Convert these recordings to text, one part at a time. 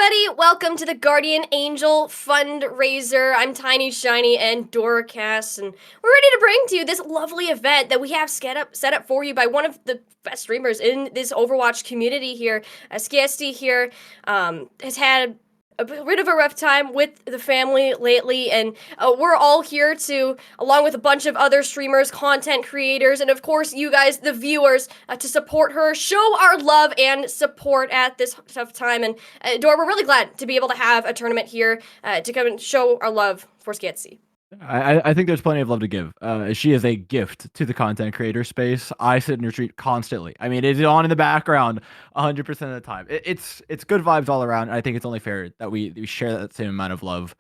everybody! Welcome to the Guardian Angel Fundraiser. I'm Tiny Shiny and Dorcas, and we're ready to bring to you this lovely event that we have set up for you by one of the best streamers in this Overwatch community here. Skiesti here has had a bit of a rough time with the family lately, and we're all here to, along with a bunch of other streamers, content creators, and of course you guys, the viewers, to support her, show our love and support at this tough time. And Dor, we're really glad to be able to have a tournament here to come and show our love for Skiesti. I think there's plenty of love to give. She is a gift to the content creator space. I sit in your street constantly. I mean, it's on in the background 100% of the time. It's good vibes all around. I think it's only fair that we share that same amount of love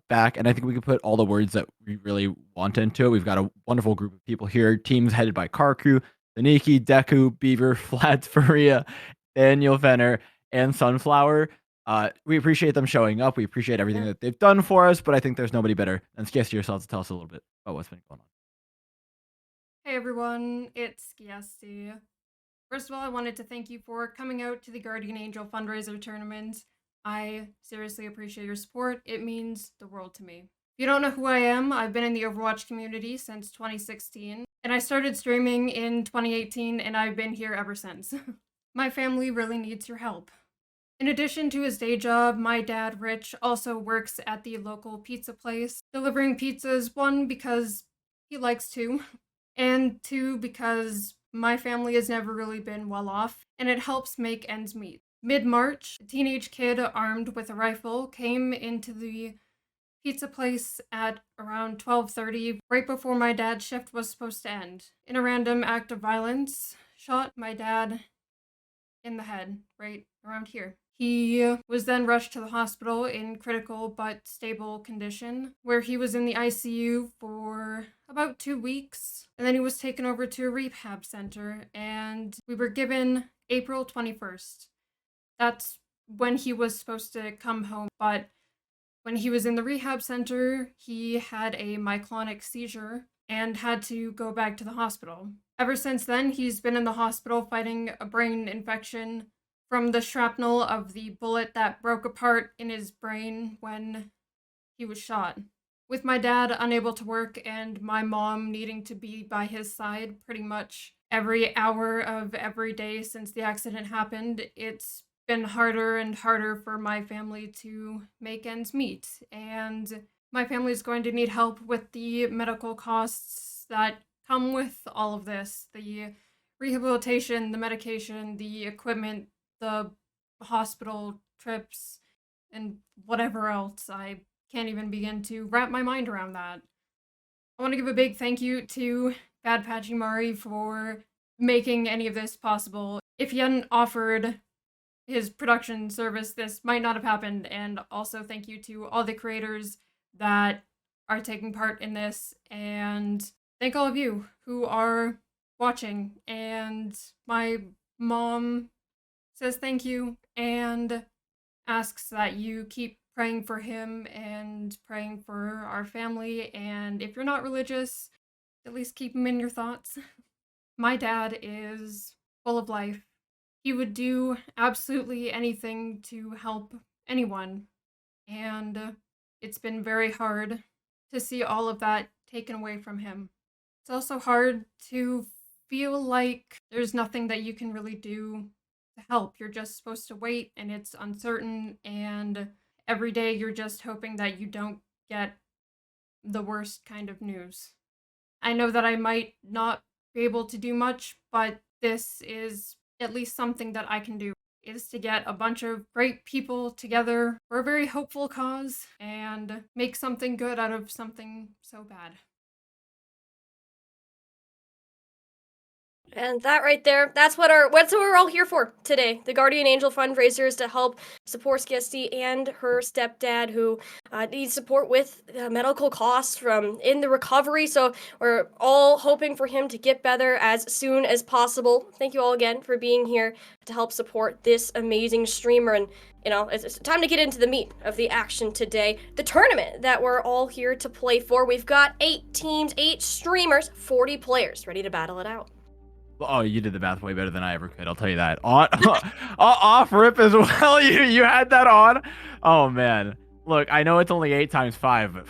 back. And I think we can put all the words that we really want into it. We've got a wonderful group of people here. Teams headed by KarQ, Toniki, Deku, Beaver, Flats, Fareeha, Angel Fundraiser, and Sunflower. We appreciate them showing up. We appreciate everything that they've done for us, but I think there's nobody better than Skiesti yourself to tell us a little bit about what's been going on. Hey everyone, it's Skiesti. First of all, I wanted to thank you for coming out to the Guardian Angel Fundraiser tournament. I seriously appreciate your support. It means the world to me. If you don't know who I am, I've been in the Overwatch community since 2016, and I started streaming in 2018, and I've been here ever since. My family really needs your help. In addition to his day job, my dad, Rich, also works at the local pizza place, delivering pizzas, one, because he likes to, and two, because my family has never really been well off, and it helps make ends meet. Mid-March, a teenage kid armed with a rifle came into the pizza place at around 12:30, right before my dad's shift was supposed to end. In a random act of violence, shot my dad in the head, right around here. He was then rushed to the hospital in critical but stable condition, where he was in the ICU for about 2 weeks, and then he was taken over to a rehab center, and we were given April 21st. That's when he was supposed to come home, but when he was in the rehab center, he had a myoclonic seizure and had to go back to the hospital. Ever since then, he's been in the hospital fighting a brain infection from the shrapnel of the bullet that broke apart in his brain when he was shot. With my dad unable to work and my mom needing to be by his side pretty much every hour of every day since the accident happened, it's been harder and harder for my family to make ends meet. And my family is going to need help with the medical costs that come with all of this. The rehabilitation, the medication, the equipment, the hospital trips, and whatever else. I can't even begin to wrap my mind around that. I want to give a big thank you to BadPachimari for making any of this possible. If he hadn't offered his production service, this might not have happened. And also thank you to all the creators that are taking part in this, and thank all of you who are watching. And my mom says thank you and asks that you keep praying for him and praying for our family, and if you're not religious, at least keep him in your thoughts. My dad is full of life. He would do absolutely anything to help anyone, and it's been very hard to see all of that taken away from him. It's also hard to feel like there's nothing that you can really do to help. You're just supposed to wait, and it's uncertain, and every day you're just hoping that you don't get the worst kind of news. I know that I might not be able to do much, but this is at least something that I can do, is to get a bunch of great people together for a very hopeful cause and make something good out of something so bad. And that right there, that's what we're all here for today. The Guardian Angel Fundraiser is to help support Skiesti and her stepdad, who needs support with medical costs from in the recovery. So we're all hoping for him to get better as soon as possible. Thank you all again for being here to help support this amazing streamer. And you know, it's time to get into the meat of the action today. The tournament that we're all here to play for. We've got 8 teams, 8 streamers, 40 players ready to battle it out. Oh, you did the math way better than I ever could. I'll tell you that. On, off rip as well. You had that on. Oh man. Look, I know it's only 8 times 5, but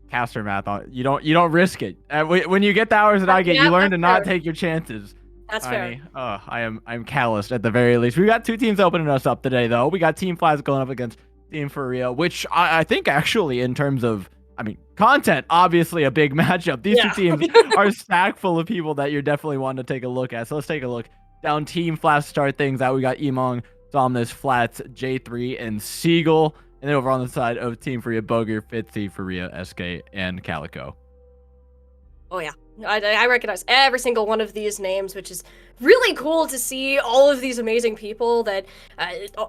caster math on you don't risk it. When you get the hours that I get, you learn to not take your chances. That's fair. Oh, I'm calloused at the very least. We got 2 teams opening us up today, though. We got Team Flats going up against Team Fareeha, which I think actually in terms of, I mean, content, obviously a big matchup. These 2 teams are stacked full of people that you're definitely wanting to take a look at. So let's take a look down Team Flats to start things out. We got Emong, Somnus, Flats, J3, and Seagull. And then over on the side of Team Fareeha, Boger, Fitzy, Fareeha, SK, and Calico. Oh yeah, I recognize every single one of these names, which is really cool to see all of these amazing people that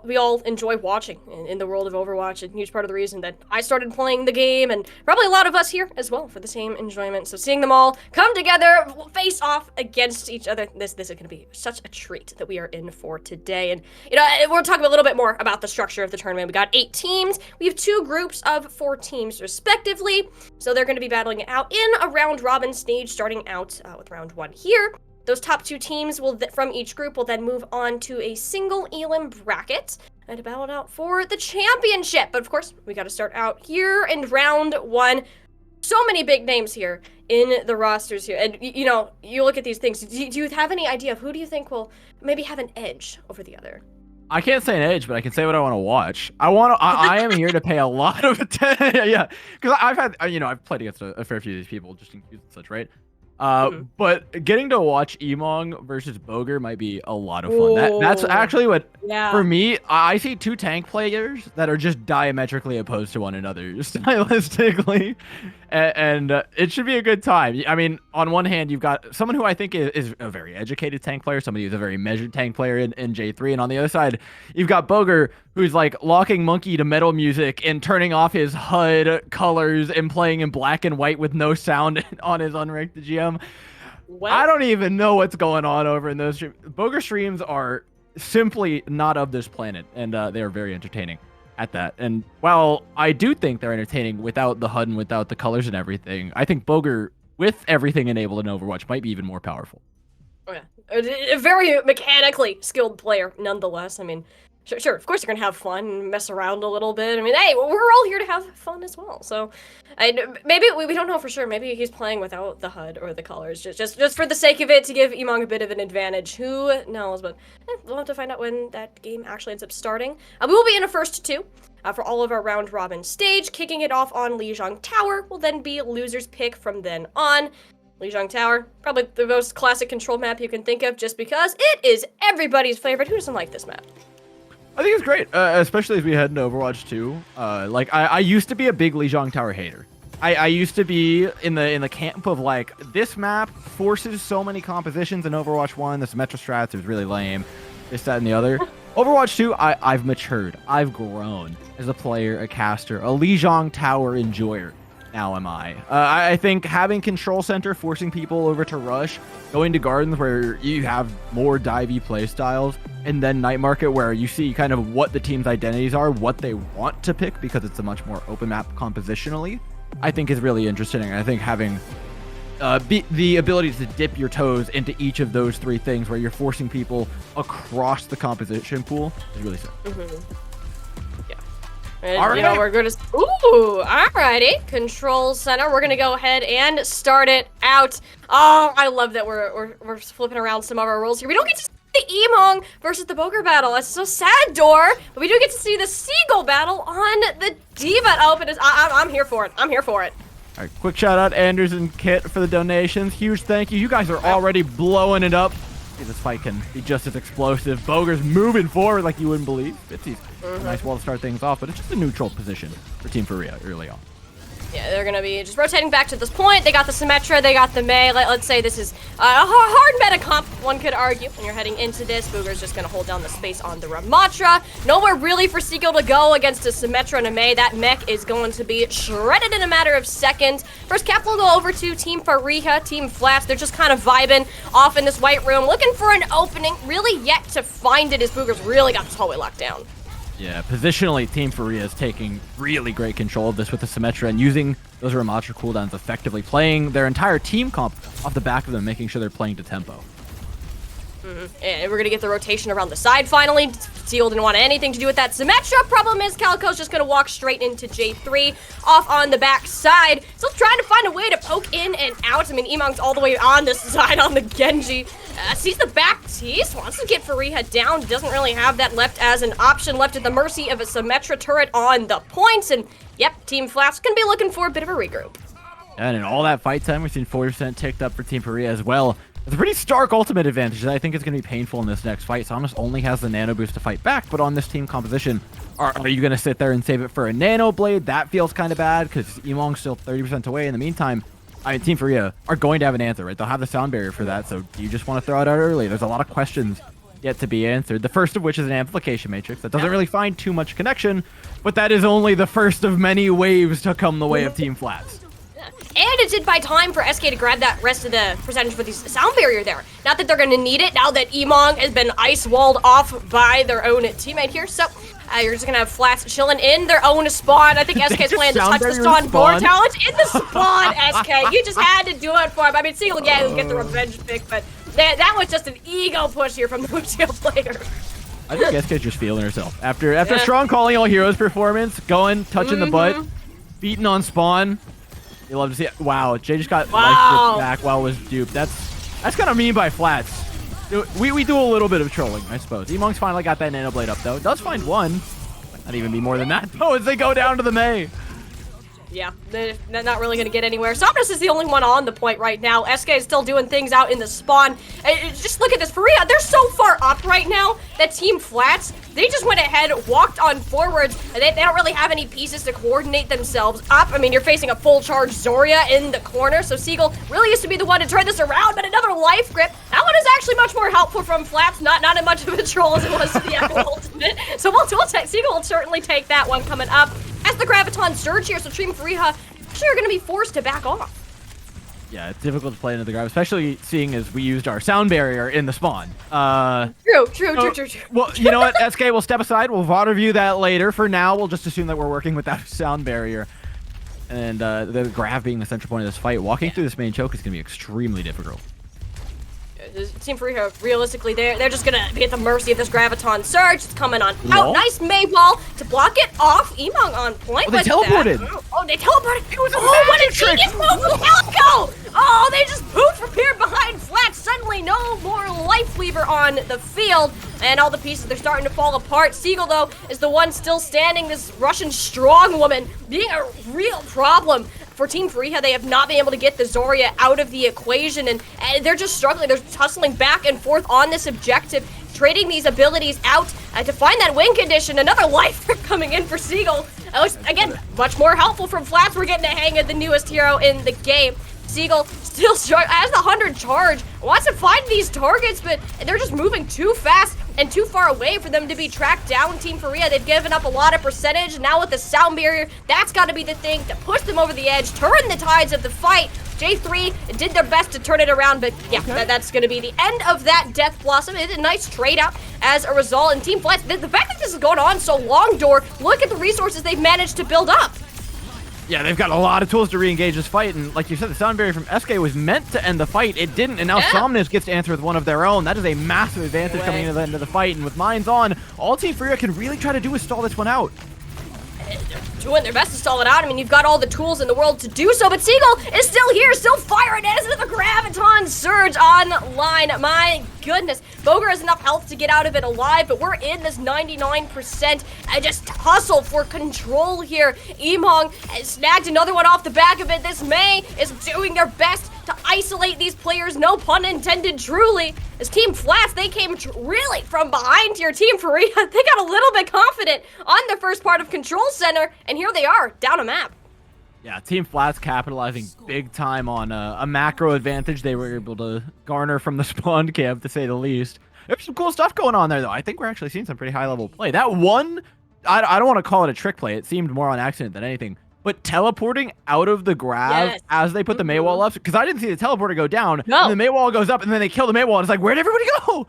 we all enjoy watching in the world of Overwatch. A huge part of the reason that I started playing the game, and probably a lot of us here as well for the same enjoyment. So seeing them all come together, face off against each other, this is going to be such a treat that we are in for today. And we'll talk a little bit more about the structure of the tournament. We got 8 teams. We have 2 groups of 4 teams respectively. So they're going to be battling it out in a round robin stage, starting out with round 1 here. Those top 2 teams from each group will then move on to a single elim bracket and battle it out for the championship. But of course, we got to start out here in round 1. So many big names here in the rosters here. And, you look at these things. Do you have any idea of who do you think will maybe have an edge over the other? I can't say an edge, but I can say what I want to watch. I am here to pay a lot of attention. Yeah, because I've had, I've played against a fair few of these people, just in and such, right? But getting to watch Emong versus Boger might be a lot of fun. That's actually what, for me, I see 2 tank players that are just diametrically opposed to one another, stylistically. And it should be a good time. I mean, on one hand, you've got someone who I think is a very educated tank player, somebody who's a very measured tank player in J3. And on the other side, you've got Boger, who's like locking monkey to metal music and turning off his HUD colors and playing in black and white with no sound on his unranked GM. Well, I don't even know what's going on over in those streams. Boger streams are simply not of this planet, and they are very entertaining at that. And while I do think they're entertaining without the HUD and without the colors and everything, I think Boger, with everything enabled in Overwatch, might be even more powerful. Oh yeah, a very mechanically skilled player, nonetheless. I mean, sure, of course you're gonna have fun and mess around a little bit. I mean, hey, we're all here to have fun as well. So, maybe we don't know for sure. Maybe he's playing without the HUD or the colors, just for the sake of it, to give Emong a bit of an advantage. Who knows? But we'll have to find out when that game actually ends up starting. We will be in a first 2 for all of our round robin stage. Kicking it off on Lijiang Tower will then be loser's pick from then on. Lijiang Tower, probably the most classic control map you can think of, just because it is everybody's favorite. Who doesn't like this map? I think it's great, especially as we head into Overwatch 2. I used to be a big Lijiang Tower hater. I used to be in the camp of like, this map forces so many compositions in Overwatch 1. The Symmetra strats, it was really lame. This, that, and the other. Overwatch 2, I've matured. I've grown as a player, a caster, a Lijiang Tower enjoyer. Now am I. I think having Control Center, forcing people over to rush, going to Gardens where you have more divey play styles, and then Night Market where you see kind of what the team's identities are, what they want to pick, because it's a much more open map compositionally, I think is really interesting. And I think having the ability to dip your toes into each of those 3 things where you're forcing people across the composition pool is really sick. And, we're going to... Ooh, alrighty. Control Center. We're going to go ahead and start it out. Oh, I love that we're flipping around some of our rules here. We don't get to see the Emong versus the Boger battle. It's so sad, Dor. But we do get to see the Seagull battle on the D.Va Open. I'm here for it. I'm here for it. All right, quick shout out Anders and Kit for the donations. Huge thank you. You guys are already blowing it up. This fight can be just as explosive. Boger's moving forward like you wouldn't believe. It's a nice wall to start things off, but it's just a neutral position for Team Fareeha early on. Yeah, they're going to be just rotating back to this point. They got the Symmetra, they got the Mei. Let's say this is a hard meta comp, one could argue, when you're heading into this. Booger's just going to hold down the space on the Ramatra. Nowhere really for Seagull to go against a Symmetra and a Mei. That mech is going to be shredded in a matter of seconds. First cap will go over to Team Fareeha, Team Flats. They're just kind of vibing off in this white room, looking for an opening. Really yet to find it as Booger's really got this hallway locked down. Yeah, positionally, Team Fareeha is taking really great control of this with the Symmetra and using those Ramatra cooldowns effectively, playing their entire team comp off the back of them, making sure they're playing to tempo. And we're gonna get the rotation around the side finally. Seal didn't want anything to do with that Symmetra. Problem is, KarQ's just gonna walk straight into J3 off on the back side. Still trying to find a way to poke in and out. I mean, Emong's all the way on this side on the Genji. Sees the back tease, wants to get Fareeha down. Doesn't really have that left as an option, left at the mercy of a Symmetra turret on the points. And yep, Team Flaps gonna be looking for a bit of a regroup. And in all that fight time, we've seen 40% ticked up for Team Fareeha as well. It's a pretty stark ultimate advantage that I think is going to be painful in this next fight. Samus only has the nano boost to fight back, but on this team composition, are you going to sit there and save it for a nano blade? That feels kind of bad because Emong's still 30% away. In the meantime, I mean, Team Fareeha are going to have an answer, right? They'll have the sound barrier for that, so do you just want to throw it out early? There's a lot of questions yet to be answered. The first of which is an amplification matrix that doesn't really find too much connection, but that is only the first of many waves to come the way of Team Flats. And it did buy time for SK to grab that rest of the percentage for the sound barrier there. Not that they're going to need it now that Emong has been ice walled off by their own teammate here. So you're just going to have Flats chilling in their own spawn. I think SK's planning to touch the spawn more talent in the spawn, SK. You just had to do it for him. I mean, Seagull again will get the revenge pick, but that was just an ego push here from the Lucio player. I think SK's just feeling herself. After strong calling all heroes performance, going, touching the butt, beating on spawn. You love to see it. Wow, Jay just got life back while was duped. That's kind of mean by Flats. We do a little bit of trolling, I suppose. Emong's finally got that nano blade up though. Does find one. Might not even be more than that though as they go down to the Mei. Yeah, they're not really going to get anywhere. Somnus is the only one on the point right now. SK is still doing things out in the spawn. Just look at this. Fareeha, they're so far up right now that Team Flats, they just went ahead, walked on forwards, and they don't really have any pieces to coordinate themselves up. I mean, you're facing a full charge Zarya in the corner, so Seagull really used to be the one to turn this around, but another life grip. That one is actually much more helpful from Flats, not as much of a troll as it was to the actual ultimate. So Seagull will certainly take that one coming up. As the Graviton surge here, so Team Fareeha actually are going to be forced to back off. Yeah, it's difficult to play into the grab, especially seeing as we used our sound barrier in the spawn. True. Well, you know what, SK, we'll step aside. We'll VOD review that later. For now, we'll just assume that we're working with that sound barrier. And the grab being the central point of this fight, walking through this main choke is going to be extremely difficult. Team Fareeha, realistically, they're just gonna be at the mercy of this Graviton surge. It's coming on out. Nice Mei wall to block it off. Emong on point. Oh, they teleported. Oh, they teleported. It was a what a magic trick. genius move from KarQ. Oh, they just pooped from here behind Flat. Suddenly, no more life weaver on the field. And all the pieces, they're starting to fall apart. Seagull, though, is the one still standing. This Russian strong woman being a real problem for Team Fareeha. They have not been able to get the Zarya out of the equation, and they're just struggling. They're tussling back and forth on this objective, trading these abilities out to find that win condition. Another life coming in for Seagull. Again, much more helpful from Flats. We're getting a hang of the newest hero in the game. Seagull still has the 100 charge, wants to find these targets, but they're just moving too fast and too far away for them to be tracked down. Team Fareeha, they've given up a lot of percentage, and now with the sound barrier, that's got to be the thing to push them over the edge, turn the tides of the fight. J3 did their best to turn it around, but yeah, that's going to be the end of that Death Blossom. It's a nice trade out as a result, and Team Flats, the fact that this is going on so long, Door, look at the resources they've managed to build up. Yeah, they've got a lot of tools to re-engage this fight, and like you said, the sound barrier from SK was meant to end the fight. It didn't, and now Somnus gets to answer with one of their own. That is a massive advantage coming into the end of the fight, and with Mines on, all Team Fareeha can really try to do is stall this one out. They're doing their best to stall it out. I mean, you've got all the tools in the world to do so, but Seagull is still here, still firing as the Graviton surge online. My goodness. Boger has enough health to get out of it alive, but we're in this 99% just hustle for control here. Emong has snagged another one off the back of it. This Mei is doing their best to isolate these players, no pun intended, truly. As Team Flats, they came really from behind here. Team Fareeha, they got a little bit confident on the first part of Control Center, and here they are, down a map. Yeah, Team Flats capitalizing big time on a macro advantage they were able to garner from the spawn camp, to say the least. There's some cool stuff going on there, though. I think we're actually seeing some pretty high-level play. That one, I don't want to call it a trick play. It seemed more on accident than anything. But teleporting out of the grab as they put the Mei wall up, because I didn't see the teleporter go down, and the Mei wall goes up, and then they kill the Mei wall, and it's like, where'd everybody go?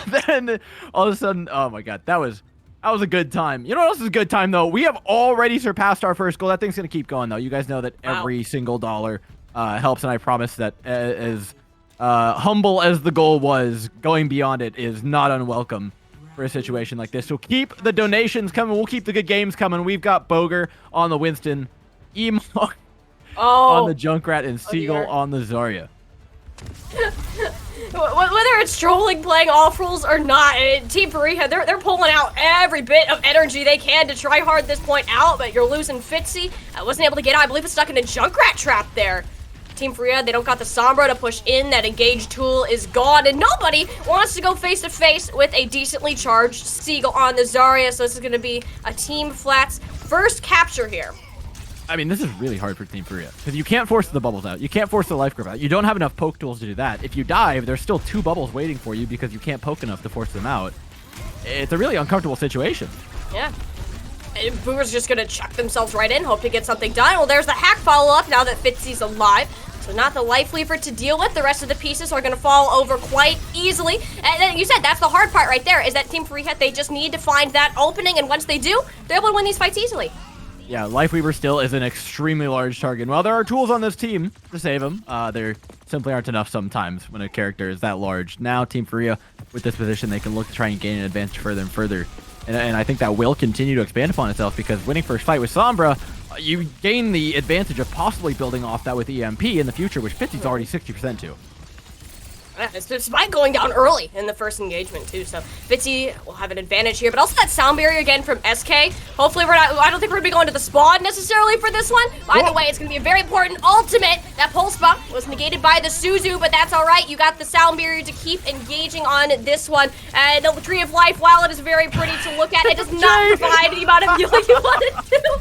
Then all of a sudden, oh my god, that was a good time. You know what else is a good time, though? We have already surpassed our first goal. That thing's going to keep going, though. You guys know that every single dollar helps, and I promise that as Humble as the goal was, going beyond it is not unwelcome for a situation like this. So keep the donations coming. We'll keep the good games coming. We've got Boger on the Winston, Emo on the Junkrat, and Seagull on the Zarya. Whether it's trolling, playing off roles or not, Team Fareeha, they're pulling out every bit of energy they can to try hard this point out, but you're losing Fitzy. Wasn't able to get out. I believe it's stuck in a Junkrat trap there. Team Fareeha, they don't got the Sombra to push in. That engage tool is gone, and nobody wants to go face-to-face with a decently charged Seagull on the Zarya, so this is going to be a Team Flats first capture here. I mean, this is really hard for Team Fareeha, because you can't force the bubbles out. You can't force the life grip out. You don't have enough poke tools to do that. If you dive, there's still 2 bubbles waiting for you because you can't poke enough to force them out. It's a really uncomfortable situation. Yeah. Boomer's just going to chuck themselves right in, hope to get something done. Well, there's the hack follow-up now that Fitzy's alive. So not the life lever to deal with. The rest of the pieces are going to fall over quite easily. And then you said that's the hard part right there, is that Team Fareeha, they just need to find that opening, and once they do, they're able to win these fights easily. Yeah, Lifeweaver still is an extremely large target. While there are tools on this team to save him, there simply aren't enough sometimes when a character is that large. Now, Team Fareeha, with this position, they can look to try and gain an advantage further and further. And I think that will continue to expand upon itself, because winning first fight with Sombra, you gain the advantage of possibly building off that with EMP in the future, which Fitzy's already 60% to. Despite going down early in the first engagement too, so Fitzy will have an advantage here, but also that sound barrier again from SK. Hopefully I don't think we're gonna be going to the spawn necessarily for this one. Either way, it's gonna be a very important ultimate. That pulse bump was negated by the Suzu, but that's all right. You got the sound barrier to keep engaging on this one. The Tree of Life, while it is very pretty to look at, it does not provide any amount of healing you want it to.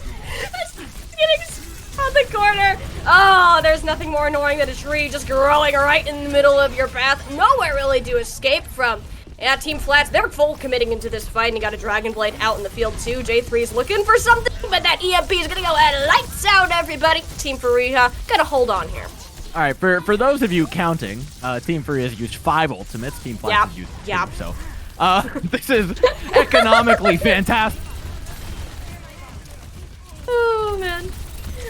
It's getting on the corner. Oh, there's nothing more annoying than a tree just growing right in the middle of your path. Nowhere really to escape from. Yeah, Team Flats, they're full committing into this fight, and you got a Dragon Blade out in the field too. J3 is looking for something, but that EMP is gonna go at lights out, everybody. Team Fareeha, gotta hold on here. All right, for those of you counting, Team Fareeha has used 5 ultimates. Team Flats has used 2, so this is economically fantastic. Oh, man.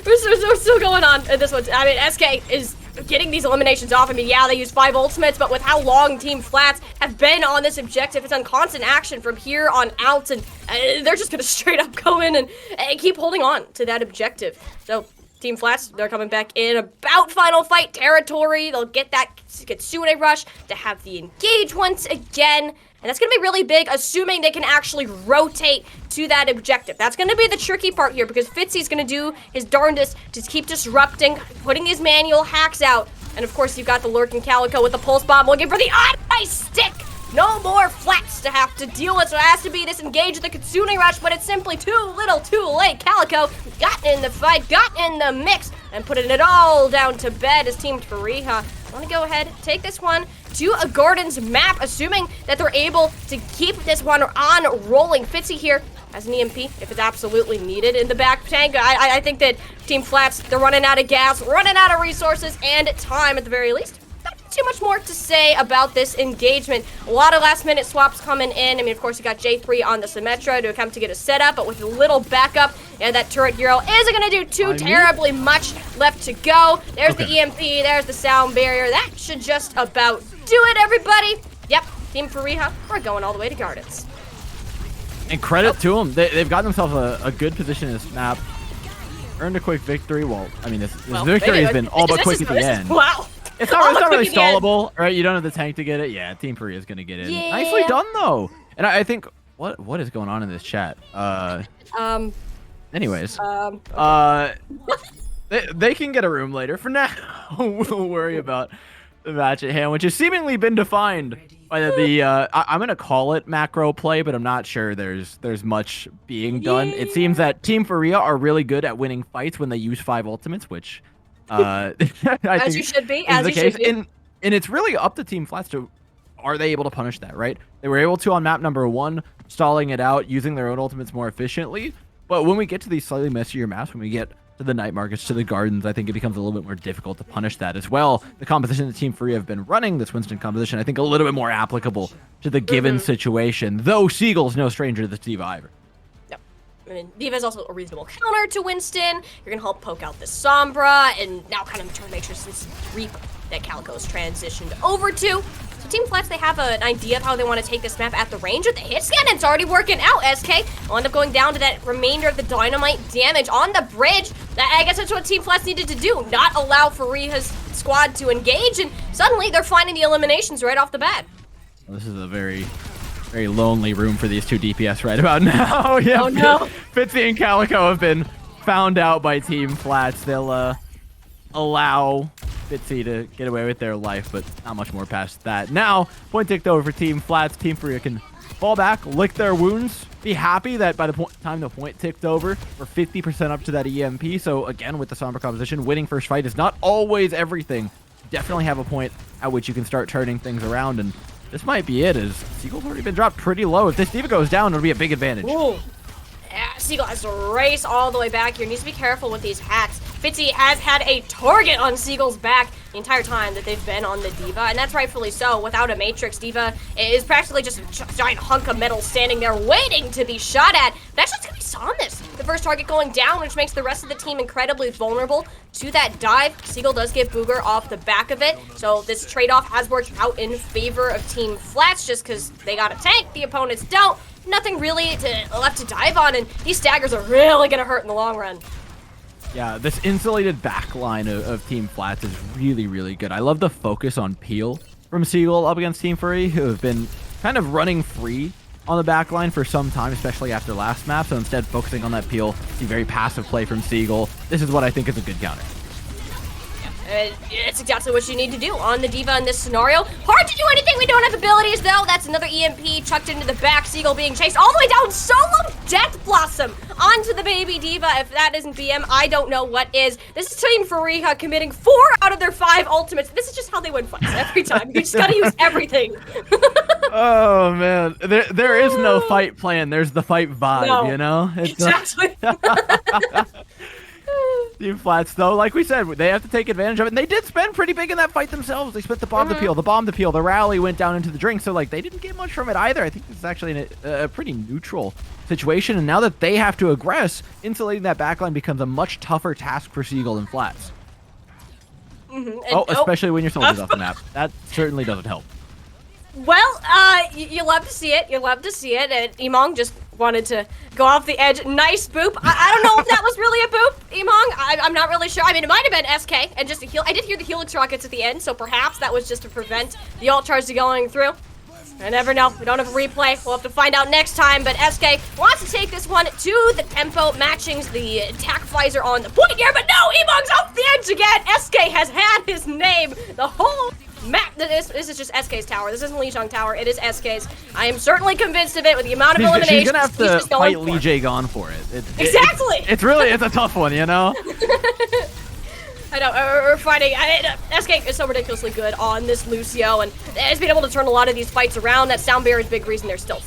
We're still going on in this one. I mean, SK is getting these eliminations off. I mean, yeah, they use 5 ultimates, but with how long Team Flats have been on this objective, it's on constant action from here on out, and they're just going to straight up go in and keep holding on to that objective. So, Team Flats, they're coming back in about final fight territory. They'll get that Kitsune rush to have the engage once again. And that's going to be really big, assuming they can actually rotate to that objective. That's going to be the tricky part here, because Fitzy's going to do his darndest to keep disrupting, putting these manual hacks out. And of course, you've got the lurking KarQ with the pulse bomb looking for the ice stick. No more Flats to have to deal with, so it has to be this engage the Kitsune rush, but it's simply too little too late. KarQ got in the fight, got in the mix, and putting it all down to bed as Team Fareeha want to go ahead, take this one to a Gardens map, assuming that they're able to keep this one on rolling. Fitzy here has an EMP if it's absolutely needed in the back tank. I think that Team Flats, they're running out of gas, running out of resources, and time at the very least. Not too much more to say about this engagement. A lot of last-minute swaps coming in. I mean, of course, you got J3 on the Symmetra to attempt to get a setup, but with a little backup, and that turret hero isn't going to do too terribly much left to go. There's the EMP, there's the sound barrier. That should just about do it, everybody. Yep, Team Fareeha, we're going all the way to Gardens. And credit to them. They've gotten themselves a good position in this map. Earned a quick victory. Well, I mean, this victory has been all but quick at the end. Wow. It's not really stallable, right? You don't have the tank to get it. Yeah, Team Fareeha is going to get in. Yeah. Nicely done, though. And I think, what is going on in this chat? Anyways. They can get a room later. For now, we'll worry about the match at hand, which has seemingly been defined by I'm going to call it macro play, but I'm not sure there's much being done. It seems that Team Fareeha are really good at winning fights when they use 5 ultimates, which I as think you should be, as you should be. And it's really up to Team Flats to, are they able to punish that, right? They were able to on map number 1, stalling it out, using their own ultimates more efficiently. But when we get to these slightly messier maps, when we get to the night markets, to the gardens, I think it becomes a little bit more difficult to punish that as well. The composition that Team Fareeha have been running, this Winston composition, I think a little bit more applicable to the given situation, though Seagull's no stranger to the Beaver. I mean, Beaver is also a reasonable counter to Winston. You're going to help poke out the Sombra, and now kind of try to make sure this that KarQ's transitioned over to. So Team Flats, they have an idea of how they want to take this map at the range of the hit scan, and it's already working out. SK will end up going down to that remainder of the dynamite damage on the bridge. I guess that's what Team Flats needed to do, not allow Fareeha's squad to engage, and suddenly they're finding the eliminations right off the bat. Well, this is a very, very lonely room for these two DPS right about now. Yeah, oh no. Fitzy and KarQ have been found out by Team Flats. They'll allow Fitzy to get away with their life, but not much more past that. Now, point ticked over for Team Flats. Team Fareeha can fall back, lick their wounds, be happy that by the time the point ticked over, we're 50% up to that EMP. So again, with the somber composition, winning first fight is not always everything. Definitely have a point at which you can start turning things around, and this might be it, as Seagull's already been dropped pretty low. If this D.Va goes down, it'll be a big advantage. Ooh. Yeah, Seagull has to race all the way back here. Needs to be careful with these hacks. Fitzy has had a target on Seagull's back the entire time that they've been on the D.Va, and that's rightfully so. Without a Matrix, D.Va is practically just a giant hunk of metal standing there waiting to be shot at. But actually, it's going to be Somnus, the first target going down, which makes the rest of the team incredibly vulnerable to that dive. Seagull does get Booger off the back of it, so this trade-off has worked out in favor of Team Flats just because they got a tank, the opponents don't. Nothing really left to dive on, and these staggers are really going to hurt in the long run. Yeah, this insulated backline of Team Flats is really, really good. I love the focus on Peel from Seagull up against Team Fareeha, who have been kind of running free on the backline for some time, especially after last map. So instead, focusing on that Peel, see very passive play from Seagull. This is what I think is a good counter. It's exactly what you need to do on the D.Va in this scenario. Hard to do anything. We don't have abilities, though. That's another EMP chucked into the back. Seagull being chased all the way down. Solo Death Blossom onto the baby D.Va. If that isn't BM, I don't know what is. This is Team Fareeha committing 4 out of their 5 ultimates. This is just how they win fights every time. You just gotta use everything. Oh, man. There is no fight plan. There's the fight vibe, no. You know? It's exactly. Team Flats, though, like we said, they have to take advantage of it. And they did spend pretty big in that fight themselves. They split the bomb to Peel, the bomb to Peel, the rally went down into the drink. So, like, they didn't get much from it either. I think this is actually a pretty neutral situation. And now that they have to aggress, insulating that backline becomes a much tougher task for Seagull and Flats. Especially when your soldiers off the map. That certainly doesn't help. Well, you love to see it. You love to see it. And Emong just wanted to go off the edge. Nice boop. I don't know if that was really a boop, Emong. I'm not really sure. I mean, it might have been SK and just a heal. I did hear the Helix rockets at the end, so perhaps that was just to prevent the ult charge going through. I never know. We don't have a replay. We'll have to find out next time. But SK wants to take this one to the tempo, matching the attack visor on the point here. But no, Emong's off the edge again. SK has had his name the whole map. This is just SK's tower. This isn't Lee Chong tower. It is SK's. I am certainly convinced of it with the amount of eliminations. She's gonna have to fight Lee J Gone for it. Exactly. It's a tough one, you know. I know, we're fighting. SK is so ridiculously good on this Lucio, and has been able to turn a lot of these fights around. That sound barrier is a big reason they're still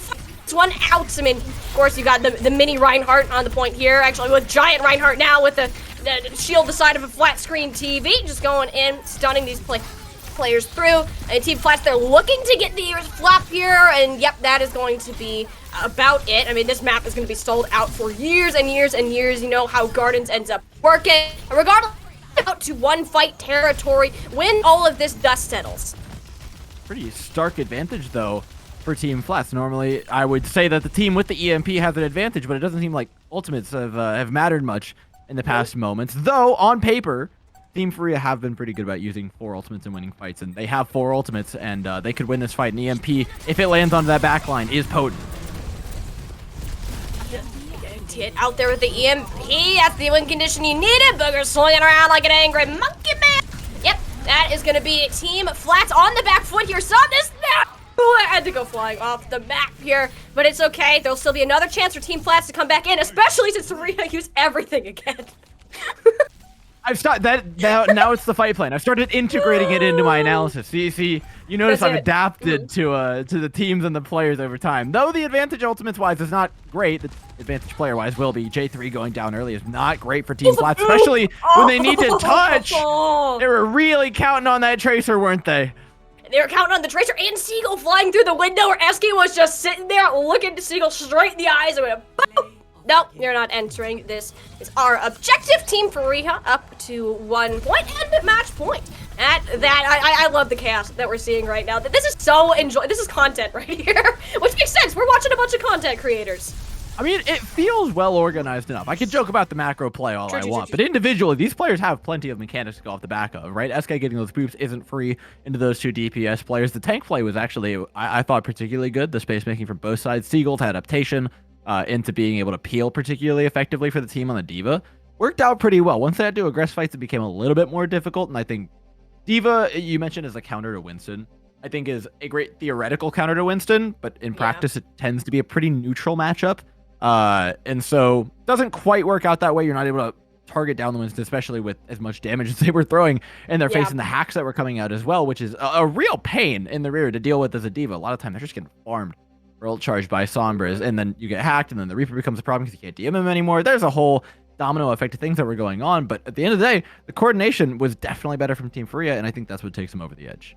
it's one out. I mean, of course, you got the mini Reinhardt on the point here, actually with giant Reinhardt now with the shield the side of a flat screen TV, just going in, stunning these players through. And Team Flats, they're looking to get the flop here, and yep, that is going to be about it. I mean, this map is going to be sold out for years and years and years. You know how Gardens ends up working. Regardless, out to one fight territory when all of this dust settles. Pretty stark advantage, though, for Team Flats. Normally, I would say that the team with the EMP has an advantage, but it doesn't seem like ultimates have mattered much in the past moments. Though, on paper, Team Fareeha have been pretty good about using 4 ultimates and winning fights, and they have 4 ultimates, and they could win this fight. And EMP, if it lands onto that backline, is potent. Get out there with the EMP. That's the win condition you needed. Booger swinging around like an angry monkey man. Yep, that is going to be Team Flats on the back foot here. Saw this now. I had to go flying off the map here, but it's okay. There'll still be another chance for Team Flats to come back in, especially since Fareeha used everything again. I've started that now. It's the fight plan. I've started integrating it into my analysis. See, you notice I've adapted to the teams and the players over time. Though the advantage ultimates wise is not great, the advantage player wise will be. J3 going down early is not great for Team Flats, especially when they need to touch. They were really counting on that Tracer, weren't they? They were counting on the Tracer and Seagull flying through the window, where SK was just sitting there looking to Seagull straight in the eyes and went boom. Nope, you're not entering. This is our objective. Team Fareeha up to 1 point and match point. I love the chaos that we're seeing right now. This is so This is content right here, which makes sense. We're watching a bunch of content creators. I mean, it feels well organized enough. I could joke about the macro play all I want, but individually, these players have plenty of mechanics to go off the back of, right? SK getting those boops isn't free into those 2 DPS players. The tank play was actually, I thought, particularly good. The space making from both sides. Seagull's adaptation into being able to peel particularly effectively for the team on the D.Va worked out pretty well. Once they had to aggress fights, it became a little bit more difficult, and I think D.Va, you mentioned, as a counter to Winston, I think is a great theoretical counter to Winston, but in practice, it tends to be a pretty neutral matchup. And so doesn't quite work out that way. You're not able to target down the Winston, especially with as much damage as they were throwing, and they're facing the hacks that were coming out as well, which is a real pain in the rear to deal with as a D.Va. A lot of times they're just getting farmed or ult charged by Sombras, and then you get hacked, and then the Reaper becomes a problem because you can't DM him anymore. There's a whole domino effect of things that were going on, but at the end of the day, the coordination was definitely better from Team Fareeha, and I think that's what takes them over the edge.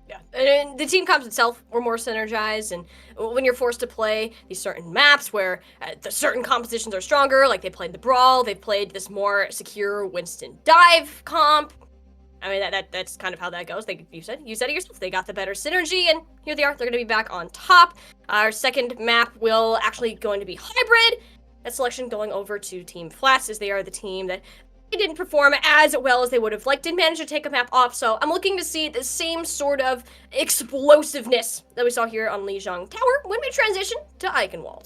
Yeah, and the team comps itself were more synergized, and when you're forced to play these certain maps where the certain compositions are stronger, like they played the Brawl, they played this more secure Winston dive comp. I mean, that's kind of how that goes. You said it yourself. They got the better synergy, and here they are. They're going to be back on top. Our second map will actually going to be hybrid. That selection going over to Team Flats, as they are the team that they didn't perform as well as they would have liked. Didn't manage to take a map off, so I'm looking to see the same sort of explosiveness that we saw here on Lijiang Tower when we transition to Eichenwald.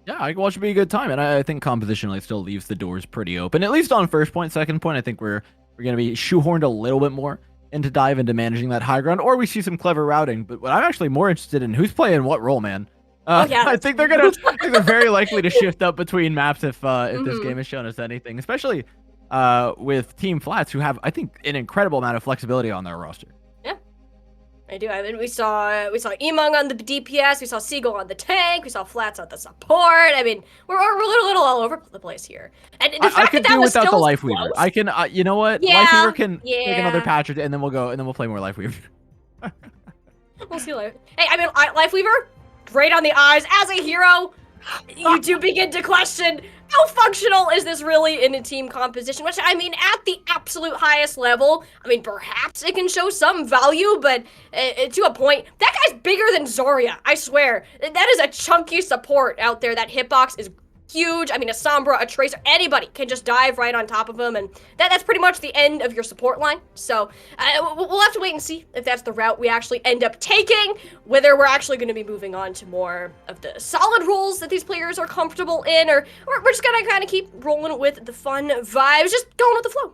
Yeah, Eichenwald should be a good time, and I think compositionally still leaves the doors pretty open, at least on first point. Second point, I think we're going to be shoehorned a little bit more into dive into managing that high ground, or we see some clever routing. But what I'm actually more interested in, who's playing what role, man? I think they're very likely to shift up between maps if this game has shown us anything, especially with Team Flats, who have, I think, an incredible amount of flexibility on their roster. Yeah, I do. I mean, we saw Emong on the DPS, we saw Seagull on the tank, we saw Flats on the support. I mean, we're a little all over the place here. And the fact I could that do without the Life Weaver. close, I can, you know what? Yeah, Life Weaver can yeah. take another patch, and then we'll play more Life Weaver. We'll see later. Hey, I mean, Life Weaver, great on the eyes as a hero. You do begin to question, how functional is this really in a team composition? Which, I mean, at the absolute highest level, I mean, perhaps it can show some value, but to a point, that guy's bigger than Zarya, I swear. That is a chunky support out there. That hitbox is huge. I mean, a Sombra, a Tracer, anybody can just dive right on top of him, and that's pretty much the end of your support line. So we'll have to wait and see if that's the route we actually end up taking, whether we're actually going to be moving on to more of the solid roles that these players are comfortable in, or we're just going to kind of keep rolling with the fun vibes, just going with the flow.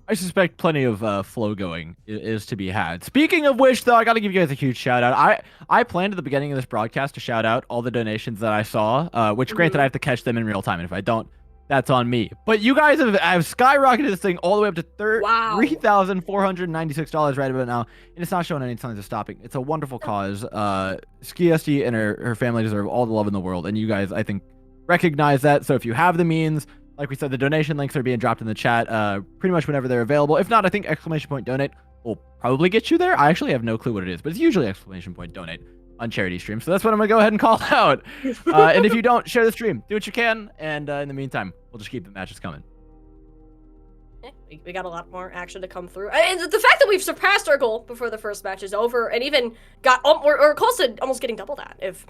I suspect plenty of flow going is to be had. Speaking of which, though, I got to give you guys a huge shout out. I planned at the beginning of this broadcast to shout out all the donations that I saw, which granted I have to catch them in real time, and if I don't, that's on me. But you guys have skyrocketed this thing all the way up to $3,496 right about now, and it's not showing any signs of stopping. It's a wonderful cause. Skiesti and her family deserve all the love in the world, and you guys, I think, recognize that. So if you have the means, like we said, the donation links are being dropped in the chat pretty much whenever they're available. If not, I think !donate will probably get you there. I actually have no clue what it is, but it's usually !donate on charity streams. So that's what I'm going to go ahead and call out. And if you don't, share the stream. Do what you can. And in the meantime, we'll just keep the matches coming. We got a lot more action to come through. And the fact that we've surpassed our goal before the first match is over, and even got or close to almost getting double that if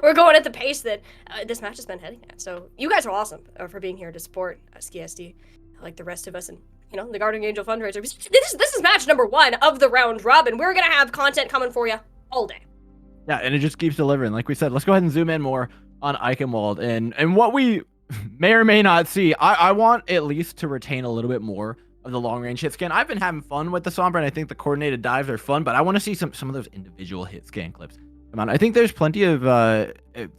we're going at the pace that this match has been heading at. So you guys are awesome for being here to support Skiesti, like the rest of us, and the Guardian Angel Fundraiser. This is match number 1 of the round robin. We're gonna have content coming for you all day. Yeah, and it just keeps delivering. Like we said, let's go ahead and zoom in more on Eichenwald and what we may or may not see. I want at least to retain a little bit more of the long-range hit scan. I've been having fun with the Sombra, and I think the coordinated dives are fun, but I want to see some of those individual hit scan clips come on. I think there's plenty of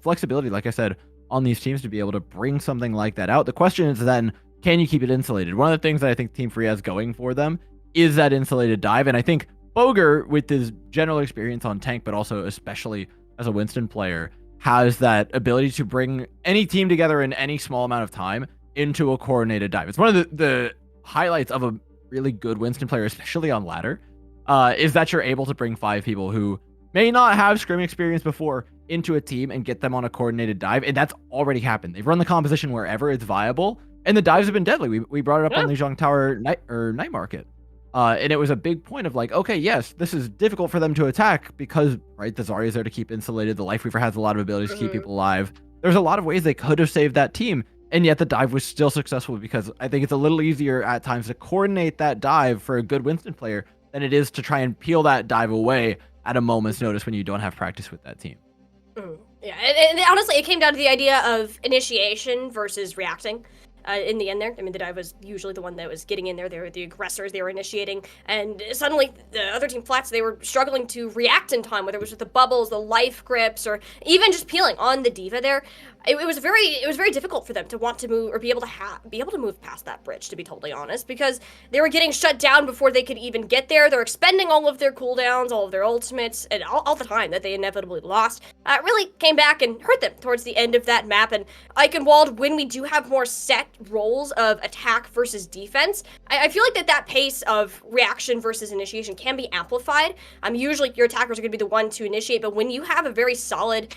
flexibility, like I said, on these teams to be able to bring something like that out. The question is then, can you keep it insulated? One of the things that I think Team Fareeha has going for them is that insulated dive, and I think Boger, with his general experience on tank, but also especially as a Winston player, has that ability to bring any team together in any small amount of time into a coordinated dive. It's one of the highlights of a really good Winston player, especially on ladder, is that you're able to bring 5 people who may not have scrim experience before into a team and get them on a coordinated dive, and that's already happened. They've run the composition wherever it's viable, and the dives have been deadly. We brought it up on Lijiang Tower night market. And it was a big point of like, okay, yes, this is difficult for them to attack because, right, the Zarya's there to keep insulated. The Life Weaver has a lot of abilities to keep people alive. There's a lot of ways they could have saved that team, and yet the dive was still successful because I think it's a little easier at times to coordinate that dive for a good Winston player than it is to try and peel that dive away at a moment's notice when you don't have practice with that team. Yeah, and honestly, it came down to the idea of initiation versus reacting. In the end there, I mean, the dive was usually the one that was getting in there. They were the aggressors, they were initiating, and suddenly the other team flats, they were struggling to react in time, whether it was with the bubbles, the life grips, or even just peeling on the diva there. It was very difficult for them to want to move or be able to move past that bridge, to be totally honest, because they were getting shut down before they could even get there. They're expending all of their cooldowns, all of their ultimates, and all the time that they inevitably lost. Really came back and hurt them towards the end of that map. And Eichenwald, when we do have more set roles of attack versus defense, I feel like that pace of reaction versus initiation can be amplified. Usually your attackers are going to be the one to initiate, but when you have a very solid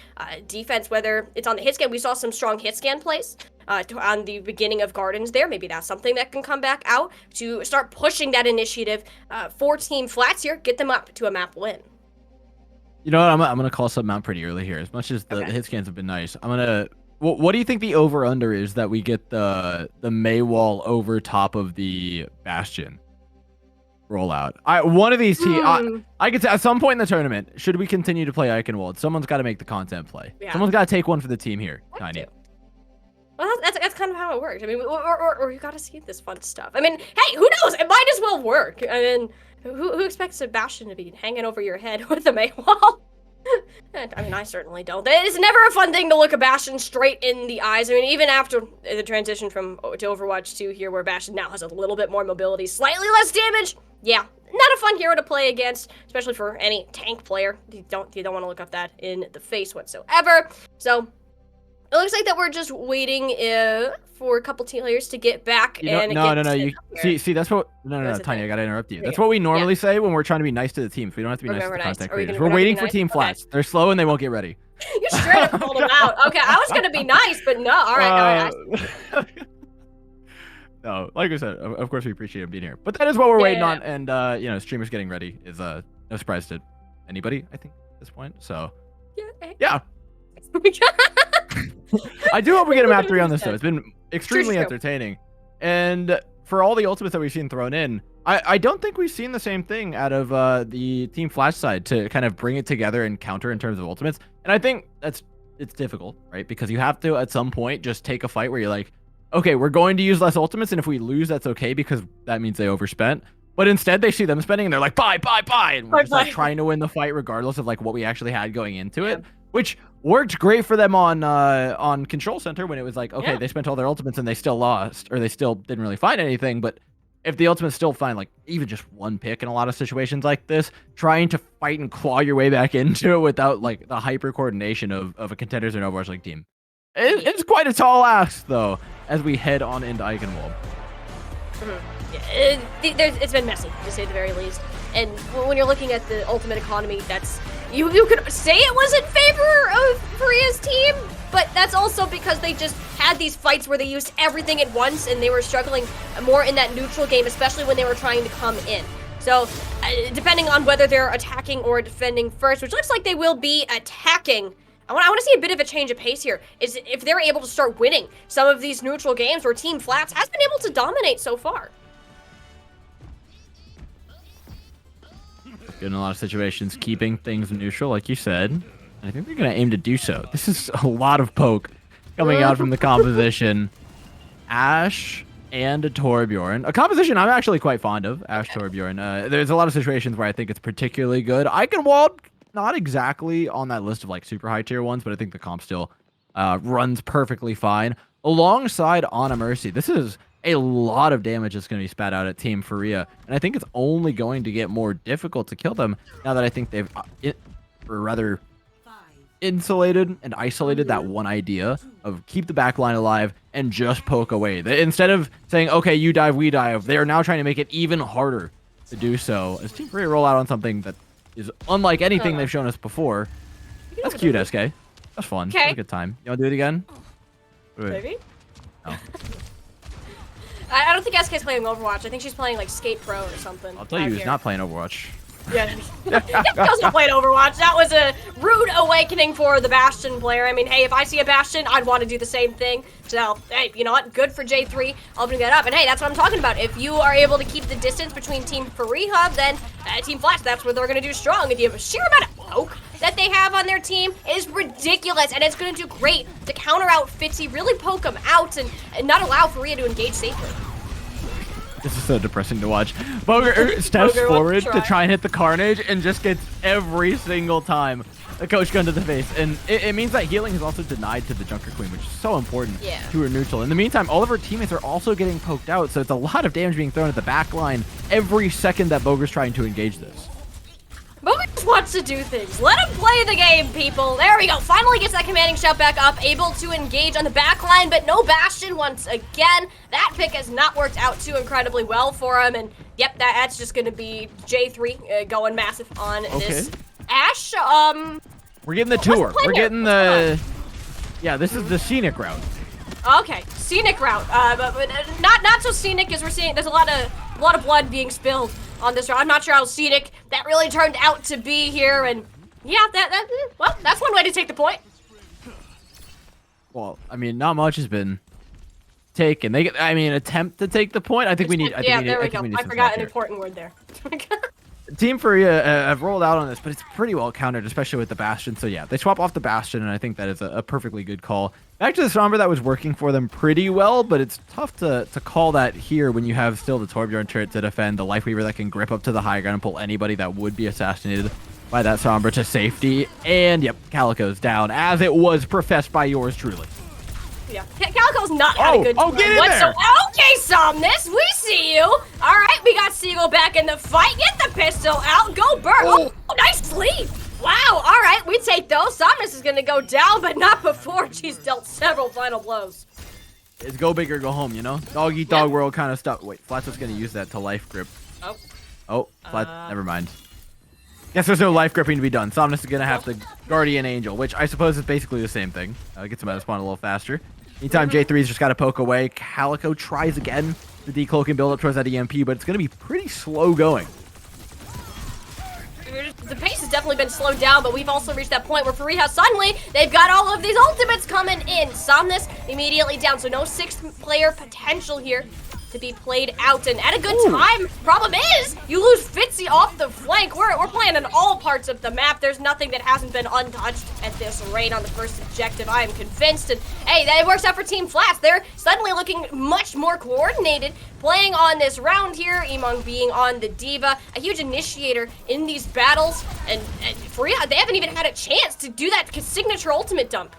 defense, whether it's on the hit scan, we saw some strong hit scan plays on the beginning of Gardens there. Maybe that's something that can come back out to start pushing that initiative for Team Flats here, get them up to a map win. You know what? I'm gonna call something out pretty early here. As much as the hit scans have been nice, I'm gonna. What do you think the over under is that we get the May wall over top of the Bastion rollout? One of these teams. I could say at some point in the tournament, should we continue to play Eichenwald, someone's got to make the content play. Yeah. Someone's got to take one for the team here. Tiny. Well, that's kind of how it works. I mean, or you got to see this fun stuff. I mean, hey, who knows? It might as well work. I mean, who expects a Bastion to be hanging over your head with a May wall? I mean, I certainly don't. It's never a fun thing to look a Bastion straight in the eyes. I mean, even after the transition to Overwatch 2 here, where Bastion now has a little bit more mobility, slightly less damage. Yeah, not a fun hero to play against, especially for any tank player. You don't want to look up that in the face whatsoever. So it looks like that we're just waiting for a couple team players to get back. No. You see, that's what. No, Tiny, I gotta interrupt you. That's what we normally say when we're trying to be nice to the teams. We don't have to be nice to the content creators. We're waiting for Team Flats. They're slow and they won't get ready. You straight up called them out. Okay, I was gonna be nice, but no. All right. No, like I said, of course we appreciate him being here. But that is what we're waiting on, and streamers getting ready is no surprise to anybody, I think, at this point. So yeah. I do hope we get a map 3 on this though. It's been extremely entertaining. And for all the ultimates that we've seen thrown in, I don't think we've seen the same thing out of the Team Flash side to kind of bring it together and counter in terms of ultimates. And I think it's difficult, right? Because you have to at some point just take a fight where you're like, okay, we're going to use less ultimates, and if we lose, that's okay because that means they overspent. But instead, they see them spending, and they're like, bye, and we're just like trying to win the fight regardless of like what we actually had going into it, which worked great for them on Control Center when it was like, okay, they spent all their ultimates and they still lost, or they still didn't really find anything. But if the ultimates still find like even just one pick in a lot of situations like this, trying to fight and claw your way back into it without like the hyper coordination of a Contenders and Overwatch League team. It's quite a tall ask, though, as we head on into Eichenwald. It's been messy, to say the very least. And when you're looking at the ultimate economy, that's you could say it was in favor of Fareeha's team, but that's also because they just had these fights where they used everything at once, and they were struggling more in that neutral game, especially when they were trying to come in. So, depending on whether they're attacking or defending first, which looks like they will be attacking, I want to see a bit of a change of pace here, is if they're able to start winning some of these neutral games where Team Flats has been able to dominate so far. Good in a lot of situations, keeping things neutral, like you said. And I think they're going to aim to do so. This is a lot of poke coming out from the composition. Ash and Torbjorn. A composition I'm actually quite fond of, Ash Torbjorn. There's a lot of situations where I think it's particularly good. Eichenwald, not exactly on that list of like super high tier ones, but I think the comp still runs perfectly fine. Alongside Ana Mercy, this is a lot of damage that's going to be spat out at Team Fareeha, and I think it's only going to get more difficult to kill them now that I think they've, or rather, insulated and isolated that one idea of keep the backline alive and just poke away. Instead of saying, okay, you dive, we dive, they are now trying to make it even harder to do so as Team Fareeha roll out on something that is unlike anything they've shown us before. That's cute, SK. That's fun. That's a good time. You want to do it again? Maybe? No. I don't think SK's playing Overwatch. I think she's playing like Skate Pro or something. I'll tell you, he's not playing Overwatch. Yeah, Deku's not playing Overwatch. That was a rude awakening for the Bastion player. I mean, hey, if I see a Bastion, I'd want to do the same thing. So, hey, you know what? Good for J3 opening that up. And hey, that's what I'm talking about. If you are able to keep the distance between Team Fareeha, then Team Flash, that's what they're going to do strong. And the sheer amount of poke that they have on their team is ridiculous. And it's going to do great to counter out Fitzy, really poke him out, and not allow Fareeha to engage safely. This is so depressing to watch. Boger steps forward to try and hit the Carnage and just gets every single time a coach gun to the face. And it means that healing is also denied to the Junker Queen, which is so important to her neutral. In the meantime, all of her teammates are also getting poked out, so it's a lot of damage being thrown at the back line every second that Boger's trying to engage this. Boger just wants to do things. Let him play the game, people. There we go. Finally gets that commanding shout back up, able to engage on the back line, but no Bastion once again. That pick has not worked out too incredibly well for him, and yep, that's just going to be J3 going massive on this. Ash, we're getting the tour. We're getting the... Yeah, this is the scenic route. Okay, scenic route, but not so scenic as we're seeing. There's a lot of blood being spilled on this route. I'm not sure how scenic that really turned out to be here, and yeah, well, that's one way to take the point. Well, I mean, not much has been taken. Attempt to take the point. I think we need. There we go. I forgot an important word there. Team Fareeha have rolled out on this, but it's pretty well countered, especially with the Bastion. So yeah, they swap off the Bastion, and I think that is a perfectly good call. Back to the Sombra, that was working for them pretty well, but it's tough to call that here when you have still the Torbjorn turret to defend, the Lifeweaver that can grip up to the high ground and pull anybody that would be assassinated by that Sombra to safety. And yep, Calico's down, as it was professed by yours truly. Yeah, Calico's not had a good time. Get in there. Okay, Somnus, we see you. All right, we got Seagull back in the fight. Get the pistol out. Go burn. Oh, nice sleep. Wow, all right, we take those. Somnus is going to go down, but not before she's dealt several final blows. It's go big or go home, you know? Dog eat dog world kind of stuff. Wait, Flat's just going to use that to life grip. Oh, Flat, never mind. Guess there's no life gripping to be done. Somnus is going to have to Guardian Angel, which I suppose is basically the same thing. Gets him out of spawn a little faster. Meantime, J3's just got to poke away. Calico tries again. The decloak and build up towards that EMP, but it's going to be pretty slow going. The pace has definitely been slowed down, but we've also reached that point where Fareeha suddenly, they've got all of these ultimates coming in. Somnus immediately down, so no sixth player potential here to be played out, and at a good time. Problem is, you lose Fitzy off the flank. We're playing on all parts of the map. There's nothing that hasn't been untouched at this rate on the first objective, I am convinced. And hey, that works out for Team Flats. They're suddenly looking much more coordinated, playing on this round here, Emong being on the Diva, a huge initiator in these battles, and Fareeha, they haven't even had a chance to do that signature ultimate dump.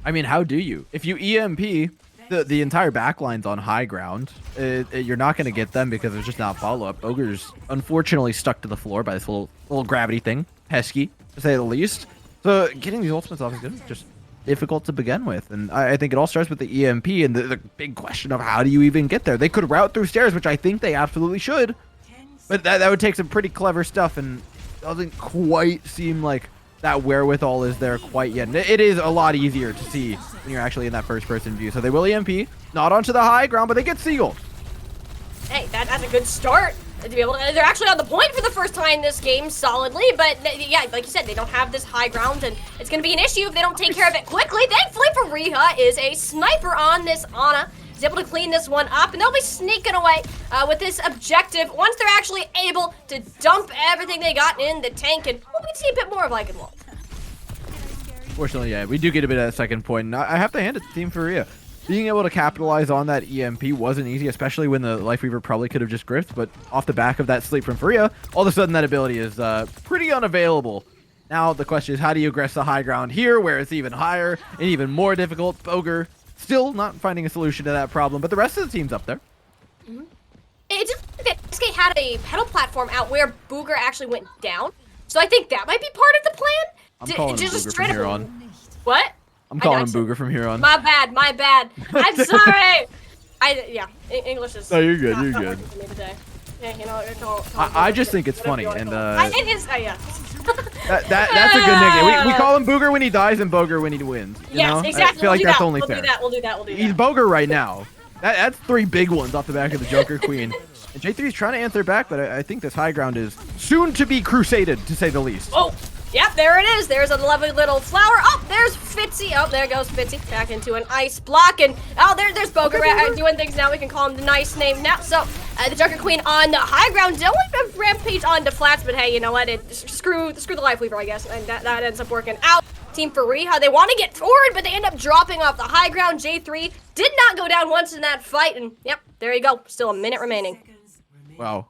I mean, how do you? If you EMP, the entire backline's on high ground. You're not going to get them because there's just not follow-up. Boger's unfortunately stuck to the floor by this little gravity thing. Pesky, to say the least. So getting these ultimates off is good. Just difficult to begin with. And I think it all starts with the EMP and the big question of how do you even get there? They could route through stairs, which I think they absolutely should. But that would take some pretty clever stuff and doesn't quite seem like that wherewithal is there quite yet. And it is a lot easier to see when you're actually in that first-person view. So they will EMP, not onto the high ground, but they get Seagull. Hey, that's a good start to be able to. They're actually on the point for the first time in this game, solidly. But yeah, like you said, they don't have this high ground, and it's going to be an issue if they don't take care of it quickly. Thankfully, Fareeha is a sniper on this Ana. He's able to clean this one up, and they'll be sneaking away with this objective once they're actually able to dump everything they got in the tank, and we can see a bit more of Eichenwald. Fortunately, yeah, we do get a bit of that second point, and I have to hand it to Team Fareeha. Being able to capitalize on that EMP wasn't easy, especially when the Lifeweaver probably could have just griffed, but off the back of that sleep from Fareeha, all of a sudden that ability is pretty unavailable. Now the question is, how do you aggress the high ground here, where it's even higher and even more difficult? Boger still not finding a solution to that problem, but the rest of the team's up there. It just that SK had a pedal platform out where Booger actually went down, so I think that might be part of the plan. I'm calling him Booger from here on. What? I'm calling him Booger from here on. My bad. I'm sorry. English is. No, you're good. You're good. Yeah, you know, I just think it's funny, and it is. Yeah. That's a good nickname. We call him Booger when he dies and Boger when he wins. You know? Yes, exactly. I feel like that's only fair. We'll do that. He's Boger right now. That's 3 big ones off the back of the Joker Queen. And J3 is trying to answer back, but I think this high ground is soon to be crusaded, to say the least. Oh, yep, there it is. There's a lovely little flower. Oh, there's Fitzy. Oh, there goes Fitzy back into an ice block. And oh, there's Boger doing things now. We can call him the nice name now. So the Joker Queen on the high ground. Don't want to rampage onto flats, but hey, you know what? Screw the Life Weaver, I guess. And that ends up working out. Team Fareeha, they want to get forward, but they end up dropping off the high ground. J3 did not go down once in that fight. And yep, there you go. Still a minute remaining. Wow.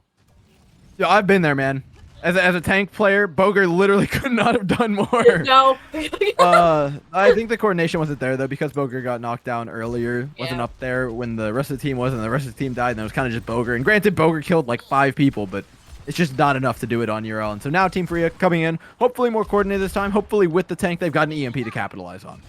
Yeah, I've been there, man. As a tank player, Boger literally could not have done more. No. I think the coordination wasn't there, though, because Boger got knocked down earlier. Wasn't up there when the rest of the team was, and the rest of the team died, and it was kind of just Boger. And granted, Boger killed like 5 people, but it's just not enough to do it on your own. So now Team Fareeha coming in, hopefully more coordinated this time. Hopefully with the tank, they've got an EMP to capitalize on.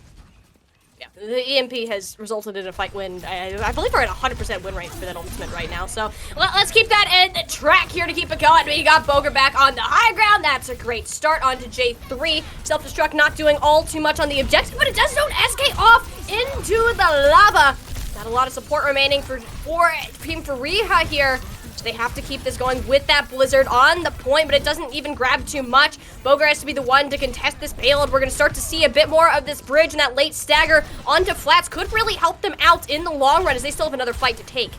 Yeah, the EMP has resulted in a fight win. I believe we're at 100% win rate for that ultimate right now. So let's keep that in track here to keep it going. We got Boger back on the high ground. That's a great start onto J3. Self-destruct not doing all too much on the objective, but it does zone SK off into the lava. Not a lot of support remaining for Team Fareeha here. They have to keep this going with that Blizzard on the point, but it doesn't even grab too much. Boger has to be the one to contest this payload. We're going to start to see a bit more of this bridge, and that late stagger onto flats could really help them out in the long run, as they still have another fight to take.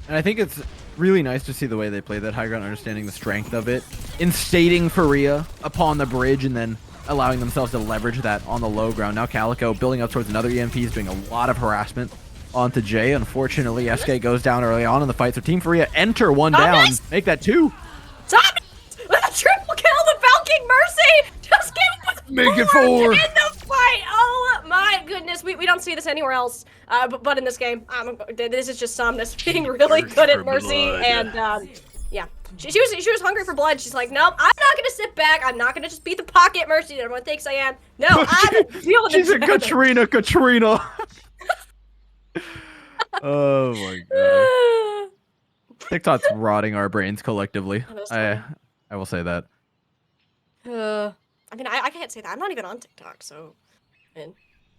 And I think it's really nice to see the way they play that high ground, understanding the strength of it, instating Fareeha upon the bridge, and then allowing themselves to leverage that on the low ground. Now KarQ building up towards another EMP is doing a lot of harassment onto Jay. Unfortunately, SK goes down early on in the fight, so Team Fareeha enter one down, make that 2. Thomas with a triple kill, the Falcon Mercy just getting make it 4 in the fight. Oh my goodness, we don't see this anywhere else, but in this game. This is just Somnus being really good at Mercy, and yeah. She was hungry for blood. She's like, nope, I'm not gonna sit back. I'm not gonna just beat the pocket Mercy that everyone thinks I am. No, I'm feeling She's a Katrina. Oh my god. TikTok's rotting our brains collectively. I will say that. I mean, I can't say that. I'm not even on TikTok, so and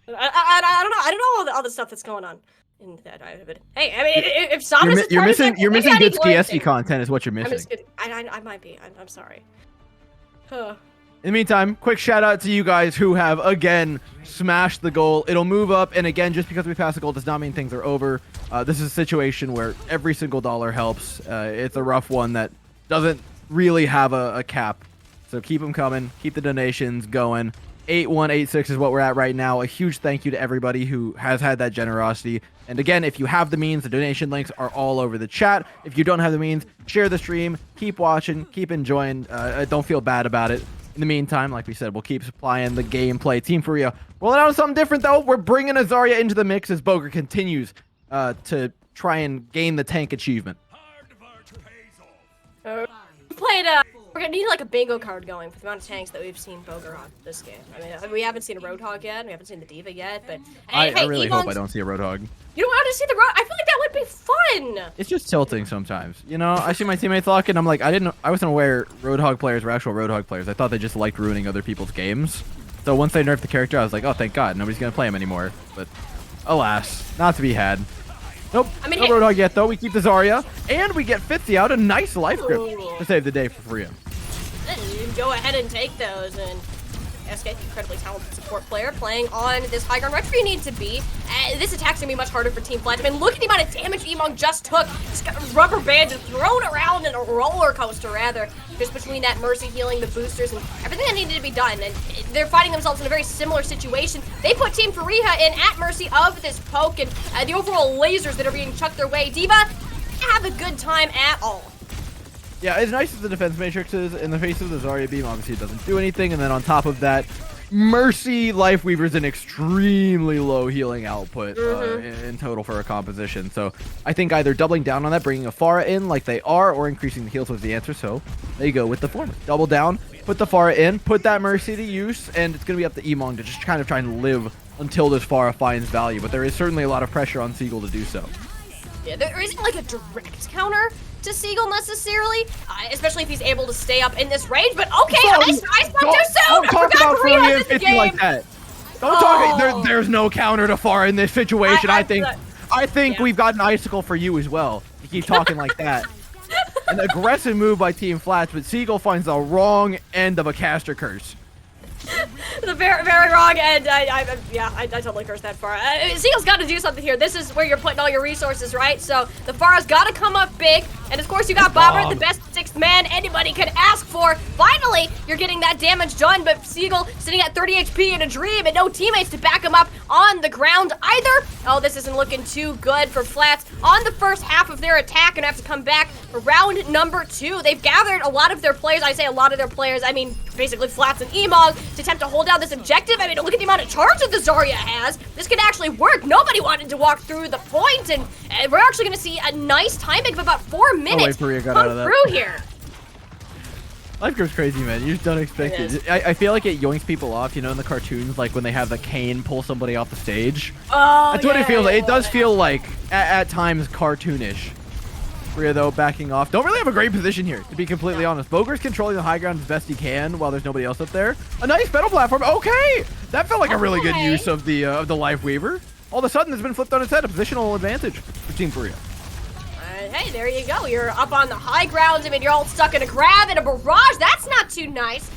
I don't know. I don't know all the stuff that's going on in that. But hey, I mean, if Somnus you're missing good Skiesti content is what you're missing. I might be. I'm sorry. In the meantime, quick shout out to you guys who have, again, smashed the goal. It'll move up, and again, just because we passed the goal does not mean things are over. This is a situation where every single dollar helps. It's a rough one that doesn't really have a cap. So keep them coming. Keep the donations going. 8186 is what we're at right now. A huge thank you to everybody who has had that generosity. And again, if you have the means, the donation links are all over the chat. If you don't have the means, share the stream. Keep watching. Keep enjoying. Don't feel bad about it. In the meantime, like we said, we'll keep supplying the gameplay. Team Fareeha rolling out something different, though. We're bringing a Zarya into the mix as Boger continues to try and gain the tank achievement. We're gonna need like a bingo card going for the amount of tanks that we've seen Boger on this game. I mean, we haven't seen a Roadhog yet. We haven't seen the D.Va yet, but I really hope I don't see a Roadhog. You don't want to see the Road? I feel like that would be fun. It's just tilting sometimes. You know, I see my teammates lock and I'm like, I wasn't aware Roadhog players were actual Roadhog players. I thought they just liked ruining other people's games. So once they nerfed the character, I was like, oh, thank God, nobody's gonna play him anymore. But alas, not to be had. Nope, no Roadhog yet though. We keep the Zarya, and we get Fitzy out. A nice life grip to save the day for Fareeha. Go ahead and take those, and SK, incredibly talented support player, playing on this high ground right where you need to be. This attack's gonna be much harder for Team Flash. I mean, look at the amount of damage Emong just took. Just got a rubber band just thrown around in a roller coaster, rather. Just between that Mercy healing, the boosters, and everything that needed to be done. And they're finding themselves in a very similar situation. They put Team Fareeha in at mercy of this poke and the overall lasers that are being chucked their way. D.Va, have a good time at all. Yeah, as nice as the defense matrix is, in the face of the Zarya beam, obviously it doesn't do anything, and then on top of that, Mercy Life Weaver's an extremely low healing output in total for a composition. So I think either doubling down on that, bringing a Pharah in like they are, or increasing the heals was the answer. So there you go with the former. Double down, put the Pharah in, put that Mercy to use, and it's going to be up to Emong to just kind of try and live until this Pharah finds value. But there is certainly a lot of pressure on Seagull to do so. Yeah, there isn't like a direct counter to Seagull necessarily, especially if he's able to stay up in this range, but okay, nice, not too soon! Don't talk about Fareeha and 50 like that. Don't talk. There's no counter to Far in this situation. I think yeah. we've got an icicle for you as well. You keep talking like that. An aggressive move by Team Flats, but Seagull finds the wrong end of a caster curse. The very, very wrong end. I totally cursed that far. Seagull's got to do something here. This is where you're putting all your resources, right? So the Farah's got to come up big, and of course you got Bobber, the best sixth man anybody could ask for. Finally, you're getting that damage done, but Seagull sitting at 30 HP in a dream, and no teammates to back him up on the ground either. Oh, this isn't looking too good for Flats. On the first half of their attack, and have to come back for round number 2. They've gathered a lot of their players. I say a lot of their players. I mean, basically Flats and Emog to attempt to hold down this objective. I mean, look at the amount of charge that the Zarya has. This could actually work. Nobody wanted to walk through the point, and we're actually going to see a nice timing of about 4 minutes Fareeha got come out of that. through here. Life grows crazy, man. You just don't expect it. I feel like it yoinks people off, you know, in the cartoons, like when they have the cane pull somebody off the stage. Oh, That's what it feels like. It does feel like, at times, cartoonish. Fareeha, though, backing off. Don't really have a great position here, to be completely honest. Boger's controlling the high ground as best he can while there's nobody else up there. A nice metal platform. Okay! That felt like a really good use of the Life Weaver. All of a sudden, it's been flipped on its head. A positional advantage for Team Fareeha. Hey, there you go. You're up on the high ground. I mean, you're all stuck in a grab and a barrage. That's not too nice.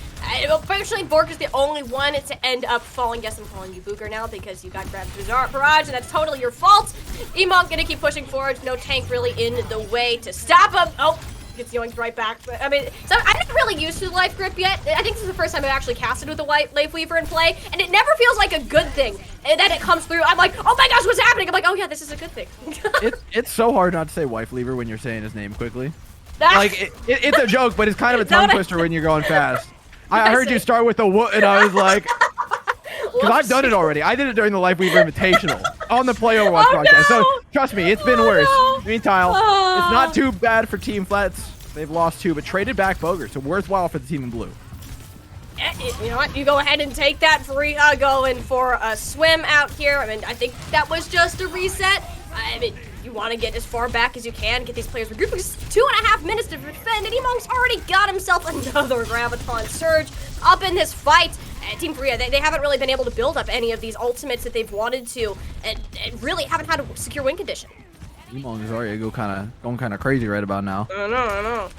Unfortunately, Bork is the only one to end up falling. Yes, I'm calling you Booger now because you got grabbed through the barrage, and that's totally your fault. Emog gonna keep pushing forward. No tank really in the way to stop him. Oh, gets yoinked right back. But I mean, so I'm not really used to the life grip yet. I think this is the first time I've actually casted with the Life Weaver in play, and it never feels like a good thing. And then it comes through, I'm like, oh my gosh, what's happening? I'm like, oh yeah, this is a good thing. It's so hard not to say Wife Lever when you're saying his name quickly. Like, it's a joke, but it's kind of a tongue twister when you're going fast. I heard you start with a whoop, and I was like, because I've done it already. I did it during the Life Weaver Invitational on the Play Overwatch broadcast. So trust me, it's been worse. Meanwhile, it's not too bad for Team Flats. They've lost 2, but traded back Boger, so worthwhile for the team in blue. You know what? You go ahead and take that. Fareeha going for a swim out here. I mean, I think that was just a reset. I mean, you want to get as far back as you can, get these players regrouped, because 2.5 minutes to defend, and Emong's already got himself another Graviton Surge up in this fight. Team Fareeha, they haven't really been able to build up any of these ultimates that they've wanted to, and really haven't had a secure win condition. Emong is already going kind of crazy right about now. I know.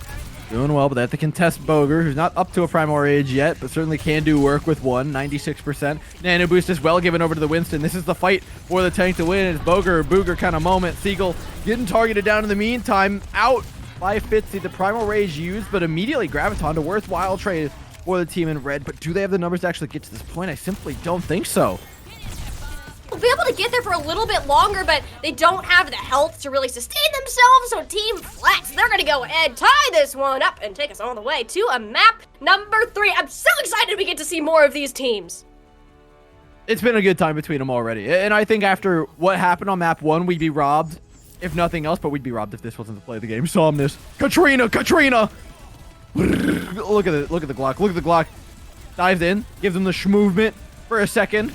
Doing well, but they have to contest Boger, who's not up to a Primal Rage yet, but certainly can do work with 96%. Nano Boost as well, given over to the Winston. This is the fight for the tank to win. It's Boger or Booger kind of moment. Seagull getting targeted down in the meantime. Out by Fitzy. The Primal Rage used, but immediately Graviton to worthwhile trade for the team in red. But do they have the numbers to actually get to this point? I simply don't think so. We'll be able to get there for a little bit longer, but they don't have the health to really sustain themselves, so Team Flats, they're gonna go ahead, tie this one up, and take us all the way to a map number 3. I'm so excited we get to see more of these teams. It's been a good time between them already, and I think after what happened on map 1, we'd be robbed, if nothing else, but we'd be robbed if this wasn't the play of the game. Somnus, Katrina! Look at the Glock, dives in, gives them the movement for a second.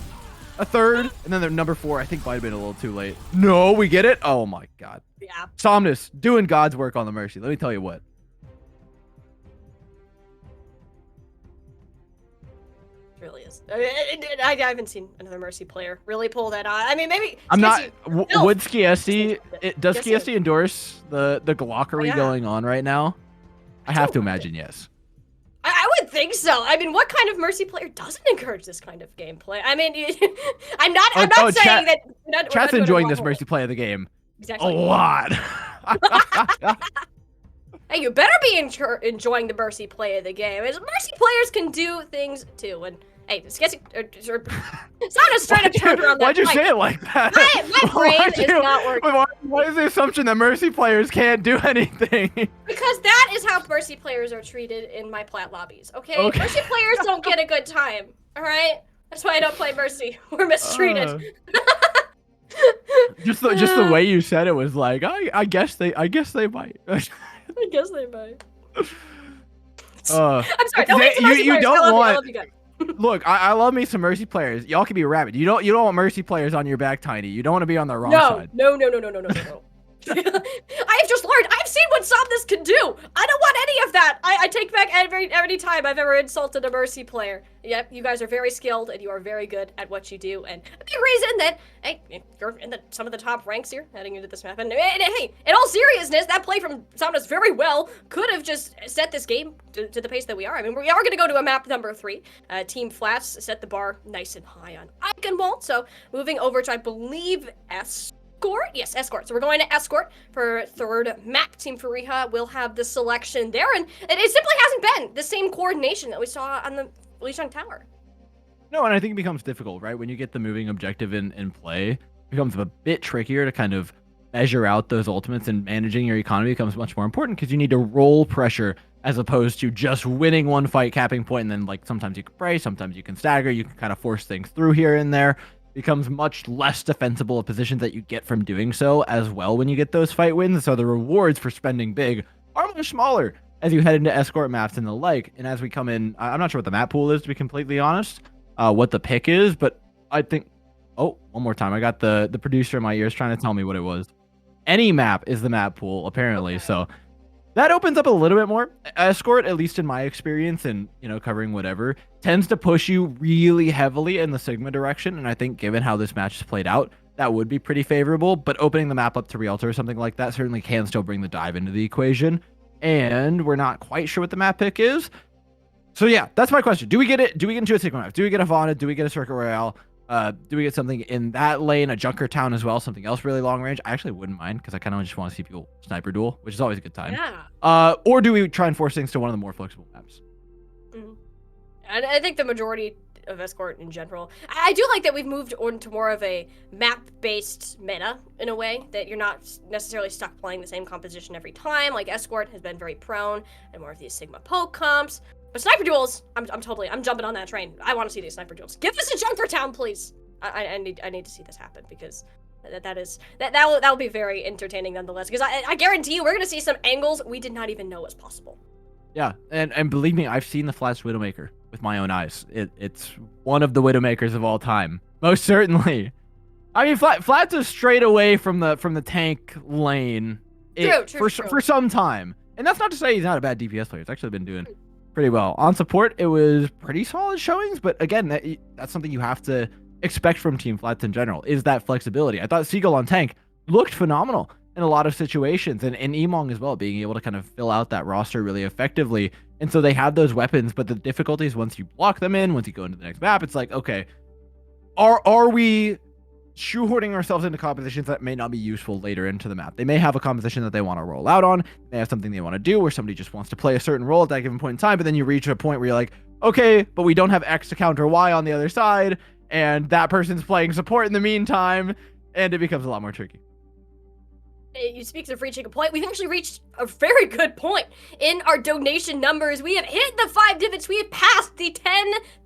A third, and then the number 4, I think might have been a little too late. No, we get it? Oh my god. Yeah. Somnus, doing God's work on the Mercy. Let me tell you what. It really is. I haven't seen another Mercy player really pull that on. I mean, maybe... I'm not... Would Skiesti... Does Skiesti endorse the Glockery going on right now? I have to imagine yes. I would think so. I mean, what kind of Mercy player doesn't encourage this kind of gameplay? I mean, I'm not saying that... Chat's enjoying this Mercy play of the game. Exactly. A lot. Hey, you better be enjoying the Mercy play of the game. Mercy players can do things too, and hey, Skiesti... It's not a straight up turn around that Why'd you say it like that? My brain is not working. Why is the assumption that Mercy players can't do anything? Because that is how Mercy players are treated in my plat lobbies, okay? Mercy players don't get a good time, alright? That's why I don't play Mercy. We're mistreated. Just the way you said it was like, I guess they might. I guess they might. I'm sorry. You don't want... Look, I love me some Mercy players. Y'all can be rabid. You don't want Mercy players on your back, Tiny. You don't want to be on the wrong side. No. I've just learned. I've seen what Somnus can do. I don't want any of that. I take back every time I've ever insulted a Mercy player. Yep, you guys are very skilled and you are very good at what you do. And a big reason that, hey, you're in some of the top ranks here heading into this map. And hey, in all seriousness, that play from Somnus very well could have just set this game to the pace that we are. I mean, we are going to go to a map number 3. Team Flats set the bar nice and high on Eichenwald. So moving over to, I believe, Escort? Yes, Escort. So we're going to Escort for third map. Team Fareeha will have the selection there, and it simply hasn't been the same coordination that we saw on the Lijiang Tower. No, and I think it becomes difficult, right? When you get the moving objective in play, it becomes a bit trickier to kind of measure out those ultimates, and managing your economy becomes much more important because you need to roll pressure as opposed to just winning one fight, capping point, and then like sometimes you can pray, sometimes you can stagger, you can kind of force things through here and there. Becomes much less defensible a position that you get from doing so as well when you get those fight wins. So the rewards for spending big are much smaller as you head into escort maps and the like. And as we come in, I'm not sure what the map pool is, to be completely honest, what the pick is, but I think, oh, one more time. I got the producer in my ears trying to tell me what it was. Any map is the map pool, apparently. Okay. So that opens up a little bit more. Escort, at least in my experience and, you know, covering whatever, tends to push you really heavily in the Sigma direction. And I think given how this match has played out, that would be pretty favorable. But opening the map up to Rialto or something like that certainly can still bring the dive into the equation. And we're not quite sure what the map pick is. So yeah, that's my question. Do we get it? Do we get into a Sigma map? Do we get a Vana? Do we get a Circuit Royale? Do we get something in that lane, a Junker Town as well, something else really long range? I actually wouldn't mind because I kind of just want to see people sniper duel, which is always a good time. Yeah. Or do we try and force things to one of the more flexible maps? Mm-hmm. I think the majority of Escort in general. I do like that we've moved on to more of a map-based meta in a way, that you're not necessarily stuck playing the same composition every time. Like Escort has been very prone and more of these Sigma poke comps. But sniper duels, I'm jumping on that train. I want to see these sniper duels. Give us a Junker Town, please. I need to see this happen because that will be very entertaining nonetheless. Because I guarantee you we're gonna see some angles we did not even know was possible. Yeah, and believe me, I've seen the Flats Widowmaker with my own eyes. It's one of the Widowmakers of all time, most certainly. I mean, Flats is straight away from the tank lane. True. For some time, and that's not to say he's not a bad DPS player. He's actually been doing pretty well on support. It was pretty solid showings, but again, that's something you have to expect from Team Flats in general, is that flexibility. I thought Seagull on tank looked phenomenal in a lot of situations, and Emong as well, being able to kind of fill out that roster really effectively. And so they have those weapons, but the difficulty is once you block them in, once you go into the next map, it's like, okay, are we shoehorning ourselves into compositions that may not be useful later into the map? They may have a composition that they want to roll out on, they have something they want to do, or somebody just wants to play a certain role at that given point in time, but then you reach a point where you're like, okay, but we don't have X to counter Y on the other side, and that person's playing support in the meantime, and it becomes a lot more tricky. You speak of reaching a point. We've actually reached a very good point in our donation numbers. We have hit the 5 divots. We have passed the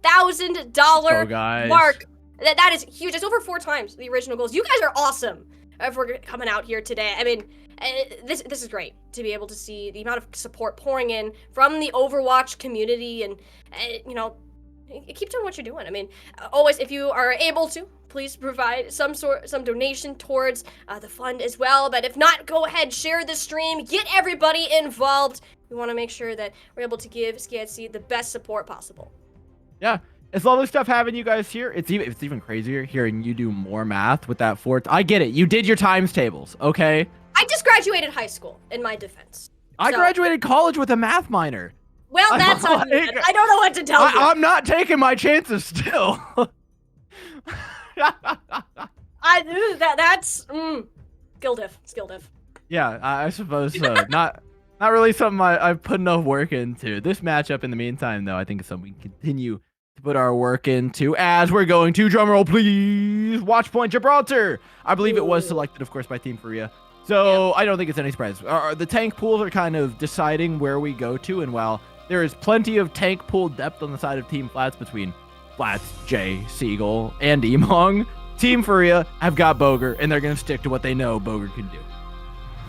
$10,000 mark. That is huge. It's over 4 times the original goals. You guys are awesome for coming out here today. I mean, this is great to be able to see the amount of support pouring in from the Overwatch community, and you know, keep doing what you're doing. I mean, always, if you are able to, please provide some donation towards the fund as well. But if not, go ahead, share the stream, get everybody involved. We want to make sure that we're able to give Skiesti the best support possible. Yeah, it's lovely stuff having you guys here. It's even crazier hearing you do more math with that 4. I get it. You did your times tables, okay? I just graduated high school, in my defense. I graduated college with a math minor. Well, that's on you. I don't know what to tell you. I'm not taking my chances still. That's skill diff. Yeah, I suppose so. Not really something I've put enough work into. This matchup, in the meantime, though, I think is something we can continue to put our work into as we're going to, drumroll please, Watch Point Gibraltar. I believe it was selected, of course, by Team Fareeha. So I don't think it's any surprise. The tank pools are kind of deciding where we go to, and while there is plenty of tank pool depth on the side of Team Flats between Flats, Jay, Seagull, and Emong, Team Fareeha have got Boger, and they're going to stick to what they know Boger can do.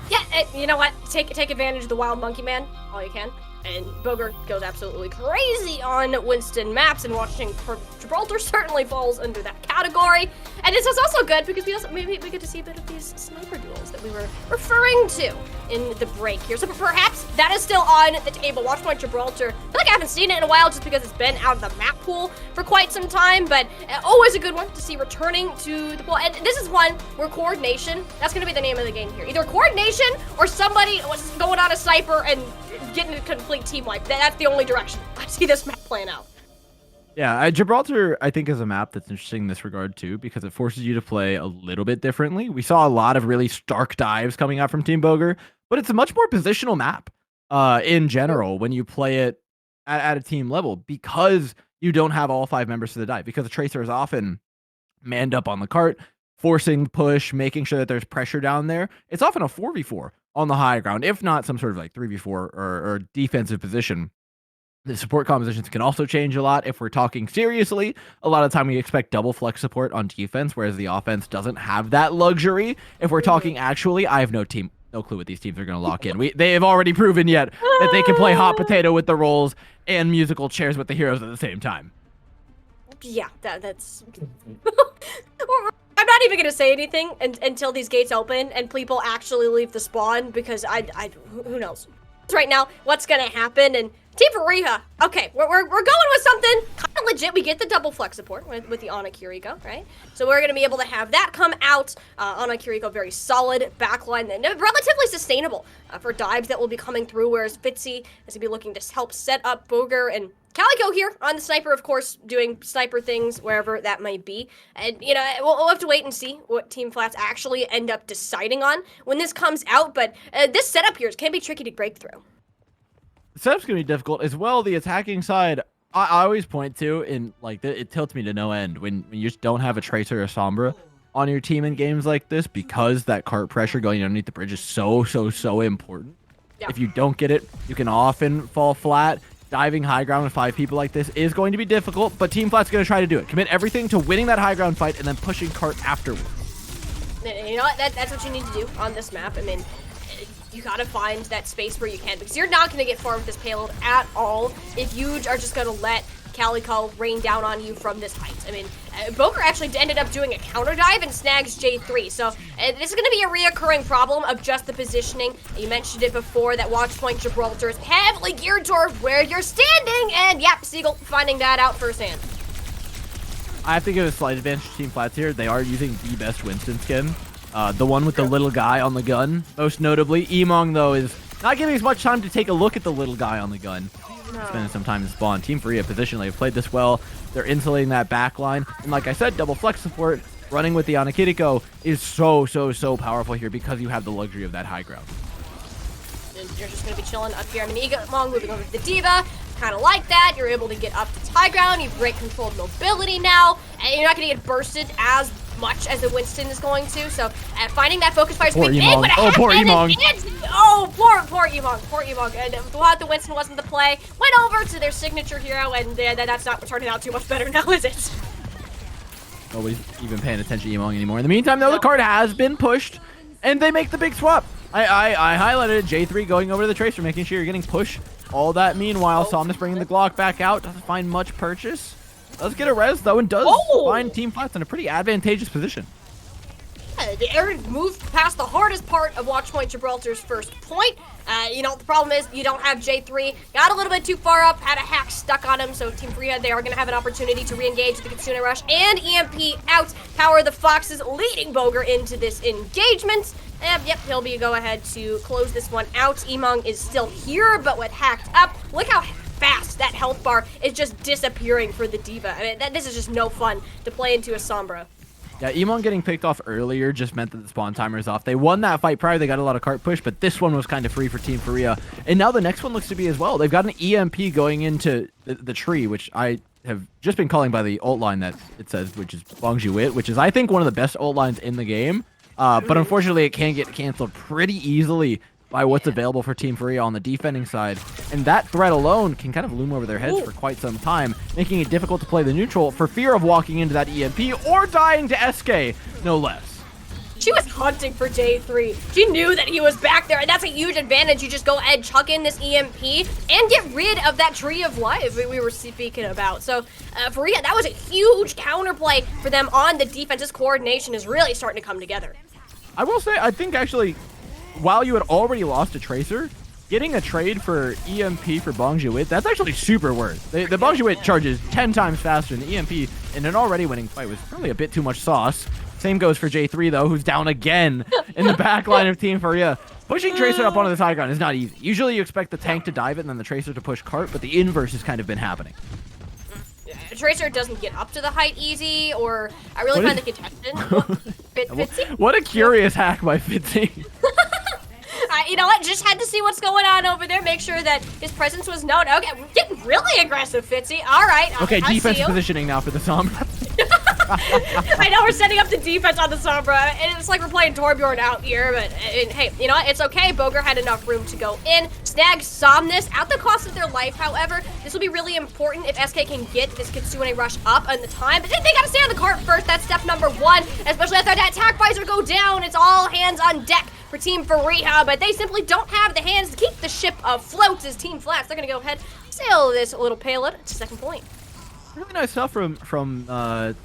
Yeah, you know what? Take advantage of the wild monkey man all you can. And Bogart goes absolutely crazy on Winston maps, and watching Gibraltar certainly falls under that category. And this is also good because maybe we get to see a bit of these sniper duels that we were referring to in the break here. So perhaps that is still on the table. Watchpoint Gibraltar. I feel like I haven't seen it in a while just because it's been out of the map pool for quite some time, but always a good one to see returning to the pool. And this is one where coordination, that's going to be the name of the game here. Either coordination or somebody was going on a sniper and getting a complete team wipe. That's the only direction I see this map playing out. Yeah, Gibraltar, I think, is a map that's interesting in this regard, too, because it forces you to play a little bit differently. We saw a lot of really stark dives coming out from Team Boger, but it's a much more positional map in general when you play it at a team level, because you don't have all 5 members to the dive, because the Tracer is often manned up on the cart, forcing push, making sure that there's pressure down there. It's often a 4v4 on the high ground, if not some sort of like 3v4 or defensive position. The support compositions can also change a lot. If we're talking seriously, a lot of the time we expect double flex support on defense, whereas the offense doesn't have that luxury. If we're talking actually, I have no clue what these teams are going to lock in. They have already proven yet that they can play hot potato with the roles and musical chairs with the heroes at the same time. Yeah, that's... I'm not even gonna say anything until these gates open and people actually leave the spawn, because who knows right now what's gonna happen. And Team Fareeha, okay, we're going with something kind of legit. We get the double flex support with the Ana Kiriko, right? So we're gonna be able to have that come out. Ana Kiriko, very solid backline, and relatively sustainable for dives that will be coming through, whereas Fitzy is gonna be looking to help set up Boger, and KarQ here on the sniper, of course, doing sniper things wherever that might be. And, you know, we'll have to wait and see what Team Flats actually end up deciding on when this comes out. But this setup here can be tricky to break through. The setup's going to be difficult as well. The attacking side, I always point to, in like, it tilts me to no end when you just don't have a Tracer or Sombra on your team in games like this, because that cart pressure going underneath the bridge is so important. Yeah. If you don't get it, you can often fall flat. Diving high ground with 5 people like this is going to be difficult, but Team Flat's going to try to do it. Commit everything to winning that high ground fight and then pushing cart afterwards. You know what? That's what you need to do on this map. I mean, you gotta find that space where you can, because you're not going to get far with this payload at all if you are just going to let KarQ rain down on you from this height. I mean, Boger actually ended up doing a counter dive and snags J3. So this is going to be a reoccurring problem of just the positioning. You mentioned it before, that Watchpoint Gibraltar is heavily geared toward where you're standing. And yep, Siegel finding that out firsthand. I have to give a slight advantage to Team Flats here. They are using the best Winston skin. The one with the little guy on the gun, most notably. Emong, though, is not giving as much time to take a look at the little guy on the gun. Spending some time in spawn. Team Fareeha positionally have played this well. They're insulating that back line. And like I said, double flex support running with the Ana Kiriko is so powerful here, because you have the luxury of that high ground. And you're just going to be chilling up here. I mean, Emong moving over to the Diva. Kind of like that. You're able to get up to high ground. You have great controlled mobility now. And you're not going to get bursted as much as the Winston is going to. So finding that focus fire is big. Oh, poor Emong. Oh, poor Emong. Poor Emong. And glad the Winston wasn't the play. Went over to their signature hero, and that's not turning out too much better now, is it? Nobody's even paying attention to Emong anymore. In the meantime, though, the card has been pushed, and they make the big swap. I highlighted J3 going over to the Tracer, making sure you're getting pushed. All that meanwhile, Somnus bringing the Glock back out. Doesn't find much purchase. Does get a res, though, and does find Team Flats in a pretty advantageous position. The air moved past the hardest part of Watchpoint Gibraltar's first point. You know, the problem is you don't have J3. Got a little bit too far up, had a hack stuck on him, so Team Fareeha, they are going to have an opportunity to re-engage the Kitsune Rush and EMP out. Power of the Foxes leading Boger into this engagement. Yep, he'll be a go-ahead to close this one out. Emong is still here, but with hacked up, look how fast that health bar is just disappearing for the Diva. I mean, this is just no fun to play into a Sombra. Yeah, Emong getting picked off earlier just meant that the spawn timer is off. They won that fight prior. They got a lot of cart push, but this one was kind of free for Team Fareeha. And now the next one looks to be as well. They've got an EMP going into the tree, which I have just been calling by the ult line that it says, which is Bongju Wit, which is, I think, one of the best ult lines in the game. But unfortunately, it can get canceled pretty easily by what's available for Team Fareeha on the defending side. And that threat alone can kind of loom over their heads for quite some time, making it difficult to play the neutral for fear of walking into that EMP or dying to SK, no less. She was hunting for J3. She knew that he was back there, and that's a huge advantage. You just go ahead, chuck in this EMP, and get rid of that tree of life we were speaking about. So, Fareeha, that was a huge counterplay for them on the defense. This coordination is really starting to come together. I will say, I think actually, while you had already lost a Tracer, getting a trade for EMP for Bong Jiwit, that's actually super worth. The Bong Jiwit charges 10 times faster than the EMP in an already winning fight was probably a bit too much sauce. Same goes for J3 though, who's down again in the back line of Team Fareeha. Pushing Tracer up onto this high ground is not easy. Usually you expect the tank to dive it and then the Tracer to push KarQ, but the inverse has kind of been happening. Tracer doesn't get up to the height easy, or I really find the contestant Fitzy. What a curious hack by Fitzy. You know what? Just had to see what's going on over there. Make sure that his presence was known. Okay, we're getting really aggressive, Fitzy. All right. Okay, I defense see you. positioning now for the Sombra. I know we're setting up the defense on the Sombra, and it's like we're playing Torbjorn out here, but hey, you know what? It's okay. Boger had enough room to go in. Snag Somnus at the cost of their life, however. This will be really important if SK can get this Kitsune rush up on the time, but they gotta stay on the cart first. That's step number one, especially after that attack visor go down. It's all hands on deck for Team Fareeha, but they simply don't have the hands to keep the ship afloat as Team Flats. They're gonna go ahead, sail this little payload. It's a second point. Really nice stuff from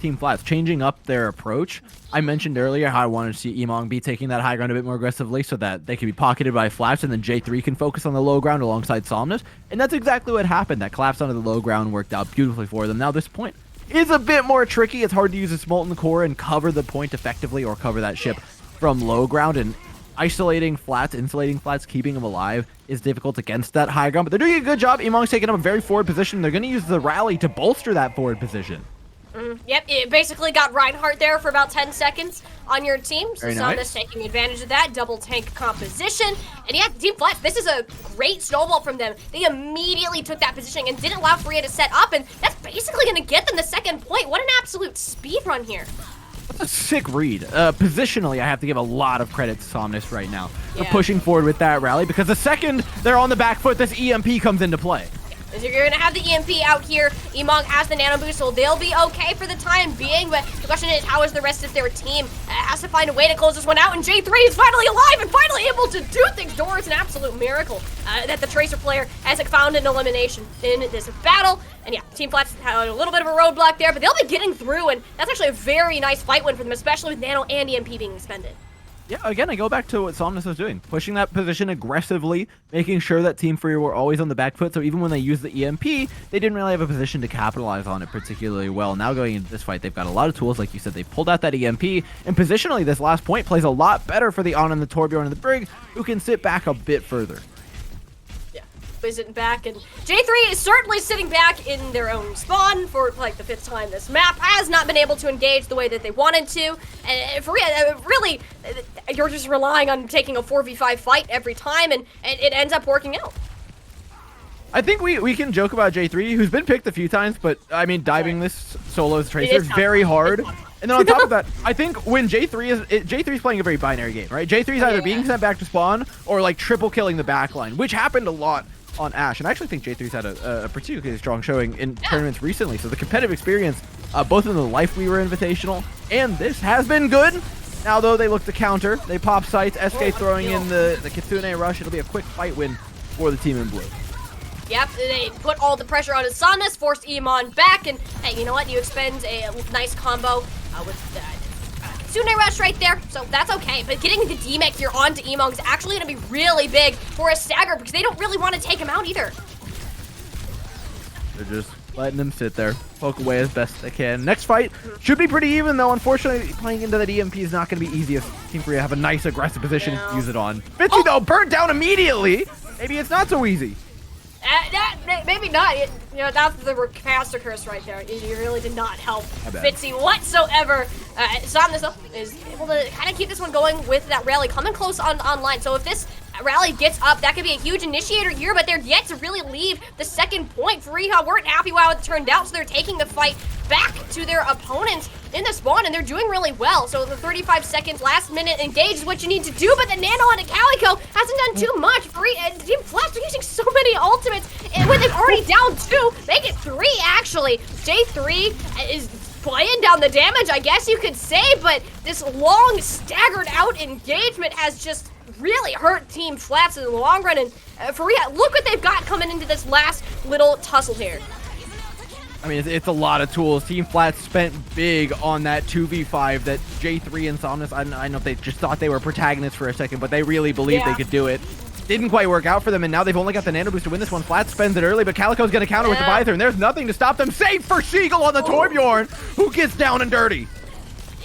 Team Flats, changing up their approach. I mentioned earlier how I wanted to see Emong be taking that high ground a bit more aggressively so that they can be pocketed by Flats and then J3 can focus on the low ground alongside Somnus. And that's exactly what happened. That collapse onto the low ground worked out beautifully for them. Now this point is a bit more tricky. It's hard to use a Smolten Core and cover the point effectively or cover that ship from low ground, and isolating Flats, insulating Flats, keeping them alive is difficult against that high ground, but they're doing a good job. Emong's taking up a very forward position. They're going to use the rally to bolster that forward position. Yep, it basically got Reinhardt there for about 10 seconds on your team. So Somnus taking advantage of that double tank composition. And yeah, Team Flats, this is a great snowball from them. They immediately took that positioning and didn't allow Fareeha to set up, and that's basically going to get them the second point. What an absolute speed run here. That's a sick read. Positionally, I have to give a lot of credit to Somnus right now for pushing forward with that rally, because the second they're on the back foot, this EMP comes into play. You're going to have the EMP out here. Emong has the nano boost, so they'll be okay for the time being, but the question is, how is the rest of their team? Has to find a way to close this one out, and J3 is finally alive and finally able to do things. Dora is an absolute miracle that the Tracer player has found an elimination in this battle. And yeah, Team Flats had a little bit of a roadblock there, but they'll be getting through, and that's actually a very nice fight win for them, especially with nano and EMP being expended. Yeah, again, I go back to what Somnus was doing, pushing that position aggressively, making sure that Team Fareeha were always on the back foot, so even when they used the EMP, they didn't really have a position to capitalize on it particularly well. Now going into this fight, they've got a lot of tools, like you said, they pulled out that EMP, and positionally, this last point plays a lot better for the On and the Torbjorn and the Brig, who can sit back a bit further. Sitting back, and J3 is certainly sitting back in their own spawn for like the 5th time. This map has not been able to engage the way that they wanted to, and Fareeha, really, you're just relying on taking a 4v5 fight every time, and it ends up working out. I think we can joke about J3, who's been picked a few times, but I mean, diving this solo as Tracer is very hard. And then on top of that, I think when J3 is playing a very binary game, right? J3 is either being sent back to spawn or like triple killing the backline, which happened a lot on Ashe. And I actually think J3's had a particularly strong showing in tournaments recently. So the competitive experience, both in the Life Weaver Invitational and this, has been good. Now though, they look to counter. They pop sights. SK throwing in the Kitsune rush. It'll be a quick fight win for the team in blue. Yep, they put all the pressure on Somnus, forced Emon back, and hey, you know what? You expend a nice combo with Kitsune Rush right there, so that's okay. But getting the DMAC here onto Emon is actually going to be really big for a stagger, because they don't really want to take him out either. They're just letting him sit there, poke away as best they can. Next fight should be pretty even, though. Unfortunately, playing into that EMP is not going to be easy if Team Fareeha have a nice aggressive position to use it on. Fitzy, though, burnt down immediately. Maybe it's not so easy. Maybe not. You know, that's the caster curse right there. It really did not help Fitzy whatsoever. Somnus is able to kind of keep this one going with that rally coming close online. So if this rally gets up, that could be a huge initiator here, but they're yet to really leave the second point. Fareeha weren't happy how it turned out, so they're taking the fight back to their opponents in the spawn, and they're doing really well. So the 35 seconds, last minute engage is what you need to do, but the Nano on a Calico hasn't done too much. Team Flash are using so many ultimates, and when they're already down 2, make it 3 actually. J3 is playing down the damage, I guess you could say, but this long staggered out engagement has just really hurt Team Flats in the long run. And Fareeha, look what they've got coming into this last little tussle here. I mean, it's a lot of tools. Team Flats spent big on that 2v5 that J3 and Somnus, I know they just thought they were protagonists for a second, but they really believed they could do it. Didn't quite work out for them, and now they've only got the nano boost to win this one. Flats spends it early, but KarQ's going to counter with the Visor, and there's nothing to stop them. Save for Sheagle on the Torbjorn, who gets down and dirty.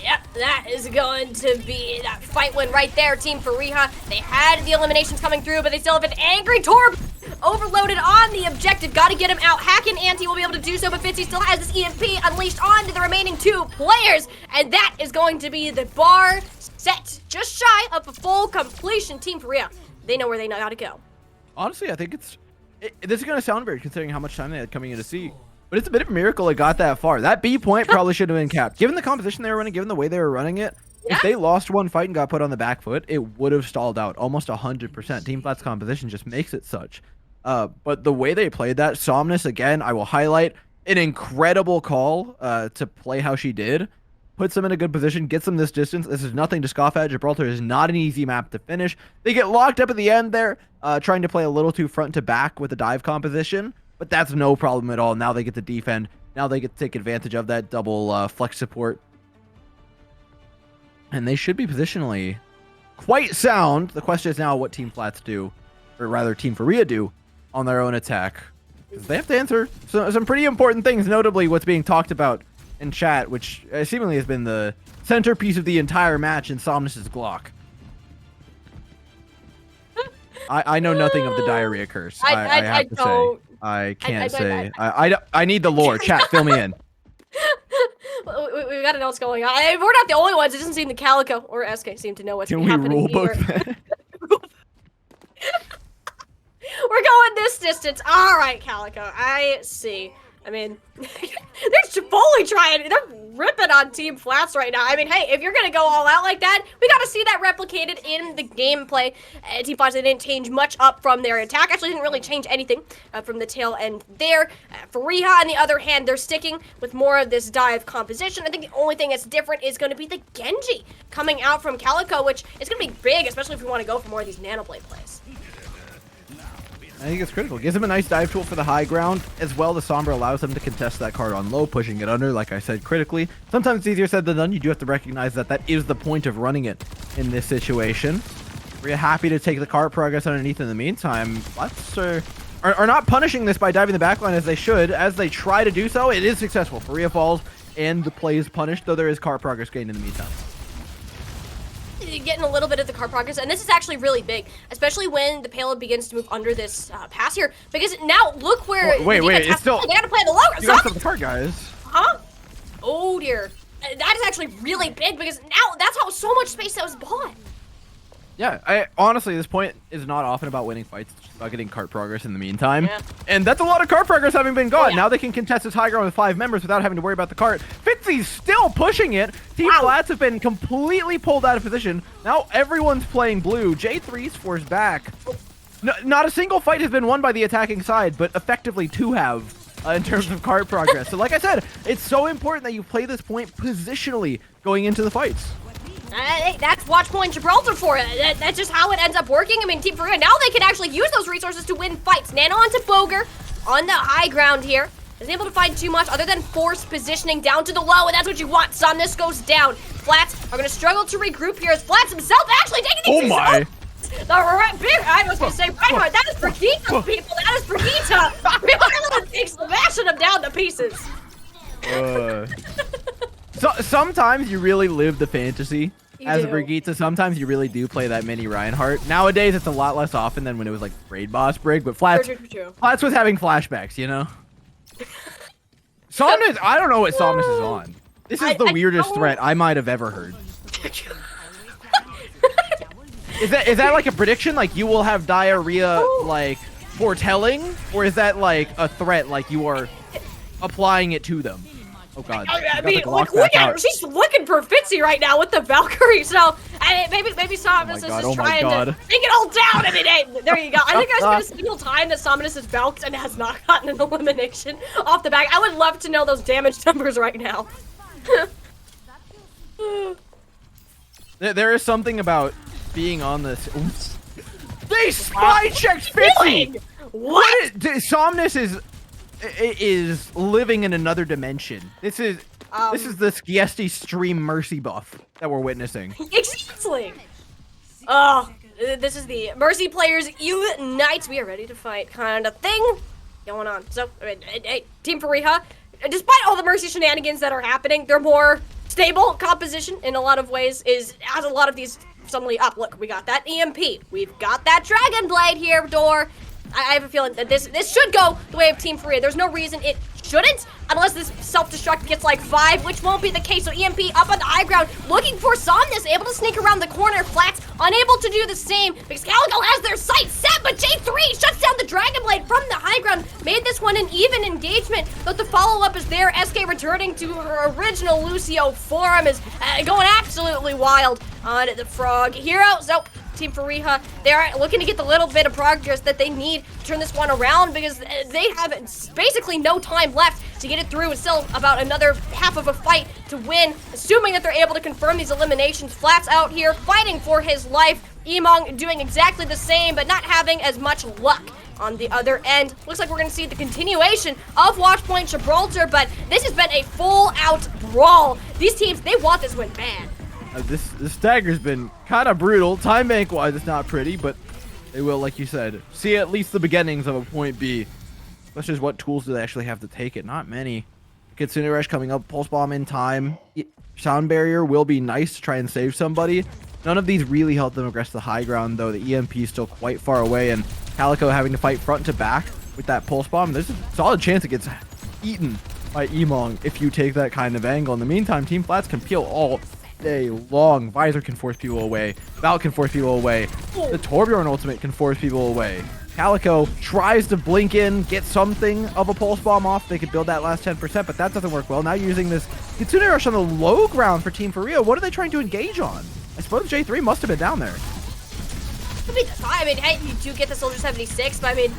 Yep, that is going to be that fight win right there, Team Fareeha. They had the eliminations coming through, but they still have an angry Torb overloaded on the objective. Got to get him out. Hack and Anti will be able to do so, but Fitzy still has this EMP unleashed onto the remaining 2 players, and that is going to be the bar set. Just shy of a full completion, Team Fareeha. They know where they got to go. Honestly, I think this is going to sound weird considering how much time they had coming in to see. But it's a bit of a miracle it got that far. That B point probably should have been capped. Given the composition they were running, given the way they were running it, if they lost one fight and got put on the back foot, it would have stalled out almost 100%. Team Flat's composition just makes it such. But the way they played that, Somnus, again, I will highlight an incredible call to play how she did. Puts them in a good position, gets them this distance. This is nothing to scoff at. Gibraltar is not an easy map to finish. They get locked up at the end there, trying to play a little too front to back with the dive composition. But that's no problem at all. Now they get to defend. Now they get to take advantage of that double flex support. And they should be positionally quite sound. The question is now what Team Flats do, or rather Team Fareeha do, on their own attack. Because they have to answer some pretty important things, notably what's being talked about in chat, which seemingly has been the centerpiece of the entire match in Somnus's Glock. I know nothing of the diarrhea curse. I have to say. I can't say. I need the lore. Chat, fill me in. We gotta know what's going on. We're not the only ones. It doesn't seem the KarQ or SK seem to know what's happening. Can we rule book that? We're going this distance. All right, KarQ. I see. I mean, they're fully trying. They're ripping on Team Flats right now. I mean, hey, if you're going to go all out like that, we got to see that replicated in the gameplay. Team Flats, they didn't change much up from their attack. Actually, didn't really change anything from the tail end there. Fareeha, on the other hand, they're sticking with more of this dive composition. I think the only thing that's different is going to be the Genji coming out from KarQ, which is going to be big, especially if we want to go for more of these nanoblade plays. I think it's critical. Gives him a nice dive tool for the high ground. As well, the Sombra allows him to contest that card on low, pushing it under, like I said, critically. Sometimes it's easier said than done. You do have to recognize that that is the point of running it in this situation. We're happy to take the card progress underneath in the meantime. Flats are not punishing this by diving the backline as they should. As they try to do so, it is successful. Fareeha falls, and the play is punished, though there is card progress gained in the meantime. Getting a little bit of the card progress, and this is actually really big, especially when the payload begins to move under this pass here, because now look where wait, it's still, they gotta play the lower. You got the card, guys. Huh? Oh dear, that is actually really big, because now that's how so much space that was bought. Yeah, honestly, this point is not often about winning fights. It's just about getting cart progress in the meantime. And that's a lot of cart progress having been got. Now they can contest this high ground with 5 members without having to worry about the cart. Fitzy's still pushing it. Team Flats have been completely pulled out of position. Now everyone's playing blue. J3's forced back. Not a single fight has been won by the attacking side, but effectively 2 have in terms of cart progress. So like I said, it's so important that you play this point positionally going into the fights. Hey, that's Watch Point Gibraltar for it. That's just how it ends up working. I mean, Team Fareeha, now they can actually use those resources to win fights. Nano onto Boger on the high ground here. Isn't able to find too much other than forced positioning down to the low, and that's what you want. Somnus goes down. Flats are going to struggle to regroup here as Flats himself actually taking these. Oh my! I was going to say, Reinhardt, that is Brigitte, people. That is Brigitte. Reinhardt takes smashing them down to pieces. So sometimes you really live the fantasy as a do. Brigitte. Sometimes you really do play that mini Reinhardt. Nowadays, it's a lot less often than when it was like Raid Boss Brig, but Flats was having flashbacks, you know? Somnus, I don't know what Somnus is on. This is the weirdest threat I might have ever heard. Is that like a prediction? Like you will have diarrhea, like foretelling? Or is that like a threat, like you are applying it to them? Oh god. I mean, look at her. She's looking for Fitzy right now with the Valkyrie. So maybe Somnus is just trying to take it all down. I mean, hey, there you go. I think there's been a single time that Somnus has Valked and has not gotten an elimination off the back. I would love to know those damage numbers right now. There is something about being on this. Oops. They spy checked Fitzy. What? Somnus is living in another dimension. This is the Skiesti stream mercy buff that we're witnessing. Exactly. Oh, this is the Mercy players unite. We are ready to fight kind of thing going on. So, hey, Team Fareeha, despite all the Mercy shenanigans that are happening, they're more stable composition in a lot of ways. Has a lot of these suddenly up. Look, we got that EMP. We've got that Dragon Blade here, Door. I have a feeling that this should go the way of Team Fareeha. There's no reason it shouldn't, unless this self-destruct gets like 5, which won't be the case. So EMP up on the high ground, looking for Somnus, able to sneak around the corner. Flats unable to do the same because KarQ has their sight set, but J3 shuts down the Dragon Blade from the high ground. Made this one an even engagement, but the follow-up is there. SK returning to her original Lucio form is going absolutely wild on the Frog Hero. So Team Fareeha, they're looking to get the little bit of progress that they need to turn this one around because they have basically no time left to get it through. It's still about another half of a fight to win, assuming that they're able to confirm these eliminations. Flats out here fighting for his life. Emong doing exactly the same, but not having as much luck on the other end. Looks like we're going to see the continuation of Watchpoint Gibraltar, but this has been a full-out brawl. These teams, they want this win bad. This stagger's been kind of brutal. Time bank wise, it's not pretty, but they will, like you said, see at least the beginnings of a point B. Question is, what tools do they actually have to take it? Not many. Kitsune Rush coming up, Pulse Bomb in time. Sound Barrier will be nice to try and save somebody. None of these really help them aggress the high ground, though. The EMP is still quite far away, and KarQ having to fight front to back with that Pulse Bomb. There's a solid chance it gets eaten by Emong if you take that kind of angle. In the meantime, Team Flats can peel all day long. Visor can force people away. Val can force people away. The Torbjorn ultimate can force people away. KarQ tries to blink in, get something of a pulse bomb off. They could build that last 10%, but that doesn't work well. Now using this Kitsune Rush on the low ground for Team Fareeha. What are they trying to engage on? I suppose J3 must have been down there. I mean, hey, you do get the Soldier 76, but I mean,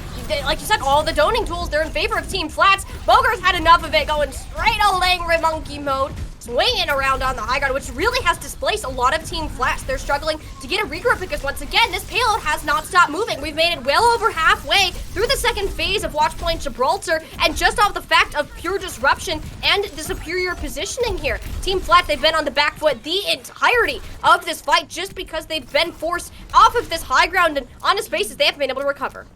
like you said, all the doning tools, they're in favor of Team Flats. Boger's had enough of it, going straight old angry monkey mode, swinging around on the high ground, which really has displaced a lot of Team Flats. They're struggling to get a regroup because, once again, this payload has not stopped moving. We've made it well over halfway through the second phase of Watchpoint Gibraltar, and just off the fact of pure disruption and the superior positioning here, Team Flats, they've been on the back foot the entirety of this fight just because they've been forced off of this high ground, and on a basis, they haven't been able to recover.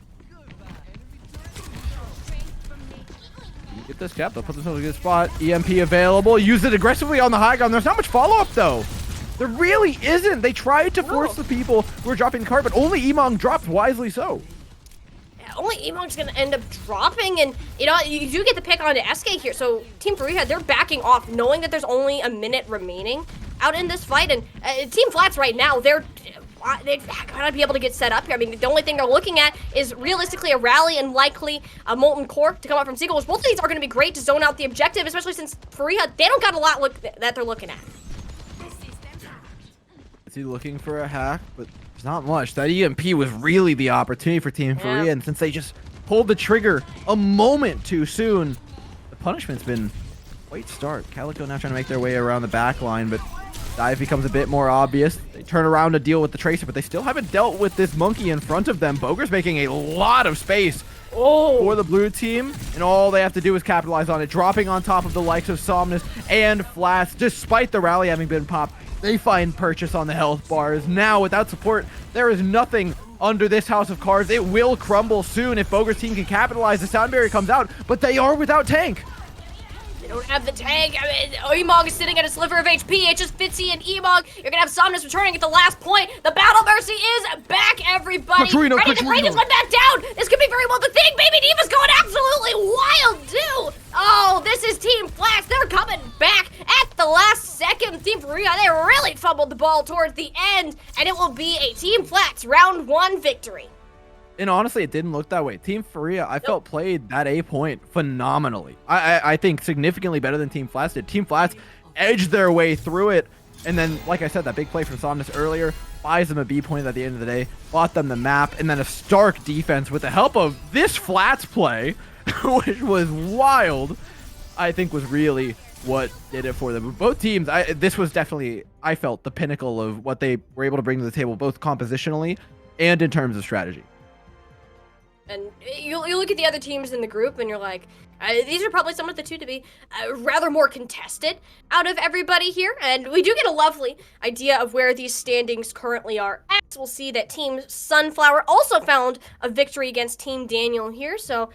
Get this cap, they'll put themselves in a good spot. EMP available, use it aggressively on the high ground. There's not much follow-up though. There really isn't. They tried to force the people who were dropping the card, but only Emong dropped, wisely so. Yeah, only Emong's gonna end up dropping, and you know, you do get the pick onto SK here, so Team Fareeha, they're backing off, knowing that there's only a minute remaining out in this fight, and Team Flats right now, they've gotta be able to get set up here. I mean, the only thing they're looking at is realistically a rally and likely a Molten Core to come out from Seagull, which both of these are gonna be great to zone out the objective, especially since Fareeha, they don't got a lot that they're looking at. Is he looking for a hack? But there's not much. That EMP was really the opportunity for Team Fareeha, and since they just pulled the trigger a moment too soon, the punishment's been quite stark. KarQ now trying to make their way around the back line, but dive becomes a bit more obvious. They turn around to deal with the Tracer, but they still haven't dealt with this monkey in front of them. Boger's making a lot of space for the blue team, and all they have to do is capitalize on it, dropping on top of the likes of Somnus and Flats. Despite the rally having been popped, they find purchase on the health bars. Now, without support, there is nothing under this house of cards. It will crumble soon if Boger's team can capitalize. The sound barrier comes out, but they are without tank. Don't have the tank. I mean, Emong is sitting at a sliver of HP. It's just Fitzy and Emong. You're gonna have Somnus returning at the last point. The Battle Mercy is back, everybody. Katrina, Ready to bring this one back down. This could be very well the thing. Baby Diva's going absolutely wild, too. Oh, this is Team Flats. They're coming back at the last second. Team Fareeha, they really fumbled the ball towards the end, and it will be a Team Flats round 1 victory. And honestly, it didn't look that way. Team Fareeha, I felt played that A point phenomenally. I think significantly better than Team Flats did. Team Flats edged their way through it. And then, like I said, that big play from Somnus earlier buys them a B point at the end of the day, bought them the map, and then a stark defense with the help of this Flats play, which was wild, I think was really what did it for them. Both teams, this was definitely, I felt, the pinnacle of what they were able to bring to the table, both compositionally and in terms of strategy. And you look at the other teams in the group and you're like, these are probably some of the two to be rather more contested out of everybody here. And we do get a lovely idea of where these standings currently are at. We'll see that Team Sunflower also found a victory against Team Daniel here. So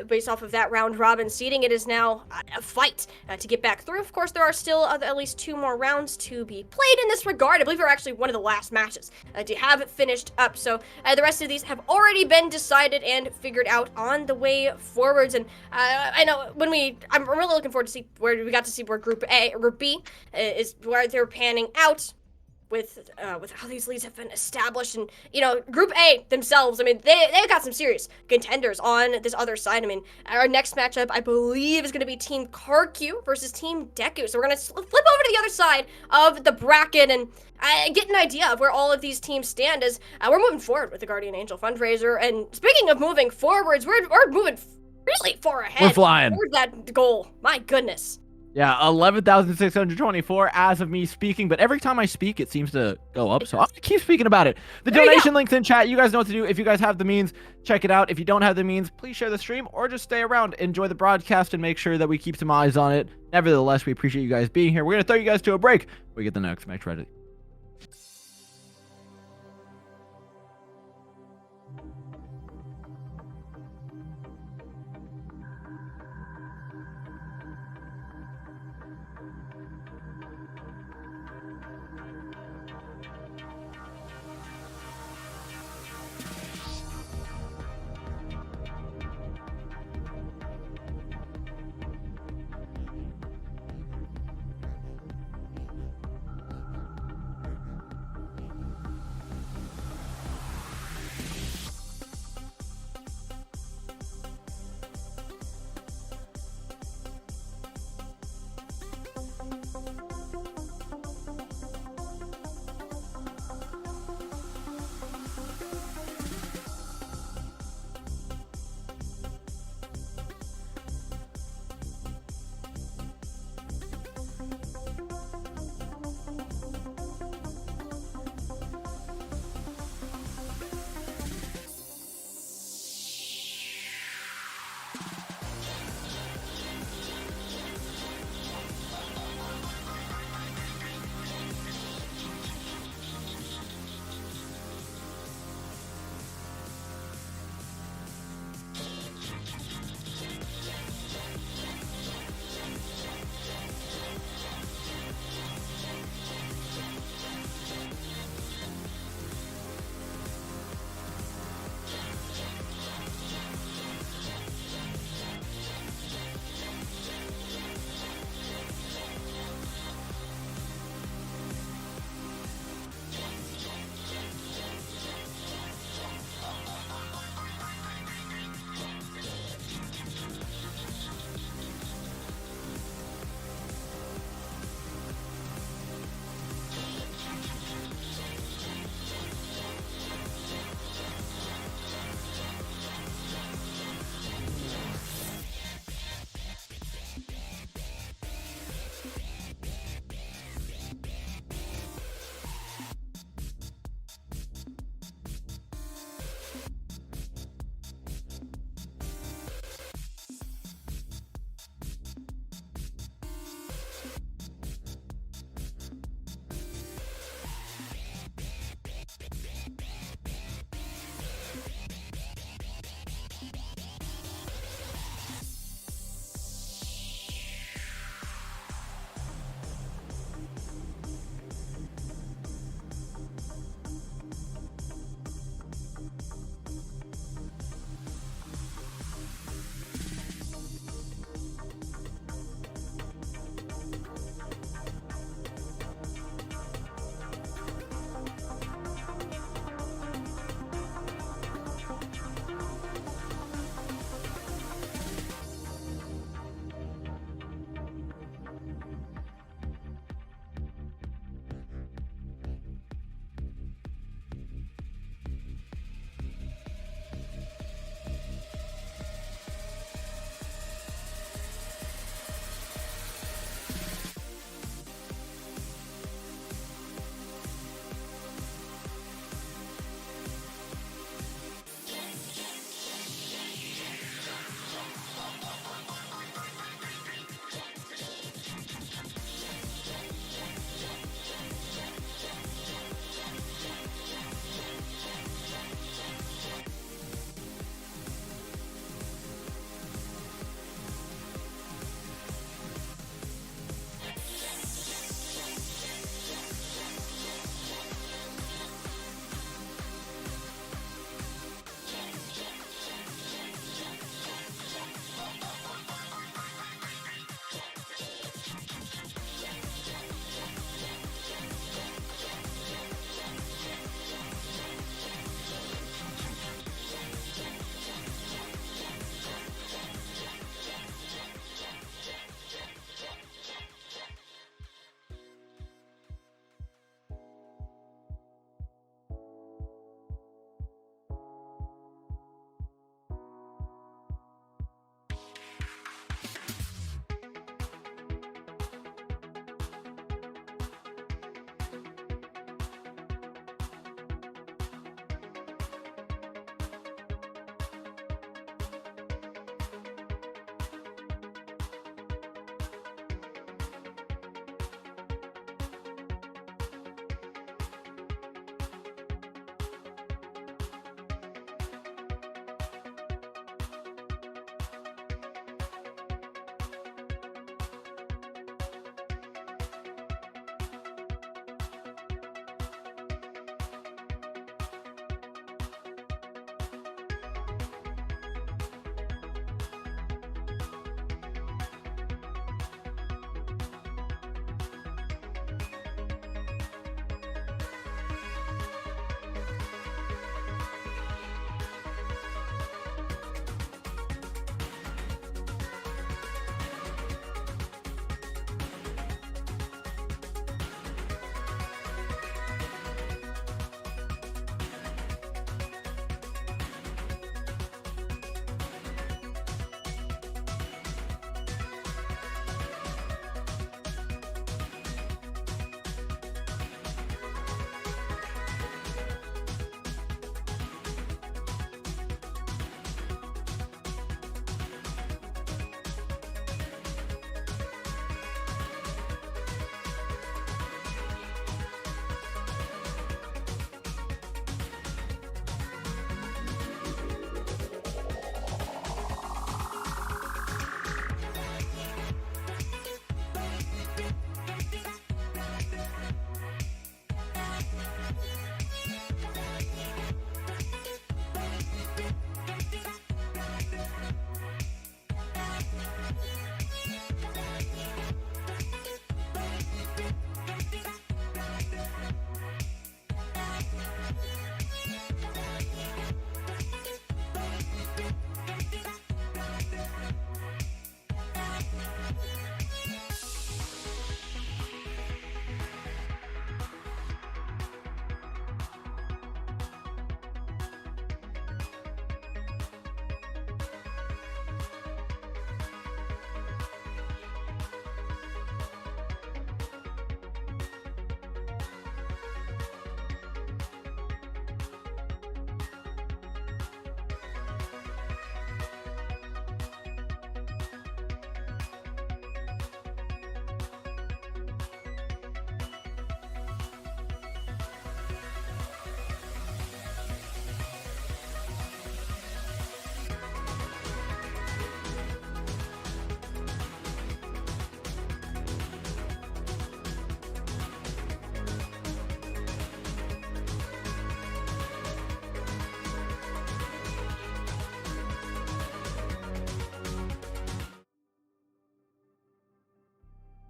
based off of that round robin seeding, it is now a fight to get back through. Of course, there are still at least 2 more rounds to be played in this regard. I believe we're actually one of the last matches to have it finished up. So the rest of these have already been decided and figured out on the way forwards. And I know I'm really looking forward to see where we got to see where Group A or Group B is where they're panning out. With how these leagues have been established, and Group A themselves, I mean, they've got some serious contenders on this other side. I mean, our next matchup, I believe, is going to be Team KarQ versus Team Deku. So we're going to flip over to the other side of the bracket and get an idea of where all of these teams stand as we're moving forward with the Guardian Angel Fundraiser. And speaking of moving forwards, we're moving really far ahead. We're flying toward that goal. My goodness. Yeah, 11,624 as of me speaking, but every time I speak, it seems to go up, so I'm gonna keep speaking about it. The donation link's in chat. You guys know what to do. If you guys have the means, check it out. If you don't have the means, please share the stream or just stay around, enjoy the broadcast, and make sure that we keep some eyes on it. Nevertheless, we appreciate you guys being here. We're gonna throw you guys to a break. We get the next match ready.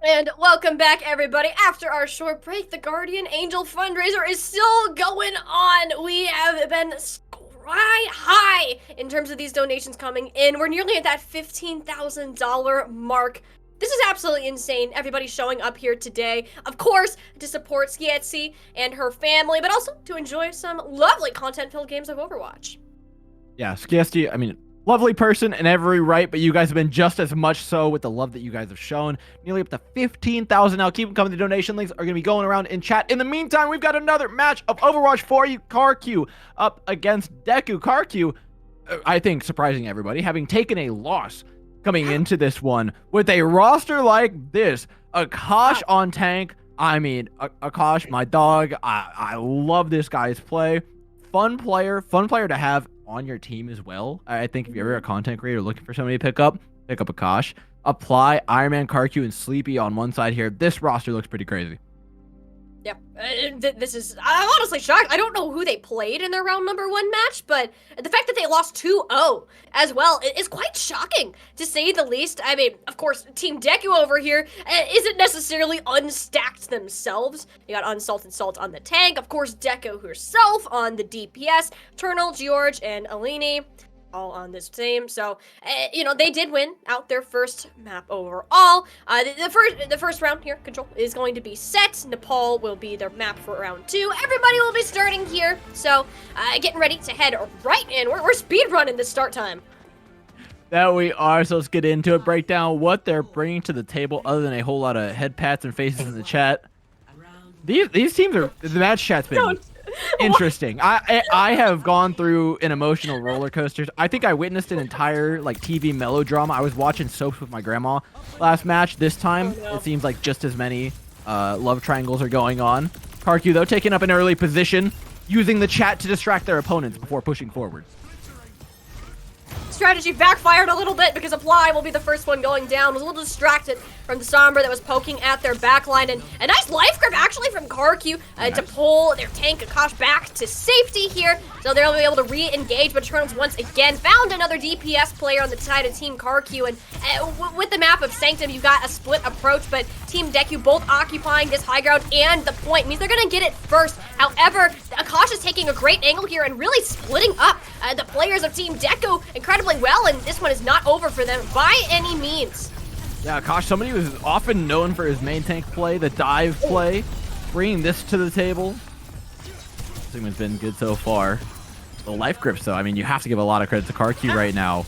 And welcome back, everybody. After our short break, the Guardian Angel Fundraiser is still going on. We have been sky high in terms of these donations coming in. We're nearly at that $15,000 mark. This is absolutely insane. Everybody's showing up here today, of course, to support Skiesti and her family, but also to enjoy some lovely content-filled games of Overwatch. Yeah, Skiesti, I mean, lovely person in every right, but you guys have been just as much so with the love that you guys have shown. Nearly up to 15,000 now. Keep them coming. The donation links are going to be going around in chat. In the meantime, we've got another match of Overwatch for you. KarQ up against Deku. KarQ, I think, surprising everybody, having taken a loss coming into this one with a roster like this. Akash on tank. I mean, Akash, my dog. I love this guy's play. Fun player to have on your team as well. I think if you're ever a content creator looking for somebody to pick up Akash. Apply Iron Man, KarQ, and Sleepy on one side here. This roster looks pretty crazy. Yep, this is, I'm honestly shocked. I don't know who they played in their round number 1 match, but the fact that they lost 2-0 as well is quite shocking, to say the least. I mean, of course, Team Deku over here isn't necessarily unstacked themselves. You got Unsalted Salt on the tank, of course, Deku herself on the DPS, Eternal, George, and Alini all on this team. So, you know, they did win out their first map overall. The first round here, Control, is going to be set. Nepal will be their map for round 2. Everybody will be starting here. So, getting ready to head right in. We're speed running this start time. That we are, so let's get into it. Break down what they're bringing to the table other than a whole lot of head pats and faces in the chat. These teams are, the match chat's been interesting. I have gone through an emotional roller coaster. I think I witnessed an entire like TV melodrama. I was watching soaps with my grandma last match. This time it seems like just as many love triangles are going on. KarQ though taking up an early position, using the chat to distract their opponents before pushing forward. Strategy backfired a little bit because Apply will be the first one going down. Was a little distracted from the Sombra that was poking at their backline, and a nice life grip actually from KarQ to pull their tank Akash back to safety here, so they'll be able to re-engage. But Eternals once again found another DPS player on the side of Team KarQ, and with the map of Sanctum, you've got a split approach, but Team Deku both occupying this high ground and the point means they're gonna get it first. However, Akash is taking a great angle here and really splitting up the players of Team Deku incredibly well, and this one is not over for them by any means. Yeah, Akash, somebody who's often known for his main tank play, the dive play, bringing this to the table. Sigma's been good so far. The life grips, though, I mean, you have to give a lot of credit to KarQ right now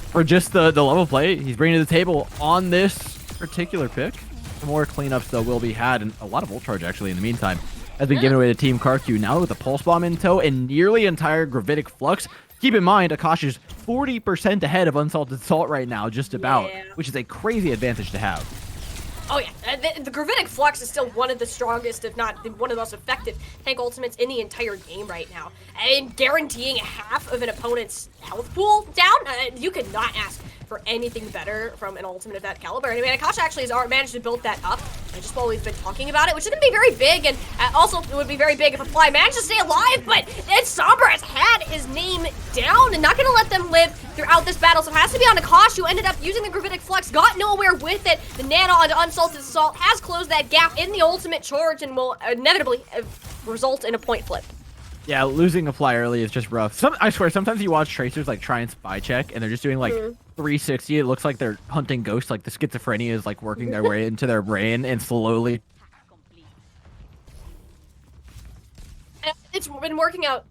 for just the level play he's bringing to the table on this particular pick. Some more cleanups, though, will be had, and a lot of ult charge, actually, in the meantime, has been given away to Team KarQ. Now with the Pulse Bomb in tow and nearly entire Gravitic Flux. Keep in mind, Akash is 40% ahead of Unsalted Salt right now, just about, which is a crazy advantage to have. Oh yeah, the Gravitic Flux is still one of the strongest, if not one of the most effective tank ultimates in the entire game right now. And guaranteeing half of an opponent's health pool down, you could not ask for anything better from an ultimate of that caliber. I mean, Akash actually has managed to build that up just while we've been talking about it, which is going to be very big, and also it would be very big if Apply managed to stay alive, but Sombra has had his name down and not going to let them live throughout this battle, so it has to be on Akash, who ended up using the Gravitic Flux, got nowhere with it. The Nano onto Unsalted Salt has closed that gap in the ultimate charge and will inevitably result in a point flip. Yeah, losing a fly early is just rough. I swear, sometimes you watch tracers like try and spy check, and they're just doing like 360. It looks like they're hunting ghosts, like the schizophrenia is like working their way into their brain, and slowly. It's been working out.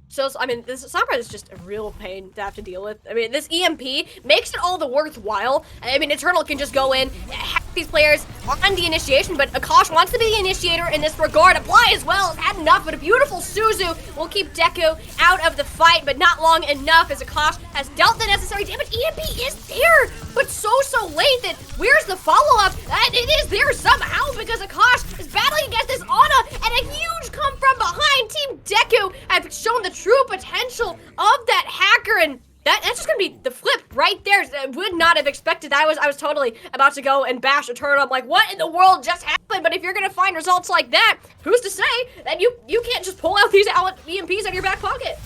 So, I mean, this Sombra is just a real pain to have to deal with. I mean, this EMP makes it all the worthwhile. I mean, Eternal can just go in, hack these players on the initiation, but Akash wants to be the initiator in this regard. Apply as well has had enough, but a beautiful Suzu will keep Deku out of the fight, but not long enough as Akash has dealt the necessary damage. EMP is there, but so late that where's the follow-up? And it is there somehow because Akash is battling against this Ana, and a huge come from behind. Team Deku have shown the true potential of that hacker, and that's just gonna be the flip right there. I would not have expected that. I was totally about to go and bash Eternal. I'm like, what in the world just happened? But if you're gonna find results like that, who's to say that you can't just pull out these EMPs out of your back pocket?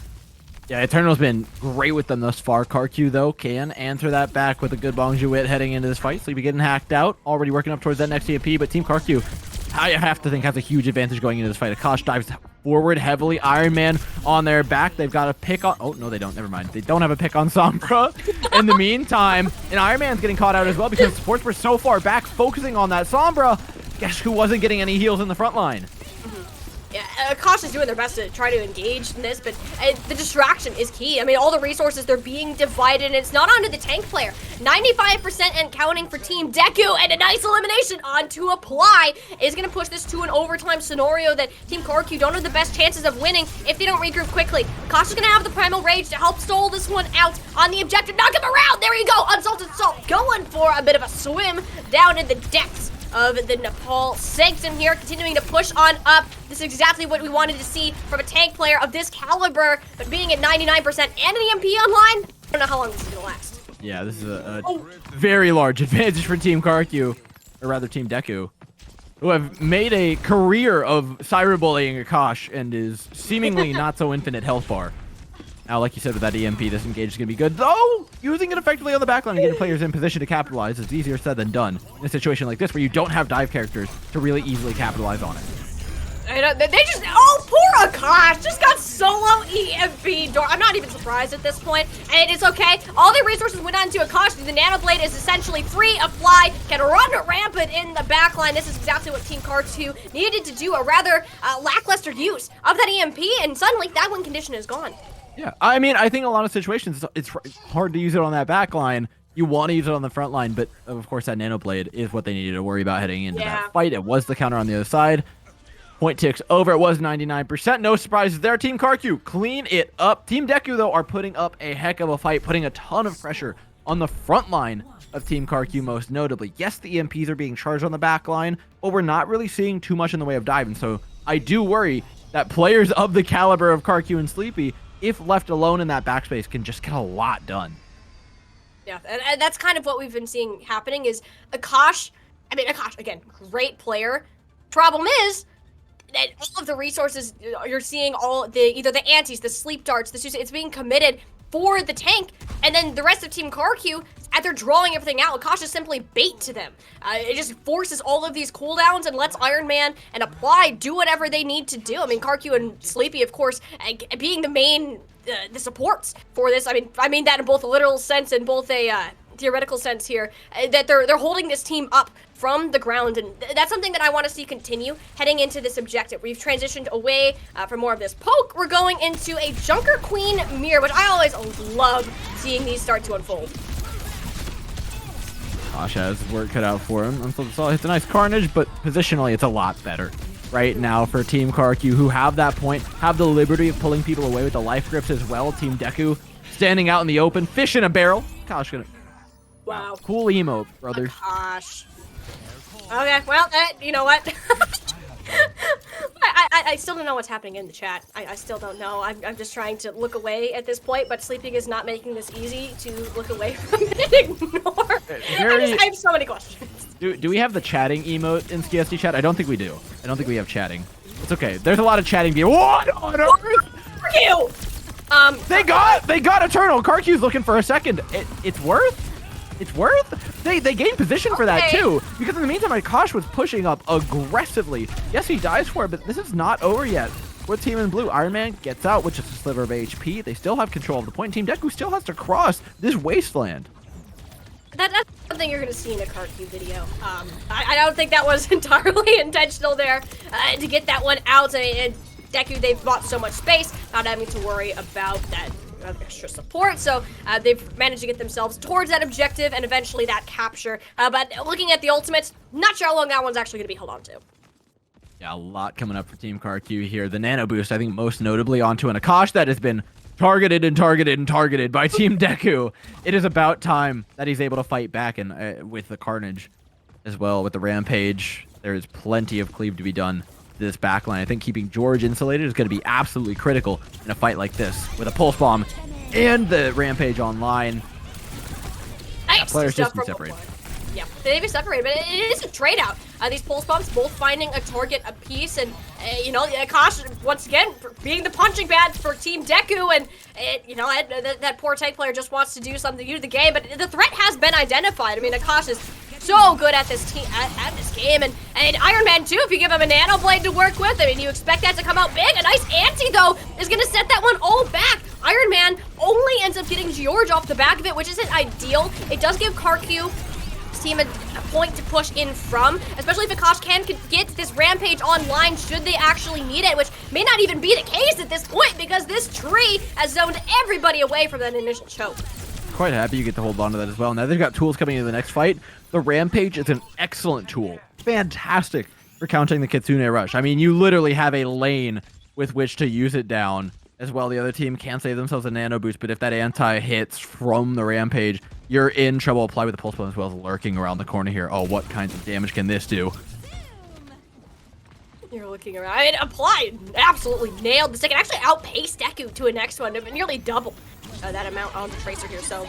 Yeah, Eternal's been great with them thus far. KarQ, though, can answer that back with a good Bongjuit heading into this fight. Sleepy getting hacked out, already working up towards that next EMP, but Team KarQ, I have to think, has a huge advantage going into this fight. Akash dives forward heavily. Iron Man on their back. They've got a pick on... Oh, no, they don't. Never mind. They don't have a pick on Sombra. In the meantime, and Iron Man's getting caught out as well because supports were so far back, focusing on that Sombra. Guess who wasn't getting any heals in the front line? Yeah, Akash is doing their best to try to engage in this, but the distraction is key. I mean, all the resources, they're being divided, and it's not onto the tank player. 95% and counting for Team Deku, and a nice elimination onto Apply is going to push this to an overtime scenario that Team KarQ don't have the best chances of winning if they don't regroup quickly. Akash is going to have the Primal Rage to help stall this one out on the objective. Knock him around! There you go! Unsalted Salt going for a bit of a swim down in the depths of the Nepal Sanctum here, continuing to push on up. This is exactly what we wanted to see from a tank player of this caliber, but being at 99% and an EMP online, I don't know how long this is gonna last. Yeah, this is a very large advantage for Team KarQ, or rather Team Deku, who have made a career of cyberbullying Akash and is seemingly not so infinite health bar. Now, like you said, with that EMP, this engage is going to be good. Though, using it effectively on the backline and getting players in position to capitalize is easier said than done in a situation like this where you don't have dive characters to really easily capitalize on it. I know, they just, oh, poor Akash, just got solo EMP. I'm not even surprised at this point, and it's okay. All the resources went on to Akash. The Nano Blade is essentially free. Apply can run rampant in the backline. This is exactly what Team KarQ needed to do, a rather lackluster use of that EMP, and suddenly that win condition is gone. Yeah, I mean, I think in a lot of situations, it's hard to use it on that back line. You want to use it on the front line, but of course that Nano Blade is what they needed to worry about heading into that fight. It was the counter on the other side. Point ticks over. It was 99%. No surprises there. Team KarQ, clean it up. Team Deku, though, are putting up a heck of a fight, putting a ton of pressure on the front line of Team KarQ most notably. Yes, the EMPs are being charged on the back line, but we're not really seeing too much in the way of dive, and so I do worry that players of the caliber of KarQ and Sleepy, if left alone in that backspace, can just get a lot done. Yeah, and that's kind of what we've been seeing happening is Akash, again, great player. Problem is that all of the resources, you're seeing all the, either the antis, the sleep darts, it's being committed for the tank, and then the rest of Team KarQ, as they're drawing everything out, Akash is simply bait to them. It just forces all of these cooldowns and lets Iron Man and Apply do whatever they need to do. I mean, KarQ and Sleepy, of course, being the main, the supports for this. I mean that in both a literal sense and both a theoretical sense here, that they're holding this team up from the ground, and that's something that I want to see continue heading into this objective. We've transitioned away from more of this poke. We're going into a Junker Queen mirror, which I always love seeing these start to unfold. Akash has work cut out for him. It's a nice carnage, but positionally it's a lot better right now for Team KarQ, who have that point, have the liberty of pulling people away with the life grips as well. Team Deku standing out in the open, fish in a barrel. Akash gonna... Wow. Cool emote, brothers. Akash. Okay, well, you know what? I still don't know what's happening in the chat. I still don't know. I'm just trying to look away at this point, but sleeping is not making this easy to look away from and ignore. I have so many questions. Do we have the chatting emote in Skiesti chat? I don't think we do. I don't think we have chatting. It's okay. There's a lot of chatting being. What on earth? You. They got Eternal. KarQ's looking for a second. It's worth. It's worth. They gained position for that too, because in the meantime, Akash was pushing up aggressively. Yes, he dies for it, but this is not over yet. With Team in Blue, Iron Man gets out with just a sliver of HP. They still have control of the point. Team Deku still has to cross this wasteland. That's something you're going to see in a KarQ video. I don't think that was entirely intentional there to get that one out. And Deku, they've bought so much space, not having to worry about that extra support, so they've managed to get themselves towards that objective and eventually that capture. But looking at the ultimates, not sure how long that one's actually going to be held on to. Yeah, a lot coming up for Team KarQ here. The Nano Boost, I think most notably onto an Akash that has been targeted and targeted and targeted by Team Deku. It is about time that he's able to fight back, and with the Carnage as well, with the Rampage, there is plenty of cleave to be done. This backline, I think keeping George insulated is going to be absolutely critical in a fight like this with a pulse bomb and the Rampage online. Nice. Players just be separated. Yeah, they've been separated, but it is a trade out. These pulse bombs both finding a target apiece, and you know, Akash once again being the punching bag for Team Deku, and you know that poor tank player just wants to do something new to the game. But the threat has been identified. I mean, Akash is so good at this team at this game, and Iron Man too. If you give him a nano blade to work with, I mean, you expect that to come out big. A nice anti though is gonna set that one all back. Iron Man only ends up getting George off the back of it, which isn't ideal. It does give KarQ team a point to push in from, especially if Akash can get this rampage online should they actually need it, which may not even be the case at this point because this tree has zoned everybody away from that initial choke. Quite happy you get to hold on to that as well. Now they've got tools coming into the next fight. The rampage is an excellent tool. Fantastic for countering the Kitsune rush. I mean, you literally have a lane with which to use it down as well. The other team can save themselves a nano boost, but if that anti hits from the rampage, you're in trouble. Apply with the pulse bomb as well as lurking around the corner here. Oh, what kinds of damage can this do? You're looking around. I mean, Apply absolutely nailed this. They can actually outpace Deku to a next one, nearly double that amount on the Tracer here. So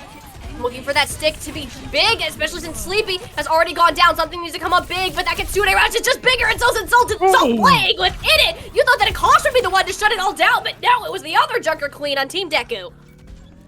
looking for that stick to be big, especially since Sleepy has already gone down. Something needs to come up big, but that Kitsune rush is just bigger and so insulted, so playing within it. You thought that Akash would be the one to shut it all down, but no, it was the other Junker Queen on Team Deku.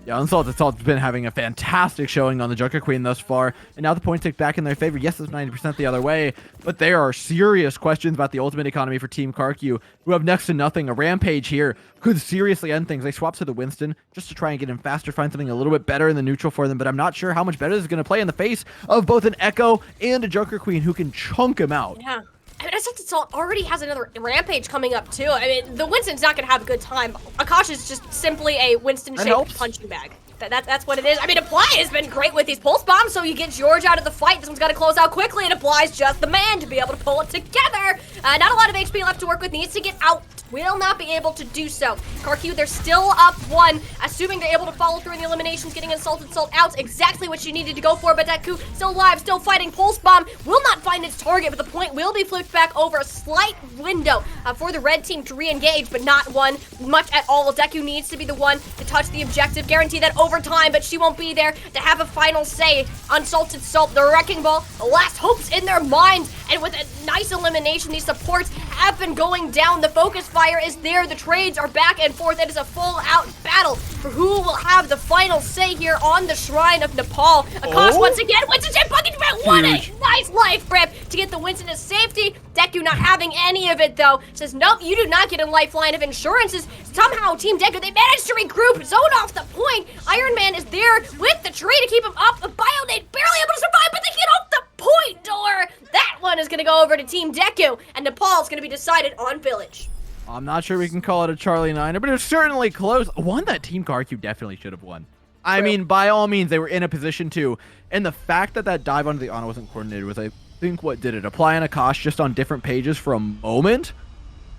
Yeah, Unsalted Salt's been having a fantastic showing on the Junker Queen thus far, and now the points tick back in their favor. Yes, it's 90% the other way, but there are serious questions about the ultimate economy for Team KarQ, who have next to nothing. A Rampage here could seriously end things. They swap to the Winston just to try and get him faster, find something a little bit better in the neutral for them, but I'm not sure how much better this is going to play in the face of both an Echo and a Junker Queen who can chunk him out. Yeah. I mean, Unsalted Salt already has another Rampage coming up, too. I mean, the Winston's not going to have a good time. Akash is just simply a Winston-shaped punching bag. That's what it is. I mean, Apply has been great with these pulse bombs, so you get George out of the fight. This one's got to close out quickly, and Apply's just the man to be able to pull it together. Not a lot of HP left to work with. Needs to get out. Will not be able to do so. KarQ, they're still up one, assuming they're able to follow through in the eliminations, getting Unsalted Salt out. Exactly what she needed to go for, but Deku still alive, still fighting. Pulse bomb will not find its target, but the point will be flipped back over. A slight window for the red team to re-engage, but not one much at all. Deku needs to be the one to touch the objective, guarantee that over time, but she won't be there to have a final say. Unsalted Salt, the Wrecking Ball, the last hopes in their minds, and with a nice elimination, these supports have been going down. The focus fire is there, the trades are back and forth. It is a full-out battle for who will have the final say here on the Shrine of Nepal. Akash once again, Winston bucking back. What a nice life grip to get the Winston to safety. Deku not having any of it though. Says, nope, you do not get a lifeline of insurances. Somehow Team Deku, they managed to regroup, zone off the point. Iron Man is there with the tree to keep him up. The Bionade barely able to survive, but they get off the point door. That one is gonna go over to Team Deku, and Nepal's gonna be decided on Village. I'm not sure we can call it a Charlie Niner, but it was certainly close. One that Team KarQ definitely should have won. I mean, by all means, they were in a position to. And the fact that that dive onto the Ana wasn't coordinated was, I think, what did it. Apply and Akash just on different pages for a moment.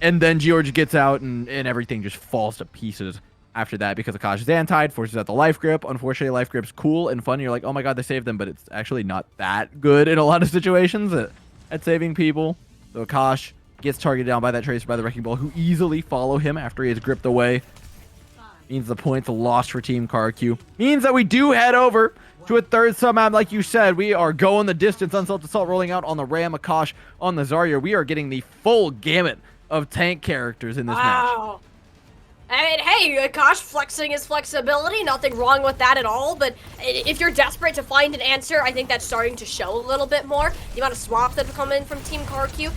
And then George gets out and everything just falls to pieces after that because Akash is anti-ed, forces out the life grip. Unfortunately, life grip's cool and fun. You're like, oh my god, they saved them, but it's actually not that good in a lot of situations at saving people. So Akash gets targeted down by that Tracer by the Wrecking Ball, who easily follow him after he is gripped away. Means the points lost for Team KarQ. Means that we do head over to a third sub map. Like you said, we are going the distance. Unsalted Salt rolling out on the Ram, Akash on the Zarya. We are getting the full gamut of tank characters in this match. I mean, hey, Akash flexing his flexibility, nothing wrong with that at all, but if you're desperate to find an answer, I think that's starting to show a little bit more. The amount of swaps that have come in from Team KarQ,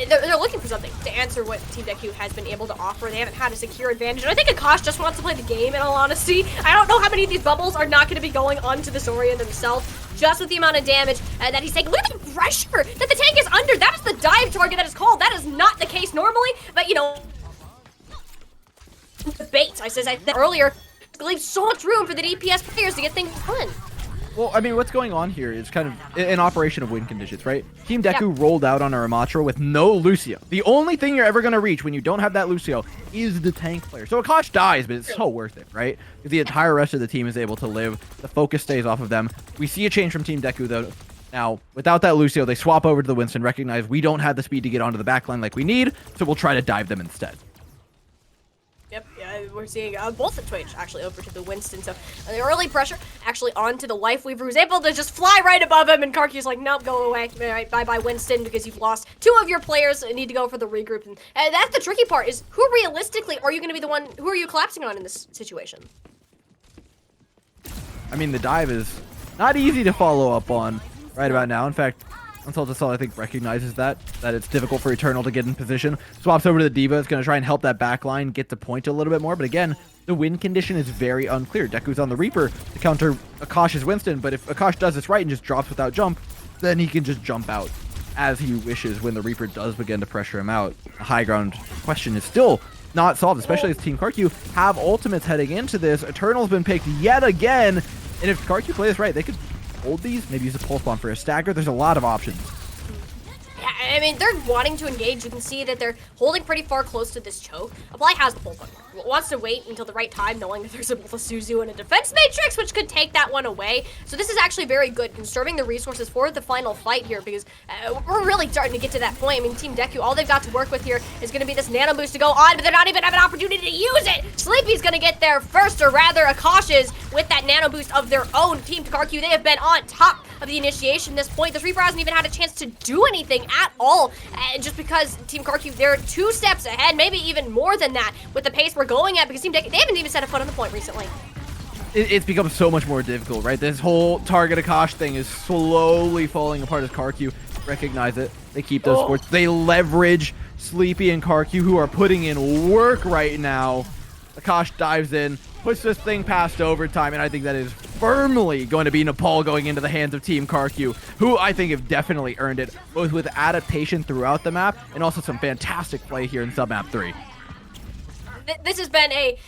they're looking for something to answer what Team Deku has been able to offer. They haven't had a secure advantage, and I think Akash just wants to play the game, in all honesty. I don't know how many of these bubbles are not going to be going onto the Zarya themselves, just with the amount of damage that he's taking. Look at the pressure that the tank is under. That is the dive target that is called. That is not the case normally, but, you know, debates. I said earlier, leaves so much room for the DPS players to get things done. Well, I mean, what's going on here is kind of an operation of win conditions, right? Team Deku rolled out on a Ramatra with no Lucio. The only thing you're ever going to reach when you don't have that Lucio is the tank player. So Akash dies, but it's so worth it, right? Because the entire rest of the team is able to live. The focus stays off of them. We see a change from Team Deku, though. Now, without that Lucio, they swap over to the Winston, recognize we don't have the speed to get onto the backline like we need, so we'll try to dive them instead. Yep, yeah, we're seeing both the Twitch actually over to the Winston. So the early pressure actually onto the Life Weaver, who's able to just fly right above him, and KarQ's like, nope, go away. All right, bye-bye Winston, because you've lost 2 of your players and need to go for the regroup. And that's the tricky part, is who realistically are you going to be the one, who are you collapsing on in this situation? I mean, the dive is not easy to follow up on right about now. In fact, Unsalted Soul, I think, recognizes that it's difficult for Eternal to get in position. Swaps over to the Diva. It's going to try and help that back line get to point a little bit more. But again, the win condition is very unclear. Deku's on the Reaper to counter Akash's Winston. But if Akash does this right and just drops without jump, then he can just jump out as he wishes when the Reaper does begin to pressure him out. The high ground question is still not solved, especially as Team KarQ have ultimates heading into this. Eternal's been picked yet again. And if KarQ plays right, they could hold these, maybe use a pulse bomb for a stagger. There's a lot of options. Yeah, I mean, they're wanting to engage. You can see that they're holding pretty far close to this choke. Apply has the pulse bomb. Wants to wait until the right time, knowing that there's a Suzu and a defense matrix, which could take that one away. So this is actually very good, conserving the resources for the final fight here, because we're really starting to get to that point. I mean, Team Deku, all they've got to work with here is going to be this nano boost to go on, but they're not even having an opportunity to use it. Sleepy's going to get there first, or rather, Akash is with that nano boost of their own. Team KarQ, they have been on top of the initiation at this point. This Reaper hasn't even had a chance to do anything at all, just because Team KarQ, they're 2 steps ahead, maybe even more than that, with the pace we're going at, because Team Deku, they haven't even set a foot on the point recently. It's become so much more difficult, right? This whole target Akash thing is slowly falling apart as KarQ recognize it. They keep those sports. They leverage Sleepy and KarQ, who are putting in work right now. Akash dives in, puts this thing past overtime, and I think that is firmly going to be Nepal going into the hands of Team KarQ, who I think have definitely earned it, both with adaptation throughout the map and also some fantastic play here in Submap 3. This has been a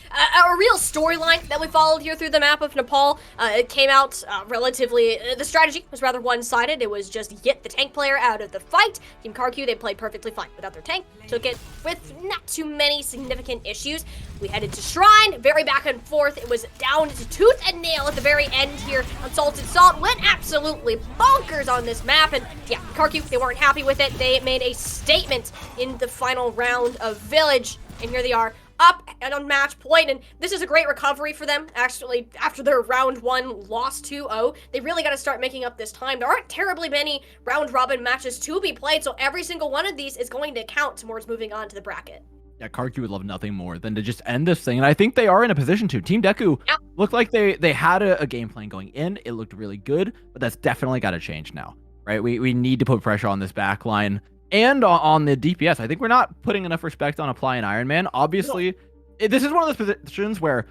real storyline that we followed here through the map of Nepal. It came out relatively, the strategy was rather one-sided. It was just get the tank player out of the fight. Team KarQ, they played perfectly fine without their tank. Took it with not too many significant issues. We headed to Shrine, very back and forth. It was down to tooth and nail at the very end here. Unsalted Salt went absolutely bonkers on this map. And yeah, KarQ, they weren't happy with it. They made a statement in the final round of Village. And here they are, up and on match point, and this is a great recovery for them. Actually, after their round 1 loss 2-0, they really got to start making up this time. There aren't terribly many round robin matches to be played, so every single one of these is going to count towards moving on to the bracket. Yeah, KarQ would love nothing more than to just end this thing, and I think they are in a position to. Team Deku looked like they had a game plan going in. It looked really good, but that's definitely got to change now, right? We need to put pressure on this back line. And on the DPS, I think we're not putting enough respect on Apply and Iron Man. Obviously, this is one of those positions where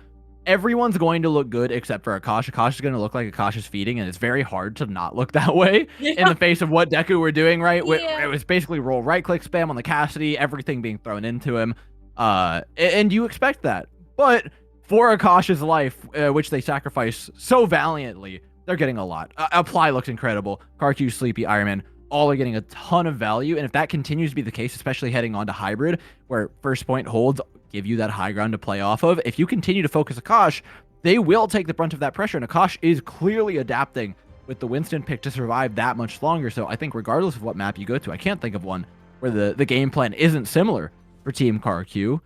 everyone's going to look good except for Akash. Akash is going to look like Akash is feeding, and it's very hard to not look that way in the face of what Deku were doing, right? It was basically roll right-click spam on the Cassidy, everything being thrown into him. And you expect that. But for Akash's life, which they sacrifice so valiantly, they're getting a lot. Apply looks incredible. KarQ, Sleepy, Iron Man, all are getting a ton of value, and if that continues to be the case, especially heading on to Hybrid, where first point holds give you that high ground to play off of, if you continue to focus Akash, they will take the brunt of that pressure, and Akash is clearly adapting with the Winston pick to survive that much longer. So I think regardless of what map you go to, I can't think of one where the game plan isn't similar for Team KarQ.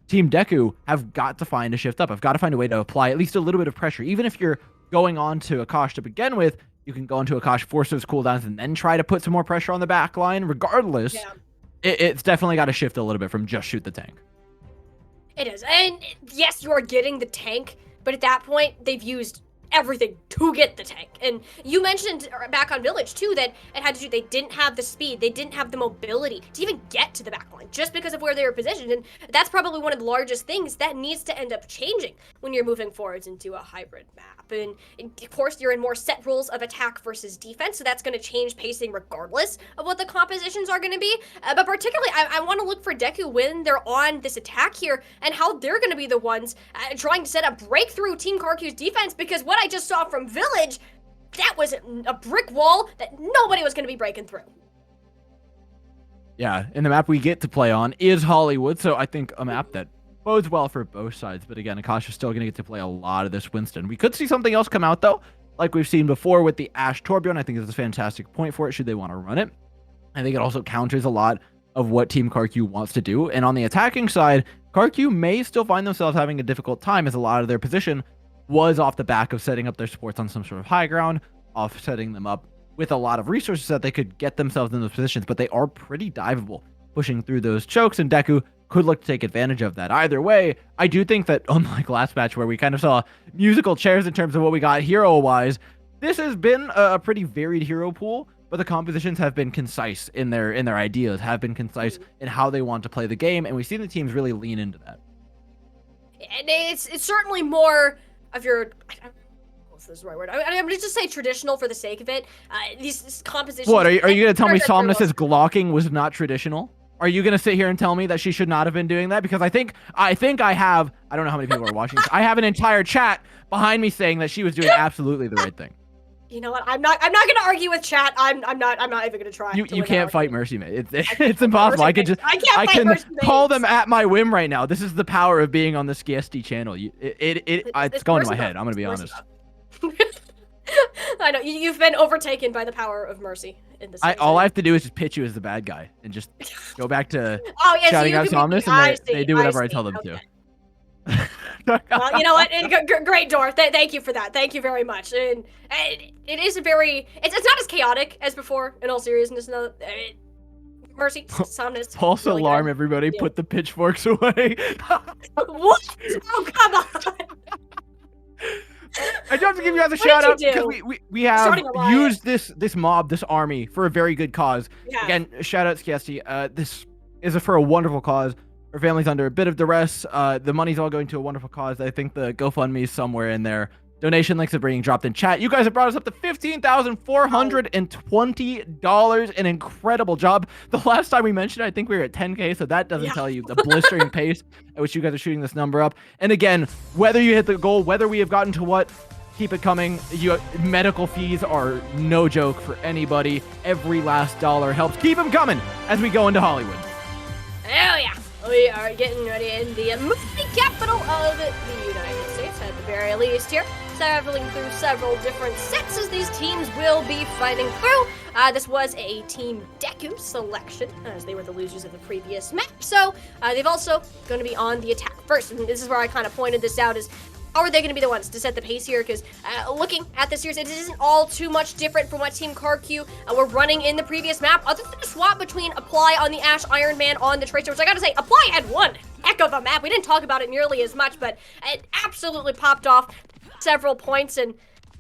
Team Deku have got to find a shift up. I've got to find a way to apply at least a little bit of pressure. Even if you're going on to Akash to begin with, you can go into Akash, force those cooldowns, and then try to put some more pressure on the back line. Regardless, it's definitely got to shift a little bit from just shoot the tank. It is. And yes, you are getting the tank, but at that point, they've used everything to get the tank. And you mentioned back on Village too that it had to do, they didn't have the speed, they didn't have the mobility to even get to the backline just because of where they were positioned. And that's probably one of the largest things that needs to end up changing when you're moving forwards into a hybrid map. And of course, you're in more set rules of attack versus defense, so that's going to change pacing regardless of what the compositions are going to be. But particularly, I want to look for Deku when they're on this attack here and how they're going to be the ones trying to set up breakthrough Team KarQ's defense, because what I just saw from Village, that was a brick wall that nobody was going to be breaking through. Yeah, and the map we get to play on is Hollywood, so I think a map that bodes well for both sides. But again, Akash is still going to get to play a lot of this Winston. We could see something else come out, though, like we've seen before with the Ashe Torbjorn. I think it's a fantastic point for it, should they want to run it. I think it also counters a lot of what Team KarQ wants to do. And on the attacking side, KarQ may still find themselves having a difficult time, as a lot of their position was off the back of setting up their supports on some sort of high ground, off setting them up with a lot of resources that they could get themselves in those positions, but they are pretty diveable, pushing through those chokes, and Deku could look to take advantage of that. Either way, I do think that unlike last match where we kind of saw musical chairs in terms of what we got hero-wise, this has been a pretty varied hero pool, but the compositions have been concise in their ideas, have been concise in how they want to play the game, and we've seen the teams really lean into that. And it's certainly more of your, I don't know if this is the right word. I'm gonna just say traditional for the sake of it. These compositions. What, are you going to tell me Somnus's glocking was not traditional? Are you going to sit here and tell me that she should not have been doing that? Because I think I have, I don't know how many people are watching this. I have an entire chat behind me saying that she was doing absolutely the right thing. You know what? I'm not gonna argue with chat. I'm not even gonna try. You can't fight Mercy, man. It's impossible. I can call them at my whim right now. This is the power of being on the Skiesti channel. It's going to my head. I'm gonna be honest. I know you've been overtaken by the power of Mercy in this. All I have to do is just pitch you as the bad guy and just go back to shouting out Somnus, and they do whatever I tell them to. Well, you know what? Great, Dor. Thank you for that. Thank you very much. And it is a very. It's not as chaotic as before. In all seriousness, no. Mercy, Somnus. False really alarm, good. Everybody! Yeah. Put the pitchforks away. What? Oh, come on! I do have to give you guys a shout out because we have used this mob, this army, for a very good cause. Yeah. Again, shout out Skiesti. This is for a wonderful cause. Her family's under a bit of duress. The money's all going to a wonderful cause. I think the GoFundMe is somewhere in there. Donation links are being dropped in chat. You guys have brought us up to $15,420. An incredible job. The last time we mentioned it, I think we were at 10K, so that doesn't tell you the blistering pace at which you guys are shooting this number up. And again, whether you hit the goal, whether we have gotten to what, keep it coming. Medical fees are no joke for anybody. Every last dollar helps. Keep them coming as we go into Hollywood. Hell yeah. We are getting ready in the movie capital of the United States, at the very least here. Traveling through several different sets as these teams will be fighting through. This was a Team Deku selection, as they were the losers of the previous map. So they've also going to be on the attack first. And this is where I kind of pointed this out, is are they going to be the ones to set the pace here? Because looking at this series, it isn't all too much different from what Team KarQ were running in the previous map, other than a swap between Apply on the Ash, Iron Man on the Tracer, which I gotta say, Apply had one heck of a map. We didn't talk about it nearly as much, but it absolutely popped off several points, and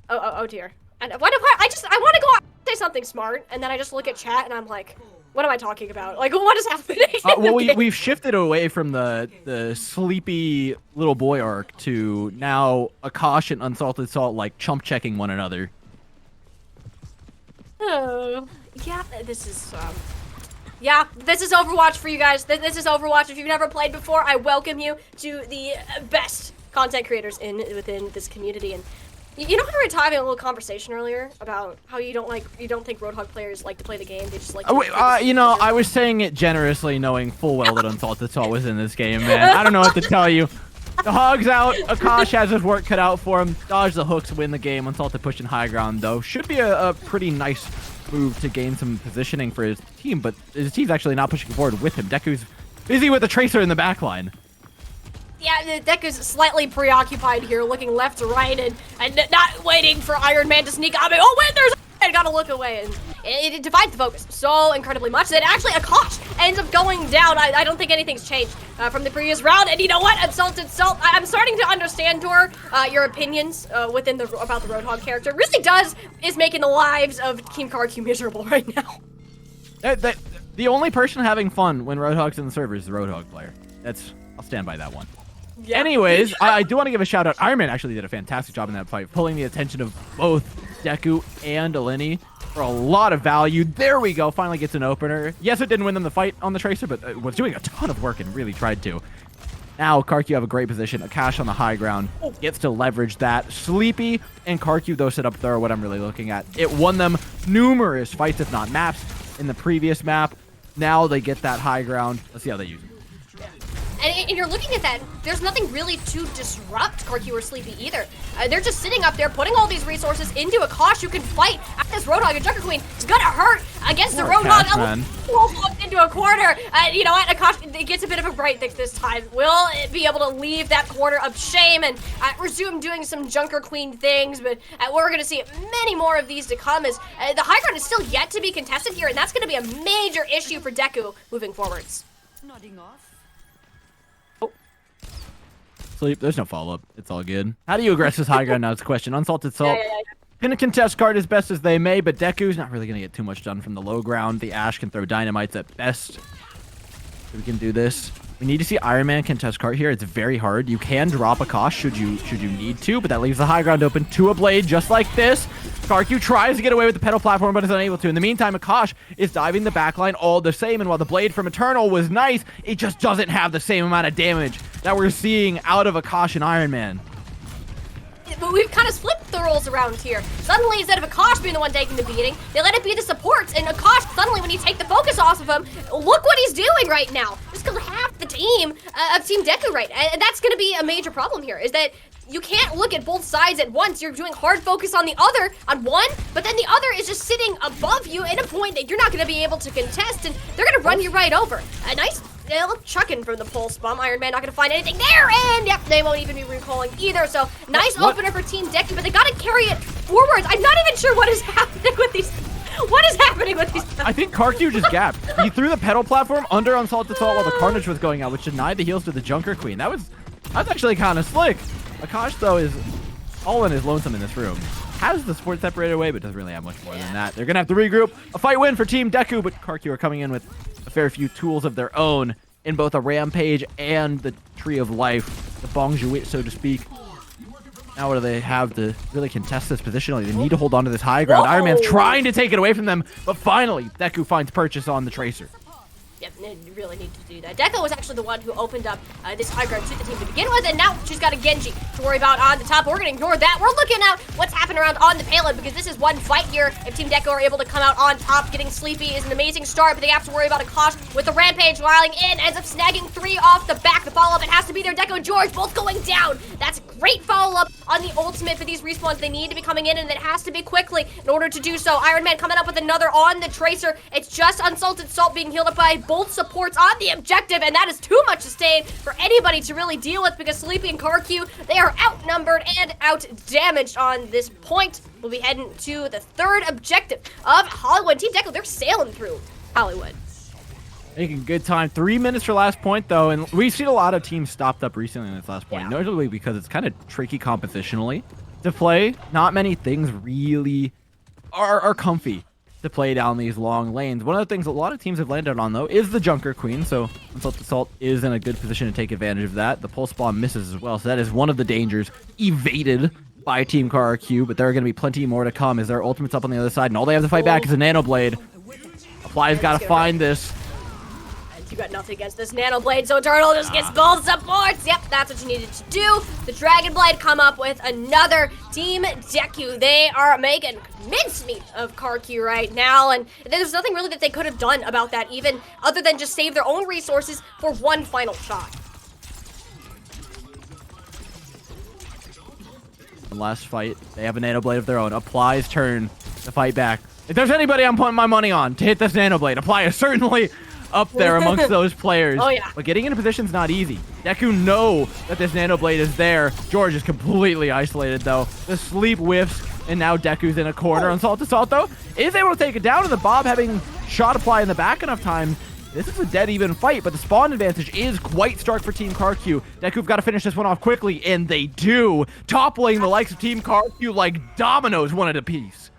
oh dear. And what if I want to go out and say something smart, and then I just look at chat and I'm like, what am I talking about? Like, what is happening? Well, we've shifted away from the sleepy little boy arc to now Akash and Unsalted Salt like chump checking one another. Oh, yeah, this is Overwatch for you guys. This is Overwatch. If you've never played before, I welcome you to the best content creators within this community. And you know how we were having a little conversation earlier about how you don't think Roadhog players like to play the game, they just like to I was saying it generously, knowing full well that Unsalted Salt was in this game, man. I don't know what to tell you. The Hog's out. Akash has his work cut out for him. Dodge the hooks, win the game. Unsalted pushing high ground, though. Should be a pretty nice move to gain some positioning for his team, but his team's actually not pushing forward with him. Deku's busy with the Tracer in the backline. Yeah, Deku's slightly preoccupied here, looking left to right and not waiting for Iron Man to sneak up. Oh, wait, there's I gotta look away, and it divides the focus so incredibly much that actually Akash ends up going down. I don't think anything's changed from the previous round, and you know what? Unsalted Salt, I'm starting to understand, Dor, your opinions about the Roadhog character. It really is making the lives of Team KarQ miserable right now. The only person having fun when Roadhog's in the server is the Roadhog player. I'll stand by that one. Yeah. Anyways, I do want to give a shout out. Iron Man actually did a fantastic job in that fight, pulling the attention of both Deku and Eleni for a lot of value. There we go. Finally gets an opener. Yes, it didn't win them the fight on the Tracer, but was doing a ton of work and really tried to. Now, KarQ have a great position. Akash on the high ground gets to leverage that. Sleepy and KarQ, though, sit up there are what I'm really looking at. It won them numerous fights, if not maps, in the previous map. Now they get that high ground. Let's see how they use it. And you're looking at that, there's nothing really to disrupt KarQ or Sleepy either. They're just sitting up there, putting all these resources into Akash who can fight at this Roadhog. And Junker Queen is gonna hurt against the Roadhog. Into a corner. You know what? Akash gets a bit of a bright fix this time. Will it be able to leave that corner of shame and resume doing some Junker Queen things? But we're gonna see many more of these to come as the high ground is still yet to be contested here, and that's gonna be a major issue for Deku moving forwards. Nodding off. Sleep, there's no follow-up. It's all good. How do you aggress this high ground now? It's a question. Unsalted Salt. Yeah. Gonna contest card as best as they may, but Deku's not really gonna get too much done from the low ground. The Ash can throw dynamites at best. So we can do this. We need to see Iron Man contest card here. It's very hard. You can drop a Kosh should you need to, but that leaves the high ground open to a blade just like this. KarQ tries to get away with the pedal platform, but is unable to. In the meantime, Akash is diving the backline all the same, and while the blade from Eternal was nice, it just doesn't have the same amount of damage that we're seeing out of Akash and Iron Man. But we've kind of flipped the roles around here. Suddenly, instead of Akash being the one taking the beating, they let it be the supports, and Akash, suddenly, when you take the focus off of him, look what he's doing right now. Just because half the team of Team Deku right, and that's going to be a major problem here, is that you can't look at both sides at once. You're doing hard focus on the other, on one, but then the other is just sitting above you in a point that you're not going to be able to contest, and they're going to run you right over. A nice chucking from the pulse bomb. Iron Man not going to find anything there, and yep, they won't even be recalling either. So nice opener for Team Deku, but they got to carry it forwards. I'm not even sure what is happening with these. What is happening with these? I think KarQ just gapped. He threw the pedal platform under Unsalted Salt while the Carnage was going out, which denied the heals to the Junker Queen. That's actually kind of slick. Akash, though, is all in his lonesome in this room. Has the support separated away, but doesn't really have much more than that. They're going to have to regroup. A fight win for Team Deku, but KarQ are coming in with a fair few tools of their own in both a Rampage and the Tree of Life, the Bong Jouit, so to speak. Now what do they have to really contest this positionally? They need to hold on to this high ground. Iron Man's trying to take it away from them, but finally, Deku finds purchase on the Tracer. Yep, you really need to do that. Deku was actually the one who opened up this high ground to the team to begin with, and now she's got a Genji to worry about on the top. We're going to ignore that. We're looking at what's happening around on the payload, because this is one fight here. If Team Deku are able to come out on top, getting Sleepy is an amazing start, but they have to worry about a Kosh with the Rampage liling in, ends up snagging 3 off the back. The follow-up, it has to be there. Deku and George both going down. That's a great follow-up on the ultimate for these respawns. They need to be coming in, and it has to be quickly in order to do so. Iron Man coming up with another on the Tracer. It's just Unsalted Salt being healed up by both supports on the objective, and that is too much sustain for anybody to really deal with, because Sleepy and KarQ, they are outnumbered and out-damaged on this point. We'll be heading to the third objective of Hollywood. Team Deku, they're sailing through Hollywood. Making good time. 3 minutes for last point, though, and we've seen a lot of teams stopped up recently in this last point, notably because it's kind of tricky compositionally to play. Not many things really are comfy to play down these long lanes. One of the things a lot of teams have landed on, though, is the Junker Queen, so Unsalted Salt is in a good position to take advantage of that. The Pulse Bomb misses as well, so that is one of the dangers evaded by Team KarQ, but there are going to be plenty more to come as their ultimate's up on the other side, and all they have to fight back is a Nano Blade. Apply's got to find this. You got nothing against this Nano Blade, so Eternal just gets gold supports. Yep, that's what you needed to do. The Dragon Blade come up with another. Team Deku, they are making mincemeat of KarQ right now, and there's nothing really that they could have done about that, even other than just save their own resources for one final shot. The last fight, they have a Nano Blade of their own. Apply's turn to fight back. If there's anybody I'm putting my money on to hit this Nano Blade, Apply is certainly up there amongst those players. Oh, yeah. But getting into position's not easy. Deku know that this Nano Blade is there. George is completely isolated, though. The sleep whiffs, and now Deku's in a corner. Unsalted Salt, though, is able to take it down, and the Bob having shot Apply in the back enough times. This is a dead even fight, but the spawn advantage is quite stark for Team KarQ. Deku've got to finish this one off quickly, and they do, toppling the likes of Team KarQ like dominoes one at a piece.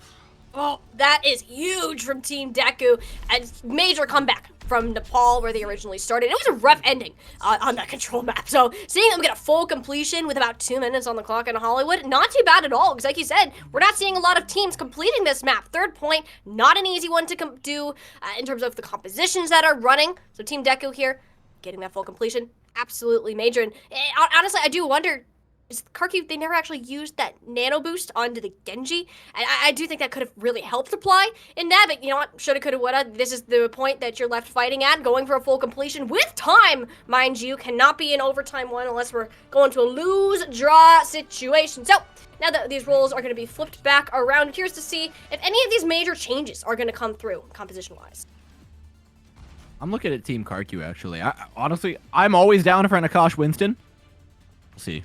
Oh, that is huge from Team Deku. A major comeback from Nepal, where they originally started. It was a rough ending on that control map. So seeing them get a full completion with about 2 minutes on the clock in Hollywood, not too bad at all. Because like you said, we're not seeing a lot of teams completing this map. Third point, not an easy one to do in terms of the compositions that are running. So Team Deku here, getting that full completion, absolutely major. And honestly, I do wonder, is KarQ, they never actually used that nano boost onto the Genji. And I do think that could have really helped apply in that, but you know what? Shoulda, coulda, woulda. This is the point that you're left fighting at, going for a full completion with time, mind you. Cannot be an overtime one unless we're going to a lose-draw situation. So, now that these roles are going to be flipped back around, curious to see if any of these major changes are going to come through, composition-wise. I'm looking at Team KarQ, actually. Honestly, I'm always down for an Akash Winston. We'll see.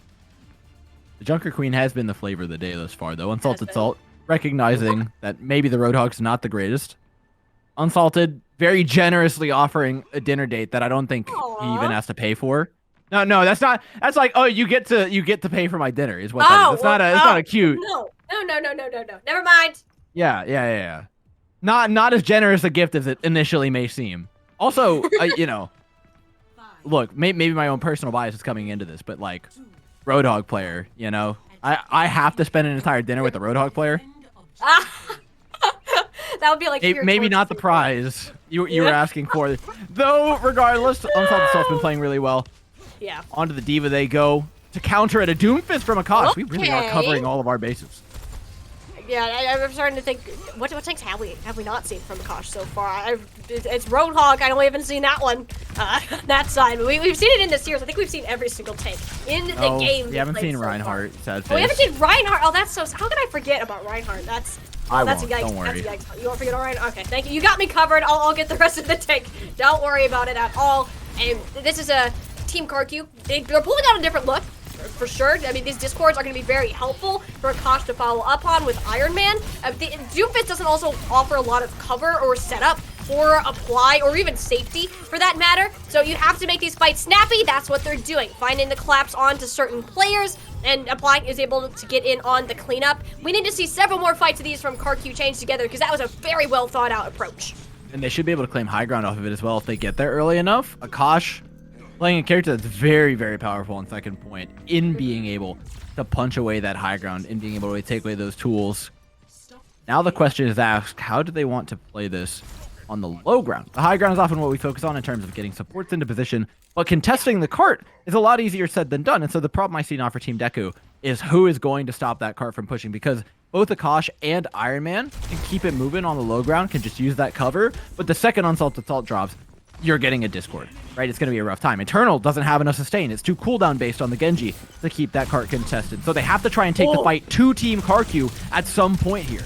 The Junker Queen has been the flavor of the day thus far, though. Unsalted Salt, recognizing that maybe the Roadhog's not the greatest. Unsalted, very generously offering a dinner date that I don't think he even has to pay for. No, that's not. That's like, oh, you get to pay for my dinner is what that is. It's not a cute. No. Never mind. Yeah. Not as generous a gift as it initially may seem. Also, you know, look, maybe my own personal bias is coming into this, but like, Roadhog player, you know, I have to spend an entire dinner with the Roadhog player. That would be like maybe not the prize you were asking for, though. Regardless, Unsalted Salt's been playing really well. Yeah. Onto the Diva they go to counter at a Doomfist from Akash. Okay. We really are covering all of our bases. Yeah, I'm starting to think, what tanks have we not seen from Akash so far? It's Roadhog. I don't even seen that one, that side. But we've seen it in the series. I think we've seen every single tank in the game. We haven't seen Reinhardt. Sad face. We haven't seen Reinhardt. Oh, that's so. How can I forget about Reinhardt? That's a yikes. Don't worry. That's a yikes. You won't forget about Reinhardt. Okay, thank you. You got me covered. I'll get the rest of the tank. Don't worry about it at all. And this is a Team KarQ. They're pulling out a different look. For sure. I mean, these discords are going to be very helpful for Akash to follow up on with Iron Man. Doomfist doesn't also offer a lot of cover or setup or apply or even safety for that matter. So you have to make these fights snappy. That's what they're doing. Finding the collapse onto certain players and applying is able to get in on the cleanup. We need to see several more fights of these from KarQ chained together because that was a very well thought out approach. And they should be able to claim high ground off of it as well if they get there early enough. Akash playing a character that's very, very powerful on second point in being able to punch away that high ground and being able to take away those tools. Now the question is asked, how do they want to play this on the low ground? The high ground is often what we focus on in terms of getting supports into position, but contesting the cart is a lot easier said than done. And so the problem I see now for Team Deku is who is going to stop that cart from pushing, because both Akash and Iron Man can keep it moving on the low ground, can just use that cover, but the second Unsalted Salt drops, you're getting a Discord, right? It's going to be a rough time. Eternal doesn't have enough sustain. It's too cooldown based on the Genji to keep that cart contested. So they have to try and take the fight to Team KarQ at some point here.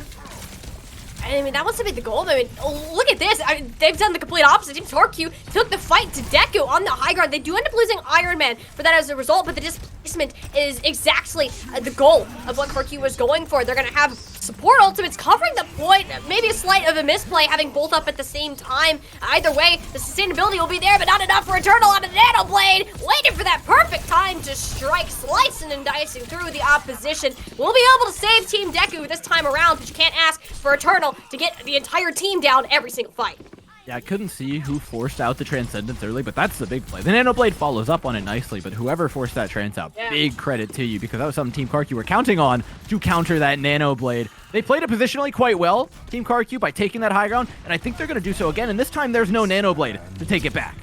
I mean, that must have been the goal. I mean, look at this. They've done the complete opposite. Team KarQ took the fight to Deku on the high ground. They do end up losing Iron Man for that as a result, but the displacement is exactly the goal of what KarQ was going for. They're going to have support ultimates covering the point. Maybe a slight of a misplay having both up at the same time. Either way, the sustainability will be there, but not enough for Eternal on a Nano Blade. Waiting for that perfect time to strike, slicing and dicing through the opposition. We'll be able to save Team Deku this time around, but you can't ask for Eternal to get the entire team down every single fight. Yeah, I couldn't see who forced out the Transcendence early, but that's the big play. The Nano Blade follows up on it nicely, but whoever forced that Trance out, big credit to you, because that was something Team KarQ were counting on to counter that Nano Blade. They played it positionally quite well, Team KarQ, by taking that high ground, and I think they're going to do so again, and this time there's no Nano Blade to take it back.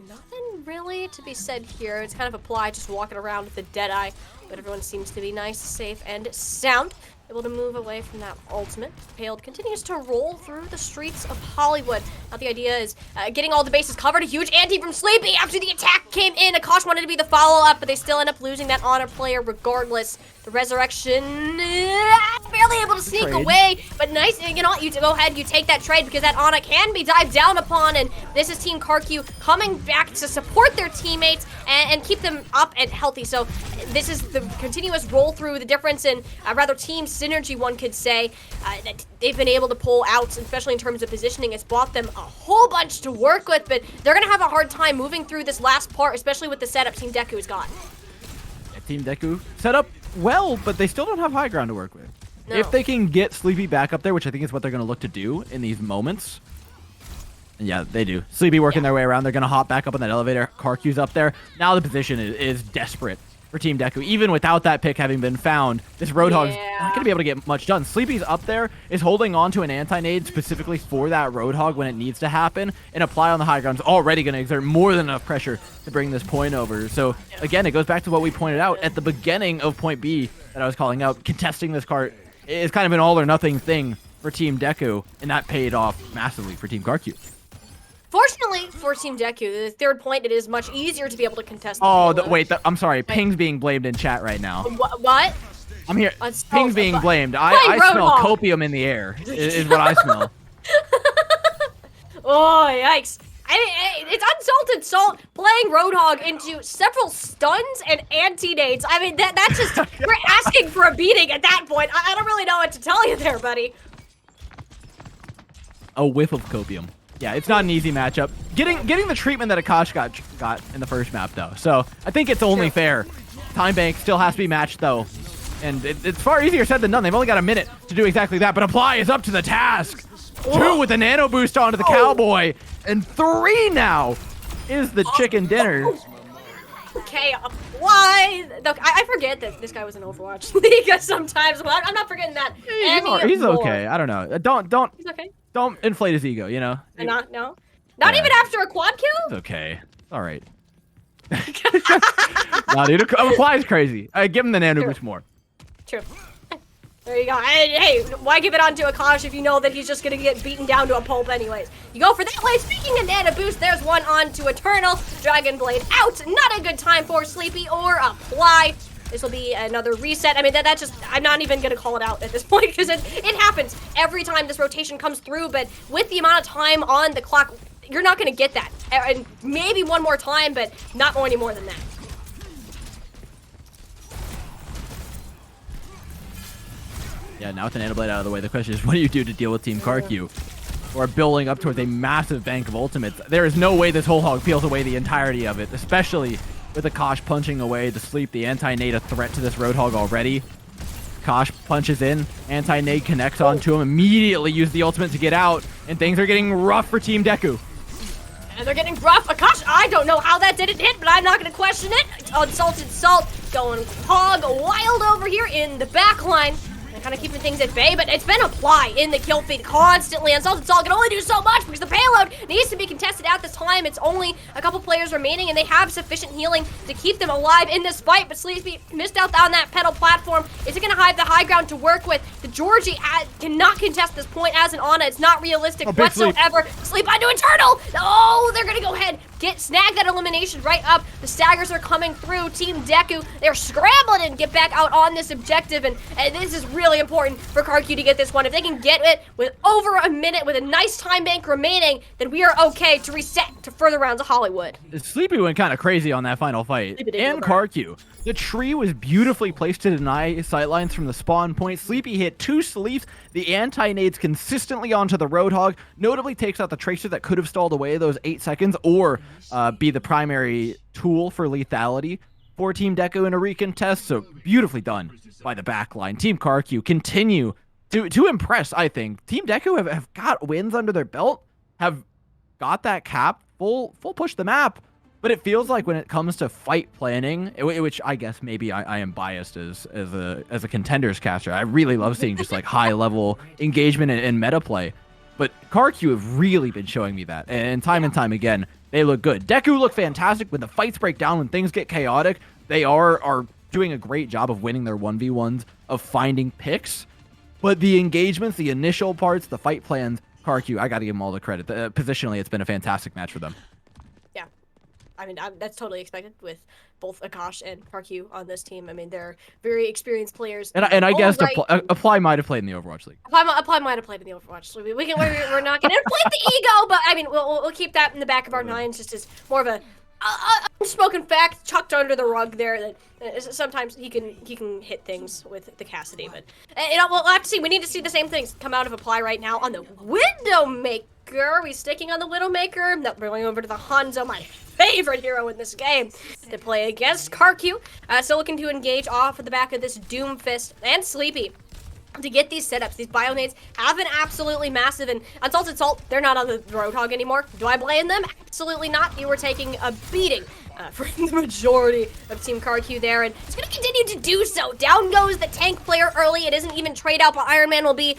Nothing really to be said here. It's kind of applied, just walking around with a dead eye, but everyone seems to be nice, safe, and sound. Able to move away from that ultimate. Paled continues to roll through the streets of Hollywood. Now the idea is getting all the bases covered. A huge anti from Sleepy after the attack came in. Akash wanted to be the follow-up, but they still end up losing that honor player regardless. The resurrection barely able to sneak away, but nice. You know what? You go ahead, you take that trade because that Ana can be dived down upon, and this is Team KarQ coming back to support their teammates and keep them up and healthy. So this is the continuous roll through. The difference in rather team synergy, one could say, that they've been able to pull out, especially in terms of positioning. It's bought them a whole bunch to work with, but they're gonna have a hard time moving through this last part, especially with the setup Team Deku has got. Yeah, Team Deku set up well, but they still don't have high ground to work with. No. If they can get Sleepy back up there, which I think is what they're going to look to do in these moments. And yeah, they do. Sleepy working their way around. They're going to hop back up on that elevator. KarQ's up there. Now the position is desperate for Team Deku. Even without that pick having been found, this Roadhog's not going to be able to get much done. Sleepy's up there, is holding on to an anti-nade specifically for that Roadhog when it needs to happen, and Apply on the high ground is already going to exert more than enough pressure to bring this point over. So again, it goes back to what we pointed out at the beginning of point B that I was calling out. Contesting this cart is kind of an all or nothing thing for Team Deku, and that paid off massively for Team KarQ. Fortunately for Team Deku, the third point, it is much easier to be able to contest. Wait, I'm sorry. Ping's being blamed in chat right now. What? I'm here. Ping's being blamed. I smell copium in the air, is what I smell. Oh, yikes. It's unsalted salt playing Roadhog into several stuns and anti-nades. I mean, that's just, we're asking for a beating at that point. I don't really know what to tell you there, buddy. A whiff of copium. Yeah, it's not an easy matchup. Getting the treatment that Akash got in the first map, though. So I think it's only fair. Time bank still has to be matched, though. And it's far easier said than done. They've only got a minute to do exactly that. But Apply is up to the task. 2 with a nano boost onto the Cowboy. And 3 now is the chicken dinner. Okay, Apply. Look, I forget that this guy was in Overwatch League sometimes. But I'm not forgetting that. He's okay. I don't know. Don't. He's okay. Don't inflate his ego, you know? Not even after a quad kill? It's okay. All right. Nah, dude, Apply's crazy. Give him the nano boost more. True. There you go. Hey, why give it on to Akash if you know that he's just gonna get beaten down to a pulp anyways? You go for that way. Speaking of nano boost, there's one on to Eternal. Dragon Blade out. Not a good time for Sleepy or Apply. This will be another reset. I mean, that's just, I'm not even going to call it out at this point because it happens every time this rotation comes through. But with the amount of time on the clock, you're not going to get that. And maybe one more time, but not any more than that. Yeah, now with the Nano Blade out of the way, the question is, what do you do to deal with Team KarQ? Or building up towards a massive bank of ultimates. There is no way this whole hog peels away the entirety of it, especially with Akash punching away to sleep. The anti-nade a threat to this Roadhog already. Akash punches in, anti-nade connects onto him, immediately use the ultimate to get out, and things are getting rough for Team Deku. And they're getting rough. Akash, I don't know how that didn't hit, but I'm not going to question it. Unsalted salt going hog wild over here in the back line. Kind of keeping things at bay, but it's been Apply in the kill feed constantly. Unsalted Salt can only do so much because the payload needs to be contested at this time. It's only a couple players remaining, and they have sufficient healing to keep them alive in this fight, but Sleepy missed out on that pedal platform. Is it going to have the high ground to work with? The Georgie cannot contest this point as an Ana. It's not realistic whatsoever. Sleep onto Eternal! Oh, they're going to go ahead, snag that elimination right up. The staggers are coming through. Team Deku, they're scrambling and get back out on this objective, and this is really important for KarQ to get this one. If they can get it with over a minute with a nice time bank remaining, then we are okay to reset to further rounds of Hollywood. Sleepy went kind of crazy on that final fight. And KarQ. The tree was beautifully placed to deny sightlines from the spawn point. Sleepy hit 2 sleeps. The anti-nades consistently onto the Roadhog. Notably takes out the Tracer that could have stalled away those 8 seconds or be the primary tool for lethality for Team Deku in a recontest. So beautifully done by the backline. Team KarQ continue to impress, I think. Team Deku have got wins under their belt, have got that cap, full push the map. But it feels like when it comes to fight planning, which I guess maybe I am biased as a contenders caster, I really love seeing just like high level engagement and meta play. But KarQ have really been showing me that, and time again, they look good. Deku look fantastic when the fights break down, when things get chaotic. They are doing a great job of winning their 1v1s, of finding picks. But the engagements, the initial parts, the fight plans, KarQ, I got to give them all the credit. Positionally, it's been a fantastic match for them. I mean, that's totally expected with both Akash and KarQ on this team. I mean, they're very experienced players. And I guess Apply might have played in the Overwatch League. Apply might have played in the Overwatch League. We're not going to inflate the ego, but I mean, we'll keep that in the back of our minds just as more of a unspoken fact chucked under the rug there that sometimes he can hit things with the Cassidy. But we'll have to see. We need to see the same things come out of Apply right now on the Widowmaker. Are we sticking on the Widowmaker? No, we're going over to the Hanzo, my favorite hero in this game, to play against KarQ. Still looking to engage off of the back of this Doomfist and Sleepy. to get these setups. These bio-nades have been absolutely massive, and Unsalted Salt, they're not on the Roadhog anymore. Do I blame them? Absolutely not. You were taking a beating for the majority of Team KarQ there, and it's going to continue to do so. Down goes the tank player early. It isn't even trade out, but Iron Man will be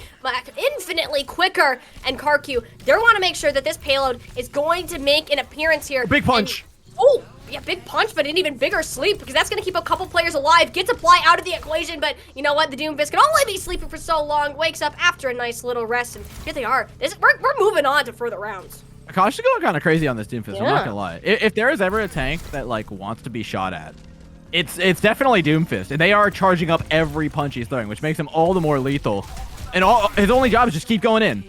infinitely quicker, and KarQ, they want to make sure that this payload is going to make an appearance here. Big punch. Oh, yeah, big punch, but an even bigger sleep, because that's going to keep a couple players alive. Gets Apply out of the equation, but you know what? The Doomfist can only be sleeping for so long. Wakes up after a nice little rest, and here they are. We're moving on to further rounds. Akash is going kind of crazy on this Doomfist. Yeah. I'm not gonna lie. If there is ever a tank that like wants to be shot at, it's definitely Doomfist, and they are charging up every punch he's throwing, which makes him all the more lethal. And his only job is just keep going in.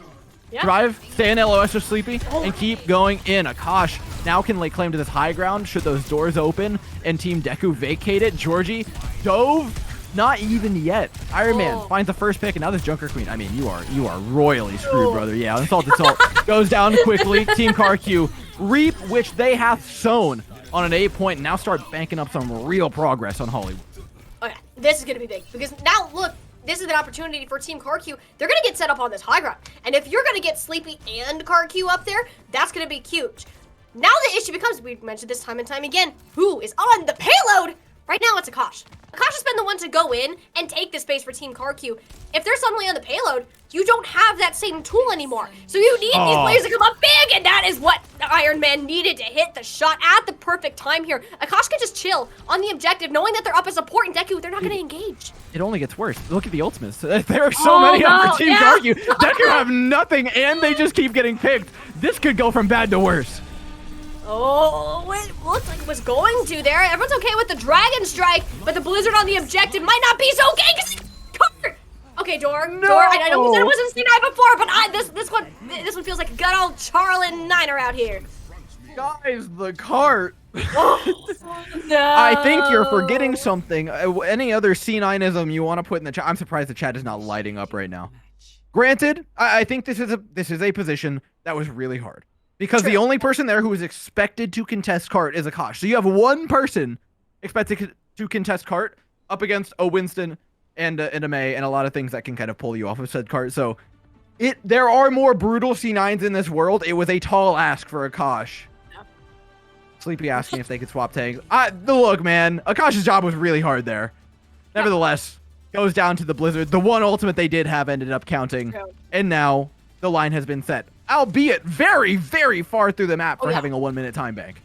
Yeah. Drive, stay in LOS with Sleepy, and keep going in. Akash now can lay claim to this high ground should those doors open and Team Deku vacate it. Georgie dove, not even yet. Iron Man finds the first pick, and now this Junker Queen. I mean, you are royally screwed, brother. Yeah, Unsalted Salt goes down quickly. Team KarQ reap, which they have sown on an 8-point, and now start banking up some real progress on Hollywood. Okay, this is going to be big, because now, look, this is an opportunity for Team KarQ. They're going to get set up on this high ground. And if you're going to get Sleepy and KarQ up there, that's going to be huge. Now the issue becomes, we've mentioned this time and time again, who is on the payload? Right now it's Akash. Akash has been the one to go in and take the space for Team KarQ. If they're suddenly on the payload, you don't have that same tool anymore. So you need these players to come up big, and that is what Iron Man needed to hit the shot at the perfect time here. Akash can just chill on the objective, knowing that they're up as support, and Deku, they're not going to engage. It only gets worse. Look at the ultimates. There are so many up for Team KarQ. Deku have nothing, and they just keep getting picked. This could go from bad to worse. Oh, it looks like it was going to there. Everyone's okay with the Dragon Strike, but the Blizzard on the objective might not be so okay because okay, Door. No. Door. I know we said it wasn't C9 before, but this one feels like a good old Charlin Niner out here. Guys, the cart. No. I think you're forgetting something. Any other C9ism you want to put in the chat? I'm surprised the chat is not lighting up right now. Granted, I think this is a position that was really hard. Because the only person there who is expected to contest cart is Akash. So you have one person expected to contest cart up against a Winston and a May and a lot of things that can kind of pull you off of said cart. So there are more brutal C9s in this world. It was a tall ask for Akash. Yeah. Sleepy asking if they could swap tanks. Look, man, Akash's job was really hard there. Nevertheless, goes down to the Blizzard. The one ultimate they did have ended up counting. And now the line has been set. Albeit very, very far through the map for having a 1-minute time bank.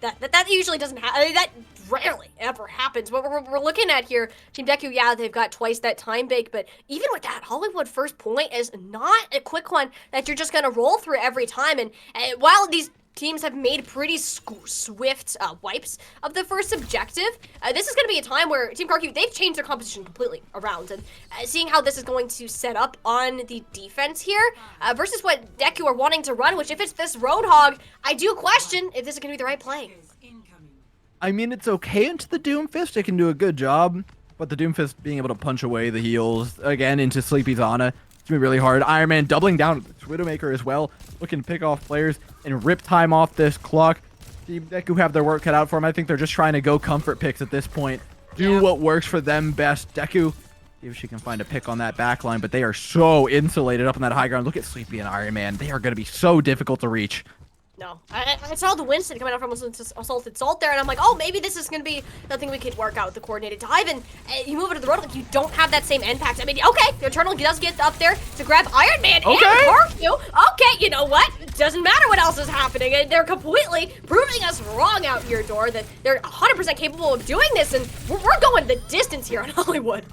That usually doesn't happen. I mean, that rarely ever happens. What we're looking at here, Team Deku, yeah, they've got twice that time bank, but even with that, Hollywood first point is not a quick one that you're just going to roll through every time. And while these teams have made pretty swift wipes of the first objective, this is going to be a time where Team KarQ, they've changed their composition completely around, and seeing how this is going to set up on the defense here versus what Deku are wanting to run, which if it's this Roadhog, I do question if this is going to be the right play. I mean, it's okay into the Doomfist. It can do a good job, but the Doomfist being able to punch away the heals again into Sleepy's Ana, it's going to be really hard. Iron Man doubling down with the Widowmaker as well, looking to pick off players and rip time off this clock. Team Deku have their work cut out for them. I think they're just trying to go comfort picks at this point. Do what works for them best. Deku, see if she can find a pick on that back line, but they are so insulated up on that high ground. Look at Sleepy and Iron Man. They are going to be so difficult to reach. No, I saw the Winston coming out from Assaulted Salt there, and I'm like, oh, maybe this is going to be something we could work out with the coordinated dive, and you move it to the road, like, you don't have that same impact. I mean, okay, the Eternal does get up there to grab Iron Man and KarQ. Okay, you know what? It doesn't matter what else is happening. They're completely proving us wrong out here, Dor, that they're 100% capable of doing this, and we're going the distance here on Hollywood.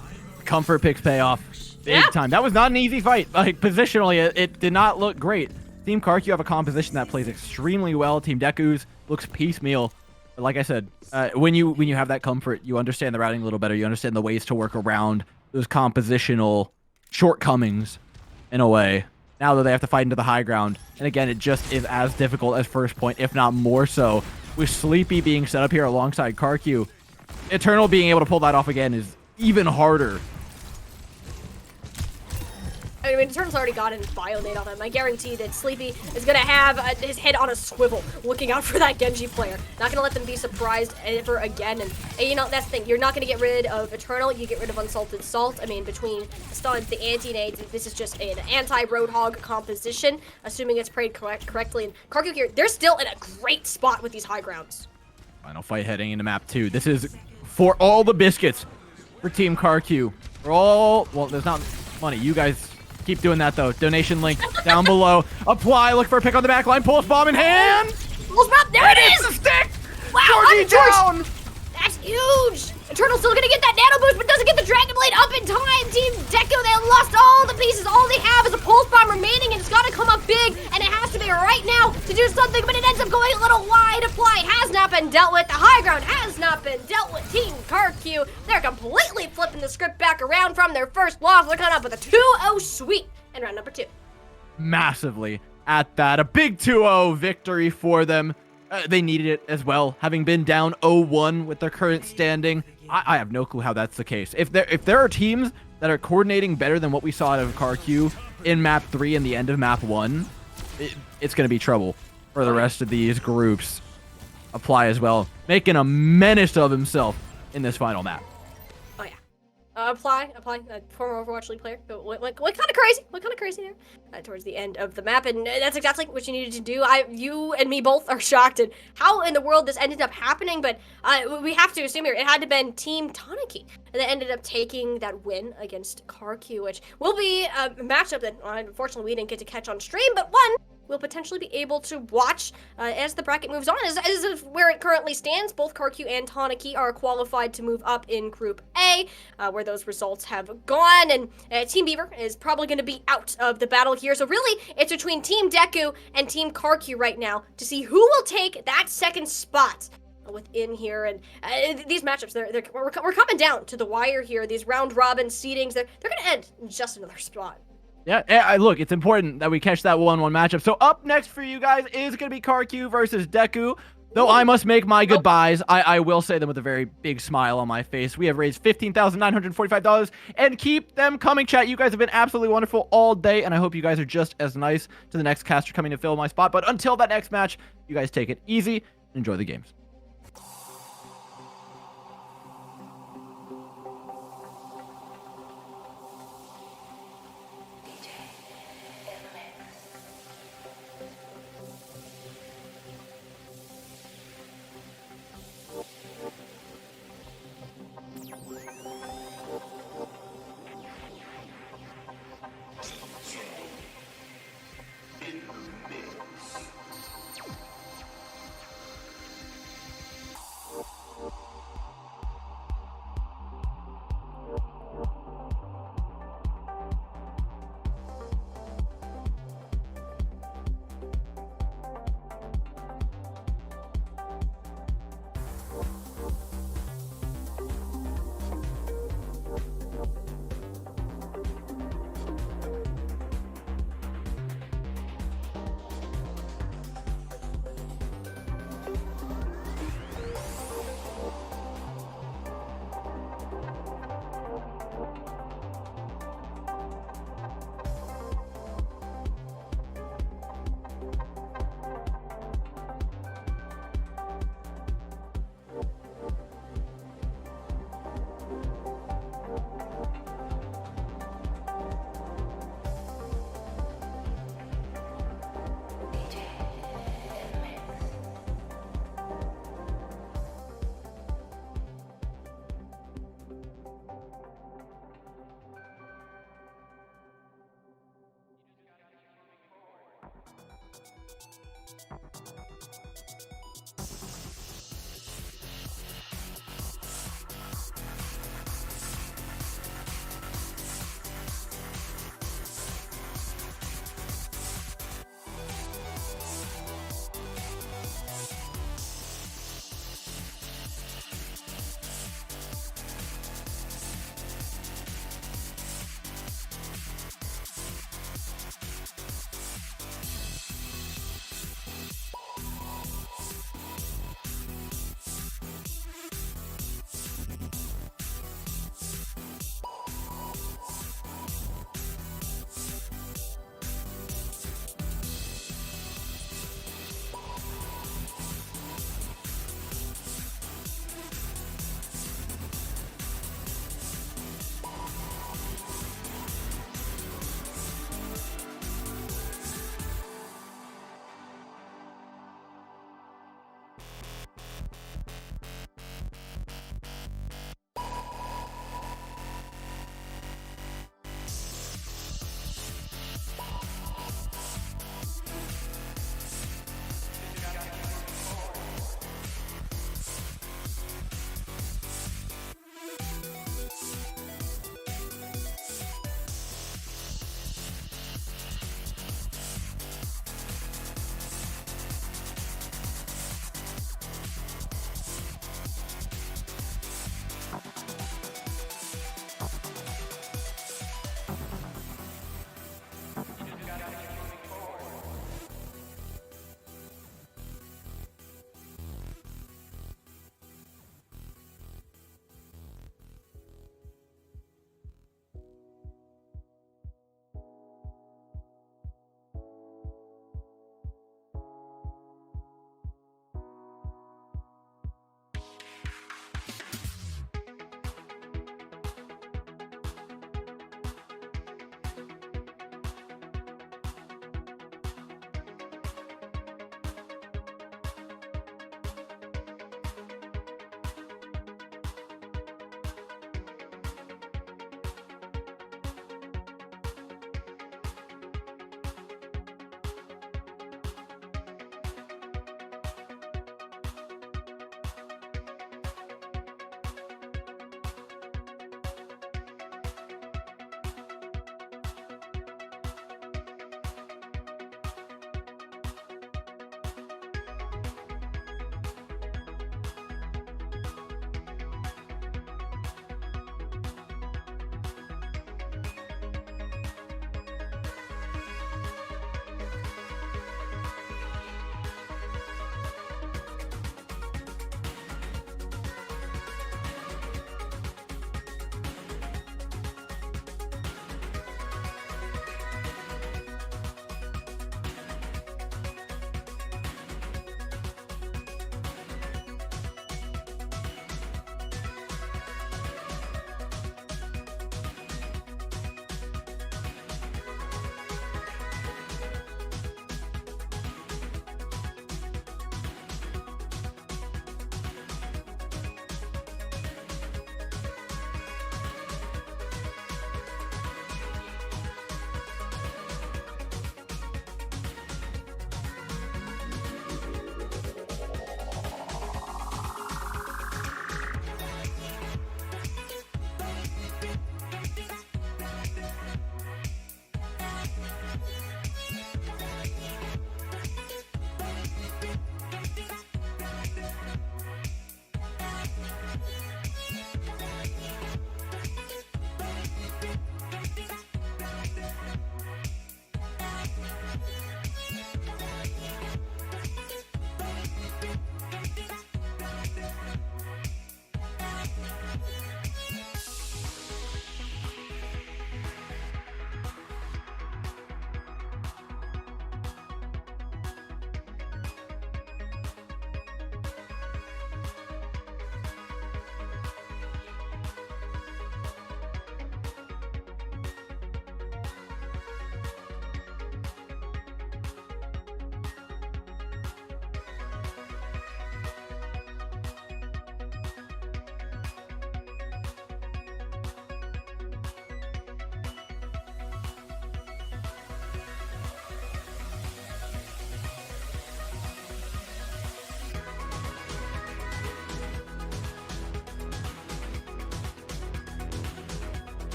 Comfort picks pay off big time. That was not an easy fight. Like, positionally, it did not look great. Team KarQ have a composition that plays extremely well. Team Deku's looks piecemeal. But like I said, when you have that comfort, you understand the routing a little better. You understand the ways to work around those compositional shortcomings in a way. Now that they have to fight into the high ground. And again, it just is as difficult as first point, if not more so. With Sleepy being set up here alongside KarQ, Eternal being able to pull that off again is even harder. I mean, Eternal's already got his Bionade on him. I guarantee that Sleepy is gonna have his head on a swivel, looking out for that Genji player. Not gonna let them be surprised ever again. And you know, that's the thing. You're not gonna get rid of Eternal. You get rid of Unsalted Salt. I mean, between the stuns, the anti-nades, this is just an anti-Roadhog composition, assuming it's played correctly. And KarQ here, they're still in a great spot with these high grounds. Final fight heading into map 2. This is for all the biscuits for Team KarQ. For all, well, there's not money. You guys keep doing that though. Donation link down below. Apply, look for a pick on the back line. Pulse bomb in hand. Pulse bomb, there it is! The stick! Wow, Georgie down! That's huge! Eternal's still gonna get that nano boost, but doesn't get the Dragon Blade up in time. Team Deku, they lost all the pieces. All they have is a Pulse Bomb remaining, and it's gotta come up big, and it has to be right now to do something, but it ends up going a little wide. Apply has not been dealt with. The high ground has not been dealt with. Team KarQ, they're completely flipping the script back around from their first loss. They're coming up with a 2-0 sweep in round number 2. Massively at that. A big 2-0 victory for them. They needed it as well, having been down 0-1 with their current standing. I have no clue how that's the case. If there are teams that are coordinating better than what we saw out of KarQ in map 3 and the end of map 1, it's going to be trouble for the rest of these groups. Apply as well, making a menace of himself in this final map. Oh yeah. Apply, former Overwatch League player. What kind of crazy there towards the end of the map, and that's exactly what you needed to do. You and me both are shocked at how in the world this ended up happening, but we have to assume here it had to been Team Toniki that ended up taking that win against KarQ, which will be a matchup that unfortunately we didn't get to catch on stream, but one we'll potentially be able to watch as the bracket moves on. As of where it currently stands, both KarQ and Toniki are qualified to move up in Group A, where those results have gone, and Team Beaver is probably going to be out of the battle here. So really, it's between Team Deku and Team KarQ right now to see who will take that second spot within here. And these matchups, we're coming down to the wire here. These round robin seedings, they're going to end in just another spot. Yeah, look, it's important that we catch that 1-1 matchup. So up next for you guys is going to be KarQ versus Deku. Though I must make my goodbyes, I will say them with a very big smile on my face. We have raised $15,945 and keep them coming, chat. You guys have been absolutely wonderful all day, and I hope you guys are just as nice to the next caster coming to fill my spot. But until that next match, you guys take it easy and enjoy the games.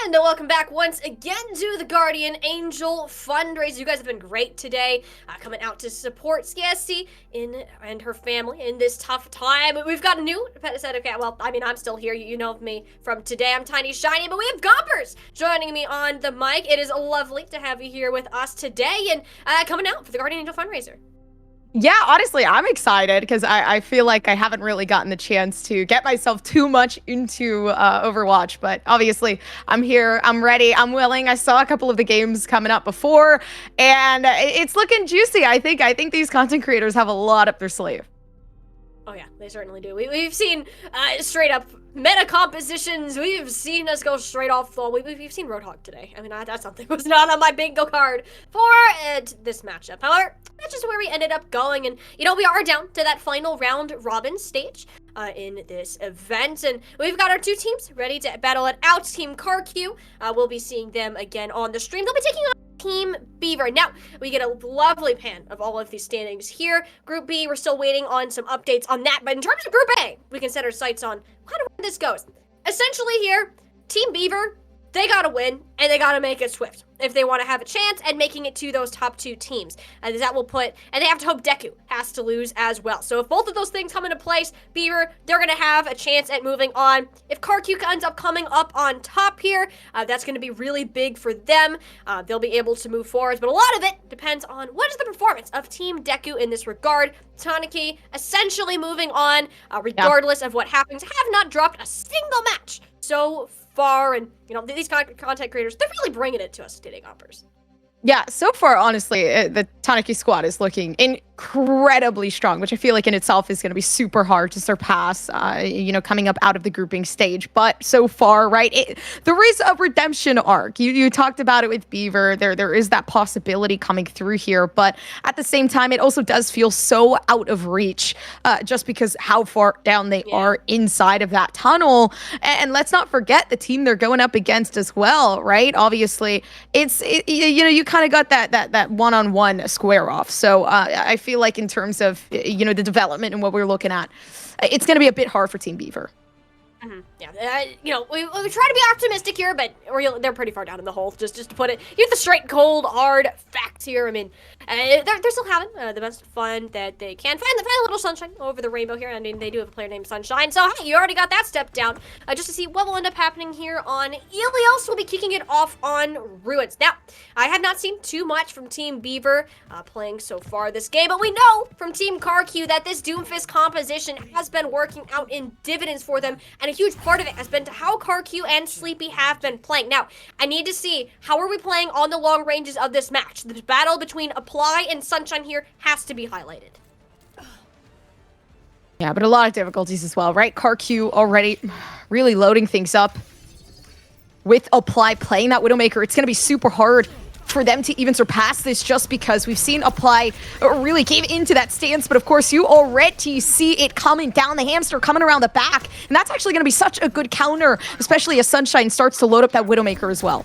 And welcome back once again to the Guardian Angel Fundraiser. You guys have been great today, coming out to support Skiesti and her family in this tough time. We've got a new set of cat. Well, I mean, I'm still here. You know me from today. I'm Tiny Shiny, but we have Gompers joining me on the mic. It is lovely to have you here with us today and coming out for the Guardian Angel Fundraiser. Yeah, honestly, I'm excited because I feel like I haven't really gotten the chance to get myself too much into Overwatch. But obviously, I'm here, I'm ready, I'm willing. I saw a couple of the games coming up before, and it's looking juicy. I think these content creators have a lot up their sleeve. Oh yeah, they certainly do. We've seen straight up meta compositions. We've seen us go straight off the wall. We've seen Roadhog today. I mean, that's something that was not on my bingo card for this matchup. However, that's just where we ended up going. And, you know, we are down to that final round robin stage in this event. And we've got our two teams ready to battle it out. Team KarQ, we'll be seeing them again on the stream. They'll be taking on Team Beaver. Now, we get a lovely pan of all of these standings here. Group B, we're still waiting on some updates on that. But in terms of Group A, we can set our sights on kind of where this goes. Essentially here, Team Beaver, they gotta win, and they gotta make it swift if they want to have a chance at making it to those top two teams. And that will put, and they have to hope Deku has to lose as well. So if both of those things come into place, Beaver, they're gonna have a chance at moving on. If KarQ ends up coming up on top here, that's gonna be really big for them. They'll be able to move forward, but a lot of it depends on what is the performance of Team Deku in this regard. Toniki essentially moving on, regardless of what happens, have not dropped a single match so far, and you know, these content creators, they're really bringing it to us today, Gompers. Yeah, so far, honestly, the Toniki squad is looking incredibly strong, which I feel like in itself is going to be super hard to surpass, you know, coming up out of the grouping stage. But so far, right, there is a redemption arc. You talked about it with Beaver. There is that possibility coming through here. But at the same time, it also does feel so out of reach just because how far down they are inside of that tunnel. And let's not forget the team they're going up against as well, right? Obviously, you know, you kind of got that one-on-one square off. So I feel like in terms of, you know, the development and what we're looking at, it's going to be a bit hard for Team Beaver. Mm-hmm. Yeah, you know, we try to be optimistic here, but they're pretty far down in the hole, just to put it. You have the straight, cold, hard facts here. I mean, they're still having the best fun that they can. Find a little sunshine over the rainbow here. I mean, they do have a player named Sunshine, so hey, you already got that step down. Just to see what will end up happening here on Ilios. Will be kicking it off on Ruins. Now, I have not seen too much from Team Beaver playing so far this game, but we know from Team KarQ that this Doomfist composition has been working out in dividends for them, and a huge part of it has been to how KarQ and Sleepy have been playing. Now, I need to see how are we playing on the long ranges of this match. The battle between Apply and Sunshine here has to be highlighted. Yeah, but a lot of difficulties as well, right? KarQ already really loading things up. With Apply playing that Widowmaker, it's going to be super hard for them to even surpass this just because we've seen Apply really cave into that stance, but of course you already see it coming down the hamster, coming around the back, and that's actually going to be such a good counter, especially as Sunshine starts to load up that Widowmaker as well.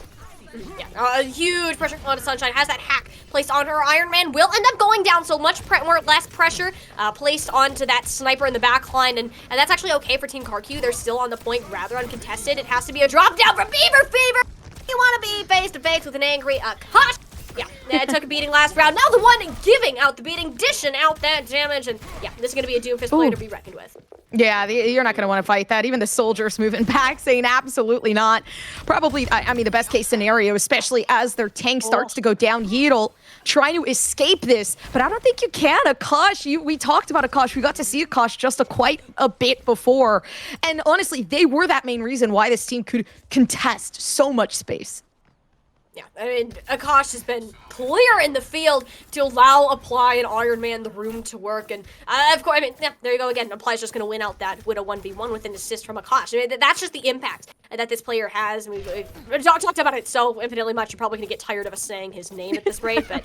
Yeah, huge pressure on Sunshine. Has that hack placed on her. Iron Man will end up going down, so much less pressure placed onto that sniper in the back line, and that's actually okay for Team KarQ. They're still on the point, rather uncontested. It has to be a drop down from Beaver. You want to be face-to-face with an angry Akash. Yeah, it took a beating last round. Now the one giving out the beating, dishing out that damage, and yeah, this is going to be a Doomfist player to be reckoned with. Yeah, you're not going to want to fight that. Even the soldiers moving back saying absolutely not. Probably, I mean, the best case scenario, especially as their tank starts to go down. Yeatle trying to escape this, but I don't think you can. Akash, we talked about Akash. We got to see Akash just quite a bit before. And honestly, they were that main reason why this team could contest so much space. Yeah, I mean, Akash has been clear in the field to allow Apply and Iron Man the room to work, and of course, I mean, yeah, there you go again. Apply's just going to win out that with a 1v1 with an assist from Akash. I mean, that's just the impact that this player has. I mean, we've talked about it so infinitely much, you're probably going to get tired of us saying his name at this rate, but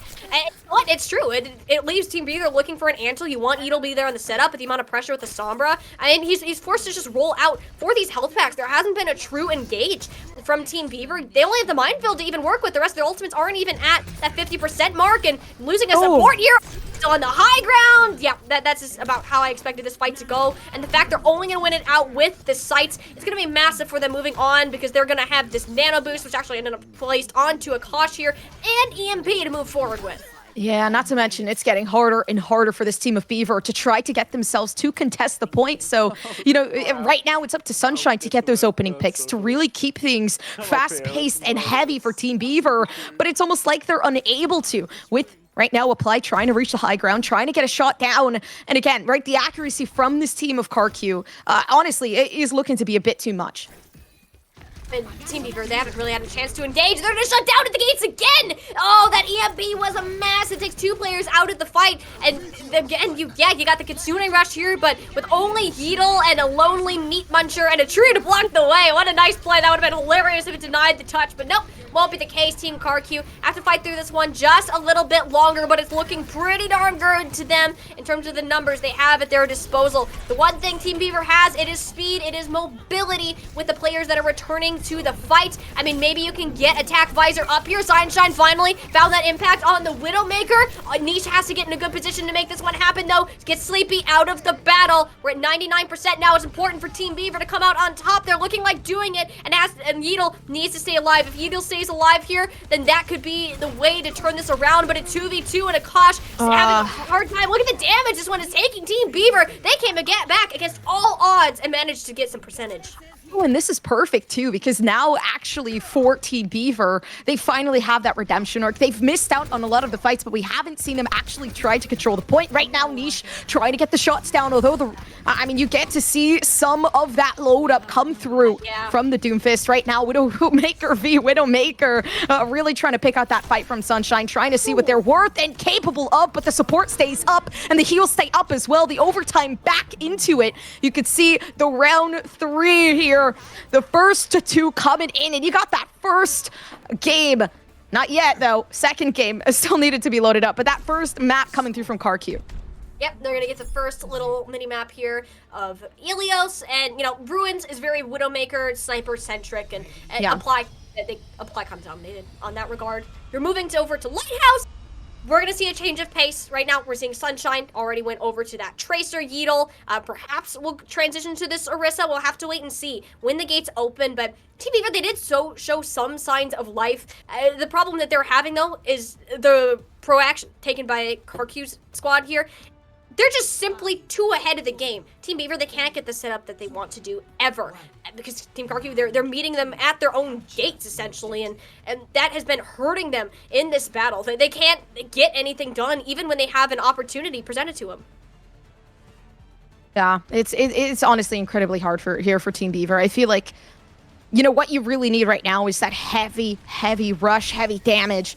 what? It's true. It leaves Team Beaver looking for an Angel. You want Edel to be there on the setup, but the amount of pressure with the Sombra, I mean, he's forced to just roll out for these health packs. There hasn't been a true engage from Team Beaver. They only have the minefield to even work with. The rest of their ultimates aren't even at that 50% mark, and losing a support here still on the high ground. Yeah, that's just about how I expected this fight to go. And the fact they're only going to win it out with the sights, it's going to be massive for them moving on because they're going to have this nano boost, which actually ended up placed onto Akash here, and EMP to move forward with. Yeah, not to mention it's getting harder and harder for this team of Beaver to try to get themselves to contest the point. So, you know, right now it's up to Sunshine to get those opening picks, to really keep things fast-paced and heavy for Team Beaver. But it's almost like they're unable to with right now Apply trying to reach the high ground, trying to get a shot down. And again, right, the accuracy from this team of KarQ, honestly, it is looking to be a bit too much. And Team Beaver, they haven't really had a chance to engage. They're gonna shut down at the gates again! Oh, that EMP was a mess. It takes 2 players out of the fight. And again, you got the Kitsune rush here, but with only Heedle and a lonely Meat Muncher and a tree to block the way. What a nice play. That would have been hilarious if it denied the touch, but nope. Won't be the case. Team KarQ have to fight through this one just a little bit longer, but it's looking pretty darn good to them in terms of the numbers they have at their disposal. The one thing Team Beaver has, it is speed, it is mobility with the players that are returning to the fight. I mean, maybe you can get Attack Visor up here. Sunshine finally found that impact on the Widowmaker. Niche has to get in a good position to make this one happen, though. Get Sleepy out of the battle. We're at 99% now. It's important for Team Beaver to come out on top. They're looking like doing it, and Yeetle needs to stay alive. If Yeetle stays alive here, then that could be the way to turn this around, but a 2v2 and Akash is having a hard time. Look at the damage this one is taking. Team Beaver, they came back against all odds and managed to get some percentage. Oh, and this is perfect too, because now actually for Team Beaver, they finally have that redemption arc. They've missed out on a lot of the fights, but we haven't seen them actually try to control the point. Right now, Niche trying to get the shots down, although I mean, you get to see some of that load up come through from the Doomfist. Right now, Widowmaker v Widowmaker really trying to pick out that fight from Sunshine, trying to see what they're worth and capable of, but the support stays up and the heals stay up as well. The overtime back into it. You could see the round 3 here. The first 2 coming in, and you got that first game. Not yet, though. Second game still needed to be loaded up, but that first map coming through from KarQ. Yep, they're gonna get the first little mini-map here of Ilios, and, you know, Ruins is very Widowmaker, sniper-centric, and Apply kind of dominated on that regard. You're moving over to Lighthouse. We're going to see a change of pace. Right now, we're seeing Sunshine already went over to that Tracer Yeetle. Perhaps we'll transition to this Orisa. We'll have to wait and see when the gates open. But Team Beaver, they did show some signs of life. The problem that they're having, though, is the pro-action taken by KarQ's squad here. They're just simply too ahead of the game. Team Beaver, they can't get the setup that they want to do ever. Because Team KarQ, they're meeting them at their own gates, essentially. And that has been hurting them in this battle. They can't get anything done, even when they have an opportunity presented to them. Yeah, it's honestly incredibly hard for Team Beaver. I feel like, you know, what you really need right now is that heavy rush, heavy damage.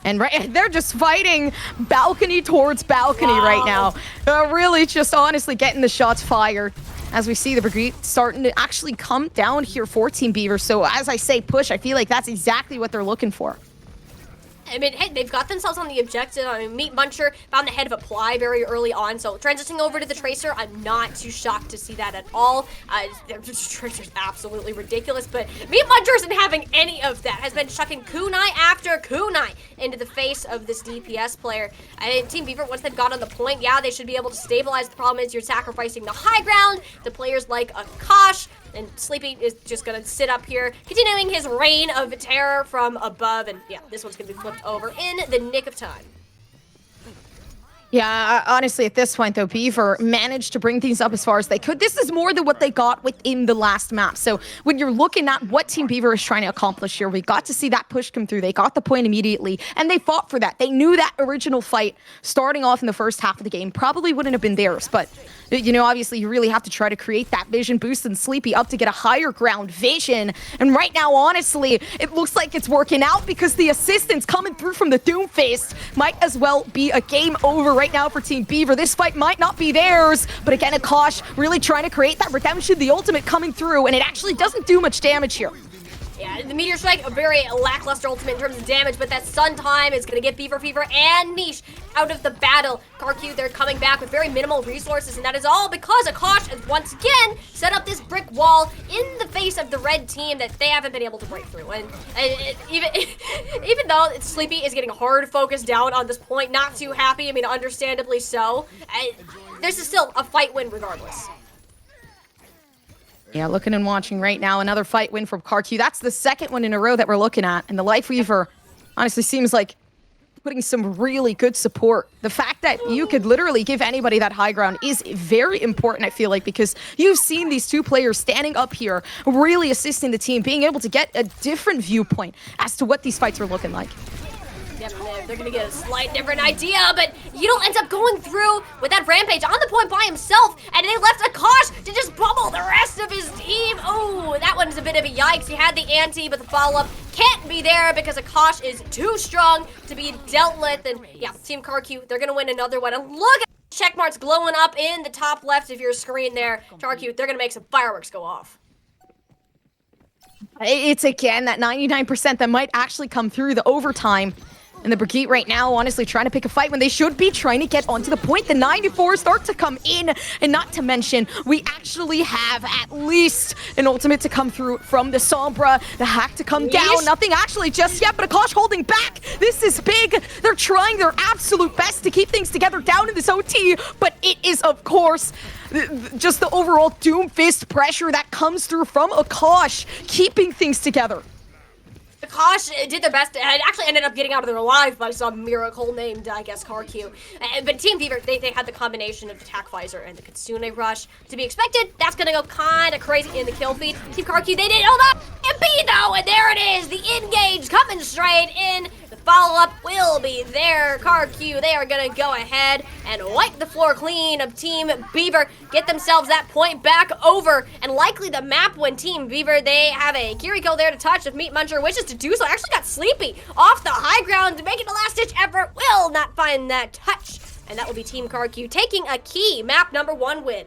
And they're just fighting balcony towards balcony right now. Really just honestly getting the shots fired as we see the Brigade starting to actually come down here for Team Beaver. So as I say push, I feel like that's exactly what they're looking for. I mean, hey, they've got themselves on the objective. I mean, Meat Muncher found the head of Apply very early on, so transitioning over to the Tracer, I'm not too shocked to see that at all. Tracer's absolutely ridiculous, but Meat Muncher isn't having any of that. Has been chucking kunai after kunai into the face of this DPS player. Team Beaver, once they've got on the point, yeah, they should be able to stabilize. The problem is you're sacrificing the high ground to players like Akash, and Sleepy is just gonna sit up here, continuing his reign of terror from above, and yeah, this one's gonna be flipped over in the nick of time. Yeah, honestly, at this point, though, Beaver managed to bring things up as far as they could. This is more than what they got within the last map. So when you're looking at what Team Beaver is trying to accomplish here, we got to see that push come through. They got the point immediately, and they fought for that. They knew that original fight starting off in the first half of the game probably wouldn't have been theirs, but you know, obviously, you really have to try to create that vision boost and Sleepy up to get a higher ground vision. And right now, honestly, it looks like it's working out because the assistance coming through from the Doomfist might as well be a game over right now for Team Beaver. This fight might not be theirs, but again, Akash really trying to create that redemption, the ultimate coming through, and it actually doesn't do much damage here. Yeah, the Meteor Strike, a very lackluster ultimate in terms of damage, but that stun time is going to get Beaver Fever and Niche out of the battle. KarQ, they're coming back with very minimal resources, and that is all because Akash has once again set up this brick wall in the face of the red team that they haven't been able to break through. And even though Sleepy is getting hard focused down on this point, not too happy, I mean, understandably so, there's still a fight win regardless. Yeah, looking and watching right now, another fight win from KarQ. That's the second one in a row that we're looking at, and the Life Weaver honestly seems like putting some really good support. The fact that you could literally give anybody that high ground is very important, I feel like, because you've seen these two players standing up here, really assisting the team, being able to get a different viewpoint as to what these fights are looking like. Yep, they're gonna get a slight different idea, but Yeatle ends up going through with that Rampage on the point by himself, and they left Akash to just pummel the rest of his team. Oh, that one's a bit of a yikes. He had the ante, but the follow-up can't be there because Akash is too strong to be dealt with. And yeah, Team KarQ, they're gonna win another one. And look at the check marks glowing up in the top left of your screen there. KarQ, they're gonna make some fireworks go off. It's again that 99% that might actually come through the overtime. And the Brigitte right now, honestly, trying to pick a fight when they should be trying to get onto the point. The 94 start to come in, and not to mention, we actually have at least an ultimate to come through from the Sombra. The hack to come down. Nothing actually just yet, but Akash holding back. This is big. They're trying their absolute best to keep things together down in this OT, but it is, of course, just the overall Doomfist pressure that comes through from Akash, keeping things together. Akash did their best and actually ended up getting out of there alive by some miracle named, I guess, KarQ. But Team Beaver, they had the combination of the Attack Visor and the Kitsune Rush. To be expected, that's going to go kind of crazy in the kill feed. Team KarQ, they didn't hold up MP though, and there it is, the engage coming straight in. The follow-up will be there. KarQ, they are going to go ahead and wipe the floor clean of Team Beaver, get themselves that point back over, and likely the map when Team Beaver, they have a Kiriko there to touch if Meat Muncher wishes to do so. Actually got Sleepy off the high ground to make it a last-ditch effort, will not find that touch, and that will be Team KarQ taking a key map number 1 win.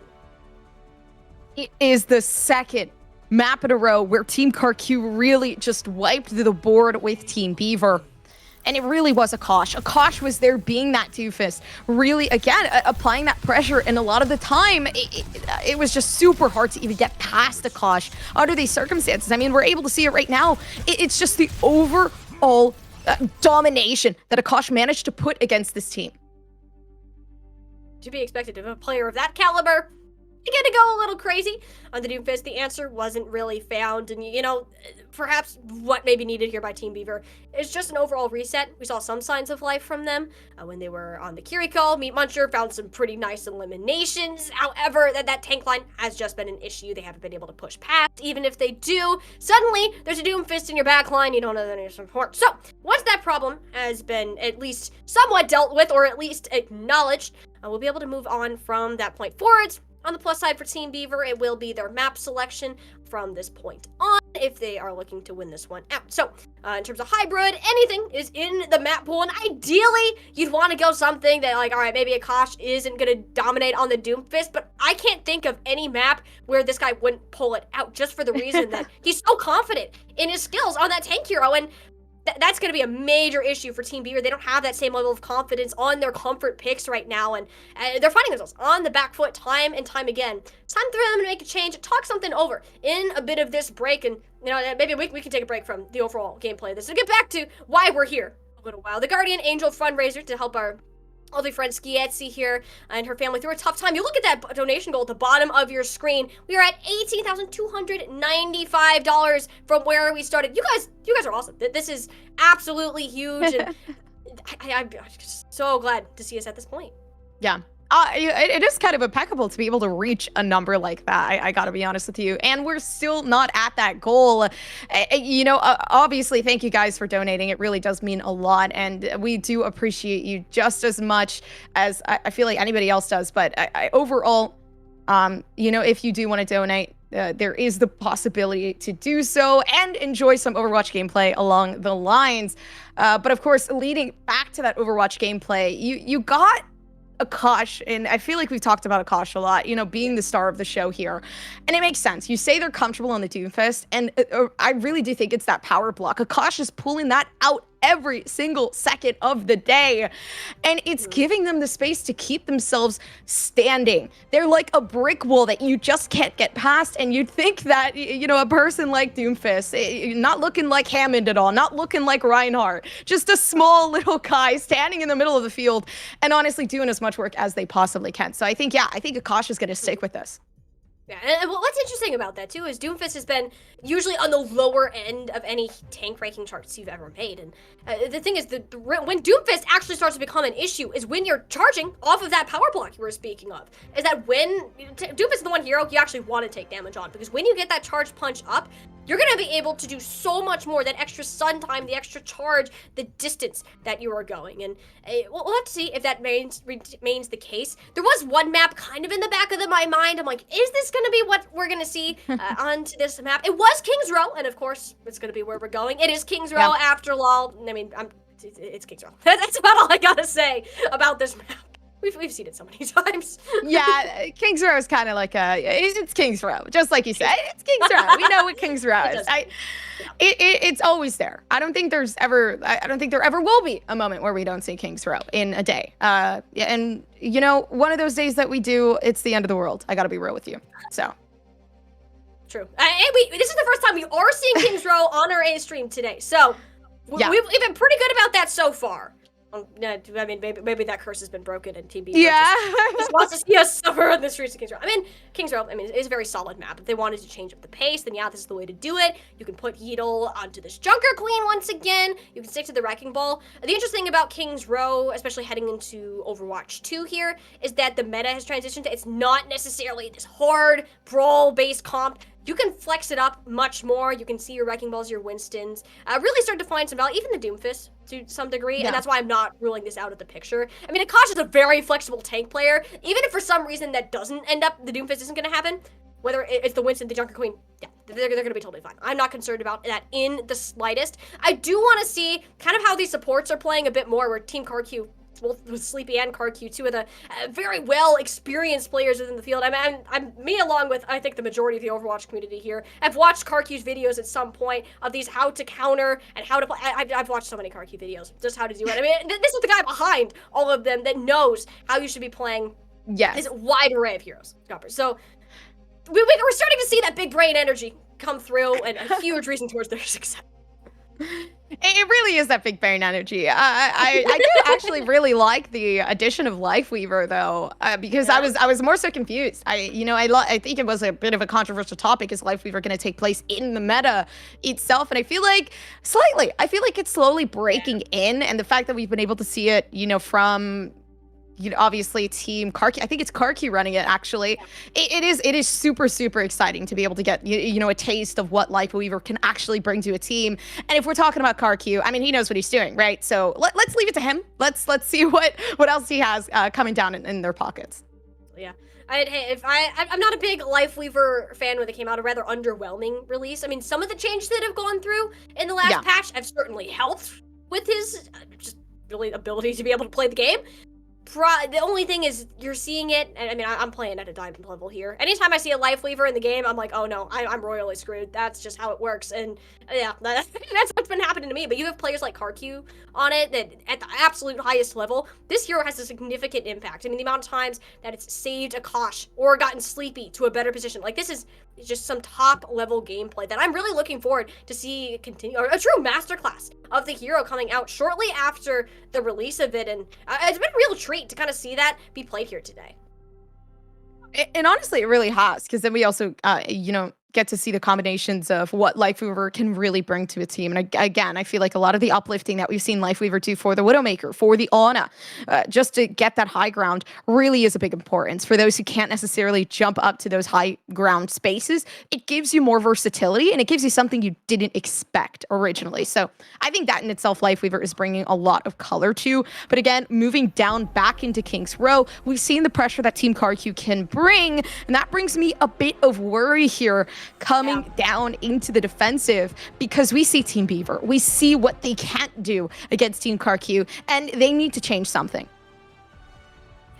It is the second map in a row where Team KarQ really just wiped the board with Team Beaver. And it really was Akash. Akash was there being that doofus, really, again, applying that pressure. And a lot of the time, it was just super hard to even get past Akash under these circumstances. I mean, we're able to see it right now. It's just the overall domination that Akash managed to put against this team. To be expected of a player of that caliber. You're gonna go a little crazy on the Doomfist. The answer wasn't really found, and you know, perhaps what may be needed here by Team Beaver is just an overall reset. We saw some signs of life from them when they were on the Kiriko. Meat Muncher found some pretty nice eliminations. However, that tank line has just been an issue they haven't been able to push past. Even if they do, suddenly there's a Doomfist in your back line. You don't have any support. So once that problem has been at least somewhat dealt with, or at least acknowledged, we'll be able to move on from that point forwards. On the plus side for Team Beaver, it will be their map selection from this point on if they are looking to win this one out. So, in terms of hybrid, anything is in the map pool, and ideally, you'd want to go something that, like, all right, maybe Akash isn't going to dominate on the Doomfist, but I can't think of any map where this guy wouldn't pull it out, just for the reason that he's so confident in his skills on that tank hero, and that's going to be a major issue for Team Beaver. They don't have that same level of confidence on their comfort picks right now, and they're finding themselves on the back foot time and time again. It's time for them to make a change, talk something over in a bit of this break, and you know, maybe we can take a break from the overall gameplay of this and get back to why we're here a little while. The Guardian Angel Fundraiser to help our lovely friend Skiesti here and her family through a tough time. You look at that donation goal at the bottom of your screen. We are at $18,295 from where we started. You guys are awesome. This is absolutely huge, and I'm just so glad to see us at this point. Yeah. It is kind of impeccable to be able to reach a number like that. I gotta be honest with you. And we're still not at that goal. You know, obviously, thank you guys for donating. It really does mean a lot. And we do appreciate you just as much as I feel like anybody else does. But overall, you know, if you do want to donate, there is the possibility to do so and enjoy some Overwatch gameplay along the lines. But of course, leading back to that Overwatch gameplay, you got Akash, and I feel like we've talked about Akash a lot, you know, being the star of the show here. And it makes sense. You say they're comfortable on the Doomfist, and I really do think it's that power block. Akash is pulling that out every single second of the day, and it's giving them the space to keep themselves standing. They're like a brick wall that you just can't get past, and you'd think that, you know, a person like Doomfist, not looking like Hammond at all, not looking like Reinhardt, just a small little guy standing in the middle of the field and honestly doing as much work as they possibly can. So I think Akash is going to stick with this. Yeah, and what's interesting about that too is Doomfist has been usually on the lower end of any tank ranking charts you've ever made, and the thing is, when Doomfist actually starts to become an issue is when you're charging off of that power block you were speaking of. Is that when Doomfist is the one hero you actually want to take damage on, because when you get that charge punch up, you're going to be able to do so much more, that extra stun time, the extra charge, the distance that you are going. And we'll have to see if that remains the case. There was one map kind of in the back of my mind. I'm like, is this going to be what we're going to see onto this map? It was King's Row, and of course, it's going to be where we're going. It is King's Row after LOL. I mean, it's King's Row. That's about all I got to say about this map. We've seen it so many times. Yeah, King's Row is kind of like it's King's Row, just like you said. It's King's Row. We know what King's Row is. It's always there. I don't think there ever will be a moment where we don't see King's Row in a day. And you know, one of those days that we do, it's the end of the world. I gotta be real with you. So. True. This is the first time we are seeing King's Row on our A stream today. So we've been pretty good about that so far. I mean, maybe that curse has been broken and Team Beaver just wants to see us suffer on the streets of King's Row. I mean, King's Row, it's a very solid map. If they wanted to change up the pace, then yeah, this is the way to do it. You can put Yeatle onto this Junker Queen once again. You can stick to the Wrecking Ball. The interesting thing about King's Row, especially heading into Overwatch 2 here, is that the meta has transitioned to, it's not necessarily this hard, brawl-based comp. You can flex it up much more. You can see your Wrecking Balls, your Winstons. Really start to find some value, even the Doomfist to some degree, and that's why I'm not ruling this out of the picture. I mean, Akash is a very flexible tank player. Even if for some reason that doesn't end up, the Doomfist isn't going to happen, whether it's the Winston, the Junker Queen, yeah, they're going to be totally fine. I'm not concerned about that in the slightest. I do want to see kind of how these supports are playing a bit more, where Team KarQ, both with Sleepy and KarQ, two of the very well experienced players within the field. Me along with, I think, the majority of the Overwatch community here, I've watched KarQ's videos at some point of these how to counter and how to play. I've watched so many KarQ videos, just how to do it. I mean, this is the guy behind all of them that knows how you should be playing this wide array of heroes. So we're starting to see that big brain energy come through, and a huge reason towards their success. It really is that big brain energy. I do actually really like the addition of Lifeweaver though, because I was more so confused. I think it was a bit of a controversial topic. Is Lifeweaver going to take place in the meta itself? And I feel like it's slowly breaking in, and the fact that we've been able to see it, you know, from obviously Team KarQ. I think it's KarQ running it actually. It is super, super exciting to be able to get a taste of what Lifeweaver can actually bring to a team. And if we're talking about KarQ, I mean, he knows what he's doing, right? So let's leave it to him. Let's see what else he has coming down in their pockets. Yeah. I'm not a big Lifeweaver fan when they came out, a rather underwhelming release. I mean, some of the changes that have gone through in the last patch have certainly helped with his just really ability to be able to play the game. The only thing is, you're seeing it, and I mean, I'm playing at a diamond level here. Anytime I see a Lifeweaver in the game, I'm like, oh no, I'm royally screwed. That's just how it works, and yeah, that's what's been happening to me. But you have players like KarQ on it that, at the absolute highest level, this hero has a significant impact. I mean, the amount of times that it's saved Akash or gotten Sleepy to a better position. Like, this is just some top-level gameplay that I'm really looking forward to see continue, or a true masterclass of the hero coming out shortly after the release of it, and it's been a real treat to kind of see that be played here today. And honestly, it really has, because then we also, get to see the combinations of what Lifeweaver can really bring to a team. And again, I feel like a lot of the uplifting that we've seen Lifeweaver do for the Widowmaker, for the Ana, just to get that high ground really is a big importance. For those who can't necessarily jump up to those high ground spaces, it gives you more versatility, and it gives you something you didn't expect originally. So I think that in itself, Lifeweaver is bringing a lot of color to. But again, moving down back into King's Row, we've seen the pressure that Team KarQ can bring, and that brings me a bit of worry here coming down into the defensive, because we see Team Beaver. We see what they can't do against Team KarQ, and they need to change something.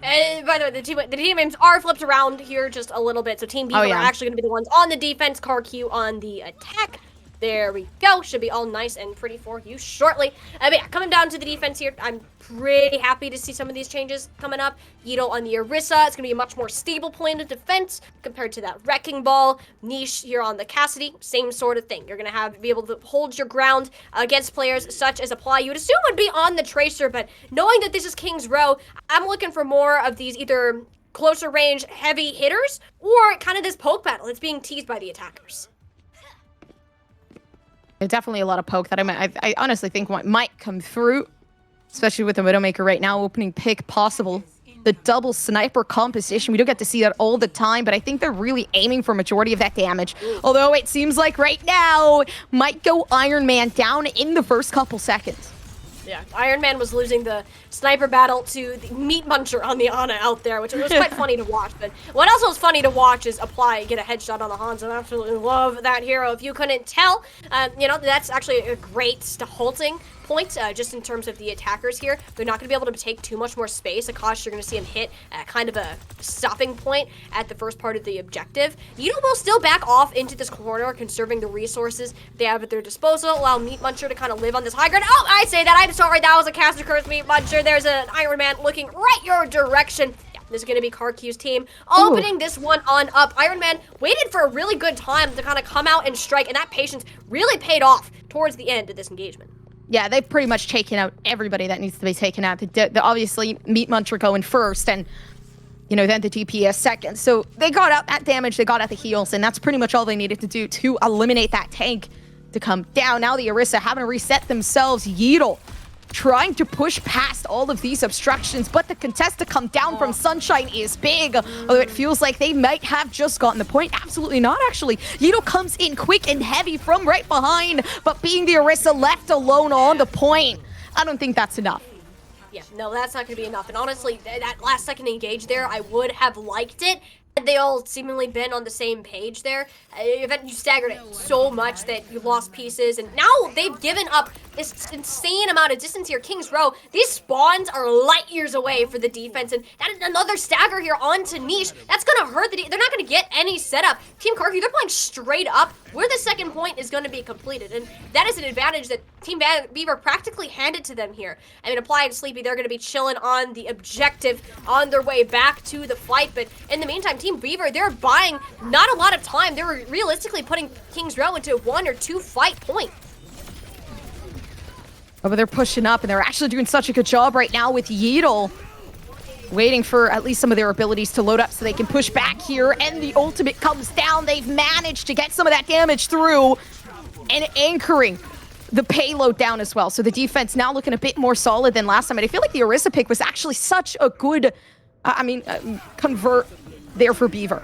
By the way, the team names are flipped around here just a little bit. So Team Beaver yeah. are actually going to be the ones on the defense, KarQ on the attack. There we go. Should be all nice and pretty for you shortly. But yeah, coming down to the defense here, I'm pretty happy to see some of these changes coming up. Yeetle on the Orisa. It's going to be a much more stable point of defense compared to that Wrecking Ball. Niche here on the Cassidy. Same sort of thing. You're going to be able to hold your ground against players such as Apply. You would assume would be on the Tracer, but knowing that this is King's Row, I'm looking for more of these either closer range heavy hitters or kind of this poke battle that's being teased by the attackers. Definitely a lot of poke that I honestly think might come through, especially with the Widowmaker right now, opening pick possible. The double sniper composition, we don't get to see that all the time, but I think they're really aiming for majority of that damage. Although it seems like right now, might go Iron Man down in the first couple seconds. Yeah, Iron Man was losing the sniper battle to the Meat Muncher on the Ana out there, which was quite funny to watch. But what also was funny to watch is Apply get a headshot on the Hanzo. I absolutely love that hero. If you couldn't tell, you know, that's actually a great halting point, just in terms of the attackers here. They're not going to be able to take too much more space. Akash, you're going to see him hit kind of a stopping point at the first part of the objective. Yeetle will still back off into this corner, conserving the resources they have at their disposal, allow Meat Muncher to kind of live on this high ground. Oh, I say that. I'm sorry. That was a caster curse, Meat Muncher. There's an Iron Man looking right your direction. Yeah, this is going to be KarQ's team opening this one on up. Iron Man waited for a really good time to kind of come out and strike, and that patience really paid off towards the end of this engagement. Yeah, they've pretty much taken out everybody that needs to be taken out. Obviously, Meat Muncher going first, and, you know, then the DPS second. So they got out that damage, they got out the heals, and that's pretty much all they needed to do to eliminate that tank to come down. Now the Orisa having to reset themselves. Yeetle trying to push past all of these obstructions, but the contest to come down from Sunshine is big. Although it feels like they might have just gotten the point. Absolutely not, actually. Yeetle comes in quick and heavy from right behind, but being the Orisa left alone on the point, I don't think that's enough. Yeah, no, that's not going to be enough. And honestly, that last second engage there, I would have liked it. They all seemingly been on the same page there. You staggered it so much that you lost pieces, and now they've given up this insane amount of distance here. King's Row, these spawns are light years away for the defense, and that is another stagger here onto Niche. That's gonna hurt they're not gonna get any setup. Team KarQ, they're playing straight up where the second point is gonna be completed, and that is an advantage that Team Beaver practically handed to them here. I mean, Apply and Sleepy, they're gonna be chilling on the objective on their way back to the fight, but in the meantime, Team Beaver, they're buying not a lot of time. They were realistically putting King's Row into 1 or 2 fight point. Oh, but they're pushing up, and they're actually doing such a good job right now with Yeetle. Waiting for at least some of their abilities to load up so they can push back here, and the ultimate comes down. They've managed to get some of that damage through, and anchoring the payload down as well. So the defense now looking a bit more solid than last time, and I feel like the Orisa pick was actually such a good, convert there for Beaver.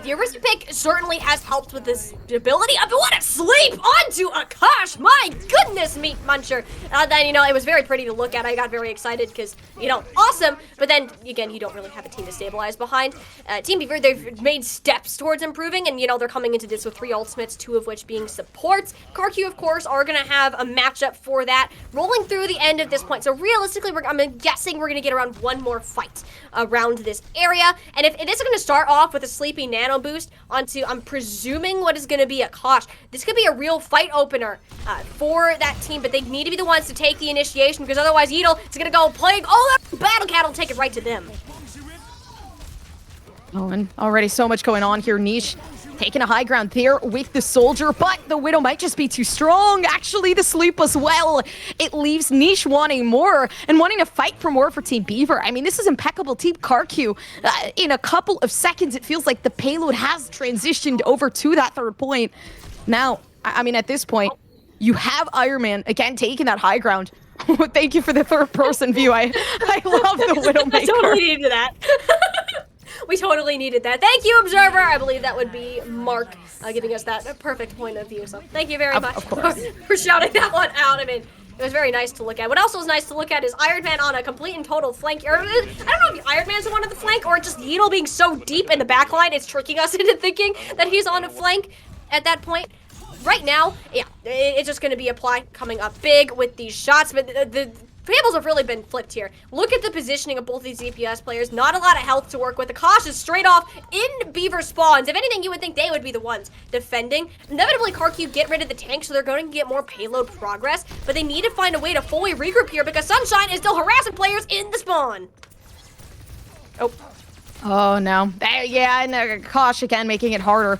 The Orisa pick certainly has helped with this ability. I want to sleep onto Akash. My goodness, Meat Muncher. Then, you know, it was very pretty to look at. I got very excited because, you know, awesome. But then, again, you don't really have a team to stabilize behind. Team Beaver, they've made steps towards improving. And, you know, they're coming into this with 3 ultimates, 2 of which being supports. KarQ, of course, are going to have a matchup for that. Rolling through the end of this point. So, realistically, I'm guessing we're going to get around 1 more fight around this area. And if it is going to start off with a Sleepy Nano boost onto, I'm presuming, what is going to be Akash. This could be a real fight opener for that team, but they need to be the ones to take the initiation, because otherwise Yeetle is going to go plague all that Battle Cat will take it right to them. Oh, and already so much going on here. Niche taking a high ground there with the Soldier, but the Widow might just be too strong. Actually, the Sleep as well. It leaves Niche wanting more and wanting to fight for more for Team Beaver. I mean, this is impeccable. Team KarQ, in a couple of seconds, it feels like the payload has transitioned over to that 3rd point. Now, I mean, at this point, you have Iron Man, again, taking that high ground. Thank you for the 3rd-person view. I love the Widowmaker. I totally needed that. We totally needed that. Thank you, Observer. I believe that would be Mark giving us that perfect point of view. So thank you very much for shouting that one out. I mean, it was very nice to look at. What else was nice to look at is Iron Man on a complete and total flank. I don't know if Iron Man's the one on the flank or just Yeetle being so deep in the backline, it's tricking us into thinking that he's on a flank at that point. Right now, yeah, it's just going to be Apply coming up big with these shots, but the tables have really been flipped here. Look at the positioning of both these DPS players. Not a lot of health to work with. Akash is straight off in Beaver spawns. If anything, you would think they would be the ones defending. Inevitably, KarQ get rid of the tank, so they're going to get more payload progress, but they need to find a way to fully regroup here because Sunshine is still harassing players in the spawn. Oh no. Yeah, and Akash again making it harder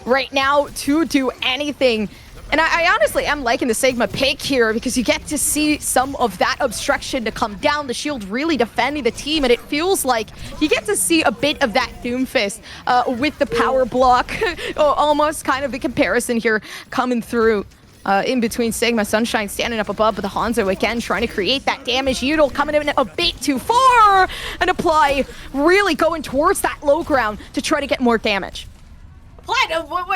right now to do anything. And I honestly am liking the Sigma pick here because you get to see some of that obstruction to come down, the shield really defending the team, and it feels like you get to see a bit of that Doomfist with the power block, almost kind of the comparison here coming through. In between Sigma, Sunshine standing up above, but the Hanzo again trying to create that damage. Udall coming in a bit too far, and Apply really going towards that low ground to try to get more damage.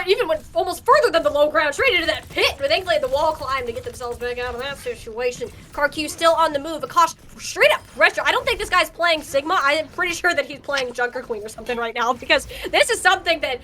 Even went almost further than the low ground, straight into that pit, but thankfully the wall climb to get themselves back out of that situation. KarQ still on the move. Akash straight up pressure. I don't think this guy's playing Sigma. I am pretty sure that he's playing Junker Queen or something right now, because this is something that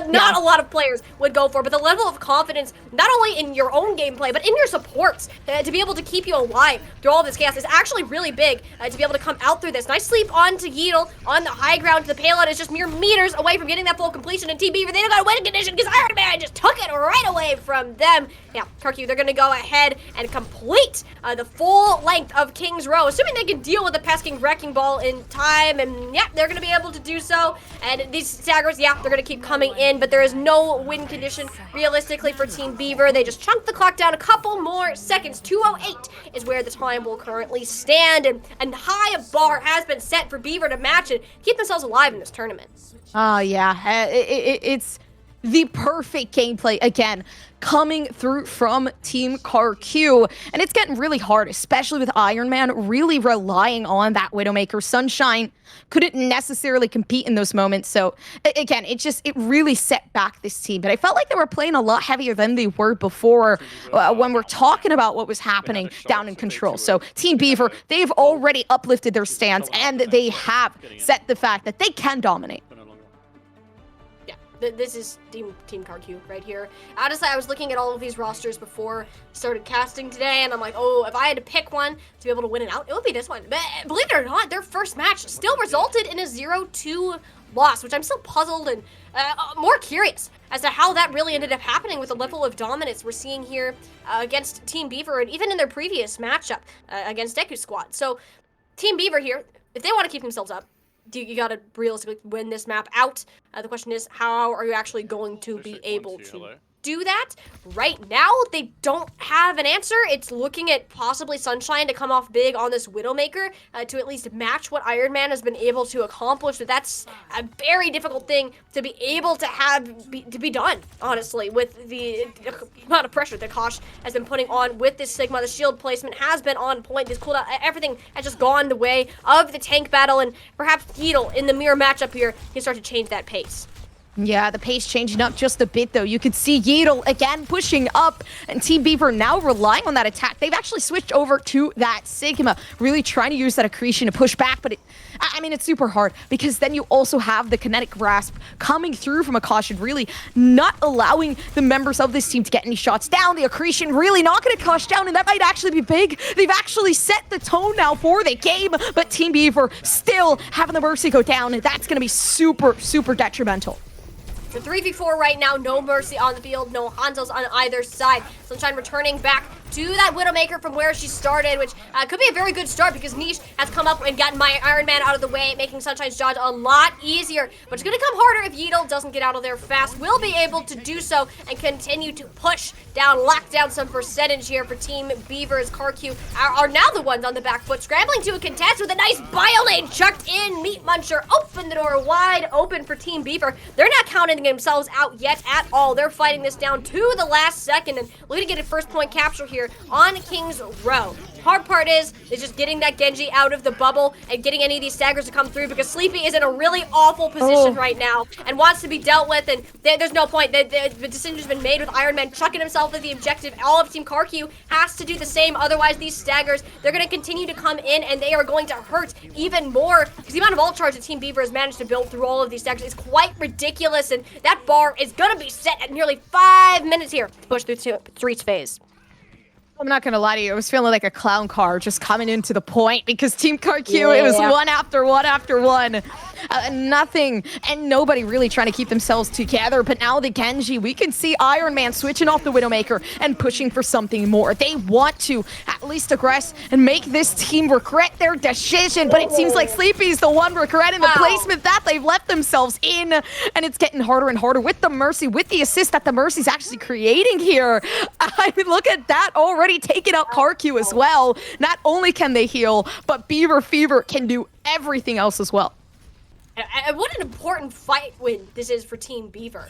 not a lot of players would go for. But the level of confidence, not only in your own gameplay, but in your supports, to be able to keep you alive through all this chaos is actually really big, to be able to come out through this. Nice sleep onto Yeatle on the high ground. The payload is just mere meters away from getting that full completion, and Team Beaver, they don't got a winning condition because Iron Man just took it right away from them. Yeah, KarQ, they're going to go ahead and complete the full length of King's Row, assuming they can deal with the pesking Wrecking Ball in time, and yeah, they're going to be able to do so. And these staggers, yeah, they're going to keep coming in, but there is no win condition realistically for Team Beaver. They just chunked the clock down a couple more seconds. 2:08 is where the time will currently stand, and a high bar has been set for Beaver to match and keep themselves alive in this tournament. Oh, yeah. It's the perfect gameplay again coming through from Team KarQ, and it's getting really hard, especially with Iron Man really relying on that Widowmaker. Sunshine couldn't necessarily compete in those moments, so again, it really set back this team. But I felt like they were playing a lot heavier than they were before when we're talking about what was happening down in Control. So Team Beaver, they've already uplifted their stance, and they have set the fact that they can dominate. This is Team KarQ right here. Honestly, I was looking at all of these rosters before I started casting today, and I'm like, oh, if I had to pick one to be able to win it out, it would be this one. But believe it or not, their first match still resulted in a 0-2 loss, which I'm still puzzled and more curious as to how that really ended up happening with the level of dominance we're seeing here against Team Beaver, and even in their previous matchup against Deku squad. So Team Beaver here, if they want to keep themselves up, you gotta realistically win this map out. The question is, how are you actually going to be able to do that? Right now, they don't have an answer. It's looking at possibly Sunshine to come off big on this Widowmaker to at least match what Iron Man has been able to accomplish. But that's a very difficult thing to be able to be done, honestly, with the amount of pressure that Kosh has been putting on with this Sigma. The shield placement has been on point. This cooldown, everything has just gone the way of the tank battle, and perhaps Yeatle in the mirror matchup here can start to change that pace. Yeah, the pace changing up just a bit, though. You could see Yeatle again pushing up, and Team Beaver now relying on that attack. They've actually switched over to that Sigma, really trying to use that accretion to push back, but it's super hard because then you also have the kinetic grasp coming through from Akash, really not allowing the members of this team to get any shots down. The accretion really knocking Akash down, and that might actually be big. They've actually set the tone now for the game, but Team Beaver still having the Mercy go down, and that's going to be super, super detrimental. The 3v4 right now, no Mercy on the field, no Hanzos on either side. Sunshine returning back to that Widowmaker from where she started, which could be a very good start because Niche has come up and gotten my Iron Man out of the way, making Sunshine's job a lot easier. But it's going to come harder if Yeatle doesn't get out of there fast. Will be able to do so and continue to push down, lock down some percentage here for Team Beaver's KarQ are now the ones on the back foot, scrambling to a contest with a nice Biolane chucked in. Meat Muncher open the door wide open for Team Beaver. They're not counting themselves out yet at all. They're fighting this down to the last second and looking to get a first point capture here on King's Row. Hard part is just getting that Genji out of the bubble and getting any of these staggers to come through because Sleepy is in a really awful position right now and wants to be dealt with, and there's no point. The decision's been made with Iron Man chucking himself at the objective. All of Team KarQ has to do the same, otherwise these staggers, they're going to continue to come in and they are going to hurt even more because the amount of ult charge that Team Beaver has managed to build through all of these staggers is quite ridiculous, and that bar is going to be set at nearly 5 minutes here to push through to Streets phase. I'm not gonna lie to you, I was feeling like a clown car just coming into the point because Team KarQ, it was one after one after one. Nothing and nobody really trying to keep themselves together. But now the Genji, we can see Iron Man switching off the Widowmaker and pushing for something more. They want to at least aggress and make this team regret their decision. But it seems like Sleepy's the one regretting the placement that they've left themselves in. And it's getting harder and harder with the Mercy, with the assist that the Mercy's actually creating here. I mean, look at that, already taking out KarQ as well. Not only can they heal, but Beaver Fever can do everything else as well. And what an important fight win this is for Team Beaver.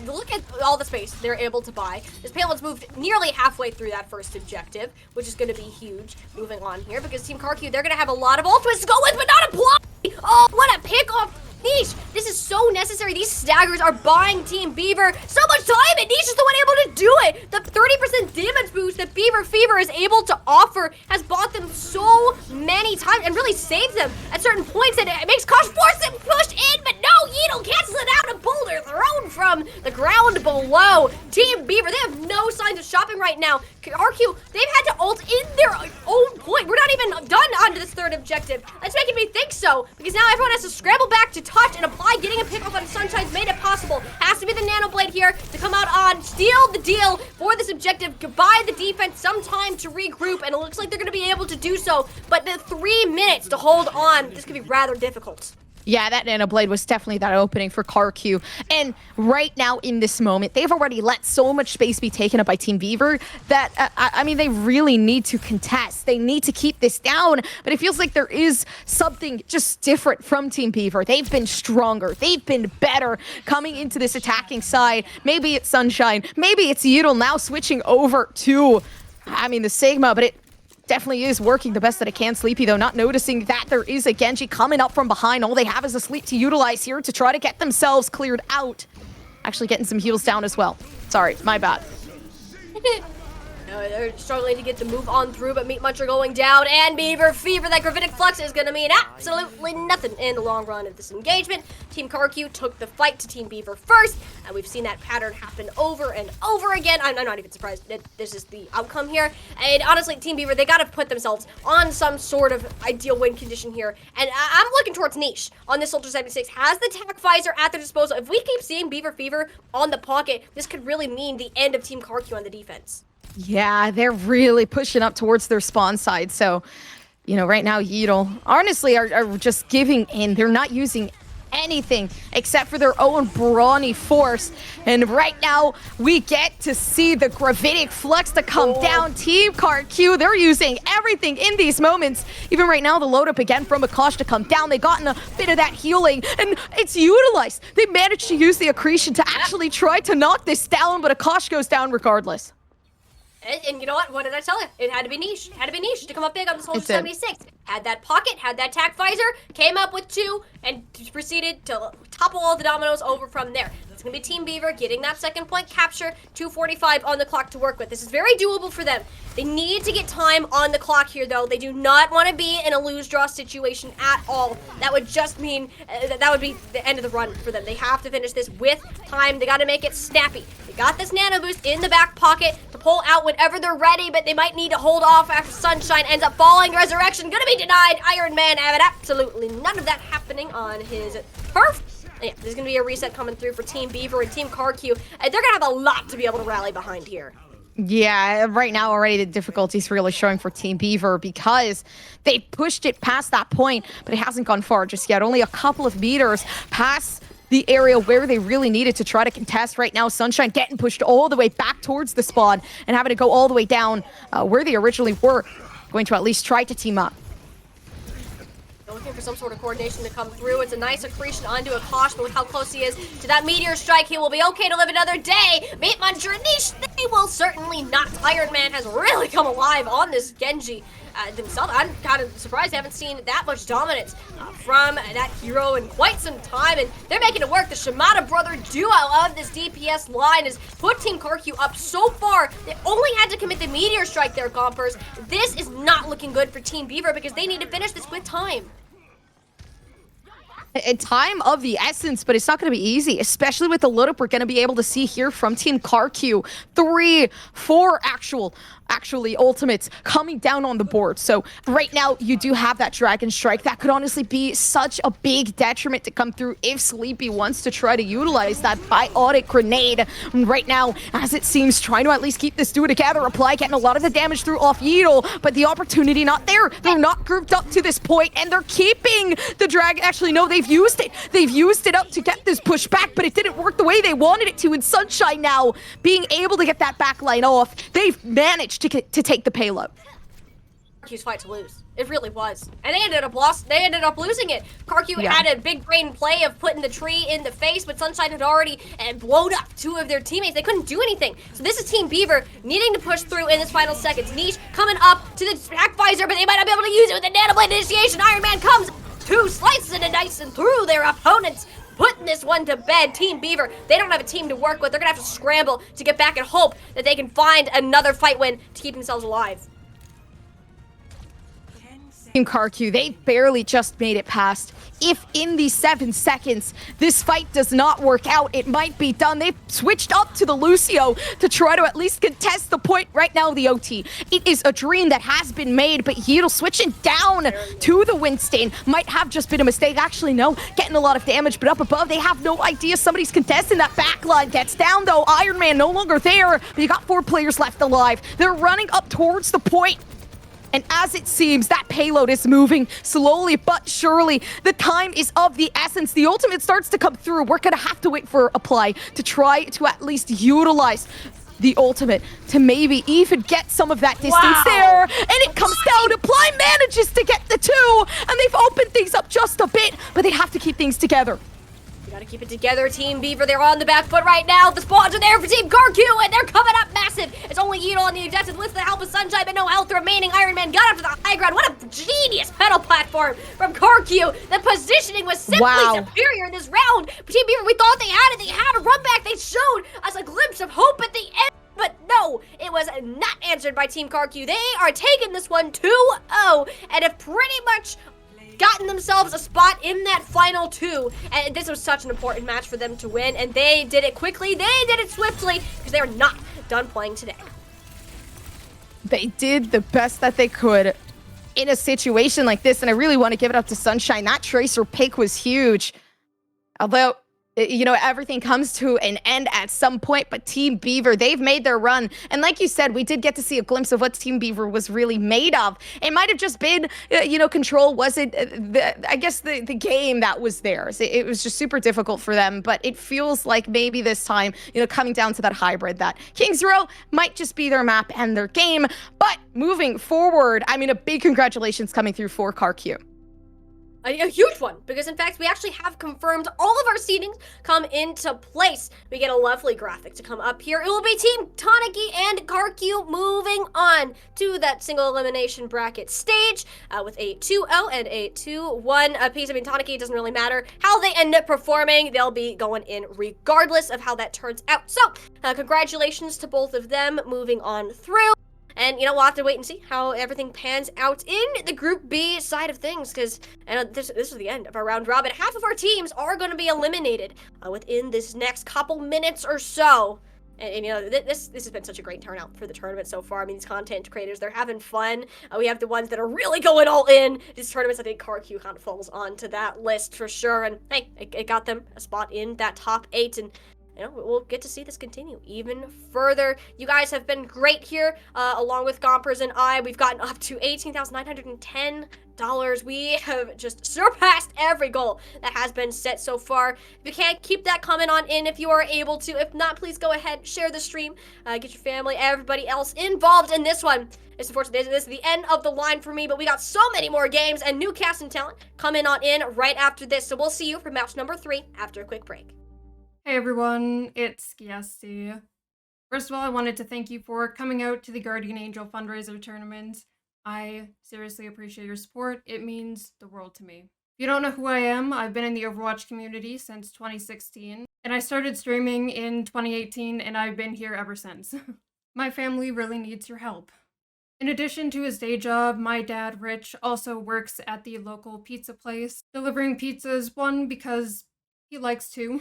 Look at all the space they're able to buy. This payload's moved nearly halfway through that first objective, which is going to be huge moving on here because Team KarQ, they're going to have a lot of ultimates to go with, but not a block. Oh, what a pick off. Niche, this is so necessary. These staggers are buying Team Beaver so much time, and Niche is the one able to do it. The 30% damage boost that Beaver Fever is able to offer has bought them so many times and really saved them at certain points, and it makes Kosh force them push in, but no, Yeetle cancels it out. A boulder thrown from the ground below. Team Beaver, they have no signs of shopping right now. KarQ, they've had to ult in their own point. We're not even done on this third objective. That's making me think so, because now everyone has to scramble back to touch and apply. Getting a pick off on Sunshine's made it possible. Has to be the Nano Blade here to come out on, steal the deal for this objective, buy the defense some time to regroup, and it looks like they're going to be able to do so. But the 3 minutes to hold on, this could be rather difficult. Yeah, that Nano Blade was definitely that opening for KarQ. And right now in this moment, they've already let so much space be taken up by Team Beaver that, I mean, they really need to contest. They need to keep this down. But it feels like there is something just different from Team Beaver. They've been stronger. They've been better coming into this attacking side. Maybe it's Sunshine. Maybe it's Yeetle now switching over to, I mean, the Sigma, but it definitely is working the best that it can. Sleepy, though, not noticing that there is a Genji coming up from behind. All they have is a Sleep to utilize here to try to get themselves cleared out. Actually getting some heals down as well. Sorry, my bad. They're struggling to get the move on through, but Meat Muncher going down, and Beaver Fever, that Gravitic Flux is going to mean absolutely nothing in the long run of this engagement. Team KarQ took the fight to Team Beaver first, and we've seen that pattern happen over and over again. I'm not even surprised that this is the outcome here. And honestly, Team Beaver, they got to put themselves on some sort of ideal win condition here. And I'm looking towards Niche on this Ultra 76. Has the Tac Visor at their disposal. If we keep seeing Beaver Fever on the pocket, this could really mean the end of Team KarQ on the defense. Yeah, they're really pushing up towards their spawn side. So, you know, right now, Yeetle, honestly, are just giving in. They're not using anything except for their own brawny force. And right now, we get to see the Gravitic Flux to come down. Team KarQ, they're using everything in these moments. Even right now, the load up again from Akash to come down. They gotten a bit of that healing, and it's utilized. They managed to use the accretion to actually try to knock this down, but Akash goes down regardless. And you know what? What did I tell you? It had to be Niche. It had to be Niche to come up big on this whole 76. Had that pocket, had that Tac Visor, came up with 2, and proceeded to topple all the dominoes over from there. It's going to be Team Beaver getting that second point capture, 2:45 on the clock to work with. This is very doable for them. They need to get time on the clock here, though. They do not want to be in a lose-draw situation at all. That would just mean that would be the end of the run for them. They have to finish this with time. They got to make it snappy. They got this nano boost in the back pocket to pull out whenever they're ready, but they might need to hold off after Sunshine ends up falling. Resurrection gonna be denied. Iron Man having absolutely none of that happening on his turf. Yeah, there's gonna be a reset coming through for Team Beaver and Team KarQ. They're gonna have a lot to be able to rally behind here. Yeah, right now already the difficulty's really showing for Team Beaver because they pushed it past that point, but it hasn't gone far just yet. Only a couple of meters past the area where they really needed to try to contest. Right now, Sunshine getting pushed all the way back towards the spawn and having to go all the way down where they originally were, going to at least try to team up. They're looking for some sort of coordination to come through. It's a nice accretion onto Akash, but with how close he is to that meteor strike, he will be okay to live another day. Meat Muncher and Niche, they will certainly not. Iron Man has really come alive on this Genji themselves. I'm kind of surprised they haven't seen that much dominance from that hero in quite some time, and they're making it work. The Shimada brother duo of this DPS line has put Team KarQ up so far. They only had to commit the meteor strike there, Gompers. This is not looking good for Team Beaver because they need to finish this with time. A time of the essence, but it's not going to be easy, especially with the load up we're going to be able to see here from Team KarQ. 3, 4 actually ultimates coming down on the board. So right now you do have that Dragon Strike. That could honestly be such a big detriment to come through if Sleepy wants to try to utilize that biotic grenade. Right now, as it seems, trying to at least keep this duo together. Apply getting a lot of the damage through off Yeetle, but the opportunity not there. They're not grouped up to this point, and they're keeping the Dragon. Actually, no, they've used it. They've used it up to get this push back, but it didn't work the way they wanted it to. In Sunshine now, being able to get that backline off, they've managed to take the payload. KarQ's fight to lose. It really was. And they ended up losing it. KarQ had a big brain play of putting the tree in the face, but Sunshine had already blown up 2 of their teammates. They couldn't do anything. So this is Team Beaver needing to push through in this final seconds. Niche coming up to the back visor, but they might not be able to use it with the Nanoblade initiation. Iron Man comes, 2 slices and a dice and through their opponents, putting this one to bed. Team Beaver, they don't have a team to work with. They're gonna have to scramble to get back and hope that they can find another fight win to keep themselves alive. Team KarQ, they barely just made it past. If in these 7 seconds this fight does not work out, it might be done. They've switched up to the Lucio to try to at least contest the point. Right now, the OT. It is a dream that has been made, but Yeetle switching down to the Windstain might have just been a mistake. Actually, no, getting a lot of damage, but up above, they have no idea somebody's contesting that backline. Gets down, though. Iron Man no longer there, but you got 4 players left alive. They're running up towards the point. And as it seems, that payload is moving slowly but surely. The time is of the essence. The ultimate starts to come through. We're going to have to wait for Apply to try to at least utilize the ultimate to maybe even get some of that distance there. And it comes down. Apply manages to get the 2. And they've opened things up just a bit, but they have to keep things together. Gotta keep it together, Team Beaver. They're on the back foot right now. The spawns are there for Team KarQ, and they're coming up massive. It's only Yeetle on the objective with the help of Sunshine, but no health remaining. Iron Man got up to the high ground. What a genius pedal platform from KarQ. The positioning was simply superior in this round. Team Beaver, we thought they had it. They had a run back. They showed us a glimpse of hope at the end. But no, it was not answered by Team KarQ. They are taking this one 2-0 and have pretty much gotten themselves a spot in that final 2, and this was such an important match for them to win, and they did it quickly, they did it swiftly, because they're not done playing today. They did the best that they could in a situation like this, and I really want to give it up to Sunshine. That Tracer pick was huge, although, you know, everything comes to an end at some point, but Team Beaver, they've made their run. And like you said, we did get to see a glimpse of what Team Beaver was really made of. It might have just been, you know, Control wasn't, I guess, the game that was theirs. It was just super difficult for them, but it feels like maybe this time, you know, coming down to that hybrid, that Kings Row might just be their map and their game. But moving forward, I mean, a big congratulations coming through for KarQ. A huge one, because in fact, we actually have confirmed all of our seedings come into place. We get a lovely graphic to come up here. It will be Team Toniki and KarQ moving on to that single elimination bracket stage with a 2-0 and a 2-1 piece. I mean, Toniki, doesn't really matter how they end up performing. They'll be going in regardless of how that turns out. So, congratulations to both of them moving on through. And, you know, we'll have to wait and see how everything pans out in the Group B side of things, because this is the end of our round robin. Half of our teams are going to be eliminated within this next couple minutes or so. And you know, this has been such a great turnout for the tournament so far. I mean, these content creators, they're having fun. We have the ones that are really going all in. These tournaments, I think KarQ kind of falls onto that list for sure. And hey, it got them a spot in that top 8, and you know, we'll get to see this continue even further. You guys have been great here, along with Gompers and I. We've gotten up to $18,910. We have just surpassed every goal that has been set so far. If you can't, keep that comment on in if you are able to. If not, please go ahead, share the stream, get your family, everybody else involved in this one. It's unfortunate, this is the end of the line for me, but we got so many more games and new cast and talent coming on in right after this. So we'll see you for match number 3 after a quick break. Hey everyone, it's Skiesti. First of all, I wanted to thank you for coming out to the Guardian Angel Fundraiser tournament. I seriously appreciate your support. It means the world to me. If you don't know who I am, I've been in the Overwatch community since 2016, and I started streaming in 2018, and I've been here ever since. My family really needs your help. In addition to his day job, my dad, Rich, also works at the local pizza place, delivering pizzas, 1, because he likes to,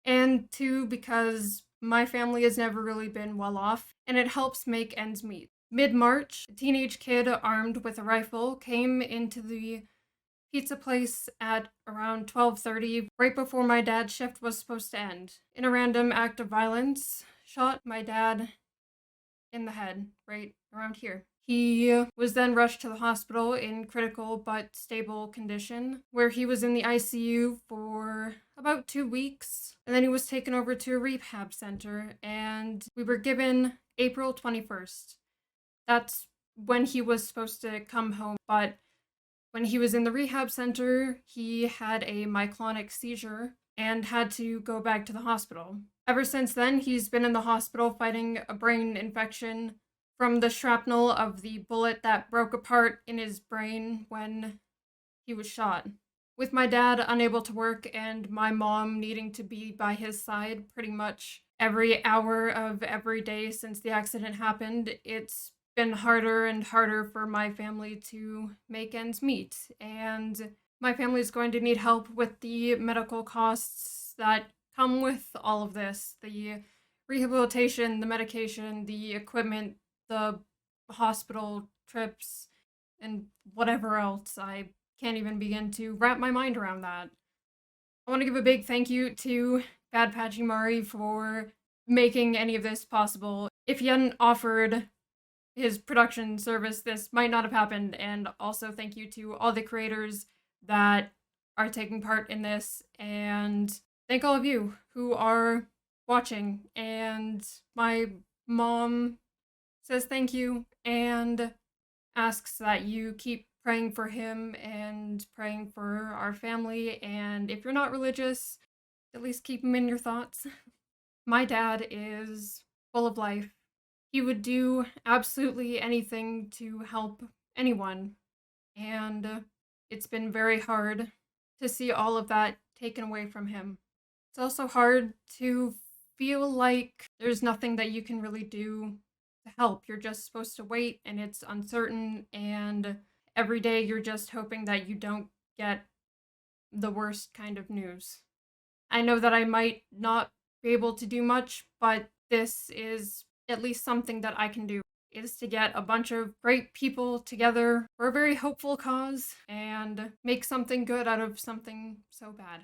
and 2, because my family has never really been well off, and it helps make ends meet. Mid-March, a teenage kid armed with a rifle came into the pizza place at around 12:30, right before my dad's shift was supposed to end. In a random act of violence, shot my dad in the head, right around here. He was then rushed to the hospital in critical but stable condition, where he was in the ICU for about 2 weeks, and then he was taken over to a rehab center, and we were given April 21st. That's when he was supposed to come home, but when he was in the rehab center, he had a myoclonic seizure and had to go back to the hospital. Ever since then, he's been in the hospital fighting a brain infection from the shrapnel of the bullet that broke apart in his brain when he was shot. With my dad unable to work and my mom needing to be by his side pretty much every hour of every day since the accident happened, it's been harder and harder for my family to make ends meet. And my family is going to need help with the medical costs that come with all of this. The rehabilitation, the medication, the equipment, the hospital trips, and whatever else. I can't even begin to wrap my mind around that. I want to give a big thank you to BadPachimari for making any of this possible. If he hadn't offered his production service, this might not have happened. And also thank you to all the creators that are taking part in this, and thank all of you who are watching. And my mom says thank you and asks that you keep praying for him and praying for our family, and if you're not religious, at least keep him in your thoughts. My dad is full of life. He would do absolutely anything to help anyone, and it's been very hard to see all of that taken away from him. It's also hard to feel like there's nothing that you can really do to help. You're just supposed to wait, and it's uncertain, and every day you're just hoping that you don't get the worst kind of news. I know that I might not be able to do much, but this is at least something that I can do, is to get a bunch of great people together for a very hopeful cause and make something good out of something so bad.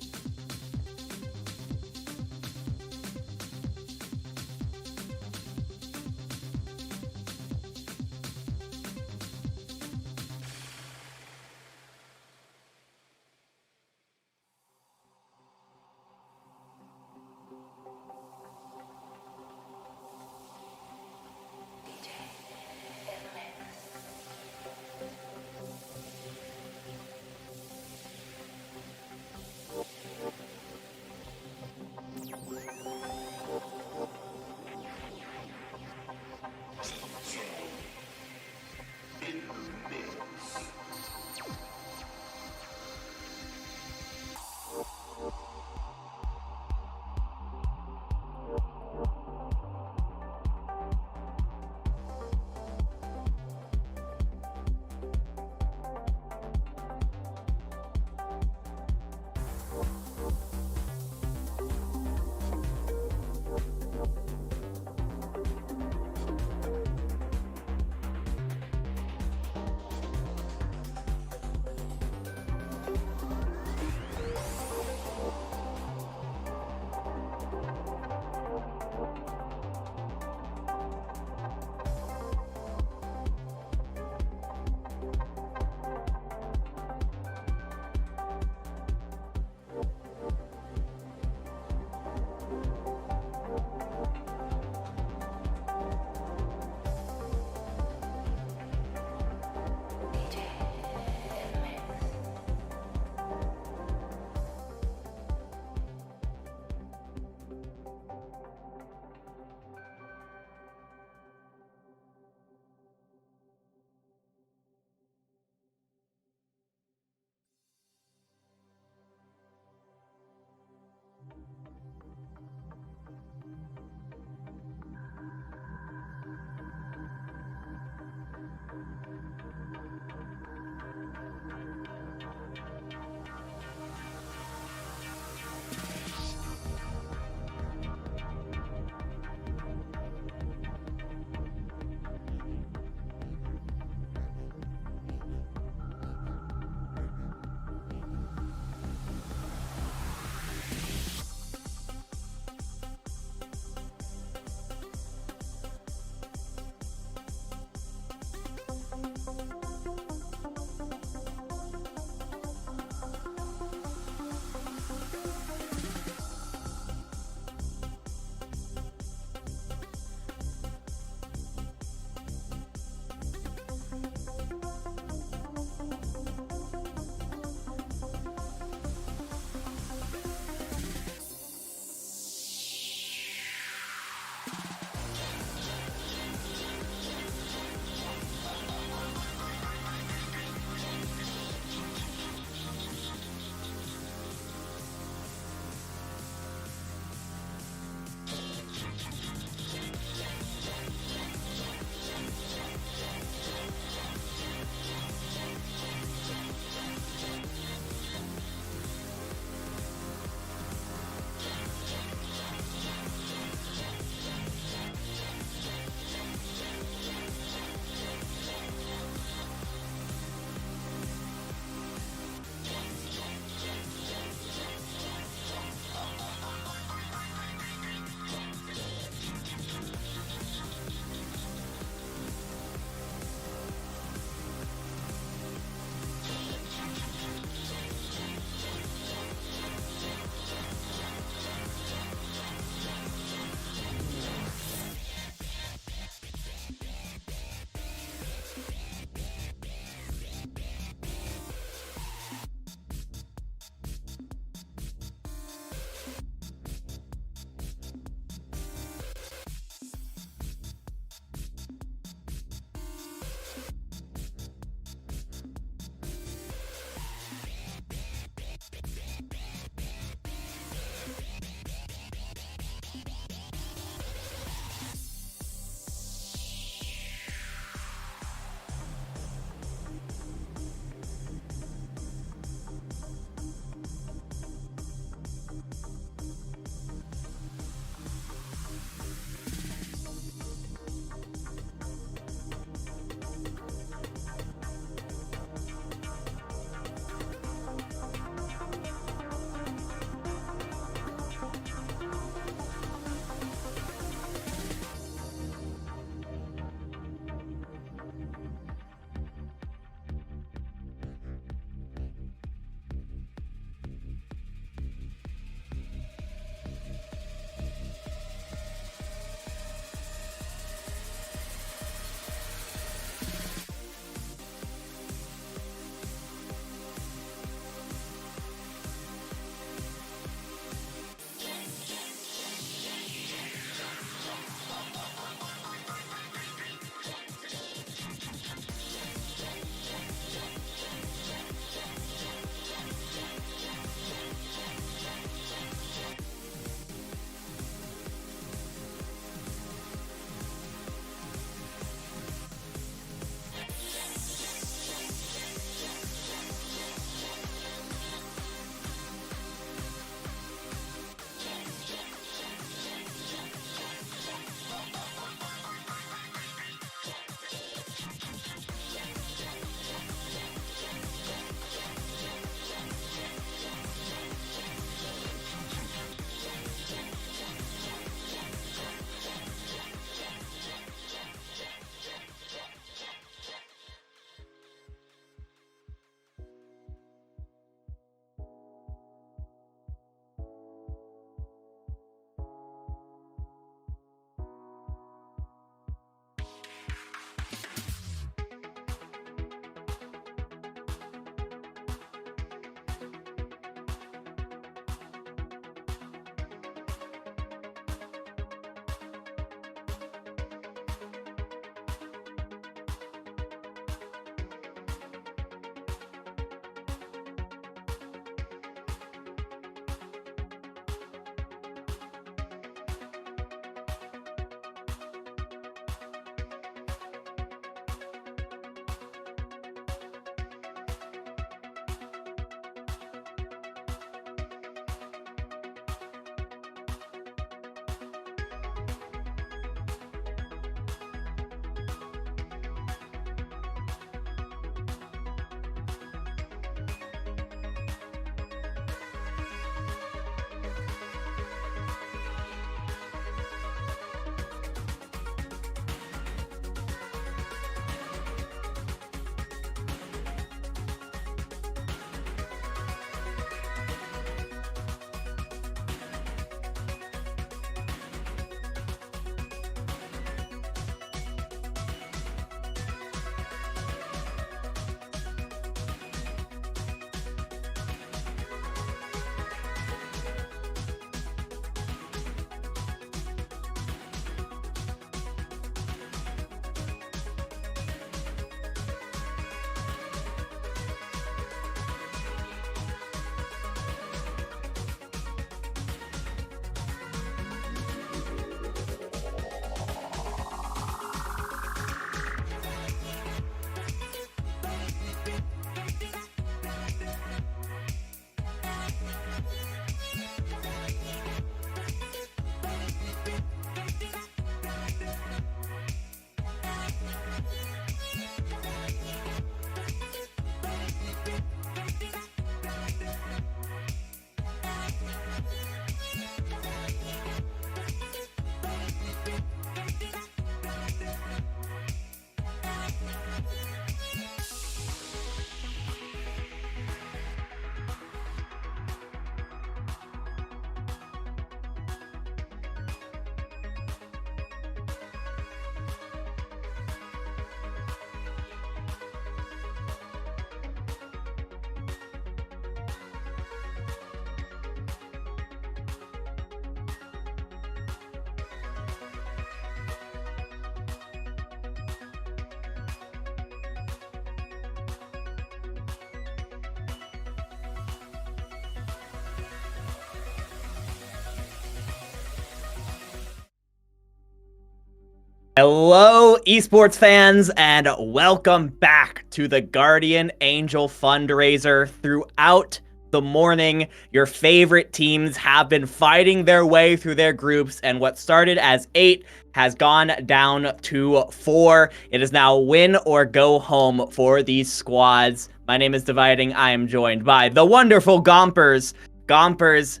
Hello, esports fans, and welcome back to the Guardian Angel Fundraiser. Throughout the morning, your favorite teams have been fighting their way through their groups, and what started as 8 has gone down to 4. It is now win or go home for these squads. My name is Dividing. I am joined by the wonderful Gompers. Gompers,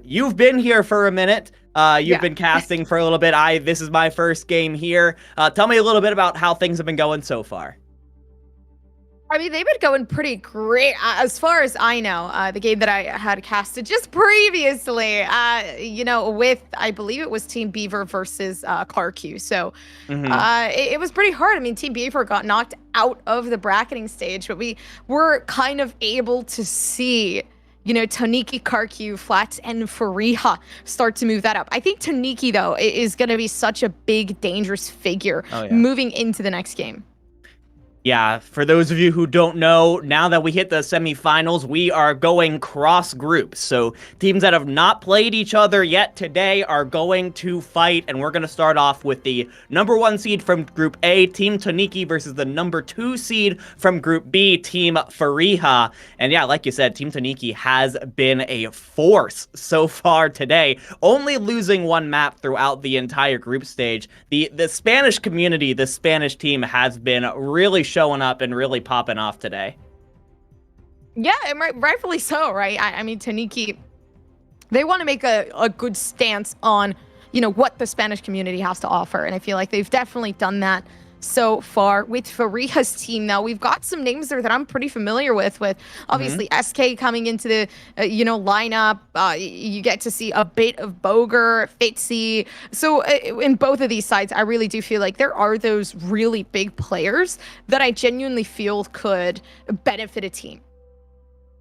you've been here for a minute. You've been casting for a little bit. This is my first game here. Tell me a little bit about how things have been going so far. I mean, they've been going pretty great. As far as I know, the game that I had casted just previously, with, I believe it was Team Beaver versus KarQ. So it was pretty hard. I mean, Team Beaver got knocked out of the bracketing stage, but we were kind of able to see Toniki, KarQ, Flats, and Fareeha start to move that up. I think Toniki, though, is going to be such a big, dangerous figure moving into the next game. Yeah, for those of you who don't know, now that we hit the semifinals, we are going cross groups. So teams that have not played each other yet today are going to fight, and we're going to start off with the number 1 seed from Group A, Team Toniki, versus the number 2 seed from Group B, Team Fareeha. And yeah, like you said, Team Toniki has been a force so far today, only losing 1 map throughout the entire group stage. The Spanish community, the Spanish team, has been really showing up and really popping off today. Yeah, and rightfully so, right? I mean, Toniki, they want to make a good stance on, what the Spanish community has to offer. And I feel like they've definitely done that so far. With Fareeha's team, now we've got some names there that I'm pretty familiar with obviously SK coming into the lineup. You get to see a bit of Boger, Fitzy. So in both of these sides, I really do feel like there are those really big players that I genuinely feel could benefit a team.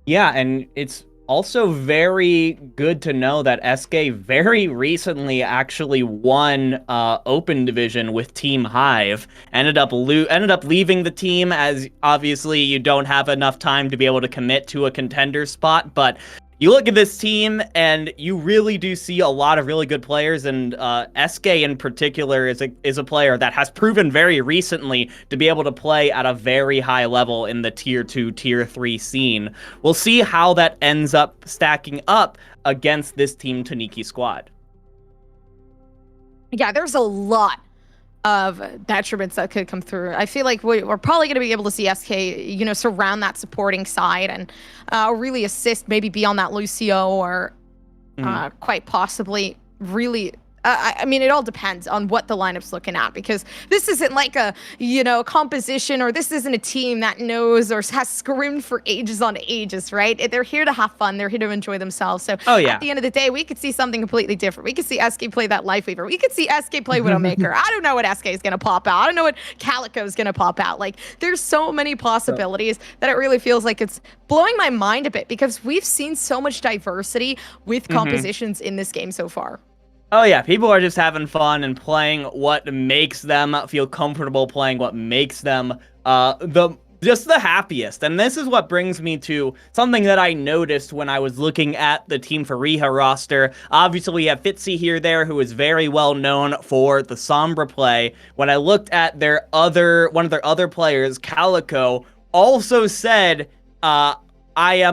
Yeah, and it's also very good to know that SK very recently actually won Open Division with Team Hive. Ended up leaving the team, as obviously you don't have enough time to be able to commit to a contender spot, but you look at this team and you really do see a lot of really good players, and SK in particular is a player that has proven very recently to be able to play at a very high level in the tier 2, tier 3 scene. We'll see how that ends up stacking up against this Team Toniki squad. Yeah, there's a lot of detriments that could come through. I feel like we're probably going to be able to see SK, surround that supporting side and really assist, maybe be on that Lucio or quite possibly really. I mean, it all depends on what the lineup's looking at, because this isn't like a, composition, or this isn't a team that knows or has scrimmed for ages on ages, right? They're here to have fun. They're here to enjoy themselves. So at the end of the day, we could see something completely different. We could see SK play that Lifeweaver. We could see SK play Widowmaker. I don't know what SK is going to pop out. I don't know what KarQ is going to pop out. Like, there's so many possibilities that it really feels like it's blowing my mind a bit, because we've seen so much diversity with compositions in this game so far. Oh yeah, people are just having fun and playing what makes them feel comfortable, playing what makes them just the happiest. And this is what brings me to something that I noticed when I was looking at the Team Fareeha roster. Obviously, we have Fitzy here there, who is very well known for the Sombra play. When I looked at one of their other players, KarQ, also said, I'm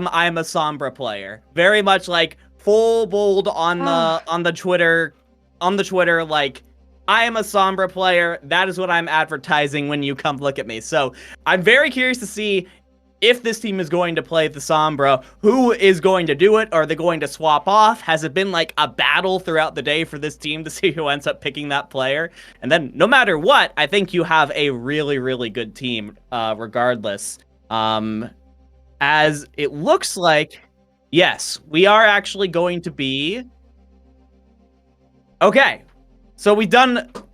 a Sombra player. Very much like full bold on the Twitter, like, I am a Sombra player. That is what I'm advertising when you come look at me. So I'm very curious to see if this team is going to play the Sombra. Who is going to do it? Are they going to swap off? Has it been like a battle throughout the day for this team to see who ends up picking that player? And then no matter what, I think you have a really, really good team regardless. As it looks like, yes, we are actually going to be... Okay, so we've done a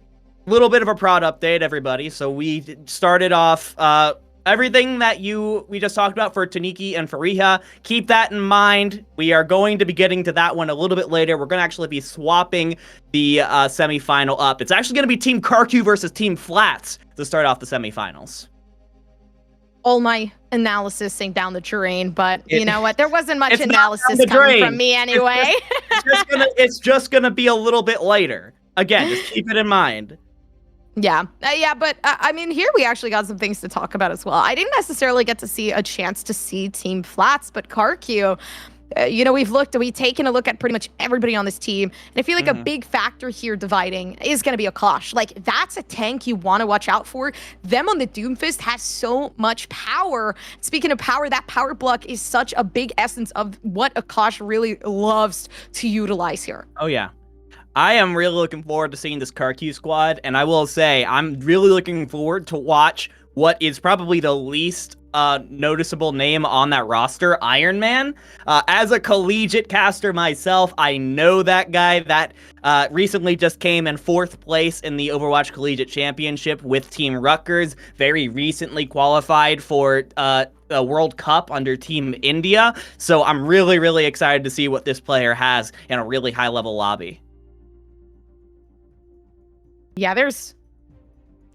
little bit of a prod update, everybody. So we started off everything that we just talked about for Toniki and Fareeha. Keep that in mind. We are going to be getting to that one a little bit later. We're going to actually be swapping the semifinal up. It's actually going to be Team KarQ versus Team Flats to start off the semifinals. All my analysis sank down the drain, but you know what? There wasn't much analysis coming from me anyway. It's just gonna be a little bit later. Again, just keep it in mind. Yeah, but I mean, here we actually got some things to talk about as well. I didn't necessarily get to see a chance to see Team Flats, but KarQ, we've taken a look at pretty much everybody on this team, and I feel like a big factor here dividing is going to be a Clash. Like, that's a tank you want to watch out for. Them on the Doomfist has so much power. Speaking of power, that power block is such a big essence of what a Clash really loves to utilize here. Oh, yeah. I am really looking forward to seeing this KarQ squad, and I will say I'm really looking forward to watch what is probably the least noticeable name on that roster, Iron Man. As a collegiate caster myself, I know that guy. That recently just came in 4th place in the Overwatch Collegiate Championship with Team Rutgers. Very recently qualified for the World Cup under Team India. So I'm really, really excited to see what this player has in a really high-level lobby. Yeah, there's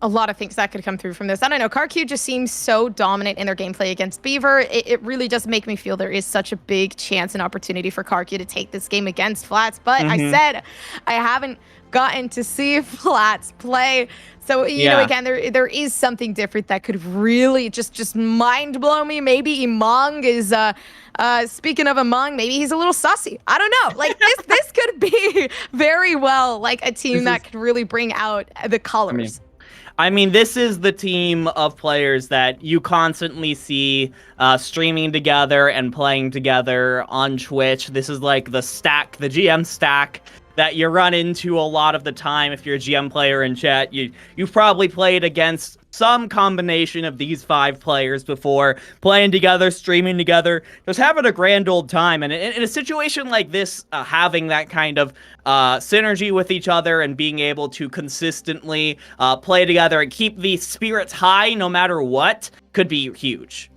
a lot of things that could come through from this. I don't know. KarQ just seems so dominant in their gameplay against Beaver. It really does make me feel there is such a big chance and opportunity for KarQ to take this game against Flats. But I said I haven't gotten to see Flats play. So, you know, again, there is something different that could really just mind blow me. Maybe Among is speaking of Among, maybe he's a little sussy. I don't know. Like this could be very well like a team that could really bring out the colors. I mean, this is the team of players that you constantly see streaming together and playing together on Twitch. This is like the GM stack that you run into a lot of the time. If you're a GM player in chat, you've probably played against some combination of these 5 players before, playing together, streaming together, just having a grand old time. And in a situation like this, having that kind of synergy with each other and being able to consistently play together and keep the spirits high no matter what could be huge.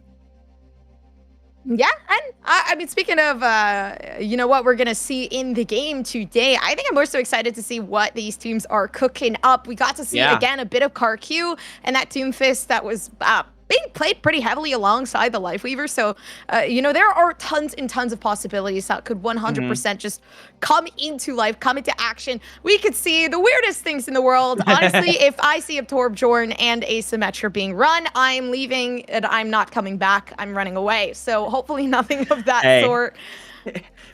Yeah, and I mean, speaking of, what we're going to see in the game today, I think I'm more so excited to see what these teams are cooking up. We got to see, again, a bit of KarQ and that Doomfist that was being played pretty heavily alongside the Lifeweaver. So, there are tons and tons of possibilities that could 100% just come into life, come into action. We could see the weirdest things in the world. Honestly, if I see a Torbjorn and a Symmetra being run, I'm leaving and I'm not coming back. I'm running away. So hopefully nothing of that sort.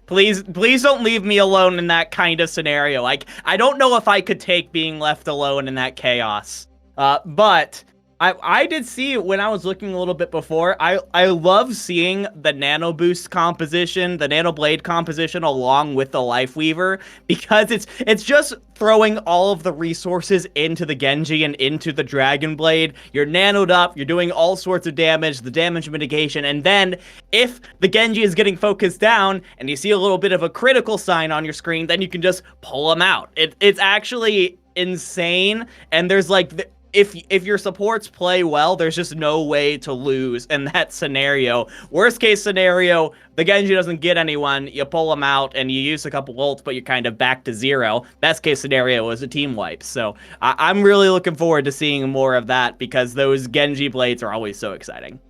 Please don't leave me alone in that kind of scenario. Like, I don't know if I could take being left alone in that chaos. But I did see, when I was looking a little bit before, I love seeing the Nano Boost composition, the Nano Blade composition along with the Lifeweaver, because it's just throwing all of the resources into the Genji and into the Dragon Blade. You're nanoed up, you're doing all sorts of damage, the damage mitigation, and then if the Genji is getting focused down and you see a little bit of a critical sign on your screen, then you can just pull them out. It's actually insane, and there's like if your supports play well, there's just no way to lose in that scenario. Worst case scenario, the Genji doesn't get anyone, you pull them out and you use a couple ults, but you're kind of back to 0. Best case scenario is a team wipe. So I'm really looking forward to seeing more of that, because those Genji blades are always so exciting.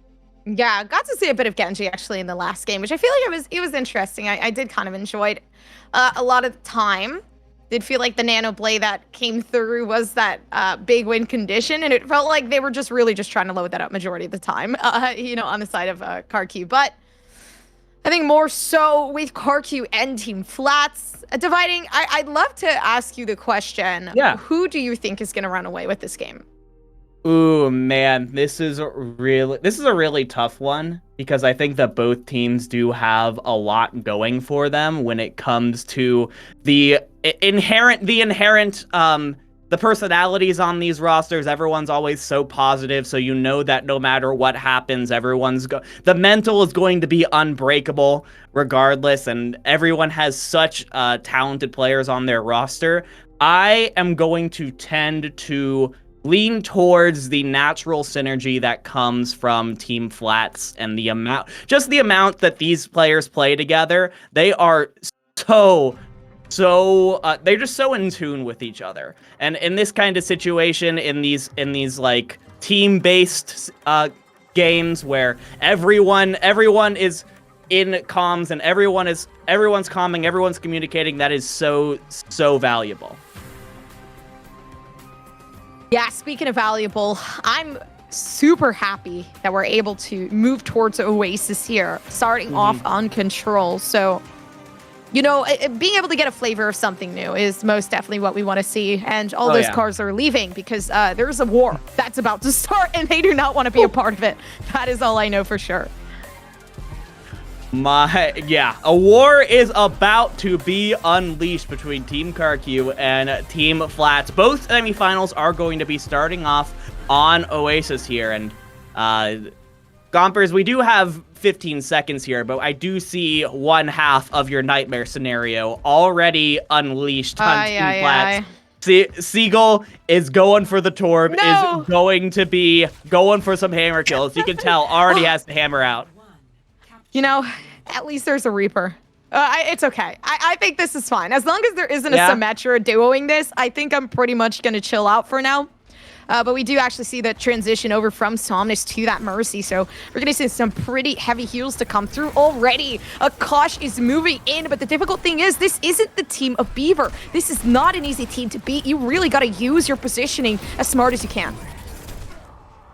Yeah, got to see a bit of Genji actually in the last game, which I feel like it was interesting. I did kind of enjoy it a lot of the time. Did feel like the Nano Blade that came through was that big win condition, and it felt like they were just trying to load that up majority of the time, on the side of KarQ. But I think more so with KarQ and Team Flats dividing, I'd love to ask you the question, who do you think is going to run away with this game? Ooh, man, this is a really tough one, because I think that both teams do have a lot going for them when it comes to the inherent the personalities on these rosters. Everyone's always so positive, so you know that no matter what happens, the mental is going to be unbreakable regardless, and everyone has such talented players on their roster. I am going to tend to lean towards the natural synergy that comes from Team Flats, and the amount that these players play together. They are they're just so in tune with each other. And in this kind of situation, in these like team-based games where everyone is in comms and everyone's calming, everyone's communicating, that is so valuable. Yeah, speaking of valuable, I'm super happy that we're able to move towards Oasis here, starting off on control. So, you know, being able to get a flavor of something new is most definitely what we want to see. And all those cars are leaving because there's a war that's about to start, and they do not want to be a part of it. That is all I know for sure. A war is about to be unleashed between Team KarQ and Team Flats. Both semifinals are going to be starting off on Oasis here, and Gompers, we do have 15 seconds here, but I do see one half of your nightmare scenario already unleashed on Team Flats. Seagull is going for the Torb, is going to be going for some hammer kills. You can tell already has the hammer out. You know, at least there's a Reaper. It's okay. I think this is fine. As long as there isn't a Symmetra duoing this, I think I'm pretty much going to chill out for now. But we do actually see the transition over from Somnus to that Mercy. So we're going to see some pretty heavy heals to come through already. Akash is moving in, but the difficult thing is this isn't the team of Beaver. This is not an easy team to beat. You really got to use your positioning as smart as you can.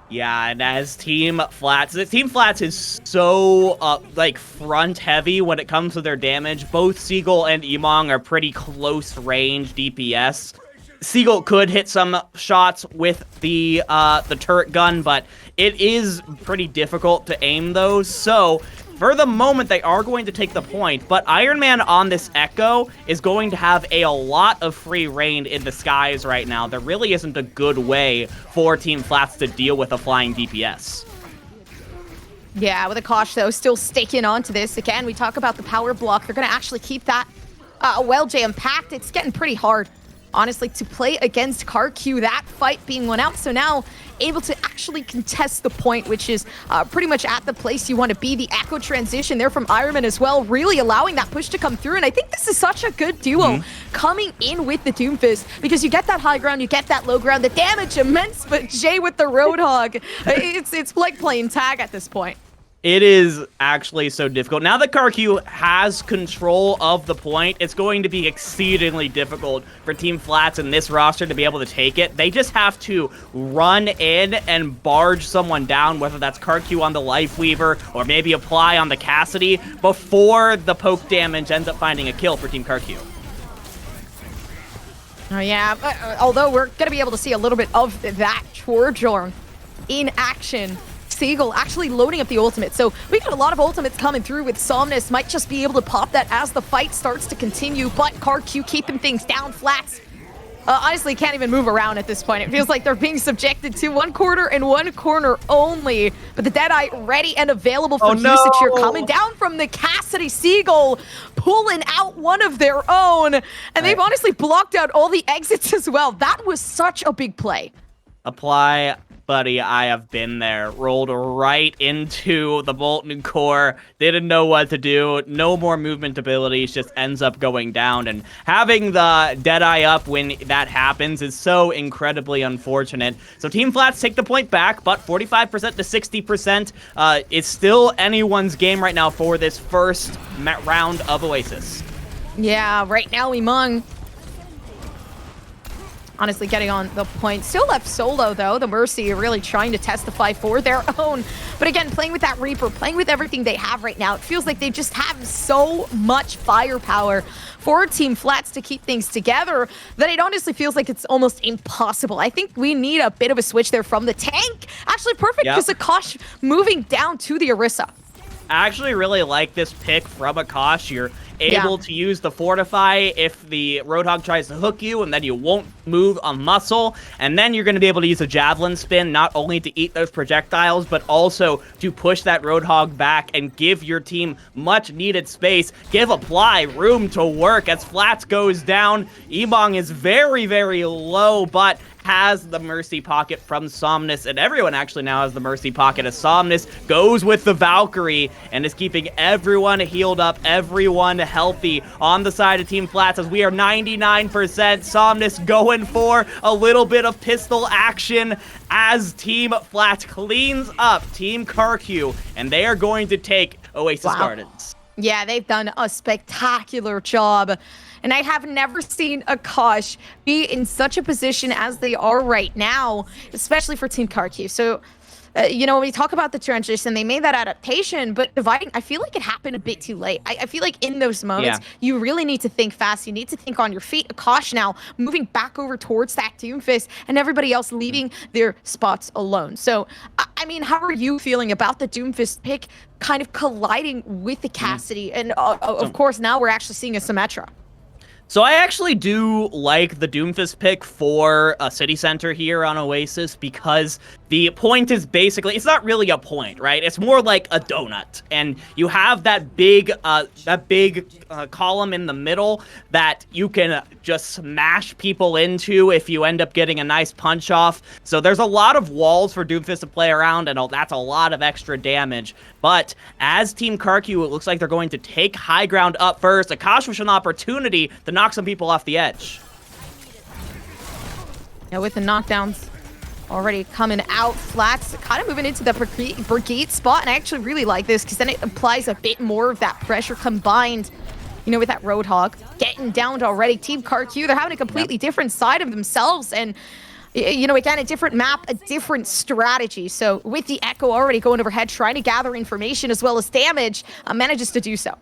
Yeah, and as Team Flats is so, front heavy when it comes to their damage. Both Seagull and Emong are pretty close range DPS. Seagull could hit some shots with the turret gun, but it is pretty difficult to aim those. So, for the moment, they are going to take the point, but Iron Man on this Echo is going to have a lot of free reign in the skies right now. There really isn't a good way for Team Flats to deal with a flying DPS. Yeah, with Akash, though, still sticking onto this. Again, we talk about the power block. They're going to actually keep that well jam-packed. It's getting pretty hard, honestly, to play against KarQ, that fight being won out. So now able to actually contest the point, which is pretty much at the place you want to be. The Echo transition there from Ironman as well, really allowing that push to come through. And I think this is such a good duo coming in with the Doomfist, because you get that high ground, you get that low ground, the damage immense, but Jay with the Roadhog, it's like playing tag at this point. It is actually so difficult. Now that KarQ has control of the point, it's going to be exceedingly difficult for Team Flats in this roster to be able to take it. They just have to run in and barge someone down, whether that's KarQ on the Lifeweaver or maybe apply on the Cassidy, before the poke damage ends up finding a kill for Team KarQ. Oh yeah, although we're going to be able to see a little bit of that Chorjorn in action. Seagull actually loading up the ultimate. So we got a lot of ultimates coming through with Somnus. Might just be able to pop that as the fight starts to continue, but KarQ keeping things down. Flats honestly can't even move around at this point. It feels like they're being subjected to one corner and one corner only. But the Deadeye ready and available for usage here, coming down from the Cassidy. Seagull pulling out one of their own, and they've honestly blocked out all the exits as well. That was such a big play. Apply, buddy, I have been there. Rolled right into the Molten Core. Didn't know what to do. No more movement abilities. Just ends up going down. And having the Deadeye up when that happens is so incredibly unfortunate. So Team Flats take the point back, but 45% to 60%. It's still anyone's game right now for this first round of Oasis. Yeah, right now Emong honestly getting on the point. Still left solo, though. The Mercy really trying to testify for their own. But again, playing with that Reaper, playing with everything they have right now, it feels like they just have so much firepower for Team Flats to keep things together that it honestly feels like it's almost impossible. I think we need a bit of a switch there from the tank. Actually perfect, because Akash moving down to the Orisa. I actually really like this pick from Akash. You're able to use the Fortify if the Roadhog tries to hook you, and then you won't move a muscle. And then you're going to be able to use a Javelin Spin, not only to eat those projectiles, but also to push that Roadhog back and give your team much needed space. Give Apply room to work as Flats goes down. Emong is very, very low, but has the Mercy Pocket from Somnus, and everyone actually now has the Mercy Pocket as Somnus goes with the Valkyrie and is keeping everyone healed up, everyone healthy on the side of Team Flats as we are 99%. Somnus going for a little bit of pistol action as Team Flats cleans up Team KarQ, and they are going to take Oasis Gardens. Yeah, they've done a spectacular job. And I have never seen a Kosh be in such a position as they are right now, especially for Team KarQ. So, you know, when we talk about the transition, they made that adaptation, but dividing, I feel like it happened a bit too late. I feel like in those moments, you really need to think fast. You need to think on your feet. Akash now moving back over towards that Doomfist, and everybody else leaving their spots alone. So, I mean, how are you feeling about the Doomfist pick kind of colliding with the Cassidy? And of course, now we're actually seeing a Symmetra. So I actually do like the Doomfist pick for a city center here on Oasis because the point is basically, it's not really a point, right? It's more like a donut. And you have that big column in the middle that you can just smash people into if you end up getting a nice punch off. So there's a lot of walls for Doomfist to play around, and that's a lot of extra damage. But as Team KarQ, it looks like they're going to take high ground up first. Akash with an opportunity to knock some people off the edge. Yeah, with the knockdowns already coming out, Flats kind of moving into the brigade spot, and I actually really like this because then it applies a bit more of that pressure combined, you know, with that Roadhog getting downed already. Team KarQ, they're having a completely different side of themselves, and you know, again, a different map, a different strategy. So with the Echo already going overhead, trying to gather information as well as damage, manages to do so.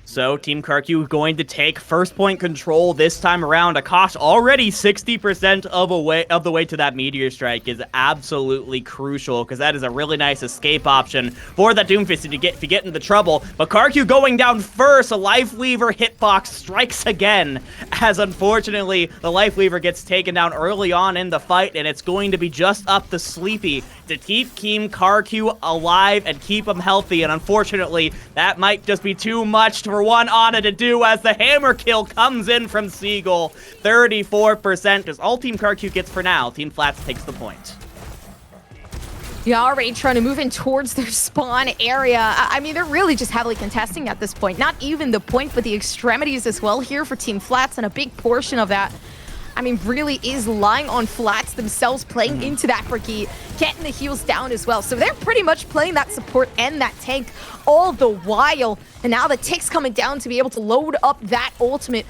So Team KarQ going to take first point control this time around. Akash already 60% of the way to that Meteor Strike is absolutely crucial because that is a really nice escape option for that Doomfist if you get into trouble. But KarQ going down first, a Life Weaver hitbox strikes again, as unfortunately the Life Weaver gets taken down early on in the fight, and it's going to be just up to Sleepy to keep Team KarQ alive and keep them healthy. And unfortunately, that might just be too much for one Ana to do as the hammer kill comes in from Seagull. 34% is all Team KarQ gets for now. Team Flats takes the point. Yeah, already trying to move in towards their spawn area. I mean, they're really just heavily contesting at this point. Not even the point, but the extremities as well here for Team Flats, and a big portion of that, I mean, really is lying on Flats themselves, playing into that brigade, getting the heals down as well. So they're pretty much playing that support and that tank all the while. And now the tick's coming down to be able to load up that ultimate.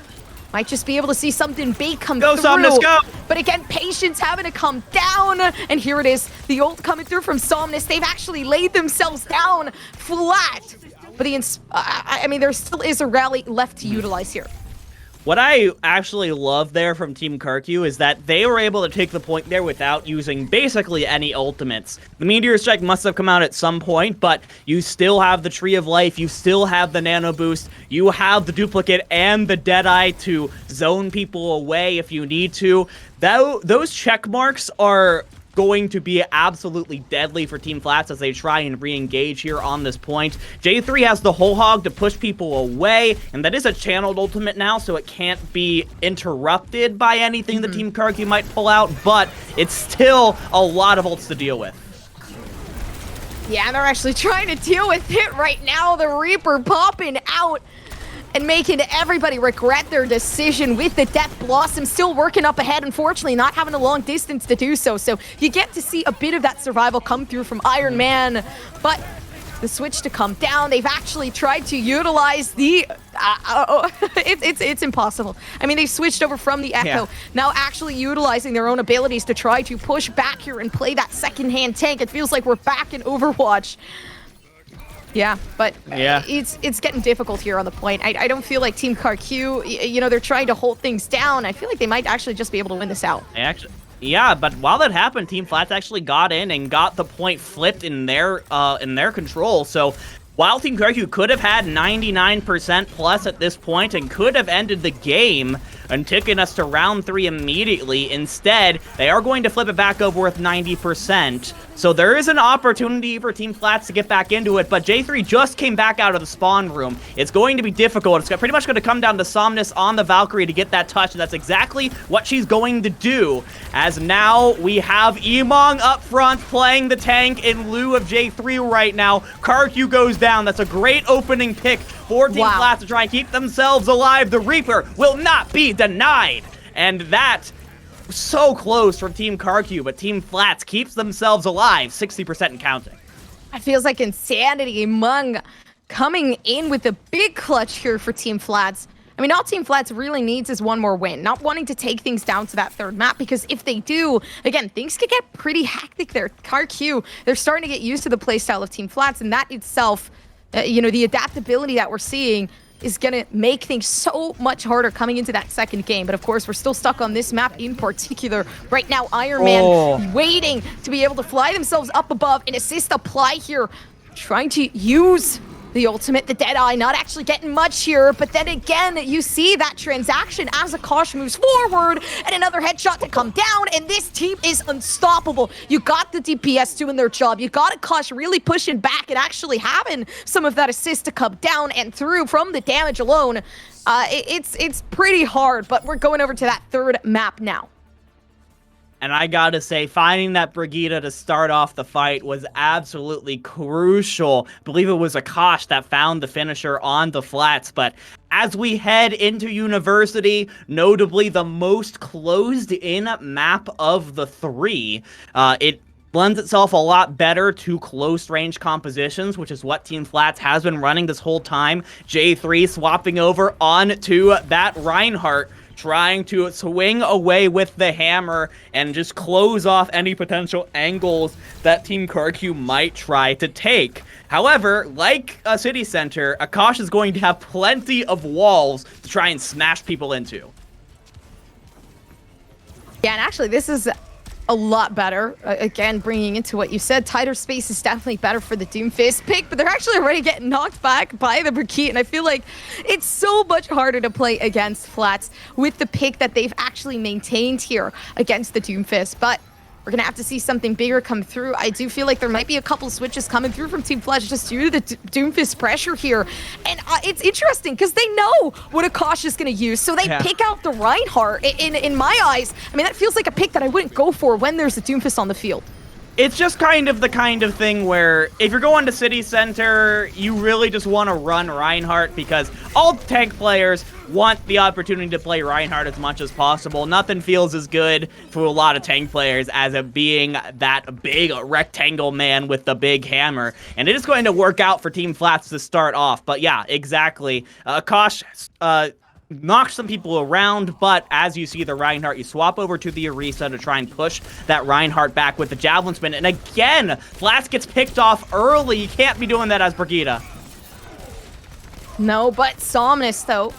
Might just be able to see something big come through. Somnus, go! But again, Patience having to come down. And here it is, the ult coming through from Somnus. They've actually laid themselves down flat. But I mean, there still is a rally left to utilize here. What I actually love there from Team KarQ is that they were able to take the point there without using basically any ultimates. The Meteor Strike must have come out at some point, but you still have the Tree of Life, you still have the Nano Boost, you have the Duplicate and the Deadeye to zone people away if you need to. Those check marks are going to be absolutely deadly for Team Flats as they try and re-engage here on this point. J3 has the whole hog to push people away, and that is a channeled ultimate now, so it can't be interrupted by anything that Team KarQ might pull out, but it's still a lot of ults to deal with. Yeah, they're actually trying to deal with it right now. The Reaper popping out and making everybody regret their decision with the Death Blossom still working up ahead, unfortunately not having a long distance to do so. So you get to see a bit of that survival come through from Iron Man, but the switch to come down, they've actually tried to utilize the, it's impossible. I mean, they switched over from the Echo, now actually utilizing their own abilities to try to push back here and play that second-hand tank. It feels like we're back in Overwatch. Yeah, but it's getting difficult here on the point. I don't feel like Team KarQ, you know, they're trying to hold things down. I feel like they might actually just be able to win this out. Yeah, but while that happened, Team Flats actually got in and got the point flipped in their control. So while Team KarQ could have had 99% plus at this point and could have ended the game and taken us to round 3 immediately, instead, they are going to flip it back over with 90%. So there is an opportunity for Team Flats to get back into it, but J3 just came back out of the spawn room. It's going to be difficult. It's pretty much going to come down to Somnus on the Valkyrie to get that touch, and that's exactly what she's going to do, as now we have Emong up front playing the tank in lieu of J3 right now. KarQ goes down. That's a great opening pick for Team Flats to try and keep themselves alive. The Reaper will not be denied, and that so close from Team KarQ, but Team Flats keeps themselves alive, 60% and counting. It feels like insanity. Emong coming in with a big clutch here for Team Flats. I mean, all Team Flats really needs is one more win, not wanting to take things down to that third map, because if they do, again, things could get pretty hectic there. KarQ, they're starting to get used to the playstyle of Team Flats, and that itself, the adaptability that we're seeing is going to make things so much harder coming into that second game. But of course, we're still stuck on this map in particular. Right now, Iron Man waiting to be able to fly themselves up above. An assist apply here, trying to use the ultimate, the Deadeye, not actually getting much here, but then again, you see that transaction as Akash moves forward, and another headshot to come down, and this team is unstoppable. You got the DPS doing their job. You got Akash really pushing back and actually having some of that assist to come down and through from the damage alone. It's pretty hard, but we're going over to that third map now. And I gotta say, finding that Brigitte to start off the fight was absolutely crucial. I believe it was Akash that found the finisher on the flats. But as we head into University, notably the most closed-in map of the three, it lends itself a lot better to close-range compositions, which is what Team Flats has been running this whole time. J3 swapping over onto that Reinhardt, trying to swing away with the hammer and just close off any potential angles that Team KarQ might try to take. However, like a city center, Akash is going to have plenty of walls to try and smash people into. Yeah, and actually, this is a lot better. Again, bringing into what you said, tighter space is definitely better for the Doomfist pick, but they're actually already getting knocked back by the Brigitte, and I feel like it's so much harder to play against Flats with the pick that they've actually maintained here against the Doomfist. But we're going to have to see something bigger come through. I do feel like there might be a couple switches coming through from Team Flats just due to the Doomfist pressure here. And it's interesting because they know what Akash is going to use, so they pick out the Reinhardt. In my eyes, I mean, that feels like a pick that I wouldn't go for when there's a Doomfist on the field. It's just kind of the kind of thing where if you're going to City Center, you really just want to run Reinhardt because all tank players want the opportunity to play Reinhardt as much as possible. Nothing feels as good for a lot of tank players as it being that big rectangle man with the big hammer. And it is going to work out for Team Flats to start off. But yeah, exactly. Akash knock some people around, but as you see the Reinhardt, you swap over to the Orisa to try and push that Reinhardt back with the Javelin Spin. And again, Flats gets picked off early. You can't be doing that as Brigitte. No, but Somnus, though,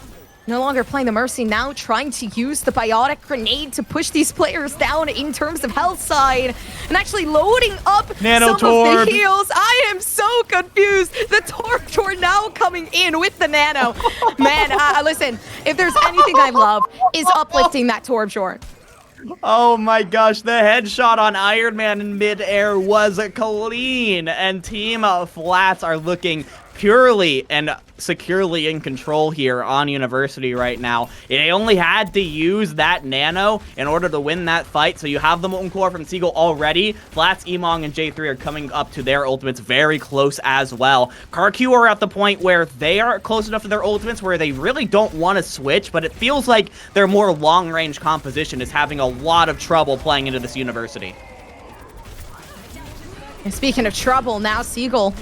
no longer playing the Mercy, now trying to use the Biotic Grenade to push these players down in terms of health side, and actually loading up some of the heals. I am so confused. The Torb now coming in with the Nano. Man, listen, if there's anything I love, is uplifting that Torb Short. Oh my gosh, the headshot on Iron Man in midair was clean, and Team Flats are looking purely and securely in control here on University right now. They only had to use that nano in order to win that fight, so you have the Molten Core from Seagull already. Flats, Emong, and J3 are coming up to their ultimates very close as well. KarQ are at the point where they are close enough to their ultimates where they really don't want to switch, but it feels like their more long-range composition is having a lot of trouble playing into this University. And speaking of trouble, now Seagull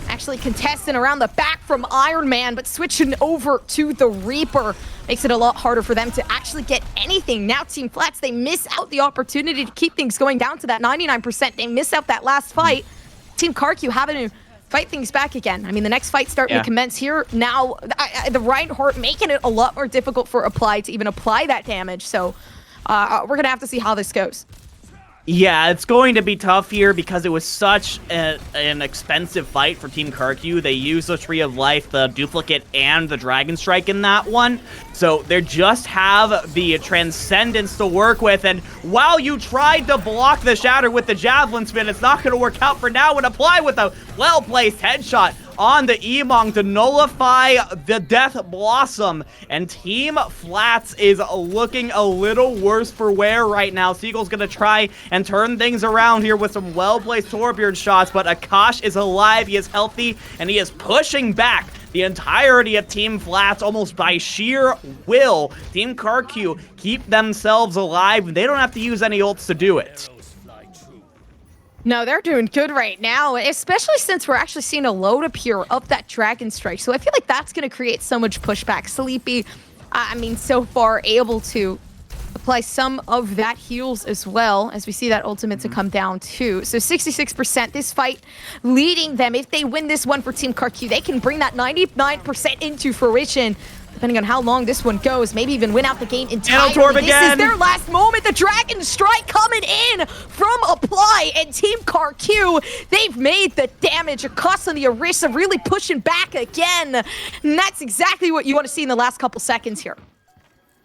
actually contesting around the back from Iron Man, but switching over to the Reaper makes it a lot harder for them to actually get anything. Now Team Flats, they miss out the opportunity to keep things going down to that 99%. They miss out that last fight. Team KarQ having to fight things back again. I mean, the next fight starting to commence here. Now, the Reinhardt making it a lot more difficult for Apply to even apply that damage. So we're going to have to see how this goes. Yeah, it's going to be tough here because it was such an expensive fight for Team KarQ. They used the Tree of Life, the Duplicate, and the Dragon Strike in that one. So they just have the Transcendence to work with. And while you tried to block the Shatter with the Javelin Spin, it's not going to work out for now. And Apply with a well-placed headshot on the Emong to nullify the Death Blossom. And Team Flats is looking a little worse for wear right now. Seagull's going to try and turn things around here with some well-placed Torbjorn shots, but Akash is alive, he is healthy, and he is pushing back the entirety of Team Flats almost by sheer will. Team KarQ keep themselves alive. They don't have to use any ults to do it. No, they're doing good right now, especially since we're actually seeing a load up here of that Dragon Strike. So I feel like that's going to create so much pushback. Sleepy I mean, so far able to apply some of that heals as well, as we see that ultimate to come down too. So 66%, this fight leading them. If they win this one for Team KarQ, they can bring that 99% into fruition. Depending on how long this one goes, maybe even win out the game entirely. This is their last moment. The Dragon Strike coming in from Apply, and Team KarQ, they've made the damage. Acosta and the Orisa really pushing back again. And that's exactly what you want to see in the last couple seconds here.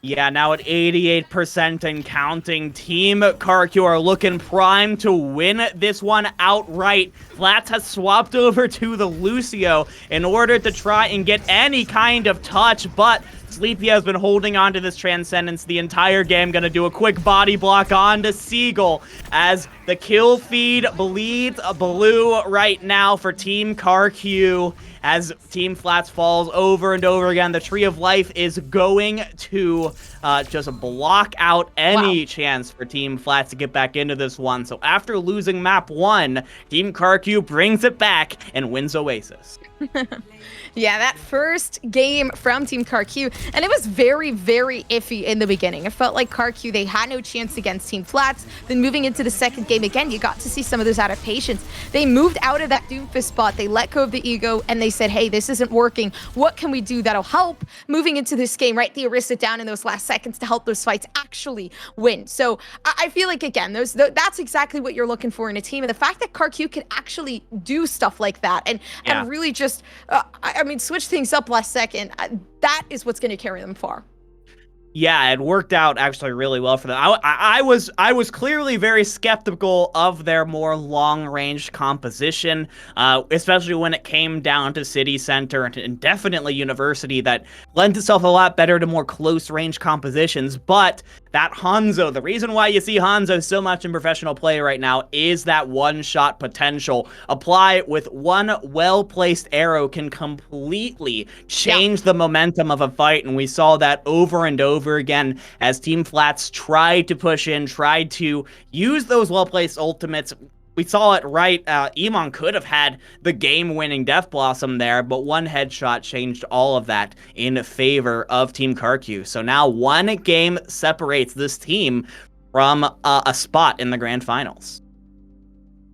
Yeah, now at 88% and counting, Team KarQ are looking primed to win this one outright. Flats has swapped over to the Lucio in order to try and get any kind of touch, but Sleepy has been holding on to this Transcendence the entire game. Gonna do a quick body block onto Seagull as the kill feed bleeds blue right now for Team KarQ. As Team Flats falls over and over again, the Tree of Life is going to just block out any chance for Team Flats to get back into this one. So after losing map 1, Team KarQ brings it back and wins Oasis. Yeah, that first game from Team KarQ, and it was very, very iffy in the beginning. It felt like KarQ, they had no chance against Team Flats. Then moving into the second game again, you got to see some of those adaptations. They moved out of that Doomfist spot, they let go of the ego, and they said, hey, this isn't working. What can we do that'll help moving into this game, right? The Orisa down in those last seconds to help those fights actually win. So I feel like, again, that's exactly what you're looking for in a team. And the fact that KarQ can actually do stuff like that and really just, I mean, switch things up last second, that is what's going to carry them far. Yeah, it worked out actually really well for them. I was clearly very skeptical of their more long-range composition, especially when it came down to City Center and definitely University that lent itself a lot better to more close-range compositions. But that Hanzo, the reason why you see Hanzo so much in professional play right now is that one-shot potential. Apply with one well-placed arrow can completely change the momentum of a fight, and we saw that over and over again as Team Flats tried to push in, tried to use those well-placed ultimates. We saw it, right? Iman could have had the game-winning Death Blossom there, but one headshot changed all of that in favor of Team KarQ. So now one game separates this team from a spot in the grand finals.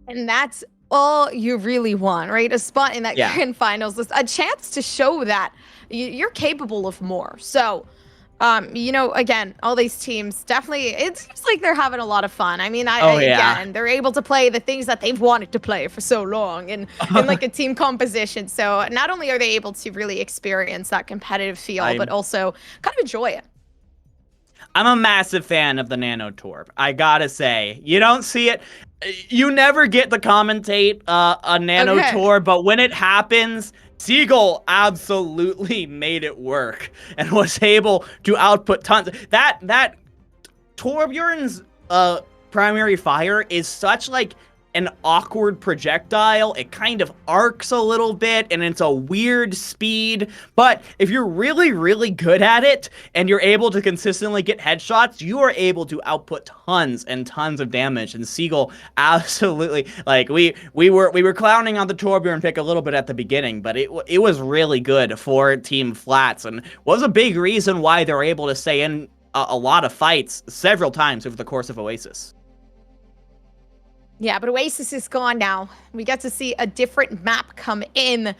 And that's all you really want, right? A spot in that grand finals, a chance to show that you're capable of more. So you know, again, all these teams definitely, it seems like they're having a lot of fun. I mean, again, they're able to play the things that they've wanted to play for so long in like a team composition. So not only are they able to really experience that competitive feel, but also kind of enjoy it. I'm a massive fan of the Nano Torp. I gotta say, you don't see it. You never get to commentate a Nano Torp, but when it happens, Seagull absolutely made it work and was able to output tons. That Torbjorn's primary fire is such like an awkward projectile. It kind of arcs a little bit and it's a weird speed, but if you're really, really good at it and you're able to consistently get headshots, you are able to output tons and tons of damage. And Seagull absolutely, like, we were clowning on the Torbjorn pick a little bit at the beginning, but it was really good for Team Flats and was a big reason why they were able to stay in a lot of fights several times over the course of Oasis. Yeah, but Oasis is gone now. We get to see a different map come in,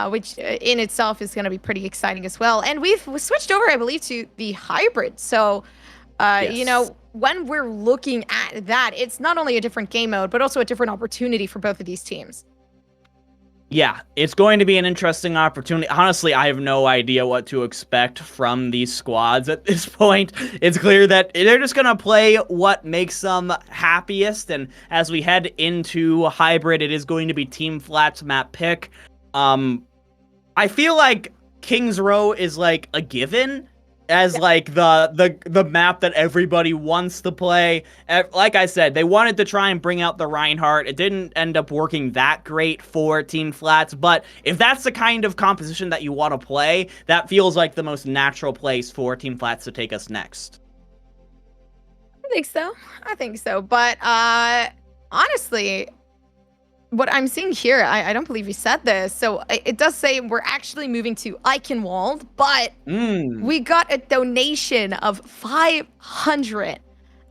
which in itself is going to be pretty exciting as well. And we've switched over, I believe, to the hybrid. So, you know, when we're looking at that, it's not only a different game mode, but also a different opportunity for both of these teams. Yeah, it's going to be an interesting opportunity. Honestly, I have no idea what to expect from these squads at this point. It's clear that they're just going to play what makes them happiest. And as we head into hybrid, it is going to be Team Flats map pick. I feel like King's Row is like a given as like the map that everybody wants to play. Like I said, they wanted to try and bring out the Reinhardt. It didn't end up working that great for Team Flats, but if that's the kind of composition that you want to play, that feels like the most natural place for Team Flats to take us next. I think so. But honestly, what I'm seeing here, I don't believe you said this. So it does say we're actually moving to Eichenwald, but we got a donation of 500.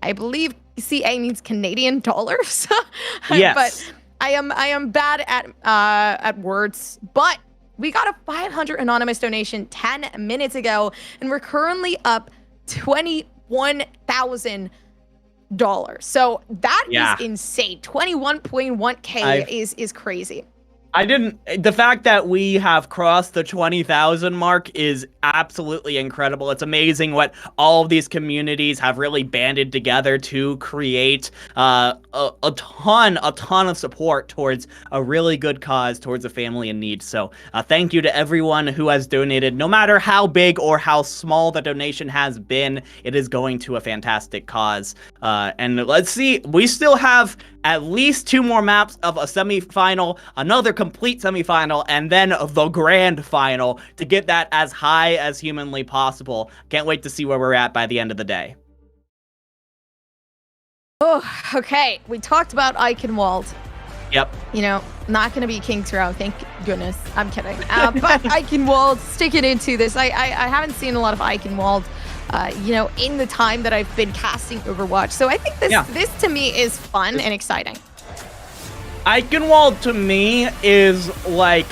I believe CA means Canadian dollars. Yes. But I am bad at words, but we got a 500 anonymous donation 10 minutes ago, and we're currently up $21,000. So that is insane. 21.1K is crazy. The fact that we have crossed the 20,000 mark is absolutely incredible. It's amazing what all of these communities have really banded together to create a ton of support towards a really good cause, towards a family in need. So thank you to everyone who has donated. No matter how big or how small the donation has been, it is going to a fantastic cause. And let's see, we still have at least 2 more maps of a semifinal, another complete semifinal, and then the grand final to get that as high as humanly possible. Can't wait to see where we're at by the end of the day. Oh, okay. We talked about Eichenwald. Yep. You know, not going to be King's Row, thank goodness. I'm kidding. But Eichenwald, sticking into this. I haven't seen a lot of Eichenwald, in the time that I've been casting Overwatch. So I think this to me is fun and exciting. Eichenwald to me is like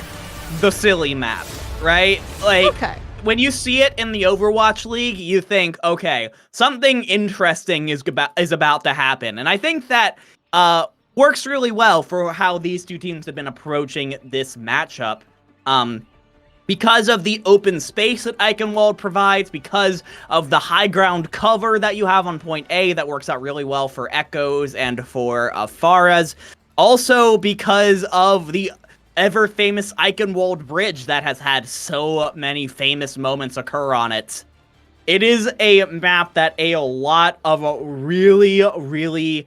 the silly map, right? Like, when you see it in the Overwatch League, you think, okay, something interesting is about to happen. And I think that works really well for how these two teams have been approaching this matchup. Because of the open space that Eichenwald provides, because of the high ground cover that you have on point A that works out really well for Echoes and for Fareeha. Also because of the ever-famous Eichenwald Bridge that has had so many famous moments occur on it. It is a map that a lot of really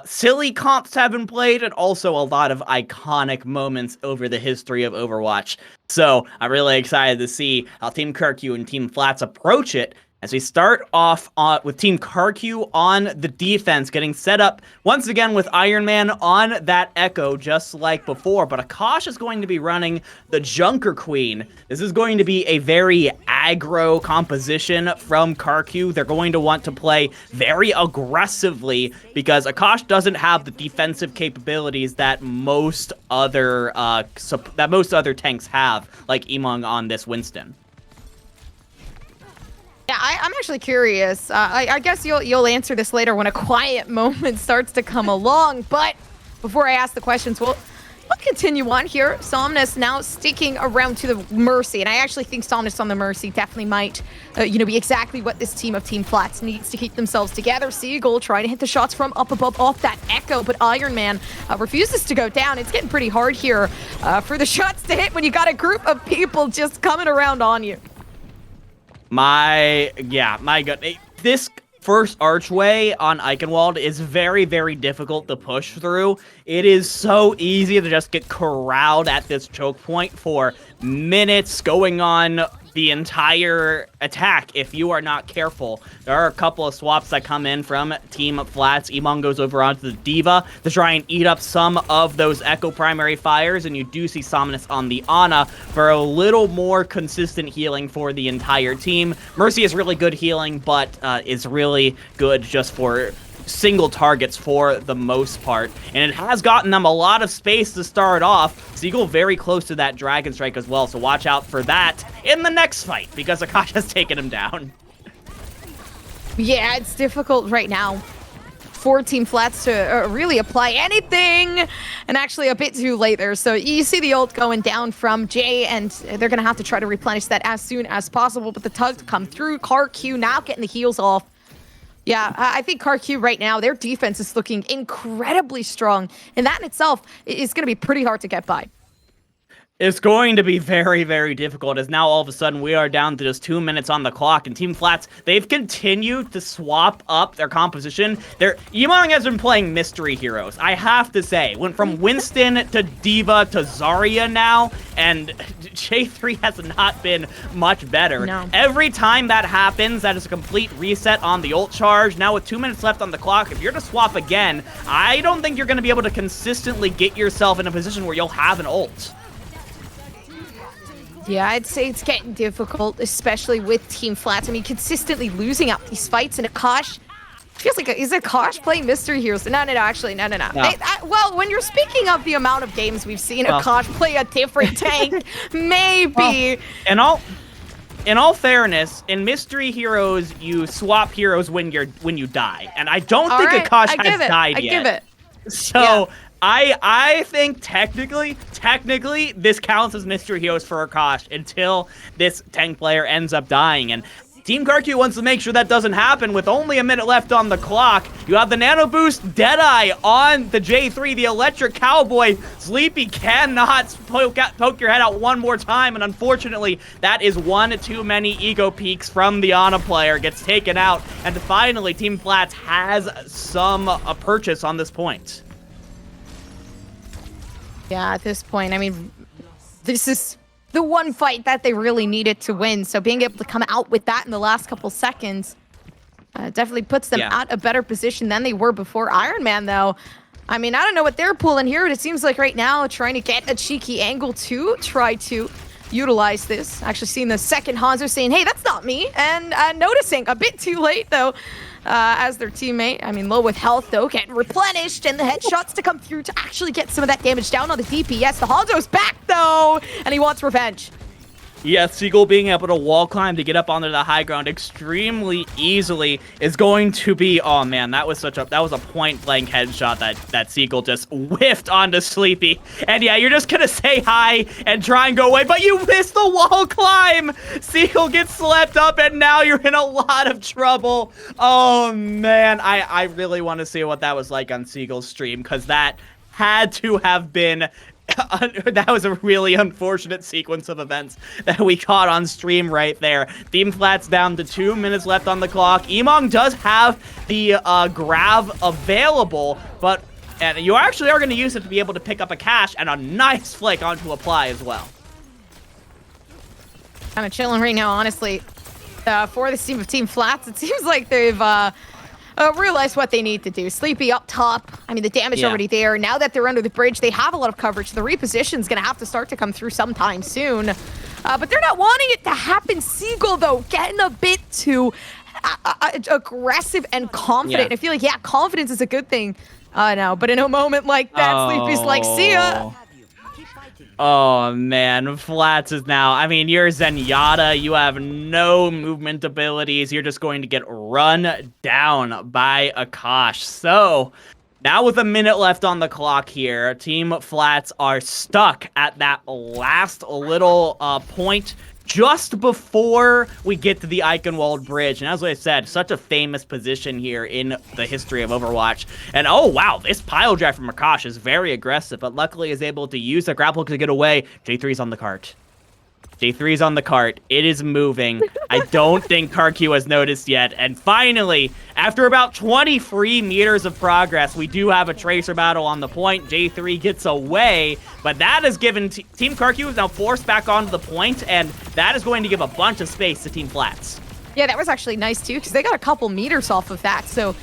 silly comps have been played, and also a lot of iconic moments over the history of Overwatch. So I'm really excited to see how Team KarQ and Team Flats approach it, as we start off with Team KarQ on the defense, getting set up once again with Iron Man on that Echo, just like before. But Akash is going to be running the Junker Queen. This is going to be a very aggro composition from KarQ. They're going to want to play very aggressively because Akash doesn't have the defensive capabilities that most other tanks have, like Emong on this Winston. Yeah, I'm actually curious. I guess you'll answer this later when a quiet moment starts to come along. But before I ask the questions, we'll continue on here. Somnus now sticking around to the Mercy, and I actually think Somnus on the Mercy definitely might, be exactly what this team of Team Flats needs to keep themselves together. Seagull trying to hit the shots from up above off that Echo, but Iron Man refuses to go down. It's getting pretty hard here for the shots to hit when you got a group of people just coming around on you. My God. This first archway on Eichenwald is very, very difficult to push through. It is so easy to just get corralled at this choke point for minutes, going on the entire attack if you are not careful. There are a couple of swaps that come in from Team Flats. Emong goes over onto the Diva to try and eat up some of those Echo primary fires, and you do see Somnus on the Ana for a little more consistent healing for the entire team. Mercy is really good healing, but is really good just for single targets for the most part, and it has gotten them a lot of space to start off. Seagull very close to that Dragon Strike as well, so watch out for that in the next fight, because Akash has taken him down. Yeah, it's difficult right now for Team Flats to really apply anything, and actually a bit too late there. So you see the ult going down from Jay, and they're going to have to try to replenish that as soon as possible, but the tug to come through. KarQ now getting the heals off. Yeah, I think KarQ right now, their defense is looking incredibly strong, and that in itself is going to be pretty hard to get by. It's going to be very, very difficult, as now all of a sudden we are down to just 2 minutes on the clock, and Team Flats, they've continued to swap up their composition. Yimong has been playing mystery heroes, I have to say. Went from Winston to Diva to Zarya now, and J3 has not been much better. No. Every time that happens, that is a complete reset on the ult charge. Now with 2 minutes left on the clock, if you're to swap again, I don't think you're going to be able to consistently get yourself in a position where you'll have an ult. Yeah, I'd say it's getting difficult, especially with Team Flats. I mean, consistently losing out these fights, and Akash feels like, is Akash playing Mystery Heroes? No, actually, no. Well, when you're speaking of the amount of games we've seen Akash play a different tank, maybe. Well, in all fairness, in Mystery Heroes, you swap heroes when you die, and I don't think Akash has died yet. I give it. So. Yeah. I think technically, this counts as Mystery Heroes for Akash until this tank player ends up dying. And Team KarQ wants to make sure that doesn't happen. With only a minute left on the clock, you have the Nano Boost Deadeye on the J3, the Electric Cowboy. Sleepy cannot poke your head out one more time, and unfortunately, that is one too many ego peaks from the Ana player. Gets taken out, and finally, Team Flats has some purchase on this point. Yeah, at this point, I mean, this is the one fight that they really needed to win. So being able to come out with that in the last couple seconds definitely puts them at a better position than they were before. Iron Man, though, I mean, I don't know what they're pulling here. It seems like right now trying to get a cheeky angle to try to utilize this. Actually seeing the second Hanzo saying, hey, that's not me. And noticing a bit too late, though, as their teammate. I mean, low with health, though, getting replenished, and the headshots to come through to actually get some of that damage down on the DPS. The Hanzo's back, though, and he wants revenge. Yes, Seagull being able to wall climb to get up onto the high ground extremely easily is going to be, oh man, that was a point blank headshot that Seagull just whiffed onto Sleepy. And yeah, you're just gonna say hi and try and go away, but you missed the wall climb. Seagull gets slept up, and now you're in a lot of trouble. Oh man, I really want to see what that was like on Seagull's stream, because that had to have been that was a really unfortunate sequence of events that we caught on stream right there. Team Flats down to 2 minutes left on the clock. Emong does have the grab available, but you actually are going to use it to be able to pick up a cash and a nice flick onto Apply as well. Kind of chilling right now, honestly. For this team of Team Flats, it seems like they've realize what they need to do. Sleepy up top. I mean, the damage already there. Now that they're under the bridge, they have a lot of coverage. The reposition's going to have to start to come through sometime soon. But they're not wanting it to happen. Seagull, though, getting a bit too aggressive and confident. I feel like, confidence is a good thing. No, but in a moment like that, Sleepy's like, see ya. Oh man, Flats is now, I mean, you're Zenyatta, you have no movement abilities, you're just going to get run down by Akash. So, now with a minute left on the clock here, Team Flats are stuck at that last little point just before we get to the Eichenwald Bridge. And as I said, such a famous position here in the history of Overwatch. And oh wow, this pile drive from Akash is very aggressive, but luckily is able to use the grapple to get away. J3's on the cart. J3's on the cart. It is moving. I don't think KarQ has noticed yet. And finally, after about 20 free meters of progress, we do have a Tracer battle on the point. J3 gets away, but that has given Team KarQ is now forced back onto the point, and that is going to give a bunch of space to Team Flats. Yeah, that was actually nice too, because they got a couple meters off of that. So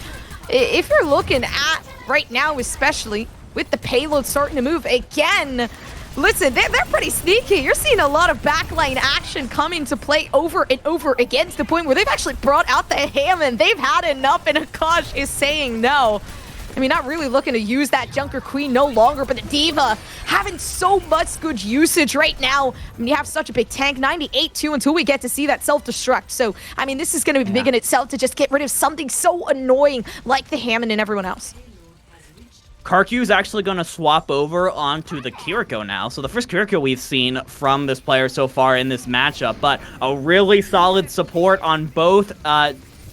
if you're looking at right now, especially with the payload starting to move again, listen, they're pretty sneaky. You're seeing a lot of backline action come into play over and over again, to the point where they've actually brought out the Hammond. They've had enough, and Akash is saying no. I mean, not really looking to use that Junker Queen no longer, but the Diva having so much good usage right now. I mean, you have such a big tank, 98 too, until we get to see that self-destruct. So, I mean, this is going to be big in itself to just get rid of something so annoying like the Hammond and everyone else. KarQ is actually going to swap over onto the Kiriko now. So the first Kiriko we've seen from this player so far in this matchup, but a really solid support on both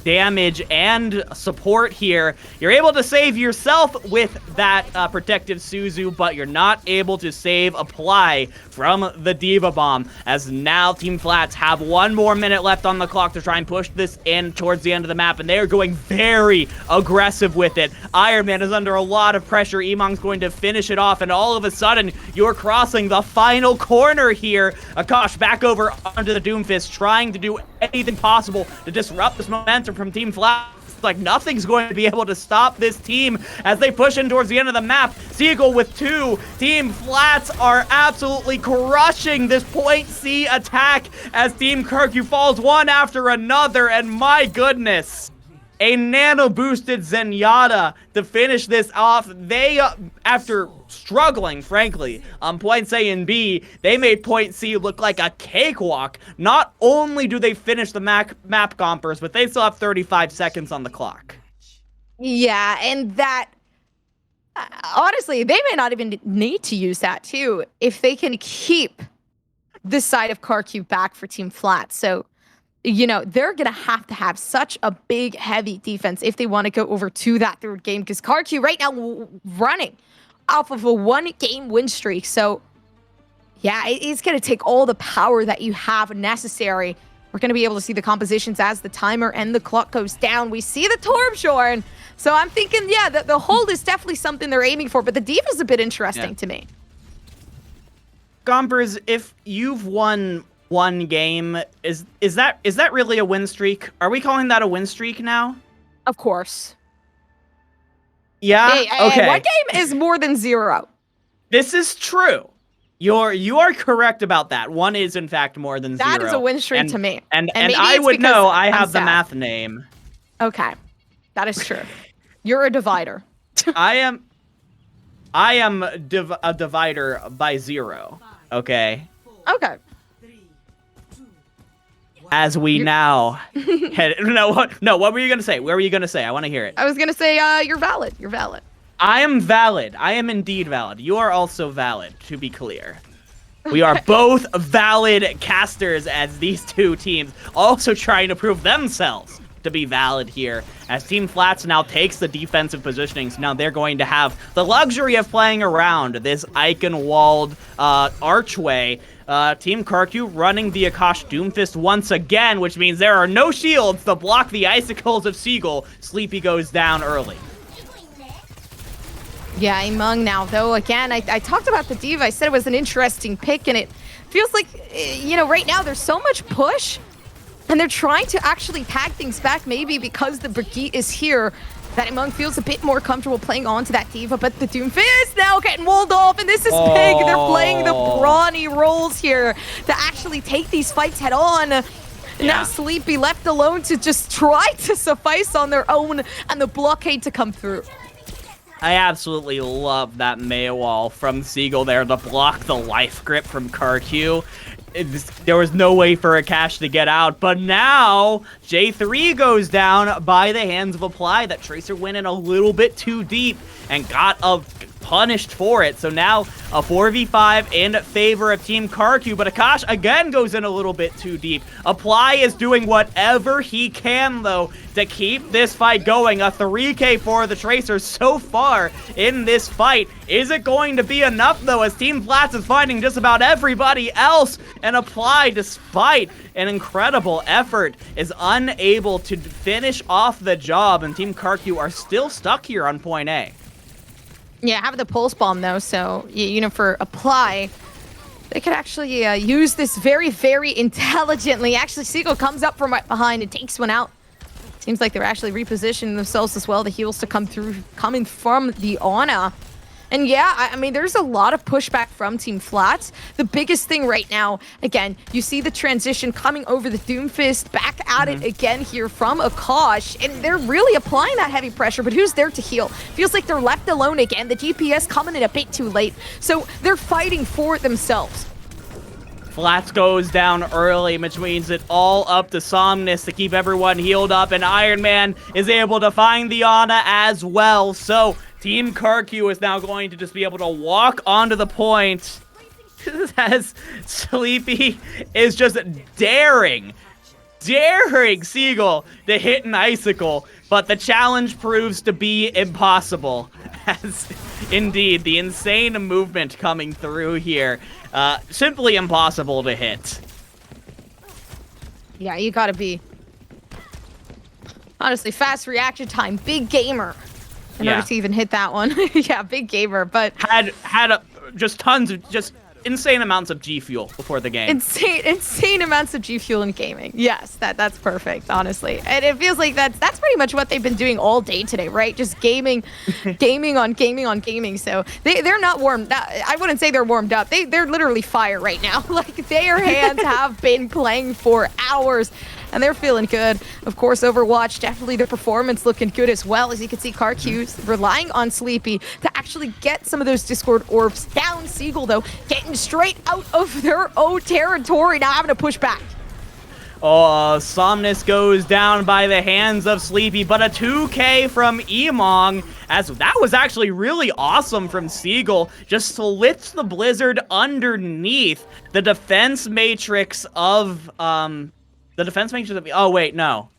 damage and support here. You're able to save yourself with that protective Suzu, but you're not able to save Apply from the D.Va Bomb, as now Team Flats have 1 more minute left on the clock to try and push this in towards the end of the map, and they are going very aggressive with it. Iron Man is under a lot of pressure. Emong's going to finish it off, and all of a sudden, you're crossing the final corner here. Akash back over onto the Doomfist, trying to do anything possible to disrupt this momentum from Team Flats. Like nothing's going to be able to stop this team as they push in towards the end of the map. Seagull with 2. Team Flats are absolutely crushing this point C attack as Team KarQ falls one after another, and my goodness. A nano-boosted Zenyatta to finish this off. They, after struggling, frankly, on points A and B, they made point C look like a cakewalk. Not only do they finish the map compers, but they still have 35 seconds on the clock. Yeah, and that... honestly, they may not even need to use that, too, if they can keep this side of KarQ back for Team Flat. So... you know, they're going to have such a big, heavy defense if they want to go over to that 3rd game, because KarQ right now running off of a 1-game win streak. So, yeah, it's going to take all the power that you have necessary. We're going to be able to see the compositions as the timer and the clock goes down. We see the Torbjorn. So I'm thinking, yeah, the hold is definitely something they're aiming for, but the D.Va's a bit interesting to me. Gompers, if you've won 1 game, is that really a win streak? Are we calling that a win streak now? Of course. Yeah. Okay. 1 game is more than 0. This is true. You are correct about that. 1 is in fact more than 0. That is a win streak to me. And maybe I it's would because know. I I'm have the sad. math name. Okay, that is true. You're a divider. I am a divider by 0. Okay. Okay. As we now head, no, what were you gonna say? Where were you gonna say? I want to hear it. I was gonna say, you're valid. You're valid. I am valid. I am indeed valid. You are also valid, to be clear. We are both valid casters as these 2 teams also trying to prove themselves to be valid here. As Team Flats now takes the defensive positionings, now they're going to have the luxury of playing around this Icon-walled archway. Team KarQ running the Akash Doomfist once again, which means there are no shields to block the icicles of Seagull. Sleepy goes down early. Yeah, Emong now, though, again, I talked about the D.Va. I said it was an interesting pick, and it feels like, you know, right now there's so much push, and they're trying to actually tag things back, maybe because the Brigitte is here, that Emong feels a bit more comfortable playing onto that D.Va, but the Doomfist now getting walled off, and this is big. They're playing the brawny roles here to actually take these fights head on. Yeah. Now Sleepy left alone to just try to suffice on their own, and the blockade to come through. I absolutely love that Maya wall from Seagull there to block the life grip from KarQ. There was no way for Akash to get out, but now J3 goes down by the hands of Apply. That Tracer went in a little bit too deep and got punished for it. So now a 4v5 in favor of Team KarQ, but Akash again goes in a little bit too deep. Apply is doing whatever he can, though, to keep this fight going. A 3k for the Tracer so far in this fight. Is it going to be enough, though, as Team Flats is finding just about everybody else, and Apply, despite an incredible effort, is unable to finish off the job, and Team KarQ are still stuck here on point A. Yeah, have the pulse bomb, though, so, you know, for Apply, they could actually use this very, very intelligently. Actually, Seagull comes up from right behind and takes one out. Seems like they're actually repositioning themselves as well. The heals to come through, coming from the Ana. And yeah, I mean, there's a lot of pushback from Team Flats. The biggest thing right now, again, you see the transition coming over the Doomfist, back at it again here from Akash, and they're really applying that heavy pressure, but who's there to heal? Feels like they're left alone again. The DPS coming in a bit too late, so they're fighting for themselves. Flats goes down early, which means it all up to Somnus to keep everyone healed up, and Iron Man is able to find the Ana as well. So Team KarQ is now going to just be able to walk onto the point as Sleepy is just daring daring Seagull to hit an icicle, but the challenge proves to be impossible. As indeed, the insane movement coming through here, simply impossible to hit. Yeah, you gotta be. Honestly, fast reaction time, big gamer. In order to even hit that one. Yeah, big gamer, but had just tons of insane amounts of G fuel before the game. Insane amounts of G fuel in gaming. Yes, that's perfect, honestly. And it feels like that's pretty much what they've been doing all day today, right? Just gaming, gaming on gaming. So they're not warmed. I wouldn't say they're warmed up. They're literally fire right now. Like their hands have been playing for hours. And they're feeling good. Of course, Overwatch, definitely the performance looking good as well. As you can see, KarQ relying on Sleepy to actually get some of those Discord orbs down. Seagull, though, getting straight out of their own territory, now having to push back. Oh, Somnus goes down by the hands of Sleepy, but a 2K from Emong, as that was actually really awesome from Seagull. Just slits the Blizzard underneath the defense matrix of, the defense matrix of... Oh, wait, no.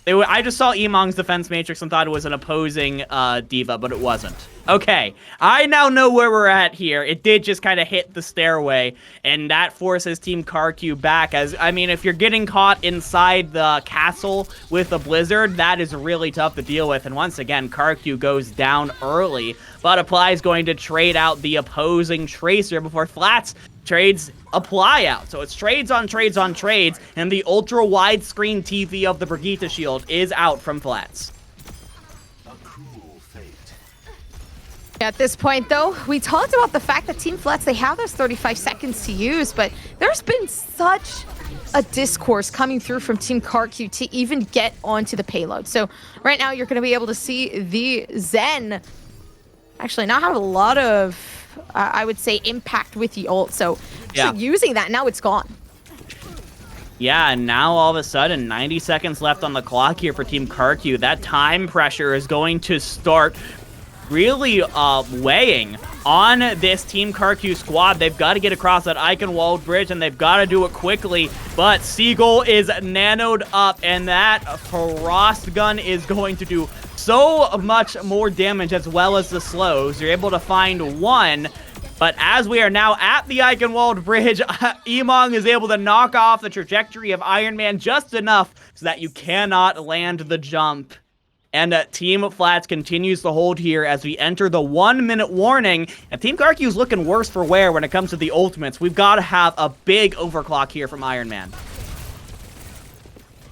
I just saw Emong's defense matrix and thought it was an opposing diva, but it wasn't. Okay, I now know where we're at here. It did just kind of hit the stairway, and that forces Team KarQ back. As I mean, if you're getting caught inside the castle with a Blizzard, that is really tough to deal with. And once again, KarQ goes down early, but Apply is going to trade out the opposing Tracer before Flats trades Apply out. So it's trades on trades on trades, and the ultra widescreen TV of the Brigitte shield is out from Flats. At this point, though, we talked about the fact that Team Flats, they have those 35 seconds to use, but there's been such a discourse coming through from Team KarQ to even get onto the payload. So right now, you're going to be able to see the Zen actually not have a lot of, I would say, impact with the ult. So using that, now it's gone. Yeah, and now all of a sudden, 90 seconds left on the clock here for Team KarQ. That time pressure is going to start really weighing on this Team KarQ squad. They've got to get across that Eichenwald bridge, and they've got to do it quickly. But Seagull is nanoed up, and that Frost Gun is going to do so much more damage, as well as the slows. You're able to find one, but as we are now at the Eichenwald bridge, Emong is able to knock off the trajectory of Iron Man just enough so that you cannot land the jump. And Team Flats continues to hold here as we enter the 1-minute warning. And Team KarQ is looking worse for wear when it comes to the ultimates. We've got to have a big overclock here from Iron Man.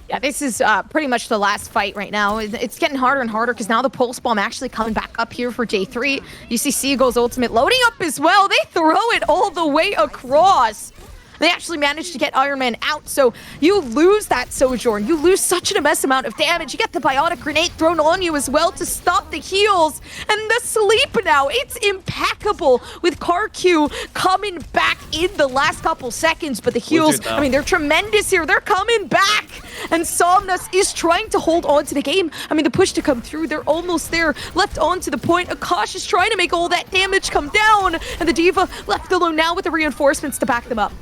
Yeah, this is pretty much the last fight right now. It's getting harder and harder because now the Pulse Bomb actually coming back up here for J3. You see Seagull's ultimate loading up as well. They throw it all the way across. They actually managed to get Iron Man out, so you lose that Sojourn. You lose such an immense amount of damage. You get the Biotic Grenade thrown on you as well to stop the heals. And the sleep now, it's impeccable with KarQ coming back in the last couple seconds. But the heals, I mean, they're tremendous here. They're coming back. And Somnus is trying to hold on to the game. I mean, the push to come through, they're almost there. Left on to the point. Akash is trying to make all that damage come down. And the Diva left alone now with the reinforcements to back them up.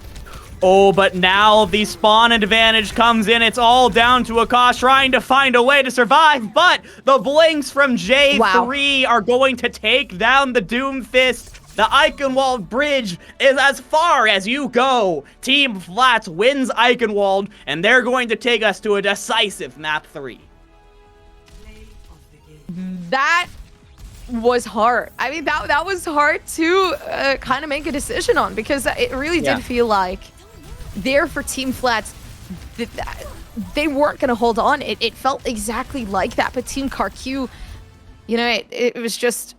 Oh, but now the spawn advantage comes in. It's all down to Akash trying to find a way to survive, but the blinks from J3 are going to take down the Doom Fist. The Eichenwald bridge is as far as you go. Team Flats wins Eichenwald, and they're going to take us to a decisive map 3. That was hard. I mean, that was hard to kind of make a decision on, because it really did feel like there for Team Flats, they weren't going to hold on. It felt exactly like that, but Team KarQ, you know, it was just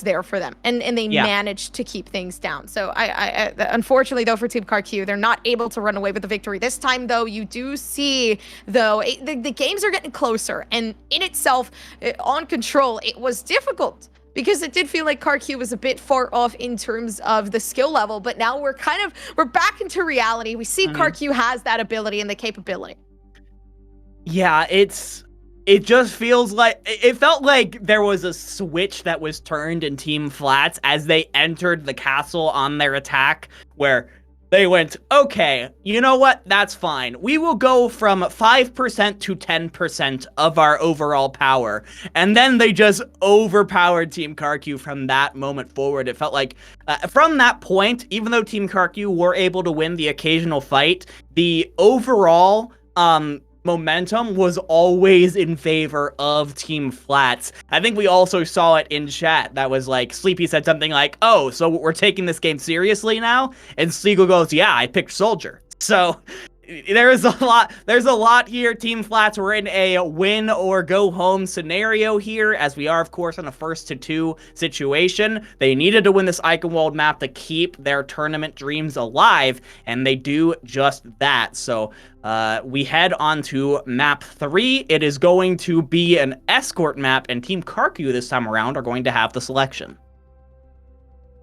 there for them, and they managed to keep things down. So I unfortunately though for Team KarQ, they're not able to run away with the victory this time. Though you do see though the games are getting closer, and in itself on Control it was difficult, because it did feel like KarQ was a bit far off in terms of the skill level, but now we're back into reality. We see KarQ has that ability and the capability. Yeah, it just feels like, it felt like there was a switch that was turned in Team Flats as they entered the castle on their attack, where They went, okay, you know what? That's fine. We will go from 5% to 10% of our overall power. And then they just overpowered Team KarQ from that moment forward. It felt like from that point, even though Team KarQ were able to win the occasional fight, the overall momentum was always in favor of Team Flats. I think we also saw it in chat. That was like, Sleepy said something like, oh, so we're taking this game seriously now? And Siegel goes, yeah, I picked Soldier. So there's a lot here. Team Flats were in a win or go home scenario here, as we are, of course, in a 1-2 situation. They needed to win this Eichenwald map to keep their tournament dreams alive, and they do just that. So we head on to map 3. It is going to be an escort map, and Team KarQ this time around are going to have the selection.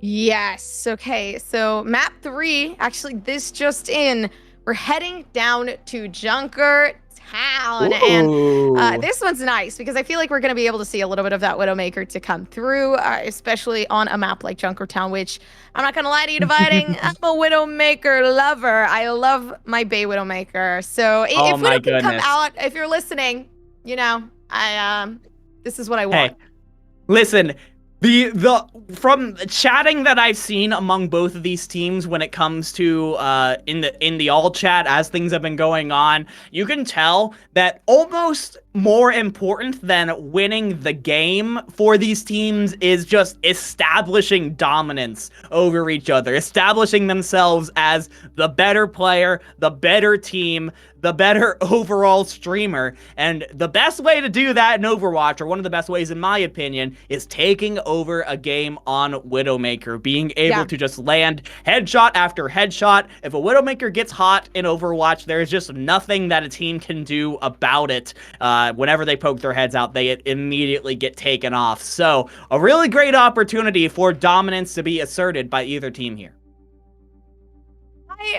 Yes. Okay. So map 3, actually, this just in. We're heading down to Junker Town. Ooh. And this one's nice because I feel like we're going to be able to see a little bit of that Widowmaker to come through, especially on a map like Junker Town, which I'm not going to lie to you, Dividing. I'm a Widowmaker lover. I love my Bay Widowmaker. So if Widow can come out, if you're listening, you know, this is what I want. Hey, listen. The from chatting that I've seen among both of these teams when it comes to in the all chat as things have been going on, you can tell that almost more important than winning the game for these teams is just establishing dominance over each other, establishing themselves as the better player, the better team, the better overall streamer. And the best way to do that in Overwatch, or one of the best ways in my opinion, is taking over a game on Widowmaker, being able to just land headshot after headshot. If a Widowmaker gets hot in Overwatch, there's just nothing that a team can do about it. Whenever they poke their heads out, they immediately get taken off. So a really great opportunity for dominance to be asserted by either team here.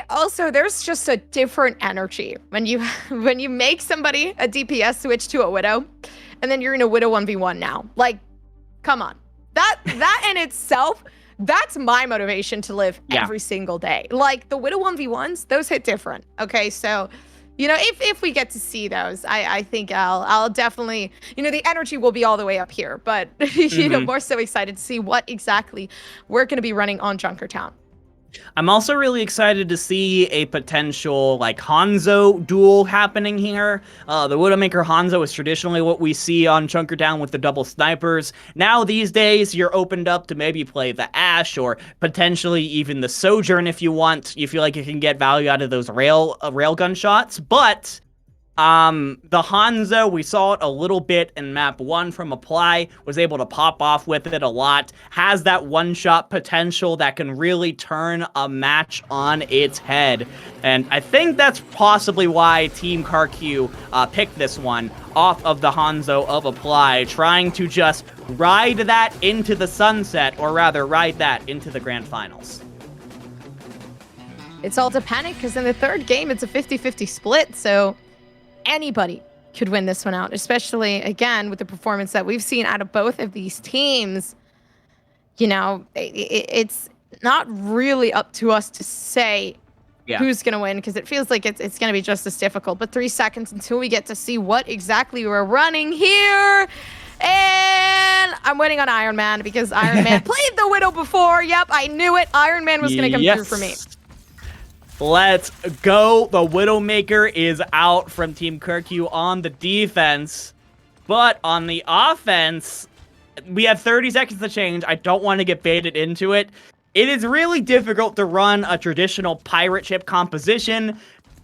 Also, there's just a different energy when you make somebody a DPS switch to a Widow, and then you're in a Widow 1v1 now. Like, come on. That in itself, that's my motivation to live every single day. Like, the Widow 1v1s, those hit different. Okay, so, you know, if we get to see those, I think I'll definitely, you know, the energy will be all the way up here. But, you know, more so excited to see what exactly we're going to be running on Junkertown. I'm also really excited to see a potential, like, Hanzo duel happening here. The Widowmaker Hanzo is traditionally what we see on Junkertown with the double snipers. Now, these days, you're opened up to maybe play the Ashe or potentially even the Sojourn if you want. You feel like you can get value out of those railgun shots, but the Hanzo, we saw it a little bit in map 1 from Apply, was able to pop off with it a lot, has that one-shot potential that can really turn a match on its head. And I think that's possibly why Team KarQ picked this one off of the Hanzo of Apply, trying to just ride that into the sunset, or rather ride that into the grand finals. It's all to panic because in the third game, it's a 50-50 split, so anybody could win this one out, especially, again, with the performance that we've seen out of both of these teams. You know, it's not really up to us to say who's going to win, because it feels like it's going to be just as difficult. But 3 seconds until we get to see what exactly we're running here. And I'm waiting on Iron Man because Iron Man played the Widow before. Yep, I knew it. Iron Man was going to come through for me. Let's go. The Widowmaker is out from Team KarQ on the defense. But on the offense, we have 30 seconds to change. I don't want to get baited into it. It is really difficult to run a traditional pirate ship composition.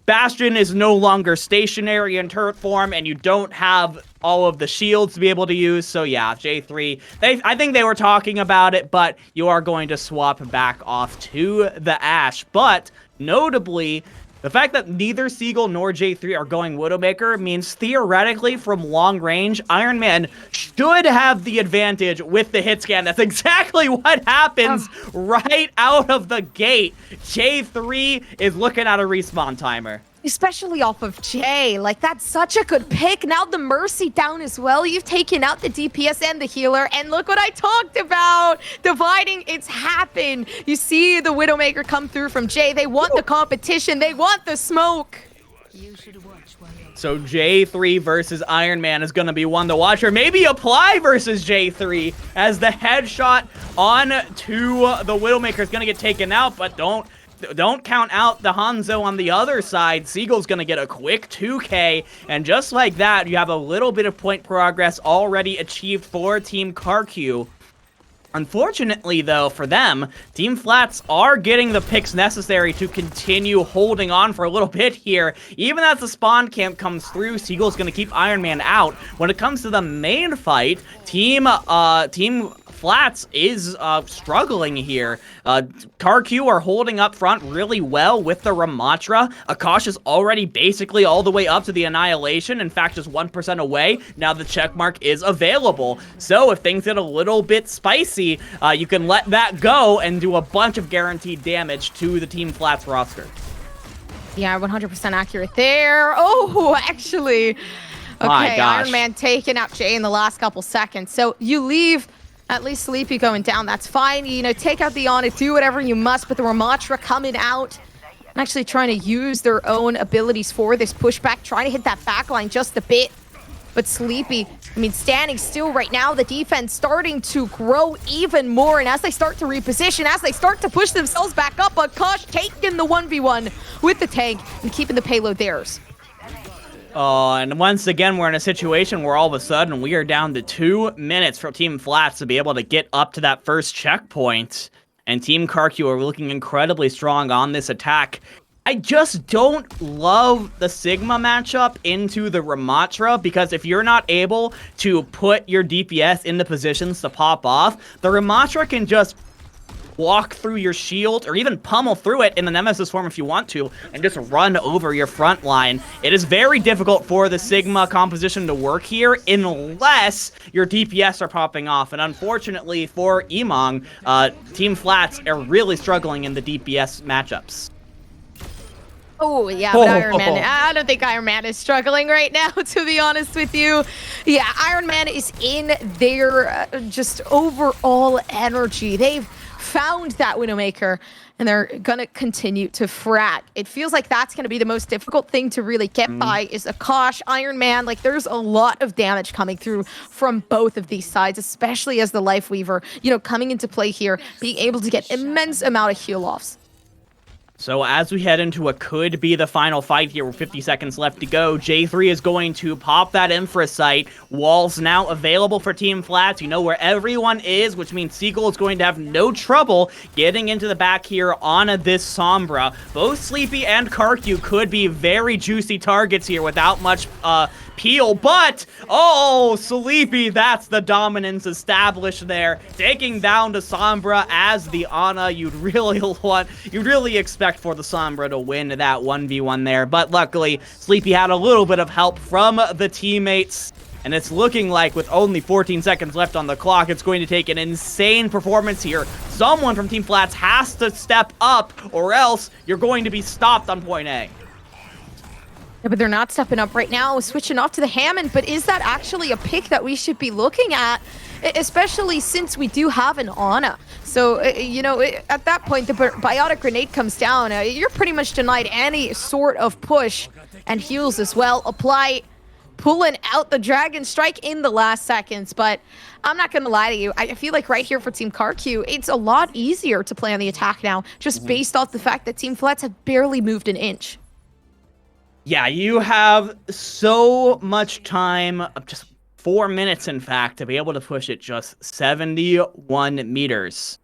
Bastion is no longer stationary in turret form, and you don't have all of the shields to be able to use. So yeah, J3, I think they were talking about it, but you are going to swap back off to the Ashe. But notably, the fact that neither Siegel nor J3 are going Widowmaker means theoretically from long range, Iron Man should have the advantage with the hit scan. That's exactly what happens right out of the gate. J3 is looking at a respawn timer. especially off of Jay. Like, that's such a good pick. Now the Mercy down as well. You've taken out the DPS and the healer. And look what I talked about. Dividing, it's happened. You see the Widowmaker come through from Jay. They want the competition. They want the smoke. So J3 versus Iron Man is going to be one to watch, or maybe Apply versus J3 as the headshot on to the Widowmaker is going to get taken out, but don't count out the Hanzo on the other side. Seagull's going to get a quick 2K, and just like that, you have a little bit of point progress already achieved for Team KarQ. Unfortunately, though, for them, Team Flats are getting the picks necessary to continue holding on for a little bit here. Even as the spawn camp comes through, Seagull's going to keep Iron Man out. When it comes to the main fight, Team Flats is struggling here. KarQ are holding up front really well with the Ramatra. Akash is already basically all the way up to the Annihilation. In fact, just 1% away. Now the checkmark is available. So if things get a little bit spicy, you can let that go and do a bunch of guaranteed damage to the Team Flats roster. Yeah, 100% accurate there. Oh, actually. Okay, Iron Man taking out Jay in the last couple seconds. So you leave at least Sleepy going down. That's fine. You know, take out the Ana, do whatever you must, but the Ramatra coming out and actually trying to use their own abilities for this pushback, trying to hit that backline just a bit. But Sleepy, I mean, standing still right now, the defense starting to grow even more. And as they start to reposition, as they start to push themselves back up, Akash taking the 1v1 with the tank and keeping the payload theirs. And once again, we're in a situation where all of a sudden we are down to 2 minutes for Team Flats to be able to get up to that first checkpoint. And Team KarQ are looking incredibly strong on this attack. I just don't love the Sigma matchup into the Ramatra, because if you're not able to put your DPS into positions to pop off, the Ramatra can just walk through your shield or even pummel through it in the Nemesis form if you want to and just run over your front line. It is very difficult for the Sigma composition to work here unless your DPS are popping off, and unfortunately for Emong, Team Flats are really struggling in the DPS matchups. Oh, yeah, but Iron Man, I don't think Iron Man is struggling right now, to be honest with you. Yeah, Iron Man is in their just overall energy. They've found that Widowmaker, and they're gonna continue to frat. It feels like that's gonna be the most difficult thing to really get by is Akash, Iron Man. Like, there's a lot of damage coming through from both of these sides, especially as the Life Weaver, you know, coming into play here, being able to get immense amount of heal-offs. So as we head into what could be the final fight here with 50 seconds left to go, J3 is going to pop that infra site. Walls now available for Team Flats. You know where everyone is, which means Seagull is going to have no trouble getting into the back here on this Sombra. Both Sleepy and KarQ could be very juicy targets here without much peel, but oh, Sleepy, that's the dominance established there, taking down the Sombra as the Ana. You'd really expect for the Sombra to win that 1v1 there, but luckily Sleepy had a little bit of help from the teammates, and it's looking like with only 14 seconds left on the clock, it's going to take an insane performance here. Someone from Team Flats has to step up, or else you're going to be stopped on point A. Yeah, but they're not stepping up right now, switching off to the Hammond, but is that actually a pick that we should be looking at? Especially since we do have an Ana. So, you know, at that point, the Biotic Grenade comes down. You're pretty much denied any sort of push and heals as well. Apply pulling out the Dragon Strike in the last seconds, but I'm not going to lie to you. I feel like right here for Team KarQ, it's a lot easier to play on the attack now, just based off the fact that Team Flats have barely moved an inch. Yeah, you have so much time, just 4 minutes, in fact, to be able to push it just 71 meters.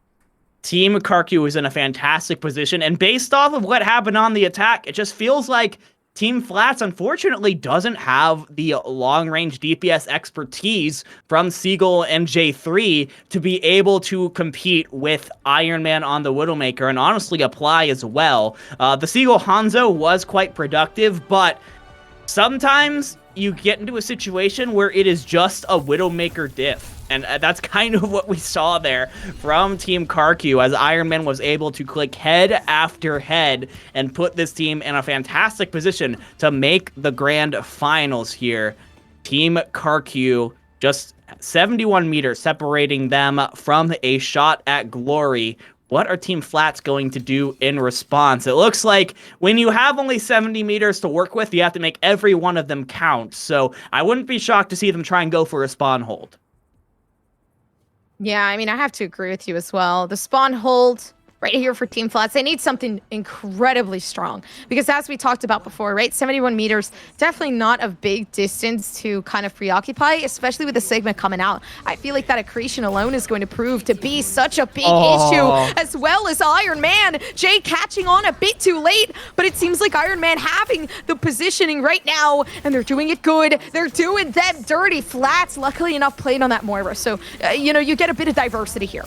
Team KarQ is in a fantastic position, and based off of what happened on the attack, it just feels like Team Flats, unfortunately, doesn't have the long-range DPS expertise from Seagull and J3 to be able to compete with Iron Man on the Widowmaker, and honestly Apply as well. The Seagull Hanzo was quite productive, but sometimes you get into a situation where it is just a Widowmaker diff. And that's kind of what we saw there from Team KarQ, as Iron Man was able to click head after head and put this team in a fantastic position to make the grand finals here. Team KarQ just 71 meters separating them from a shot at glory. What are Team Flats going to do in response? It looks like when you have only 70 meters to work with, you have to make every one of them count. So I wouldn't be shocked to see them try and go for a spawn hold. Yeah, I mean, I have to agree with you as well. The spawn hold right here for Team Flats, they need something incredibly strong because as we talked about before, right, 71 meters, definitely not a big distance to kind of preoccupy, especially with the Sigma coming out. I feel like that accretion alone is going to prove to be such a big issue, as well as Iron Man. Jay catching on a bit too late, but it seems like Iron Man having the positioning right now, and they're doing it good. They're doing them dirty. Flats, luckily enough, played on that Moira, so, you know, you get a bit of diversity here.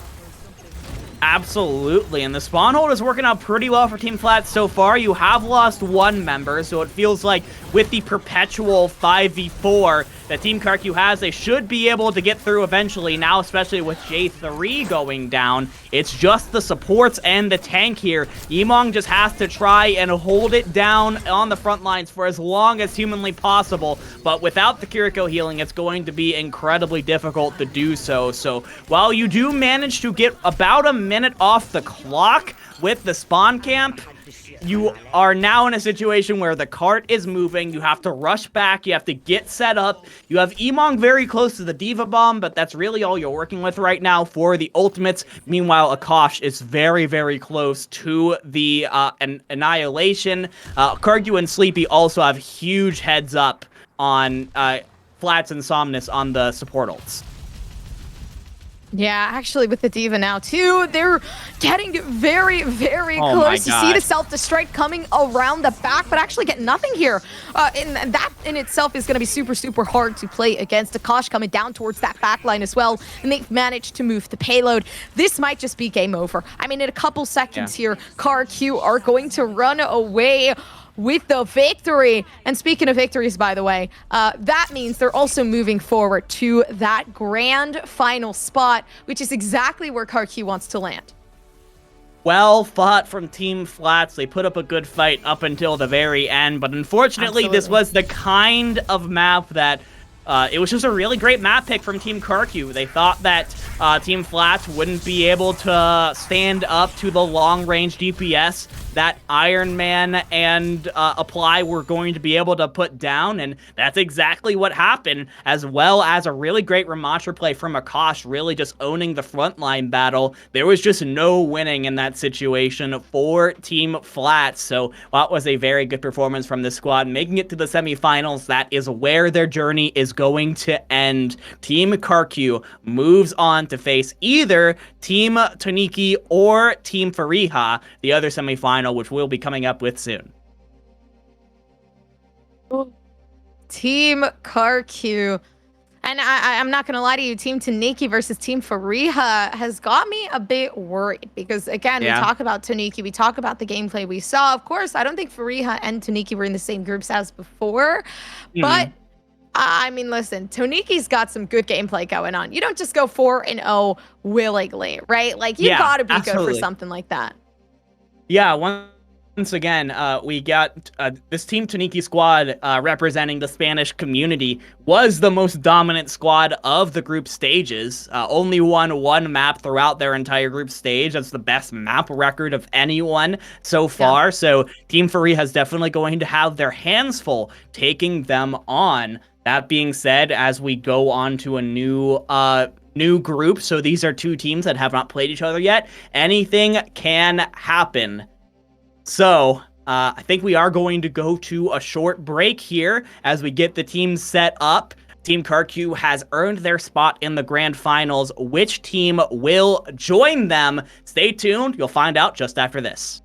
Absolutely, and the spawn hold is working out pretty well for Team Flats so far. You have lost one member, so it feels like with the perpetual 5v4 that Team KarQ has, they should be able to get through eventually. Now, especially with J3 going down, it's just the supports and the tank here. Yimong just has to try and hold it down on the front lines for as long as humanly possible, but without the KarQ healing, it's going to be incredibly difficult to do so. So while you do manage to get about a minute off the clock with the spawn camp, you are now in a situation where the cart is moving. You have to rush back. You have to get set up. You have Emong very close to the Diva Bomb, but that's really all you're working with right now for the ultimates. Meanwhile, Akash is very, very close to the Annihilation. KarQ and Sleepy also have huge heads up on Flats and Somnus on the support ults. Yeah, actually with the Diva now too, they're getting very, very close. You see the self-destruct coming around the back, but actually get nothing here. And that in itself is going to be super, super hard to play against. Akash coming down towards that back line as well, and they've managed to move the payload. This might just be game over. I mean, in a couple seconds here, KarQ are going to run away with the victory. And speaking of victories, by the way, that means they're also moving forward to that grand final spot, which is exactly where KarQ wants to land. Well fought from Team Flats. They put up a good fight up until the very end, but unfortunately, this was the kind of map that it was just a really great map pick from Team KarQ. They thought that Team Flats wouldn't be able to stand up to the long-range DPS that Iron Man and Apply were going to be able to put down, and that's exactly what happened, as well as a really great Ramattra play from Akash, really just owning the frontline battle. There was just no winning in that situation for Team Flats, so that was a very good performance from this squad, making it to the semifinals. That is where their journey is going to end. Team KarQ moves on to face either Team Toniki or Team Fareeha, the other semifinal, which we'll be coming up with soon. Team KarQ. And I'm not going to lie to you, Team Toniki versus Team Fareeha has got me a bit worried because, again, we talk about Toniki, we talk about the gameplay we saw. Of course, I don't think Fareeha and Toniki were in the same groups as before, but I mean, listen, Toniki's got some good gameplay going on. You don't just go 4-0 willingly, right? Like, you got to be good for something like that. Yeah, once again, we got this Team Toniki squad representing the Spanish community was the most dominant squad of the group stages. Only won one map throughout their entire group stage. That's the best map record of anyone so far. So Team Fareeha is definitely going to have their hands full taking them on. That being said, as we go on to a new group, so these are two teams that have not played each other yet, anything can happen. So I think we are going to go to a short break here as we get the teams set up. Team KarQ has earned their spot in the grand finals. Which team will join them? Stay tuned. You'll find out just after this.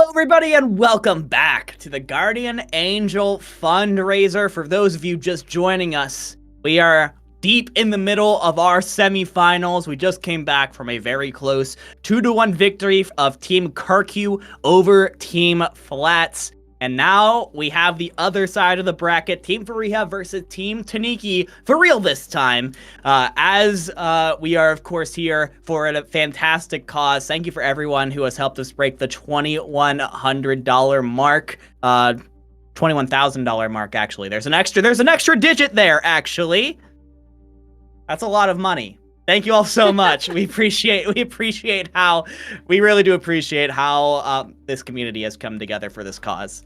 everybody, and welcome back to the Guardian Angel Fundraiser. For those of you just joining us, we are deep in the middle of our semifinals. We just came back from a very close 2-1 victory of Team KarQ over Team Flats. And now we have the other side of the bracket, Team Fareeha versus Team Toniki, for real this time. As we are, of course, here for a fantastic cause. Thank you for everyone who has helped us break the $2,100 mark. $21,000 mark, actually. There's an extra digit there, actually. That's a lot of money. Thank you all so much. We really do appreciate how this community has come together for this cause.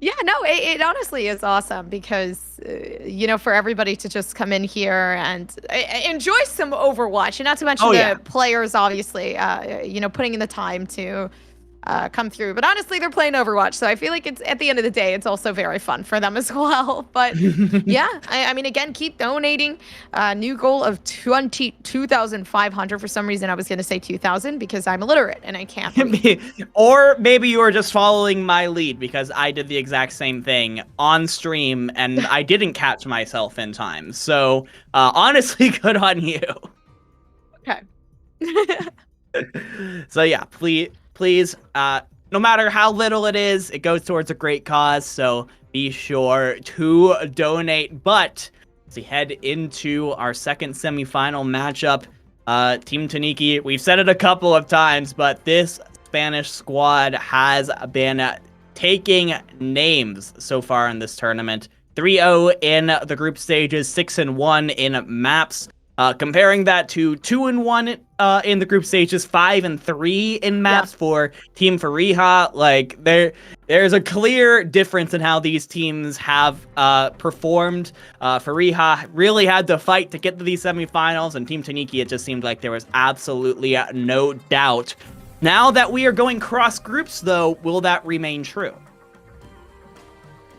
Yeah, no, it honestly is awesome because, for everybody to just come in here and enjoy some Overwatch, and not to mention the players, obviously, putting in the time to come through. But honestly, they're playing Overwatch, so I feel like it's at the end of the day, it's also very fun for them as well. But yeah, I mean, again, keep donating. New goal of 22,500. For some reason, I was going to say 2,000 because I'm illiterate and I can't read. Or maybe you were just following my lead because I did the exact same thing on stream and I didn't catch myself in time. So honestly, good on you. Okay. So yeah, please, no matter how little it is, it goes towards a great cause, so be sure to donate. But as we head into our second semifinal matchup, Team Toniki, we've said it a couple of times, but this Spanish squad has been taking names so far in this tournament. 3-0 in the group stages, 6-1 in maps. Comparing that to 2-1 in the group stages, 5-3 in maps for Team Fareeha, like there's a clear difference in how these teams have performed. Fareeha really had to fight to get to these semifinals, and Team Toniki, it just seemed like there was absolutely no doubt. Now that we are going cross groups, though, will that remain true?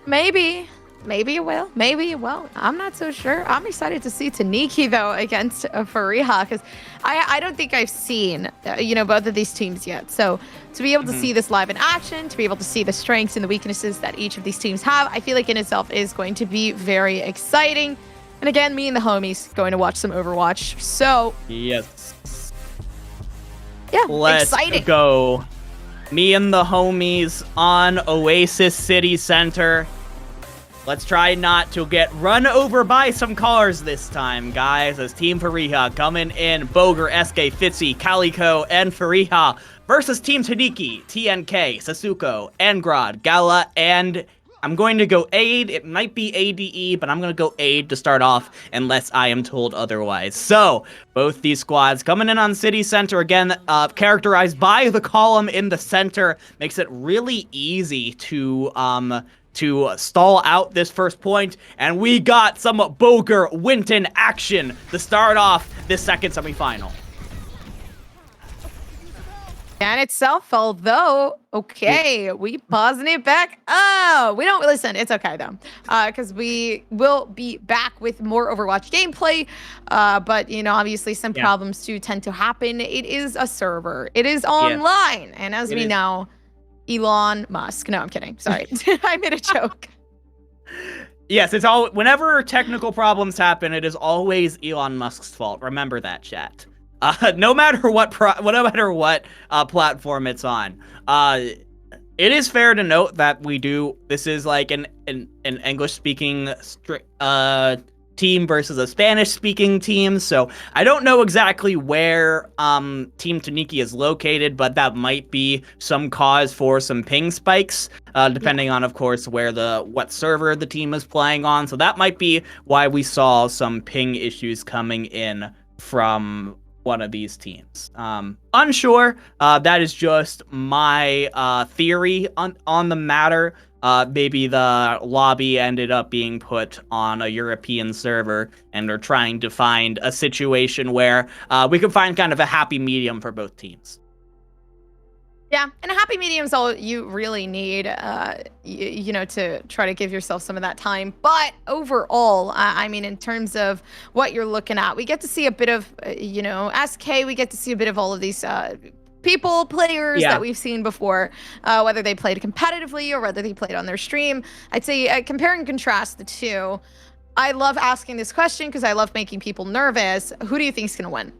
Maybe it will. Maybe it won't. I'm not so sure. I'm excited to see Toniki, though, against Fareeha, because I don't think I've seen, both of these teams yet. So to be able to see this live in action, to be able to see the strengths and the weaknesses that each of these teams have, I feel like in itself is going to be very exciting. And again, me and the homies going to watch some Overwatch. So yes. Yeah, Let's exciting. Go. Me and the homies on Oasis City Center. Let's try not to get run over by some cars this time, guys, as Team Fareeha coming in. Boger, SK, Fitzy, Calico, and Fareeha versus Team Toniki, TNK, Sasuko, Angrod, Gala, and I'm going to go Aid. It might be ADE, but I'm going to go Aid to start off unless I am told otherwise. So, both these squads coming in on City Center, again, characterized by the column in the center, makes it really easy to stall out this first point, and we got some Boger Winton action to start off this second semifinal. And itself, although, okay, we pausing it back. Oh, we don't listen. It's okay though, because we will be back with more Overwatch gameplay. But obviously some problems do tend to happen. It is a server. It is online, and as we know, Elon Musk. No, I'm kidding. Sorry. I made a joke. Yes, it's whenever technical problems happen, it is always Elon Musk's fault. Remember that, chat. No matter what platform it's on. It is fair to note that this is like an English-speaking team versus a Spanish-speaking team, so I don't know exactly where Team Toniki is located, but that might be some cause for some ping spikes, depending on, of course, what server the team is playing on. So that might be why we saw some ping issues coming in from one of these teams. Unsure. That is just my theory on the matter. Maybe the lobby ended up being put on a European server, and they're trying to find a situation where we can find kind of a happy medium for both teams. Yeah, and a happy medium is all you really need, to try to give yourself some of that time. But overall, I mean, in terms of what you're looking at, we get to see a bit of, SK, we get to see a bit of all of these people, players Yeah. that we've seen before, whether they played competitively or whether they played on their stream. I'd say compare and contrast the two. I love asking this question because I love making people nervous. Who do you think is going to win?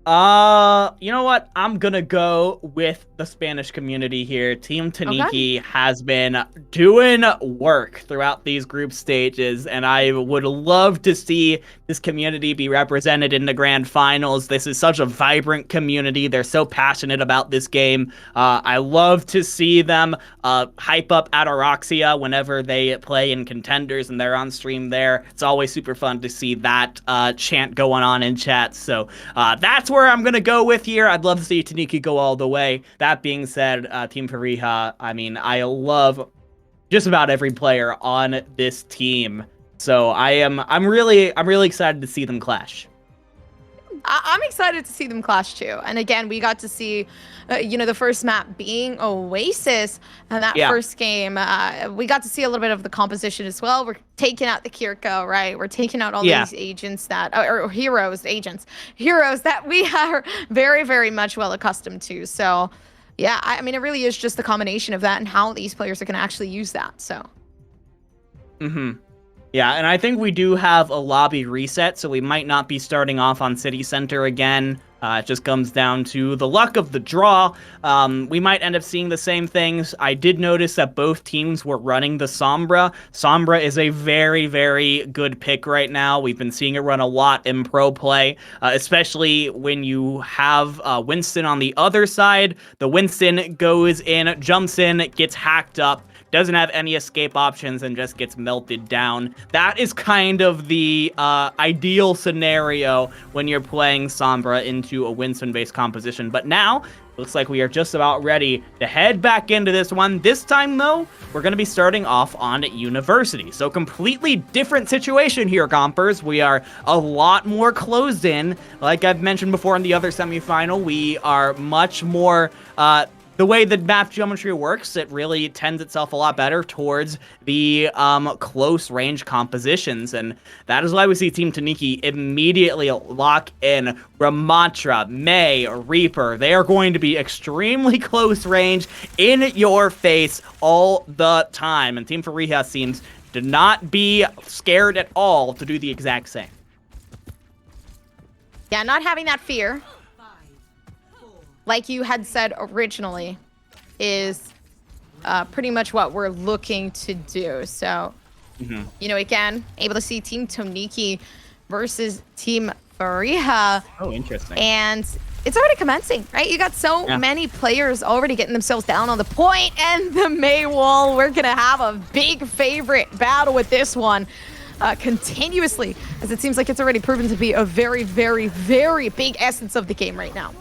You know what? I'm gonna go with the Spanish community here. Team Toniki has been doing work throughout these group stages, and I would love to see this community be represented in the grand finals. This is such a vibrant community. They're so passionate about this game. I love to see them hype up Ataraxia whenever they play in contenders and they're on stream there. It's always super fun to see that chant going on in chat. So that's where I'm going to go with here. I'd love to see Toniki go all the way. That being said, Team Fareeha, I mean, I love just about every player on this team. So I'm really excited to see them clash. I'm excited to see them clash too. And again, we got to see, the first map being Oasis, and that first game, we got to see a little bit of the composition as well. We're taking out the KarQ, right? We're taking out all these agents that, or heroes that we are very, very much well accustomed to. So, yeah, I mean, it really is just the combination of that and how these players are going to actually use that. So. Yeah, and I think we do have a lobby reset, so we might not be starting off on City Center again. It just comes down to the luck of the draw. We might end up seeing the same things. I did notice that both teams were running the Sombra. Sombra is a very, very good pick right now. We've been seeing it run a lot in pro play, especially when you have Winston on the other side. The Winston goes in, jumps in, gets hacked up, doesn't have any escape options, and just gets melted down. That is kind of the ideal scenario when you're playing Sombra into a Winston-based composition. But now, looks like we are just about ready to head back into this one. This time, though, we're going to be starting off on University. So completely different situation here, Gompers. We are a lot more closed in. Like I've mentioned before in the other semifinal, we are much more... the way the map geometry works, it really tends itself a lot better towards the close range compositions, and that is why we see Team Toniki immediately lock in Ramantra, Mei, Reaper. They are going to be extremely close range, in your face all the time, and Team Fareeha seems to not be scared at all to do the exact same. Yeah, not having that fear, like you had said originally, is pretty much what we're looking to do. So, again, able to see Team Toniki versus Team Fareeha. Oh, interesting. And it's already commencing, right? You got so many players already getting themselves down on the point, and the Mei wall. We're going to have a big favorite battle with this one. Continuously, as it seems like it's already proven to be a very, very, very big essence of the game right now.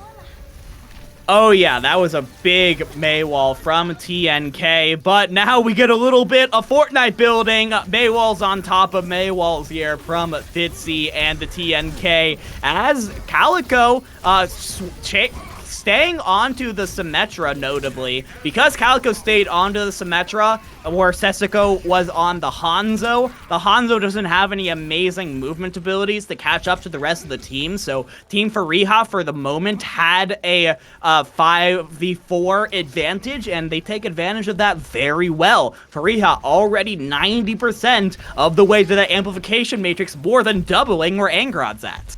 Oh yeah, that was a big Mei wall from TNK, but now we get a little bit of Fortnite building. Mei walls on top of Mei walls here from Fitzy and the TNK, as KarQ staying onto the Symmetra, notably, because KarQ stayed onto the Symmetra, where Seseko was on the Hanzo. The Hanzo doesn't have any amazing movement abilities to catch up to the rest of the team, so Team Fareeha, for the moment, had a 5v4 advantage, and they take advantage of that very well. Fareeha already 90% of the way to the amplification matrix, more than doubling where Angrod's at.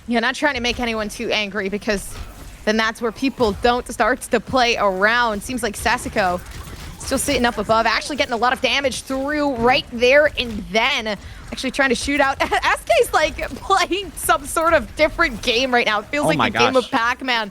Yeah, not trying to make anyone too angry, because then that's where people don't start to play around. Seems like Seseko still sitting up above, actually getting a lot of damage through right there and then. Actually trying to shoot out. SK's like playing some sort of different game right now. It feels like the game of Pac-Man.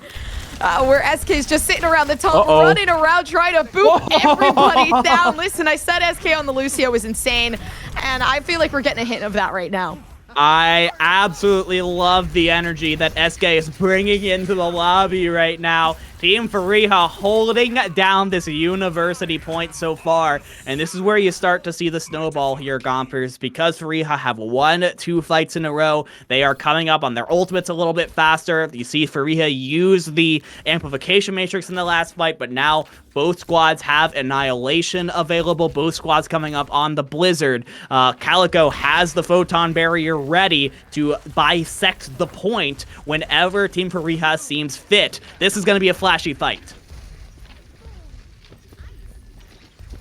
Where SK's just sitting around the top, running around, trying to boot everybody down. Listen, I said SK on the Lucio was insane, and I feel like we're getting a hint of that right now. I absolutely love the energy that SK is bringing into the lobby right now. Team Fareeha holding down this university point so far, and this is where you start to see the snowball here, Gompers, because Fareeha have won 2 fights in a row. They are coming up on their ultimates a little bit faster. You see Fareeha use the amplification matrix in the last fight, but now both squads have Annihilation available. Both squads coming up on the Blizzard. KarQ has the Photon Barrier ready to bisect the point whenever Team Fareeha seems fit. This is going to be a flashy fight.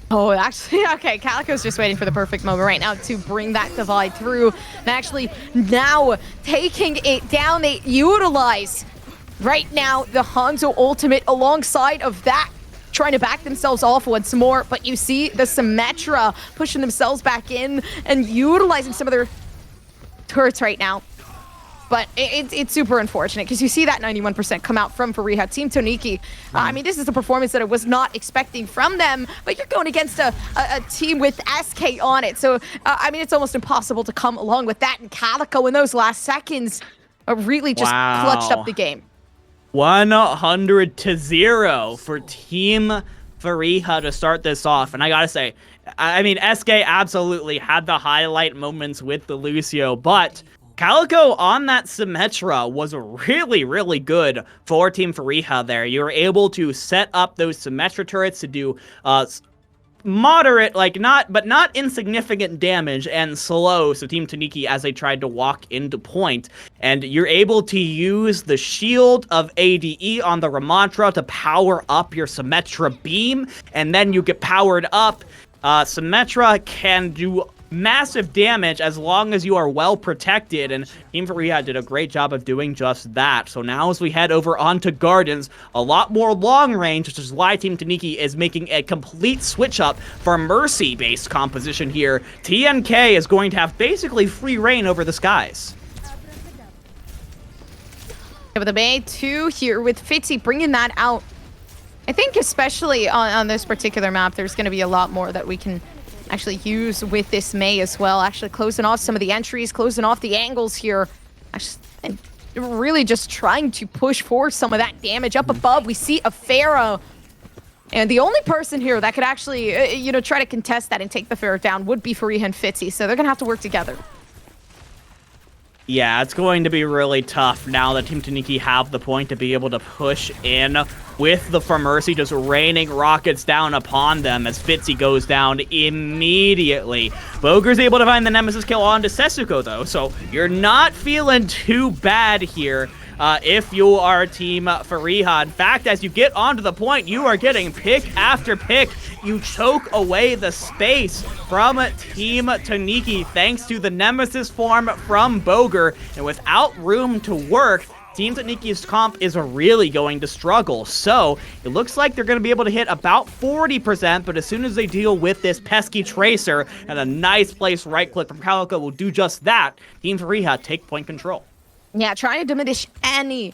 Oh, actually, okay, KarQ's just waiting for the perfect moment right now to bring that divide through. And actually, now taking it down, they utilize right now the Hanzo ultimate alongside of that, trying to back themselves off once more. But you see the Symmetra pushing themselves back in and utilizing some of their turrets right now. But it's super unfortunate because you see that 91% come out from Fareeha. Team Toniki, I mean, this is a performance that I was not expecting from them, but you're going against a team with SK on it. So, I mean, it's almost impossible to come along with that. And KarQ in those last seconds really just clutched up the game. 100-0 for Team Fareeha to start this off. And I gotta say, I mean, SK absolutely had the highlight moments with the Lucio, but KarQ on that Symmetra was really, really good for Team Fareeha there. You were able to set up those Symmetra turrets to do moderate, like not insignificant damage and slow so Team Toniki as they tried to walk into point. And you're able to use the shield of ADE on the Ramantra to power up your Symmetra beam, and then you get powered up. Symmetra can do massive damage as long as you are well protected, and Team Fareeha did a great job of doing just that. So now as we head over onto Gardens, a lot more long range, which is why Team Toniki is making a complete switch up for Mercy based composition here. TNK is going to have basically free reign over the skies. Over the Bay 2 here with Fitzy bringing that out. I think especially on this particular map, there's going to be a lot more that we can actually use with this May as well. Actually closing off some of the entries, closing off the angles here. And really just trying to push for some of that damage up above. We see a Pharaoh. And the only person here that could actually, you know, try to contest that and take the Pharaoh down would be Fareeha and Fitzy. So they're going to have to work together. Yeah, it's going to be really tough now that Team Toniki have the point to be able to push in with the For Mercy just raining rockets down upon them as Fitzy goes down immediately. Boger's able to find the Nemesis kill onto Setsuko though, so you're not feeling too bad here. If you are Team Fareeha. In fact, as you get onto the point, you are getting pick after pick. You choke away the space from Team Toniki thanks to the Nemesis form from Boger. And without room to work, Team Toniki's comp is really going to struggle. So it looks like they're going to be able to hit about 40%, but as soon as they deal with this pesky Tracer and a nice place right click from KarQ will do just that, Team Fareeha take point control. Yeah, trying to diminish any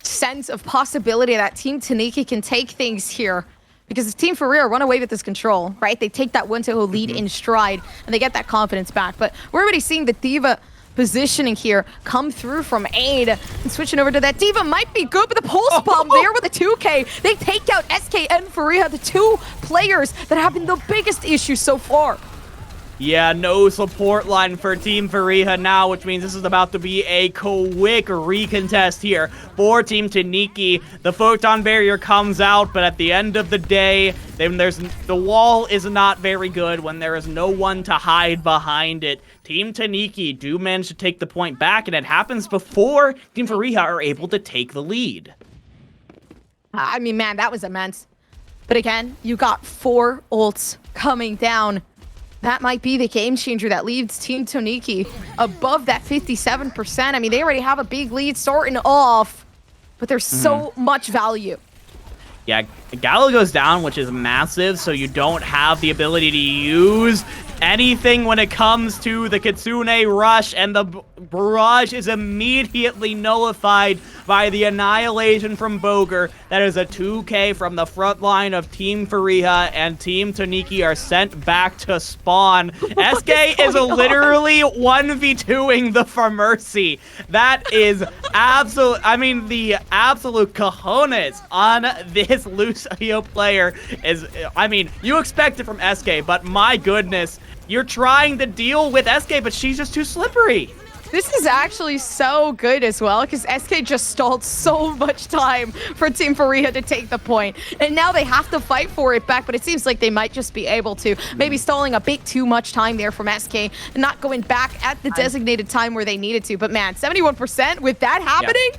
sense of possibility that Team Toniki can take things here. Because Team Fareeha run away with this control, right? They take that 1-0 lead in stride, and they get that confidence back. But we're already seeing the D.Va positioning here come through from Aid. And switching over to that. D.Va might be good, but the pulse bomb there with the 2K. They take out SK and Fareeha, the two players that have been the biggest issue so far. Yeah, no support line for Team Fareeha now, which means this is about to be a quick recontest here for Team Toniki. The Photon Barrier comes out, but at the end of the day, the wall is not very good when there is no one to hide behind it. Team Toniki do manage to take the point back, and it happens before Team Fareeha are able to take the lead. I mean, man, that was immense. But again, you got 4 ults coming down. That might be the game changer that leads Team Toniki above that 57%. I mean, they already have a big lead starting off, but there's so much value. Yeah, Gallo goes down, which is massive, so you don't have the ability to use anything when it comes to the Kitsune Rush, and the barrage is immediately nullified by the annihilation from Boger. That is a 2K from the front line of Team Fareeha, and Team Toniki are sent back to spawn. SK is literally 1v2ing the For Mercy. That is absolute, I mean, the absolute cojones on this Lucio player is, I mean, you expect it from SK, but my goodness, you're trying to deal with SK, but she's just too slippery. This is actually so good as well, because SK just stalled so much time for Team Fareeha to take the point. And now they have to fight for it back, but it seems like they might just be able to. Maybe stalling a bit too much time there from SK and not going back at the designated time where they needed to. But man, 71% with that happening?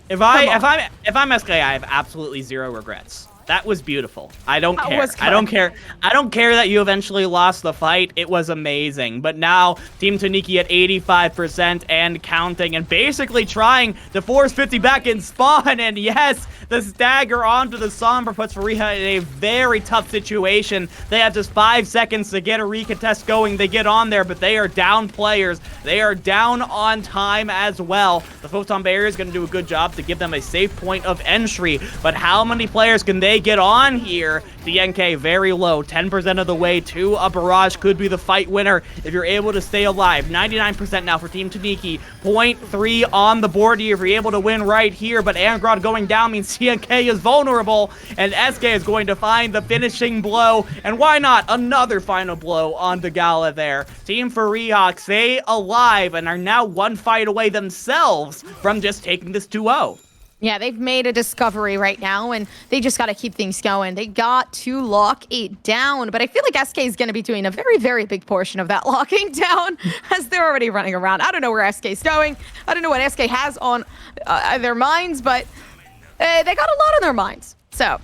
Yeah. If I'm SK, I have absolutely zero regrets. That was beautiful. I don't care. I don't care. I don't care that you eventually lost the fight. It was amazing. But now, Team Toniki at 85% and counting, and basically trying to force 50 back in spawn. And yes, the stagger onto the Sombra puts Fareeha in a very tough situation. They have just 5 seconds to get a recontest going. They get on there, but they are down players. They are down on time as well. The Photon Barrier is going to do a good job to give them a safe point of entry. But how many players can they get on here? DNK very low, 10% of the way to a barrage. Could be the fight winner if you're able to stay alive. 99% now for Team Toniki. 0.3 on the board here if you're able to win right here, but Angrod going down means DNK is vulnerable, and SK is going to find the finishing blow, and why not another final blow on the Gala there. Team Fareeha stay alive and are now one fight away themselves from just taking this 2-0. Yeah, they've made a discovery right now, and they just got to keep things going. They got to lock it down, but I feel like SK is going to be doing a very, very big portion of that locking down as they're already running around. I don't know where SK is going. I don't know what SK has on their minds, but they got a lot on their minds. So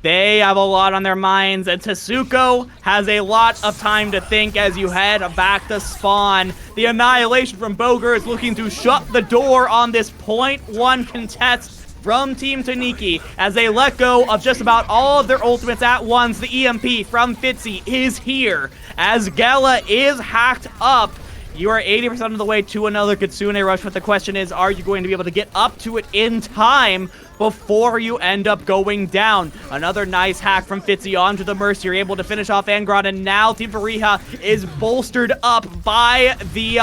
they have a lot on their minds, and Tsuko has a lot of time to think as you head back to spawn. The annihilation from Boger is looking to shut the door on this 0.1 contest from Team Toniki as they let go of just about all of their ultimates at once. The EMP from Fitzy is here as Gala is hacked up. You are 80% of the way to another Kitsune rush, but the question is, are you going to be able to get up to it in time before you end up going down? Another nice hack from Fitzy onto the Mercy. You're able to finish off Angrod, and now Team Fareeha is bolstered up by the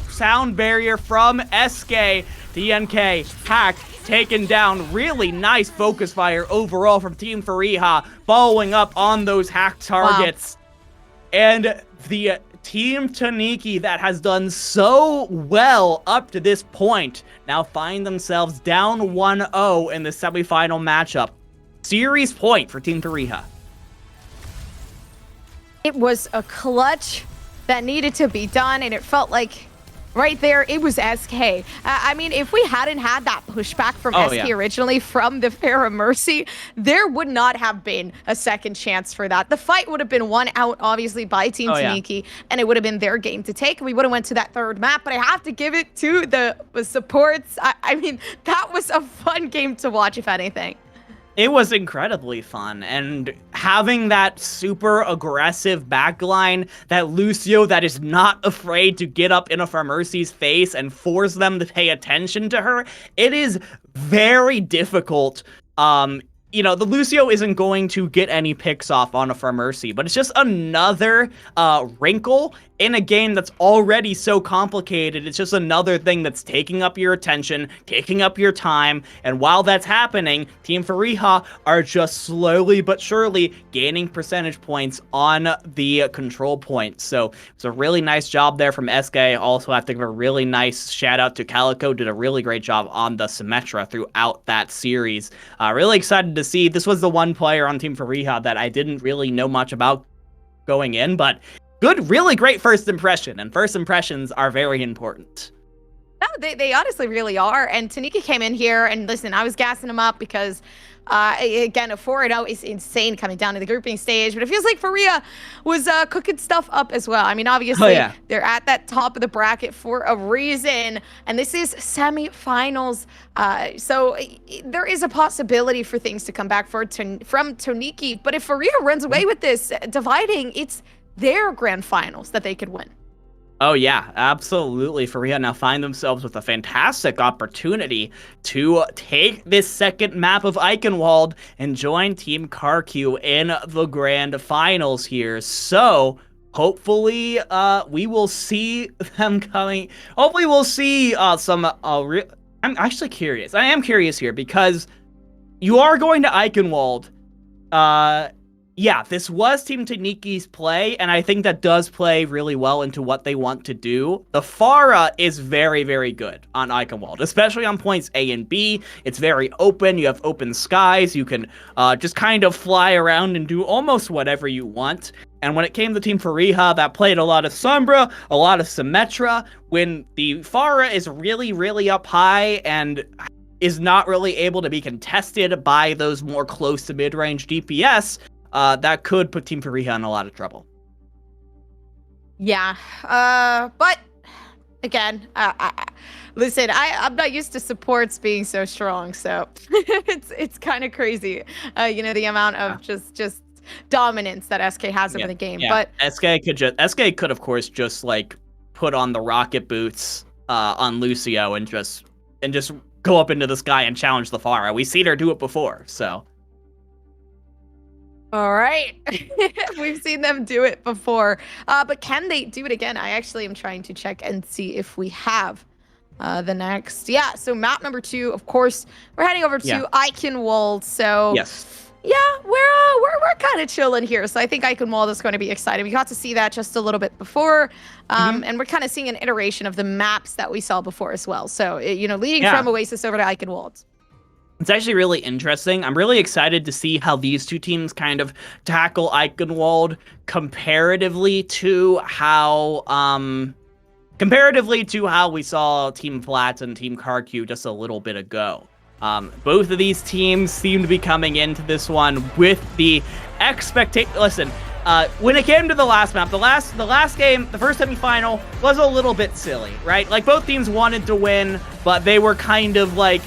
sound barrier from SK. DNK hacked, taken down. Really nice focus fire overall from Team Fareeha, following up on those hacked targets. Wow. And the Team Toniki that has done so well up to this point now find themselves down 1-0 in the semifinal matchup. Series point for Team Fareeha. it was a clutch that needed to be done, and it felt like right there, it was SK. I mean, if we hadn't had that pushback from SK originally from the Fair Mercy, there would not have been a second chance for that. The fight would have been won out, obviously, by Team Toniki, and it would have been their game to take. We would have went to that third map, but I have to give it to the supports. I mean, that was a fun game to watch, if anything. It was incredibly fun, and having that super aggressive backline, that Lucio that is not afraid to get up in a Mercy's face and force them to pay attention to her, it is very difficult. You know, the Lucio isn't going to get any picks off on a Mercy, but it's just another wrinkle in a game that's already so complicated. It's just another thing that's taking up your attention, taking up your time, and while that's happening, Team Fareeha are just slowly but surely gaining percentage points on the control points. So it's a really nice job there from SK. Also have to give a really nice shout out to KarQ, did a really great job on the Symmetra throughout that series. Really excited to see. This was the one player on Team Fareeha that I didn't really know much about going in, but good, really great first impression, and first impressions are very important. No, they honestly really are. And Toniki came in here, and listen, I was gassing him up because, again, a 4-0 is insane coming down to the grouping stage, but it feels like Fareeha was cooking stuff up as well. I mean, obviously, they're at that top of the bracket for a reason, and this is semifinals. So there is a possibility for things to come back from Toniki, but if Fareeha runs away with this dividing, it's their grand finals that they could win. Oh yeah, absolutely. Fareeha now find themselves with a fantastic opportunity to take this second map of Eichenwald and join Team KarQ in the grand finals here. So hopefully we will see them coming. Hopefully we'll see some I'm actually curious. I am curious here because you are going to Eichenwald. Yeah, this was Team Toniki's play, and I think that does play really well into what they want to do. The Pharah is very, very good on Eichenwald, especially on points A and B. It's very open. You have open skies. You can just kind of fly around and do almost whatever you want. And when it came to Team Fareeha, that played a lot of Sombra, a lot of Symmetra. When the Pharah is really, really up high and is not really able to be contested by those more close to mid-range DPS, that could put Team Fareeha in a lot of trouble. Yeah, but again, listen, I'm not used to supports being so strong, so it's kind of crazy, the amount of just dominance that SK has over the game. Yeah. But SK could of course just like put on the rocket boots on Lucio and just go up into the sky and challenge the Pharah. We've seen her do it before, so. All right. We've seen them do it before. But can they do it again? I actually am trying to check and see if we have the next. Yeah, so map number 2, of course, we're heading over to Eichenwald. So yes. Yeah, we're kind of chilling here. So I think Eichenwald is going to be exciting. We got to see that just a little bit before. And we're kind of seeing an iteration of the maps that we saw before as well. So, leading from Oasis over to Eichenwald. It's actually really interesting. I'm really excited to see how these two teams kind of tackle Eichenwald comparatively to how we saw Team Flats and Team KarQ just a little bit ago. Both of these teams seem to be coming into this one with the expectation. Listen, when it came to the last map, the last game, the first semifinal was a little bit silly, right? Like both teams wanted to win, but they were kind of like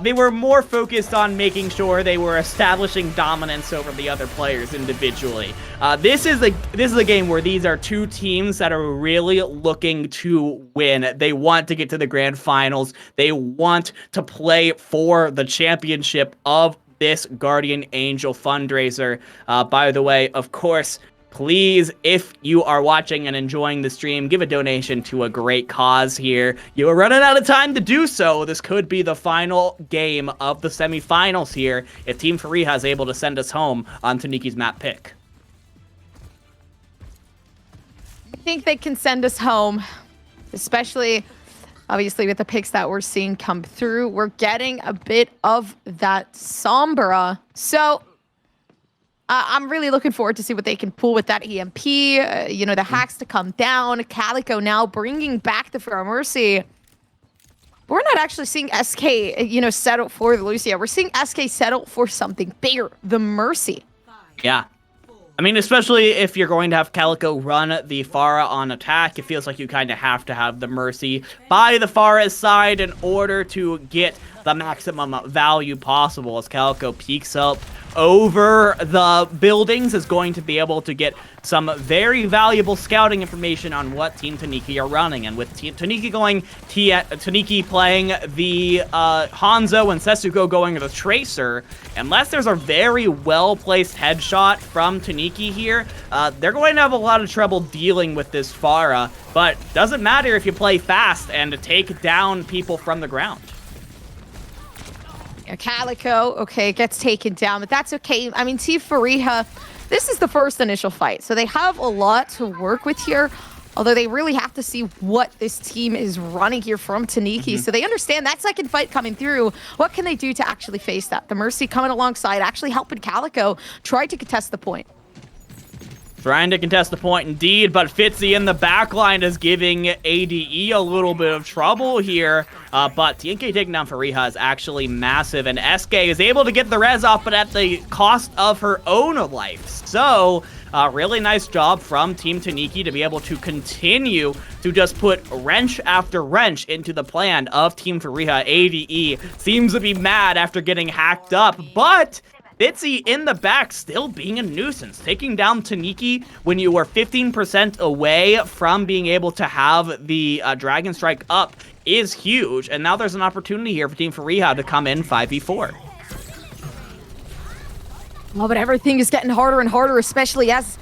they were more focused on making sure they were establishing dominance over the other players individually. This is a game where these are two teams that are really looking to win. They want to get to the grand finals. They want to play for the championship of this Guardian Angel fundraiser. By the way, of course, please, if you are watching and enjoying the stream, give a donation to a great cause here. You are running out of time to do so. This could be the final game of the semifinals here if Team Fareeha is able to send us home on Toniki's map pick. I think they can send us home, especially, obviously, with the picks that we're seeing come through. We're getting a bit of that Sombra. So I'm really looking forward to see what they can pull with that EMP, the hacks to come down. KarQ now bringing back the Fair Mercy. We're not actually seeing SK, settle for the Lucio. We're seeing SK settle for something bigger, the Mercy. Yeah. I mean, especially if you're going to have KarQ run the Pharah on attack, it feels like you kind of have to have the Mercy by the Pharah's side in order to get the maximum value possible, as KarQ peeks up over the buildings, is going to be able to get some very valuable scouting information on what Team Toniki are running. And with Team Toniki going, Toniki playing the Hanzo and Setsuko going the Tracer, unless there's a very well-placed headshot from Toniki here, they're going to have a lot of trouble dealing with this Pharah. But doesn't matter if you play fast and take down people from the ground. KarQ, okay, gets taken down, but that's okay. I mean, Team Fareeha, this is the first initial fight, so they have a lot to work with here, although they really have to see what this team is running here from Toniki, so they understand that second fight coming through. What can they do to actually face that? The Mercy coming alongside, actually helping KarQ try to contest the point. Trying to contest the point indeed, but Fitzy in the backline is giving ADE a little bit of trouble here. But TNK taking down Fareeha is actually massive, and SK is able to get the res off, but at the cost of her own life. So, really nice job from Team Toniki to be able to continue to just put wrench after wrench into the plan of Team Fareeha. ADE seems to be mad after getting hacked up, but Bitsy in the back still being a nuisance. Taking down Toniki when you were 15% away from being able to have the Dragon Strike up is huge. And now there's an opportunity here for Team Fareeha to come in 5v4. Oh, but everything is getting harder and harder, especially as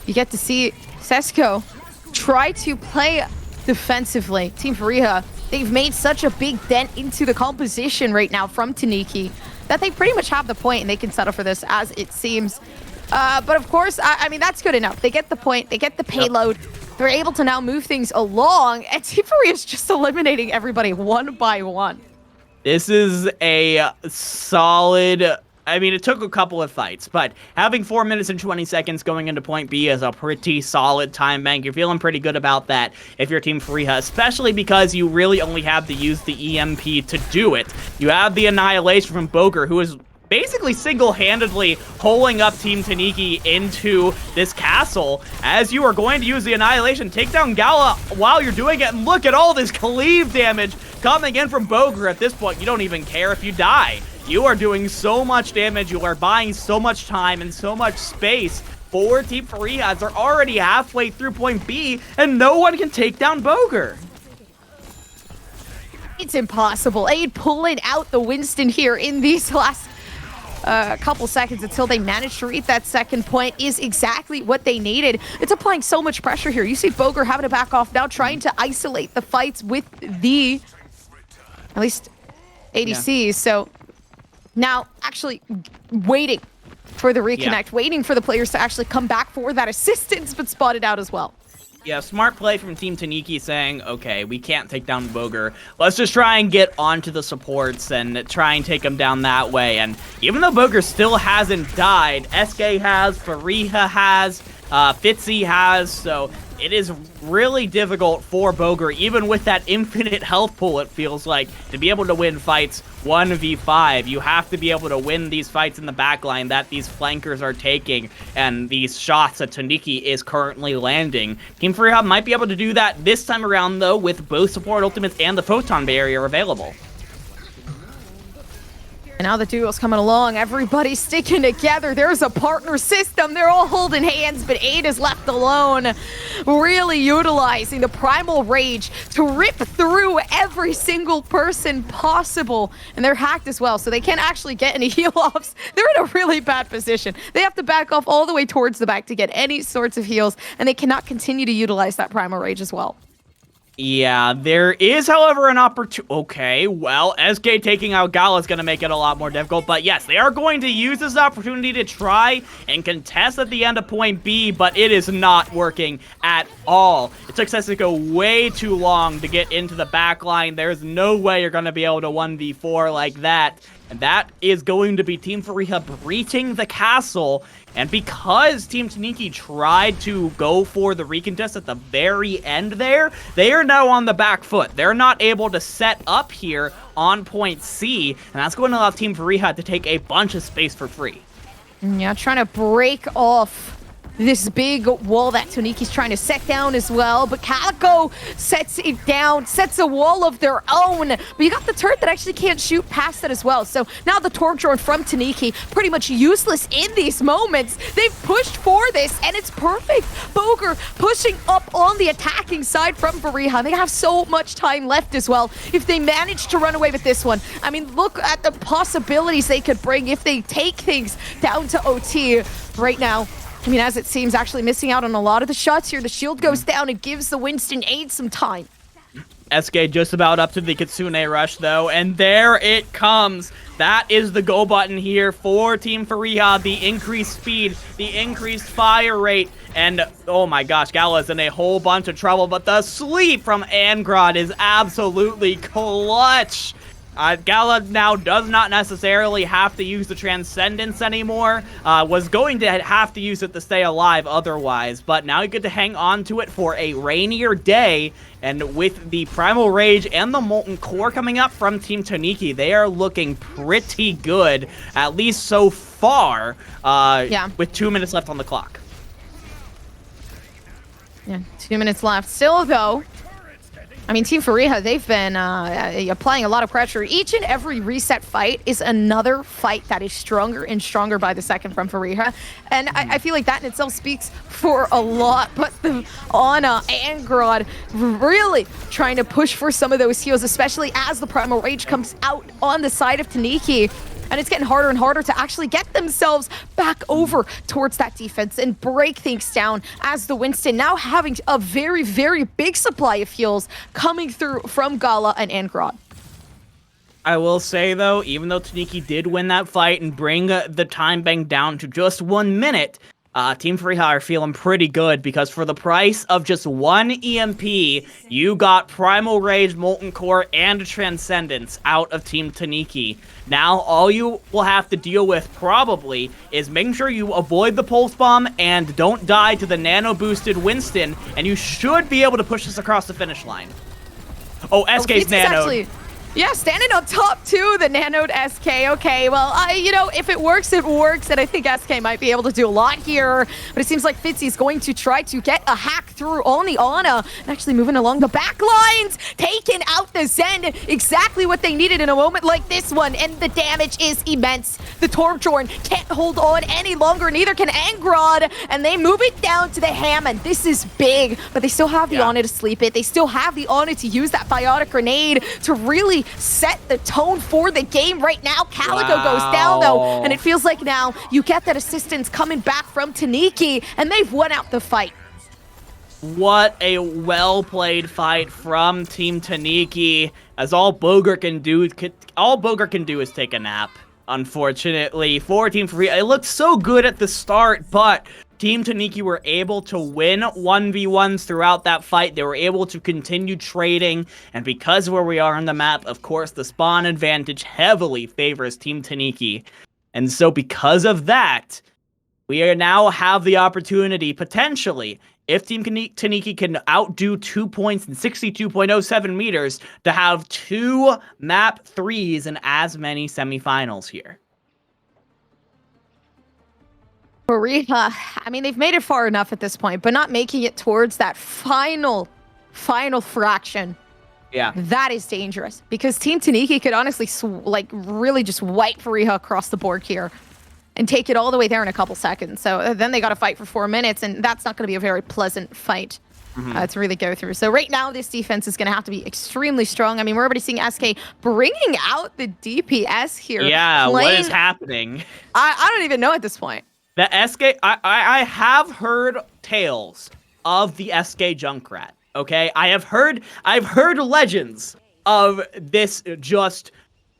you get to see Sesko try to play defensively. Team Fareeha, they've made such a big dent into the composition right now from Toniki that they pretty much have the point and they can settle for this as it seems. But of course, I mean, that's good enough. They get the point, they get the payload. They're able to now move things along, and Team Fareeha is just eliminating everybody one by one. This is a solid... I mean, it took a couple of fights, but having 4 minutes and 20 seconds going into point B is a pretty solid time bank. You're feeling pretty good about that if you're Team Fareeha, especially because you really only have to use the EMP to do it. You have the Annihilation from Boger, who is basically single-handedly holding up Team Toniki into this castle, as you are going to use the Annihilation, take down Gala while you're doing it, and look at all this cleave damage coming in from Boger. At this point, you don't even care if you die. You are doing so much damage, you are buying so much time and so much space for Team Fareeha as they're already halfway through point B, and no one can take down Boger. It's impossible. Aid pulling out the Winston here in these last couple seconds until they manage to reach that second point is exactly what they needed. It's applying so much pressure here. You see Boger having to back off now, trying to isolate the fights with the, at least, ADCs. So now actually waiting for the reconnect, waiting for the players to actually come back for that assistance, but spotted out as well. Yeah, smart play from Team Toniki saying, okay, we can't take down Boger. Let's just try and get onto the supports and try and take him down that way. And even though Boger still hasn't died, SK has, Fareeha has, Fitzy has, so it is really difficult for Boger, even with that infinite health pool, it feels like, to be able to win fights 1v5. You have to be able to win these fights in the backline that these flankers are taking and these shots that Toniki is currently landing. Team Fareeha might be able to do that this time around, though, with both support ultimates and the Photon Barrier available. And now the duo's coming along. Everybody's sticking together. There's a partner system. They're all holding hands, but Aid is left alone. Really utilizing the Primal Rage to rip through every single person possible. And they're hacked as well, so they can't actually get any heal-offs. They're in a really bad position. They have to back off all the way towards the back to get any sorts of heals, and they cannot continue to utilize that Primal Rage as well. Yeah, there is, however, an opportunity. Okay, well, SK taking out Gala is going to make it a lot more difficult. But yes, they are going to use this opportunity to try and contest at the end of point B, but it is not working at all. It took Sesiko way too long to get into the back line. There's no way you're going to be able to 1v4 like that. And that is going to be Team Fareeha breaching the castle. And because Team Toniki tried to go for the recontest at the very end there, they are now on the back foot. They're not able to set up here on point C, and that's going to allow Team Fareeha to take a bunch of space for free. Yeah, trying to break off this big wall that Toniki's trying to set down as well, but KarQ sets it down, sets a wall of their own, but you got the turret that actually can't shoot past it as well. So now the torch drone from Toniki, pretty much useless in these moments. They've pushed for this, and it's perfect. Boger pushing up on the attacking side from Fareeha. They have so much time left as well. If they manage to run away with this one, I mean, look at the possibilities they could bring if they take things down to OT right now. I mean, as it seems, actually missing out on a lot of the shots here. The shield goes down and gives the Winston Aid some time. SK just about up to the Kitsune Rush, though, and there it comes. That is the go button here for Team Fareeha. The increased speed, the increased fire rate, and oh my gosh, Gala's in a whole bunch of trouble, but the sleep from Angrod is absolutely clutch. Gala now does not necessarily have to use the Transcendence anymore. Was going to have to use it to stay alive otherwise, but now you get to hang on to it for a rainier day. And with the Primal Rage and the Molten Core coming up from Team Toniki, they are looking pretty good, at least so far, with 2 minutes left on the clock. Yeah, 2 minutes left. Still, though, I mean, Team Fareeha, they've been applying a lot of pressure. Each and every reset fight is another fight that is stronger and stronger by the second from Fareeha. And I feel like that in itself speaks for a lot. But Ana and Grodd really trying to push for some of those heals, especially as the Primal Rage comes out on the side of Toniki. And it's getting harder and harder to actually get themselves back over towards that defense and break things down as the Winston now having a very, very big supply of heals coming through from Gala and Angrod. I will say, though, even though Toniki did win that fight and bring the time bank down to just 1 minute, Team Fareeha are feeling pretty good because for the price of just 1 EMP, you got Primal Rage, Molten Core, and Transcendence out of Team Toniki. Now, all you will have to deal with, probably, is making sure you avoid the Pulse Bomb and don't die to the nano-boosted Winston, and you should be able to push this across the finish line. Oh, SK's nano. Yeah, standing up top too, the nanoed SK. Okay, well, you know, if it works, it works. And I think SK might be able to do a lot here. But it seems like Fitzy's going to try to get a hack through on the Ana. And actually moving along the back lines, taking out the Zen. Exactly what they needed in a moment like this one. And the damage is immense. The Torbjorn can't hold on any longer. Neither can Angrod. And they move it down to the Hammond. This is big. But they still have the Ana to sleep it. They still have the Ana to use that biotic grenade to really set the tone for the game right now. KarQ goes down though, and it feels like now you get that assistance coming back from Toniki, and they've won out the fight. What a well-played fight from Team Toniki, as all Bogart can do is take a nap. Unfortunately, for Team Fareeha, it looked so good at the start, but Team Toniki were able to win 1v1s throughout that fight. They were able to continue trading, and because of where we are on the map, of course, the spawn advantage heavily favors Team Toniki. And so because of that, we now have the opportunity, potentially, if Team Toniki can outdo 2 points in 62.07 meters, to have 2 map 3s in as many semifinals here. Fareeha, I mean, they've made it far enough at this point, but not making it towards that final fraction. Yeah. That is dangerous because Team Toniki could honestly, really just wipe Fareeha across the board here and take it all the way there in a couple seconds. So then they got to fight for 4 minutes, and that's not going to be a very pleasant fight to really go through. So right now, this defense is going to have to be extremely strong. I mean, we're already seeing SK bringing out the DPS here. Yeah, what is happening? I don't even know at this point. The SK, I have heard tales of the SK Junkrat, okay? I've heard legends of this just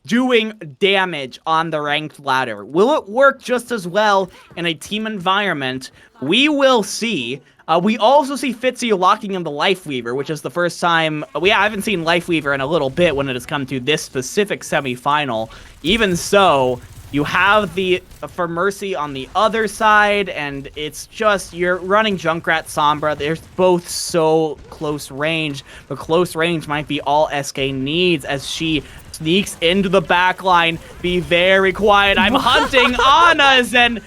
doing damage on the ranked ladder. Will it work just as well in a team environment? We will see. We also see Fitzy locking in the Life Weaver, which is the first time I haven't seen Life Weaver in a little bit when it has come to this specific semifinal. Even so, you have the For Mercy on the other side, and it's just, you're running Junkrat Sombra. They're both so close range, but close range might be all SK needs as she sneaks into the backline. Be very quiet. I'm hunting Ana's and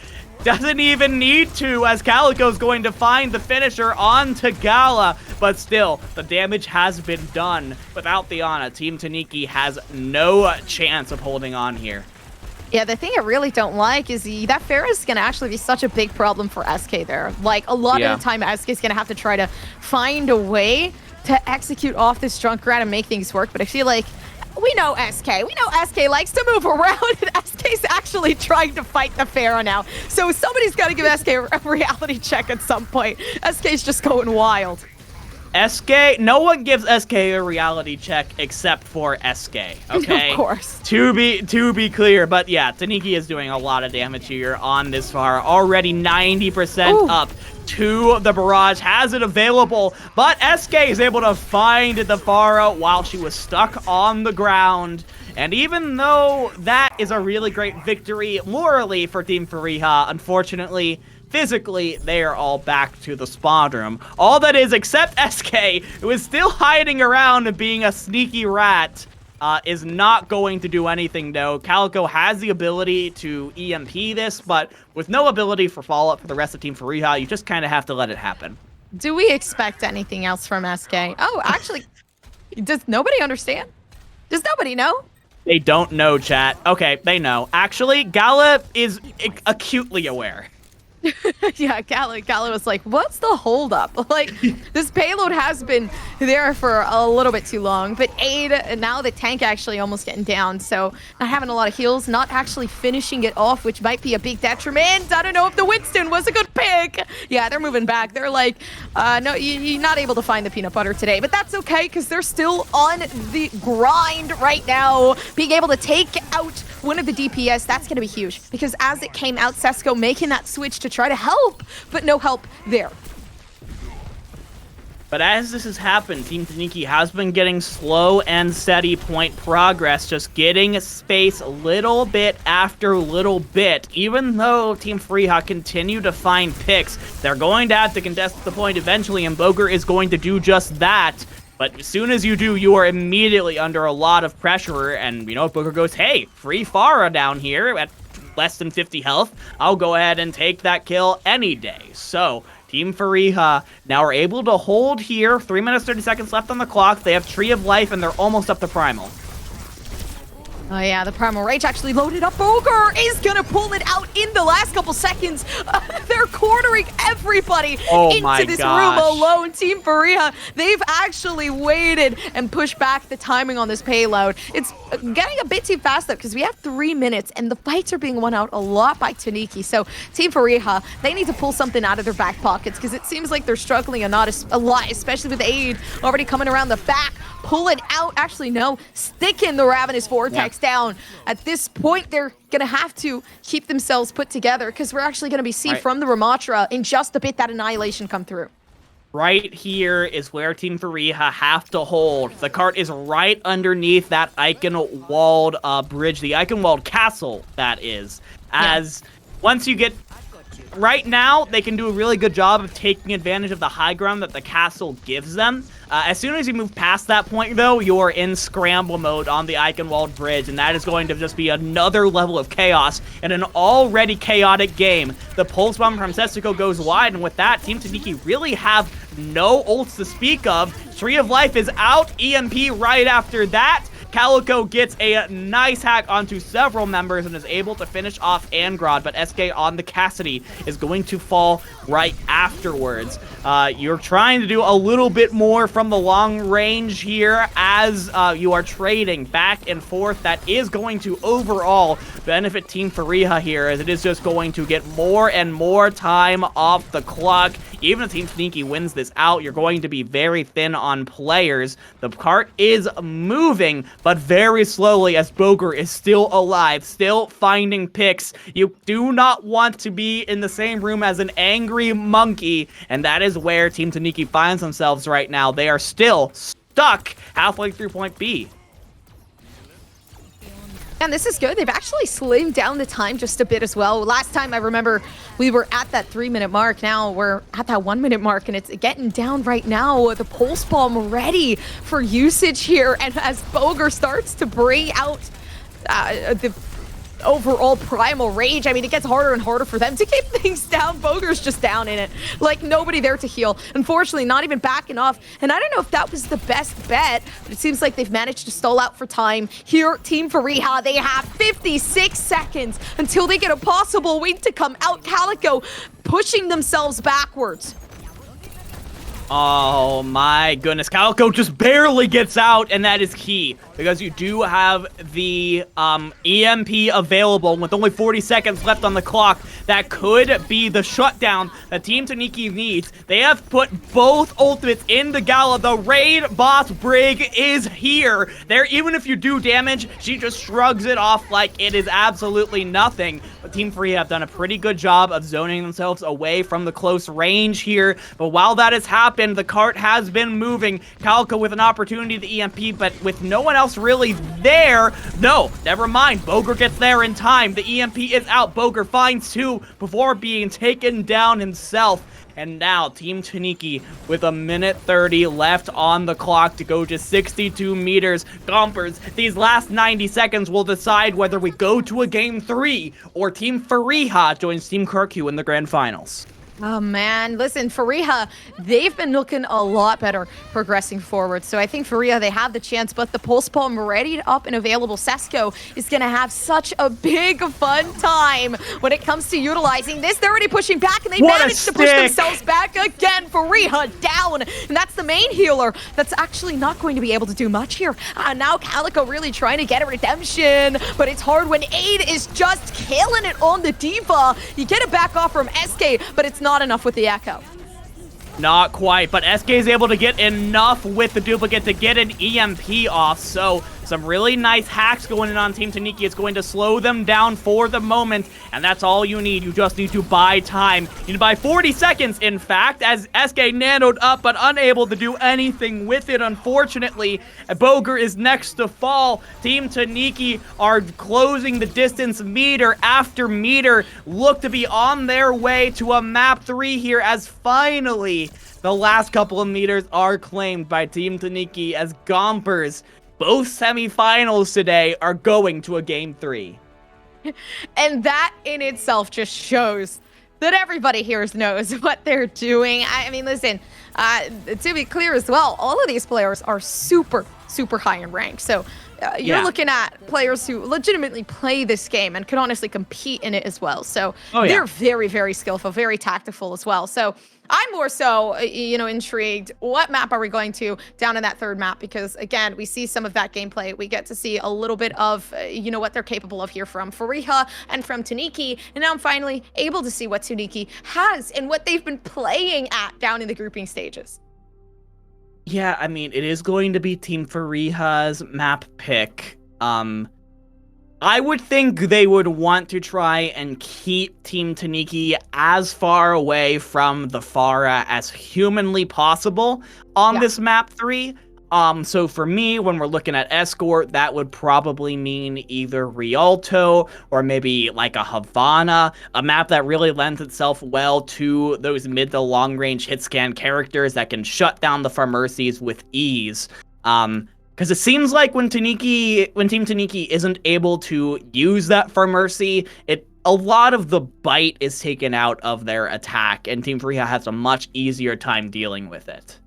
doesn't even need to, as KarQ's going to find the finisher onto Gala. But still, the damage has been done without the Ana. Team Toniki has no chance of holding on here. Yeah, the thing I really don't like is that Pharah is going to actually be such a big problem for SK there. Like, a lot of the time, SK is going to have to try to find a way to execute off this Junkrat and make things work. But I feel like we know SK. We know SK likes to move around, and SK's actually trying to fight the Pharah now. So somebody's got to give SK a reality check at some point. SK's just going wild. SK, no one gives SK a reality check except for SK, okay? Of course. To be clear, but yeah, Toniki is doing a lot of damage here on this far. Already 90% up to the barrage, has it available, but SK is able to find the Farah while she was stuck on the ground. And even though that is a really great victory morally for Team Fareeha, unfortunately, physically, they are all back to the spawn room. All that is, except SK, who is still hiding around and being a sneaky rat, is not going to do anything, though. KarQ has the ability to EMP this, but with no ability for follow-up for the rest of Team Fareeha, you just kind of have to let it happen. Do we expect anything else from SK? Oh, actually, Does nobody understand? Does nobody know? They don't know, chat. Okay, they know. Actually, Gala is acutely aware. Yeah, Gala was like, what's the holdup? Like, this payload has been there for a little bit too long, but Aid, and now the tank actually almost getting down, so not having a lot of heals, not actually finishing it off, which might be a big detriment. I don't know if the Winston was a good pick. Yeah, they're moving back. They're like, no, you're not able to find the peanut butter today, but that's okay, because they're still on the grind right now. Being able to take out one of the DPS, that's going to be huge, because as it came out, Sesko making that switch to try to help, but no help there. But as this has happened, Team Toniki has been getting slow and steady point progress, just getting space little bit after little bit. Even though Team Fareeha continue to find picks, they're going to have to contest the point eventually, and Boger is going to do just that. But as soon as you do, you are immediately under a lot of pressure, and you know, Boger goes, hey, free Farah down here at less than 50 health. I'll go ahead and take that kill any day. So, Team Fareeha now are able to hold here. 3 minutes, 30 seconds left on the clock. They have Tree of Life, and they're almost up to Primal. Oh yeah, the Primal Rage actually loaded up. Boger is gonna pull it out in the last couple seconds. They're cornering everybody into this room alone. Team Fareeha, they've actually waited and pushed back the timing on this payload. It's getting a bit too fast though, because we have 3 minutes and the fights are being won out a lot by Toniki. So Team Fareeha, they need to pull something out of their back pockets, because it seems like they're struggling a lot, especially with Aid already coming around the back, pulling out. Actually, no, sticking the Ravenous Vortex down. At this point, they're gonna have to keep themselves put together, because we're actually gonna be seeing from the Ramatra in just a bit that Annihilation come through. Right here is where Team Fareeha have to hold. The cart is right underneath that icon-walled bridge, the icon-walled castle, that is. As once you get... Right now, they can do a really good job of taking advantage of the high ground that the castle gives them. As soon as you move past that point, though, you're in scramble mode on the icon-walled bridge, and that is going to just be another level of chaos in an already chaotic game. The pulse bomb from Sesiko goes wide, and with that, Team Toniki really have no ults to speak of. Tree of Life is out, EMP right after that. KarQ gets a nice hack onto several members and is able to finish off Angrod, but SK on the Cassidy is going to fall right afterwards. You're trying to do a little bit more from the long range here as you are trading back and forth. That is going to overall benefit Team Fareeha here, as it is just going to get more and more time off the clock. Even if Team Toniki wins this out, you're going to be very thin on players. The cart is moving, but very slowly, as Boger is still alive, still finding picks. You do not want to be in the same room as an angry monkey, and that is where Team Toniki finds themselves right now. They are still stuck halfway through point B. And this is good. They've actually slimmed down the time just a bit as well. Last time I remember we were at that 3-minute mark. Now we're at that 1-minute mark, and it's getting down right now. The pulse bomb ready for usage here. And as Boger starts to bring out the overall Primal Rage, I mean, it gets harder and harder for them to keep things down. Boger's just down in it. Like, nobody there to heal. Unfortunately, not even backing off. And I don't know if that was the best bet, but it seems like they've managed to stall out for time. Here, Team Fareeha, they have 56 seconds until they get a possible win to come out. KarQ pushing themselves backwards. Oh my goodness, KarQ just barely gets out, and that is key, because you do have the EMP available with only 40 seconds left on the clock. That could be the shutdown that Team Toniki needs. They have put both ultimates in the Gala. The raid boss Brig is here. There, even if you do damage, she just shrugs it off like it is absolutely nothing. But Team Fareeha have done a pretty good job of zoning themselves away from the close range here. But while that has happened, the cart has been moving. KarQ with an opportunity to EMP, but with no one else really there. No, never mind. Boger gets there in time. The EMP is out. Boger finds two before being taken down himself. And now, Team Toniki with 1:30 left on the clock to go to 62 meters. Gompers, these last 90 seconds will decide whether we go to a Game 3 or Team Fareeha joins Team KarQ in the Grand Finals. Oh man, listen, Fareeha, they've been looking a lot better progressing forward. So I think Fareeha, they have the chance, but the pulse bomb ready up and available. Sesko is going to have such a big fun time when it comes to utilizing this. They're already pushing back and they managed to push themselves back again. Fareeha down, and that's the main healer that's actually not going to be able to do much here. Now KarQ really trying to get a redemption, but it's hard when Aid is just killing it on the Diva. You get it back off from SK, but it's not enough with the Echo. Not quite, but SK is able to get enough with the duplicate to get an EMP off, so some really nice hacks going in on Team Toniki. It's going to slow them down for the moment, and that's all you need. You just need to buy time. You need to buy 40 seconds, in fact, as SK nanoed up, but unable to do anything with it, unfortunately. Boger is next to fall. Team Toniki are closing the distance meter after meter, look to be on their way to a map 3 here, as finally the last couple of meters are claimed by Team Toniki, as Gompers, both semifinals today, are going to a game 3. And that in itself just shows that everybody here knows what they're doing. I mean, listen, to be clear as well, all of these players are super high in rank. So you're looking at players who legitimately play this game and can honestly compete in it as well. So they're very skillful, very tactful as well. So I'm more so, intrigued. What map are we going to down in that third map? Because again, we see some of that gameplay. We get to see a little bit of, what they're capable of here from Fareeha and from Toniki. And now I'm finally able to see what Toniki has and what they've been playing at down in the grouping stages. Yeah, I mean, it is going to be Team Fareeha's map pick. I would think they would want to try and keep Team Toniki as far away from the Pharah as humanly possible on this map 3. So for me, when we're looking at Escort, that would probably mean either Rialto or maybe like a Havana, a map that really lends itself well to those mid to long range hit scan characters that can shut down the Pharmercies with ease. Because it seems like when Team Toniki isn't able to use that Pharmercy, a lot of the bite is taken out of their attack, and Team Fareeha has a much easier time dealing with it.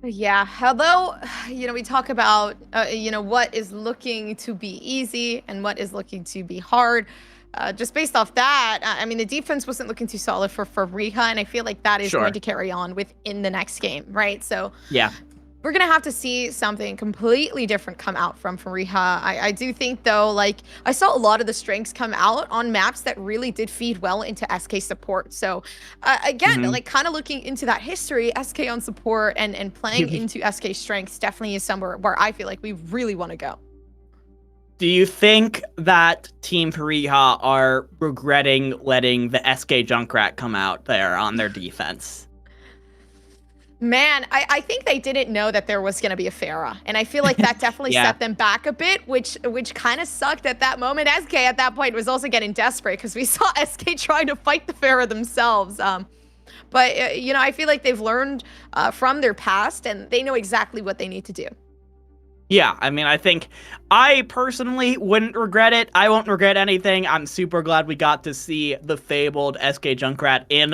Yeah, although, we talk about, what is looking to be easy and what is looking to be hard. Just based off that, I mean, the defense wasn't looking too solid for Fareeha, and I feel like that is going to carry on within the next game, right? So yeah, we're going to have to see something completely different come out from Fareeha. I do think, though, like, I saw a lot of the strengths come out on maps that really did feed well into SK support. So, again, like, kind of looking into that history, SK on support and playing into SK strengths definitely is somewhere where I feel like we really want to go. Do you think that Team Fareeha are regretting letting the SK Junkrat come out there on their defense? Man, I think they didn't know that there was going to be a Pharah, and I feel like that definitely set them back a bit, which kind of sucked at that moment. SK at that point was also getting desperate because we saw SK trying to fight the Pharah themselves. But I feel like they've learned from their past, and they know exactly what they need to do. Yeah, I mean, I think I personally wouldn't regret it. I won't regret anything. I'm super glad we got to see the fabled SK Junkrat in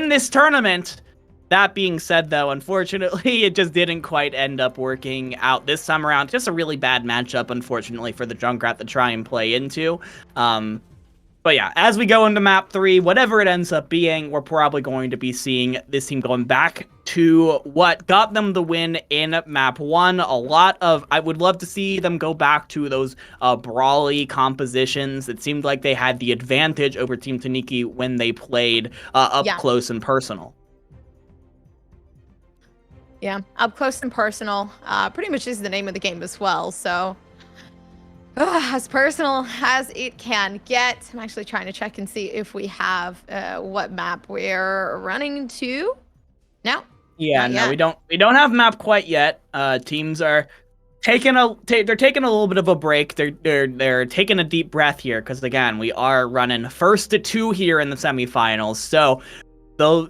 this tournament. That being said, though, unfortunately, it just didn't quite end up working out this time around. Just a really bad matchup, unfortunately, for the Junkrat to try and play into. But yeah, as we go into map 3, whatever it ends up being, we're probably going to be seeing this team going back to what got them the win in map 1. I would love to see them go back to those brawly compositions. It seemed like they had the advantage over Team Toniki when they played up close and personal. Yeah, up close and personal. Pretty much is the name of the game as well. So, as personal as it can get. I'm actually trying to check and see if we have what map we're running to. No. Yeah, no, we don't have map quite yet. Teams are taking they're taking a little bit of a break. They're taking a deep breath here because again, we are running first to 2 here in the semifinals. So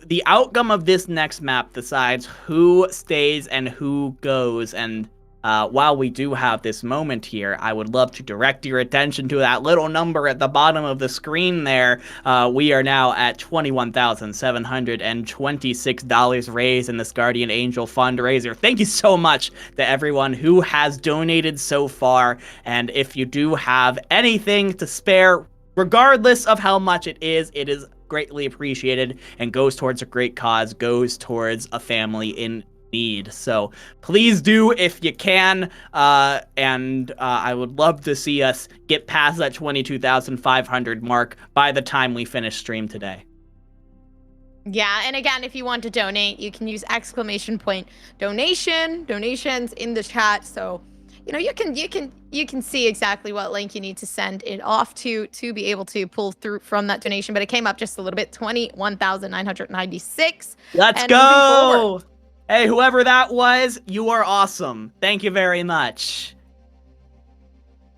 the outcome of this next map decides who stays and who goes, and while we do have this moment here, I would love to direct your attention to that little number at the bottom of the screen there. We are now at $21,726 raised in this Guardian Angel fundraiser. Thank you so much to everyone who has donated so far. And if you do have anything to spare, regardless of how much it is greatly appreciated and goes towards a great cause, goes towards a family in need. So please do if you can, and I would love to see us get past that 22,500 mark by the time we finish stream today. Yeah, and again, if you want to donate, you can use donations in the chat. So, you know, you can see exactly what link you need to send it off to be able to pull through from that donation. But it came up just a little bit, 21,996. Let's go! Hey, whoever that was, you are awesome. Thank you very much.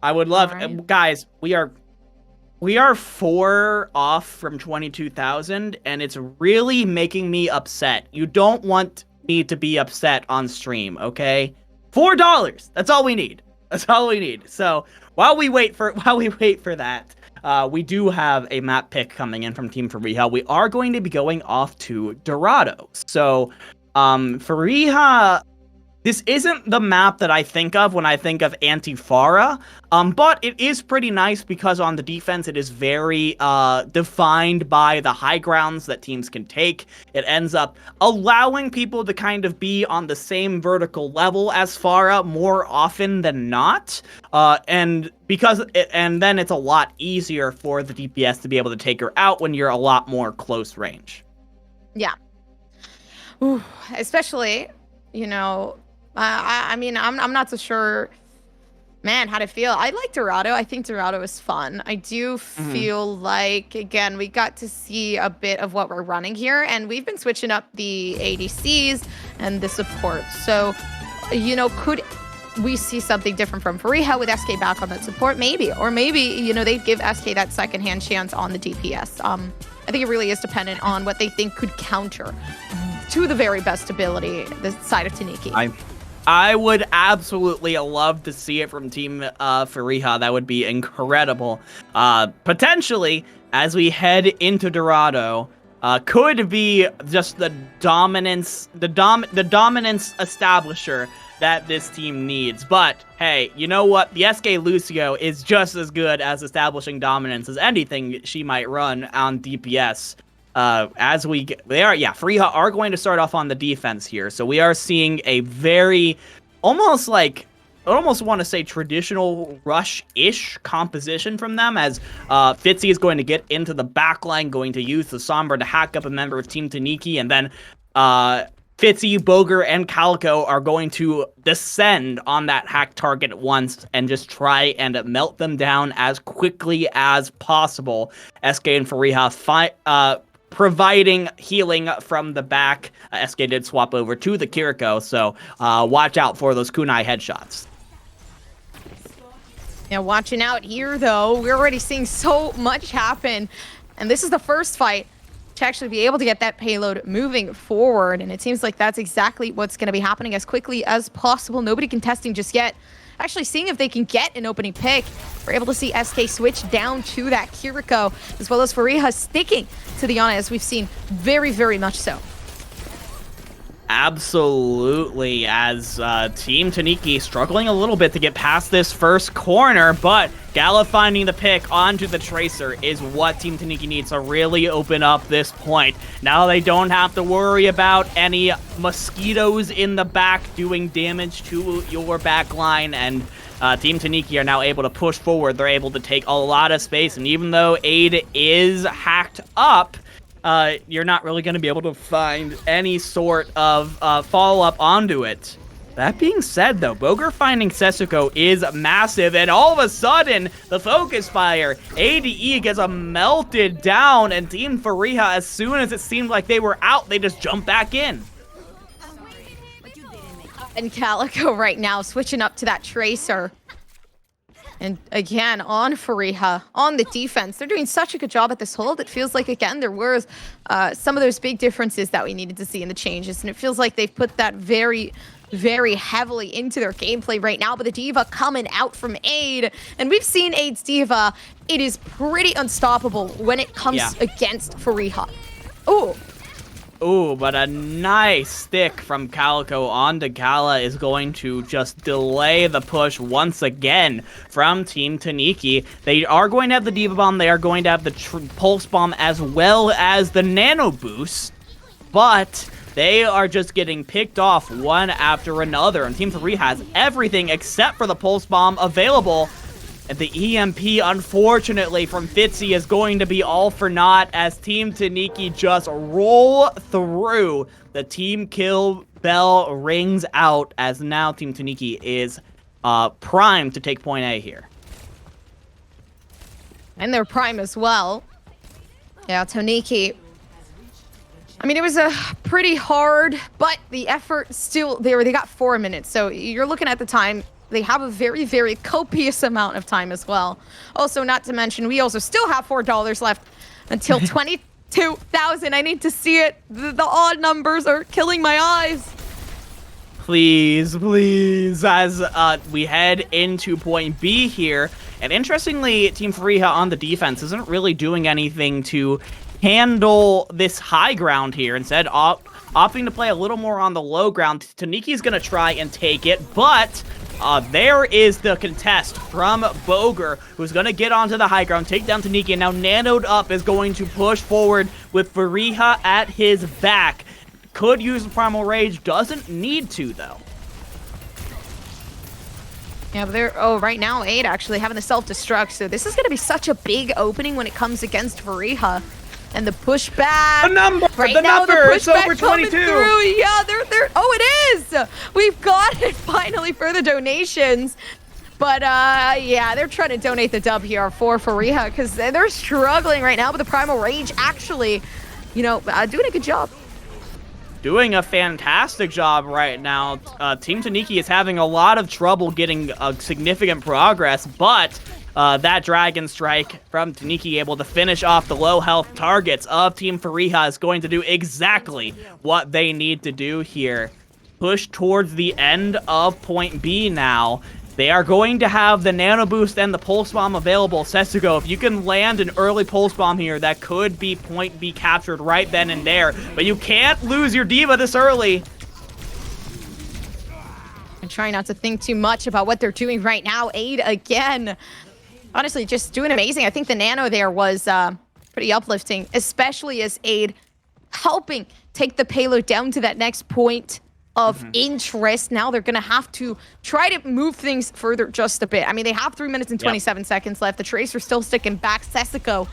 I would love, guys, we are 4 off from 22,000, and it's really making me upset. You don't want me to be upset on stream, okay? $4. That's all we need. That's all we need. So while we wait for that, we do have a map pick coming in from Team Fareeha. We are going to be going off to Dorado. So Fareeha, this isn't the map that I think of when I think of Anti-Pharah, but it is pretty nice because on the defense it is very defined by the high grounds that teams can take. It ends up allowing people to kind of be on the same vertical level as Pharah more often than not, and then it's a lot easier for the DPS to be able to take her out when you're a lot more close range. Yeah. Ooh, especially, you know, I mean, I'm not so sure, man, how to feel. I like Dorado. I think Dorado is fun. I do feel like, again, we got to see a bit of what we're running here, and we've been switching up the ADCs and the support. So, you know, could we see something different from Fareeha with SK back on that support? Maybe. Or maybe, you know, they'd give SK that second-hand chance on the DPS. I think it really is dependent on what they think could counter to the very best ability, the side of Toniki. I would absolutely love to see it from Team Fareeha. That would be incredible. Potentially, as we head into Dorado, could be just the dominance establisher that this team needs. But hey, you know what? The SK Lucio is just as good as establishing dominance as anything she might run on DPS. Fareeha are going to start off on the defense here. So we are seeing a very, I almost want to say traditional rush-ish composition from them, as Fitzy is going to get into the backline, going to use the Sombra to hack up a member of Team Toniki, and then Fitzy, Boger, and KarQ are going to descend on that hack target at once and just try and melt them down as quickly as possible. SK and Fareeha providing healing from the back. SK did swap over to the KarQ, so watch out for those kunai headshots. Yeah, watching out here, though. We're already seeing so much happen, and this is the first fight to actually be able to get that payload moving forward, and it seems like that's exactly what's going to be happening as quickly as possible. Nobody contesting just yet. Actually seeing if they can get an opening pick. We're able to see SK switch down to that KarQ, as well as Fareeha sticking to the Ana, as we've seen very, very much so. Absolutely, as Team Toniki struggling a little bit to get past this first corner, but Gala finding the pick onto the Tracer is what Team Toniki needs to really open up this point. Now they don't have to worry about any mosquitoes in the back doing damage to your back line, and Team Toniki are now able to push forward. They're able to take a lot of space, and even though Aid is hacked up, you're not really going to be able to find any sort of follow-up onto it. That being said, though, Boger finding Setsuko is massive, and all of a sudden, the focus fire, ADE gets melted down, and Team Fareeha, as soon as it seemed like they were out, they just jumped back in. And KarQ right now switching up to that Tracer. And again, on Fareeha, on the defense, they're doing such a good job at this hold. It feels like, again, there were some of those big differences that we needed to see in the changes. And it feels like they've put that very very heavily into their gameplay right now, but the D.Va coming out from Aid, and we've seen Aid's D.Va. It is pretty unstoppable when it comes against Fareeha. Ooh. Ooh, but a nice stick from KarQ onto Gala is going to just delay the push once again from Team Toniki. They are going to have the D.Va Bomb, they are going to have the Pulse Bomb as well as the Nano Boost, but they are just getting picked off one after another, and Team 3 has everything except for the Pulse Bomb available. And the EMP, unfortunately, from Fitzy is going to be all for naught as Team Toniki just roll through. The team kill bell rings out as now Team Toniki is primed to take point A here. And they're prime as well. Yeah, Toniki. I mean, it was a pretty hard, but the effort still there. They got 4 minutes, so you're looking at the time. They have a very, very copious amount of time as well. Also, not to mention, we also still have $4 left until 22,000. I need to see it. The odd numbers are killing my eyes. Please, please, as we head into point B here. And interestingly, Team Fareeha on the defense isn't really doing anything to handle this high ground here. Instead, opting to play a little more on the low ground. Toniki's going to try and take it, but there is the contest from Boger, who's going to get onto the high ground, take down Toniki, and now Nanoed Up is going to push forward with Fareeha at his back. Could use the Primal Rage, doesn't need to, though. Yeah, but they're, right now, 8 actually having the self-destruct, so this is going to be such a big opening when it comes against Fareeha. And the pushback. The number! Right the now, number! the It's over pushback 22! Through. Yeah, they're. Oh, it is! We've got it finally for the donations. But, yeah, they're trying to donate the dub here for Fareeha because they're struggling right now. But the Primal Rage actually, you know, doing a good job. Doing a fantastic job right now. Team Toniki is having a lot of trouble getting significant progress, but that Dragon Strike from Toniki able to finish off the low health targets of Team Fareeha is going to do exactly what they need to do here. Push towards the end of point B now. They are going to have the Nano Boost and the Pulse Bomb available. Setsugo, if you can land an early Pulse Bomb here, that could be point B captured right then and there. But you can't lose your D.Va this early. I'm trying not to think too much about what they're doing right now. Aid again. Honestly, just doing amazing. I think the Nano there was pretty uplifting, especially as Aid helping take the payload down to that next point of interest. Now they're going to have to try to move things further just a bit. I mean, they have 3 minutes and 27 seconds left. The Tracer still sticking back. Sesico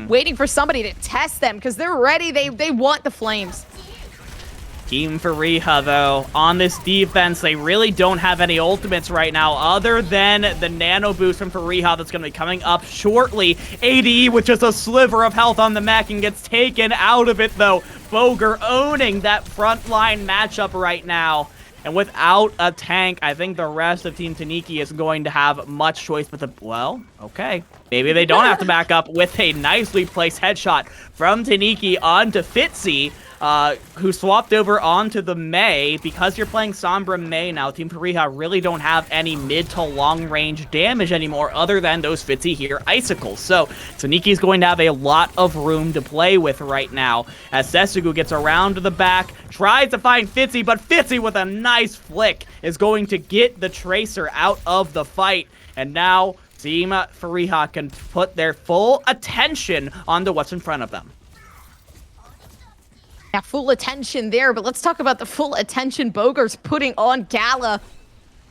waiting for somebody to test them because they're ready. They want the flames. Team Fareeha, though, on this defense, they really don't have any ultimates right now other than the Nano Boost from Fareeha that's going to be coming up shortly. ADE with just a sliver of health on the mech and gets taken out of it, though. Boger owning that frontline matchup right now. And without a tank, I think the rest of Team Toniki is going to have much choice with the... Well, okay. Maybe they don't have to back up with a nicely placed headshot from Toniki onto Fitzy. Who swapped over onto the Mei. Because you're playing Sombra Mei now, Team Fareeha really don't have any mid to long range damage anymore other than those Fitzy here icicles. So Toniki's going to have a lot of room to play with right now as Setsugu gets around to the back, tries to find Fitzy, but Fitzy with a nice flick is going to get the Tracer out of the fight. And now Team Fareeha can put their full attention onto what's in front of them. Yeah, full attention there, but let's talk about the full attention Boger's putting on Gala.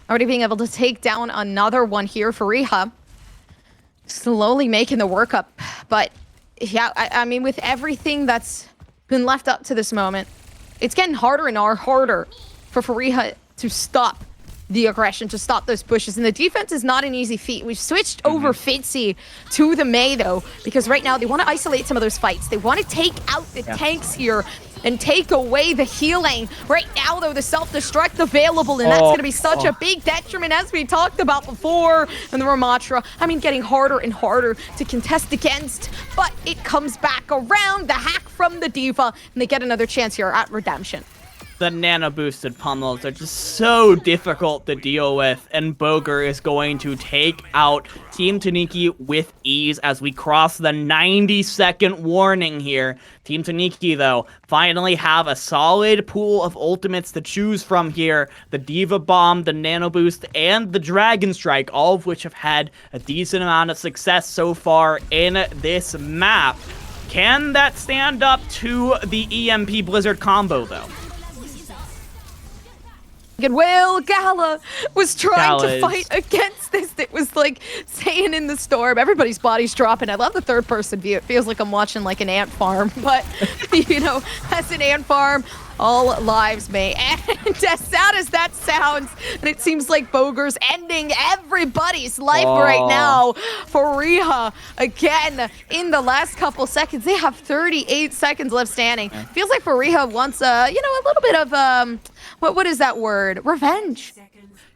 Already being able to take down another one here for Fareeha. Slowly making the work up. But yeah, I mean, with everything that's been left up to this moment, it's getting harder and harder for Fareeha to stop the aggression, to stop those pushes. And the defense is not an easy feat. We've switched over Fitzy to the Mei, though, because right now they want to isolate some of those fights. They want to take out the tanks here and take away the healing. Right now, though, the self-destruct available, and that's going to be such a big detriment, as we talked about before. And the Ramatra, I mean, getting harder and harder to contest against, but it comes back around, the hack from the D.Va, and they get another chance here at Redemption. The nano boosted pummels are just so difficult to deal with, and Boger is going to take out Team Toniki with ease as we cross the 90-second warning here. Team Toniki, though, finally have a solid pool of ultimates to choose from here. The Diva Bomb, the Nano Boost, and the Dragon Strike, all of which have had a decent amount of success so far in this map. Can that stand up to the EMP Blizzard combo, though? Will Gala was trying to Gala fight against this. It was like staying in the storm. Everybody's body's dropping. I love the third person view. It feels like I'm watching like an ant farm, but you know, as an ant farm, all lives may end. As sad as that sounds, and it seems like Boger's ending everybody's life right now. Fareeha again in the last couple seconds. They have 38 seconds left standing. Feels like Fareeha wants a little bit of what is that word? Revenge.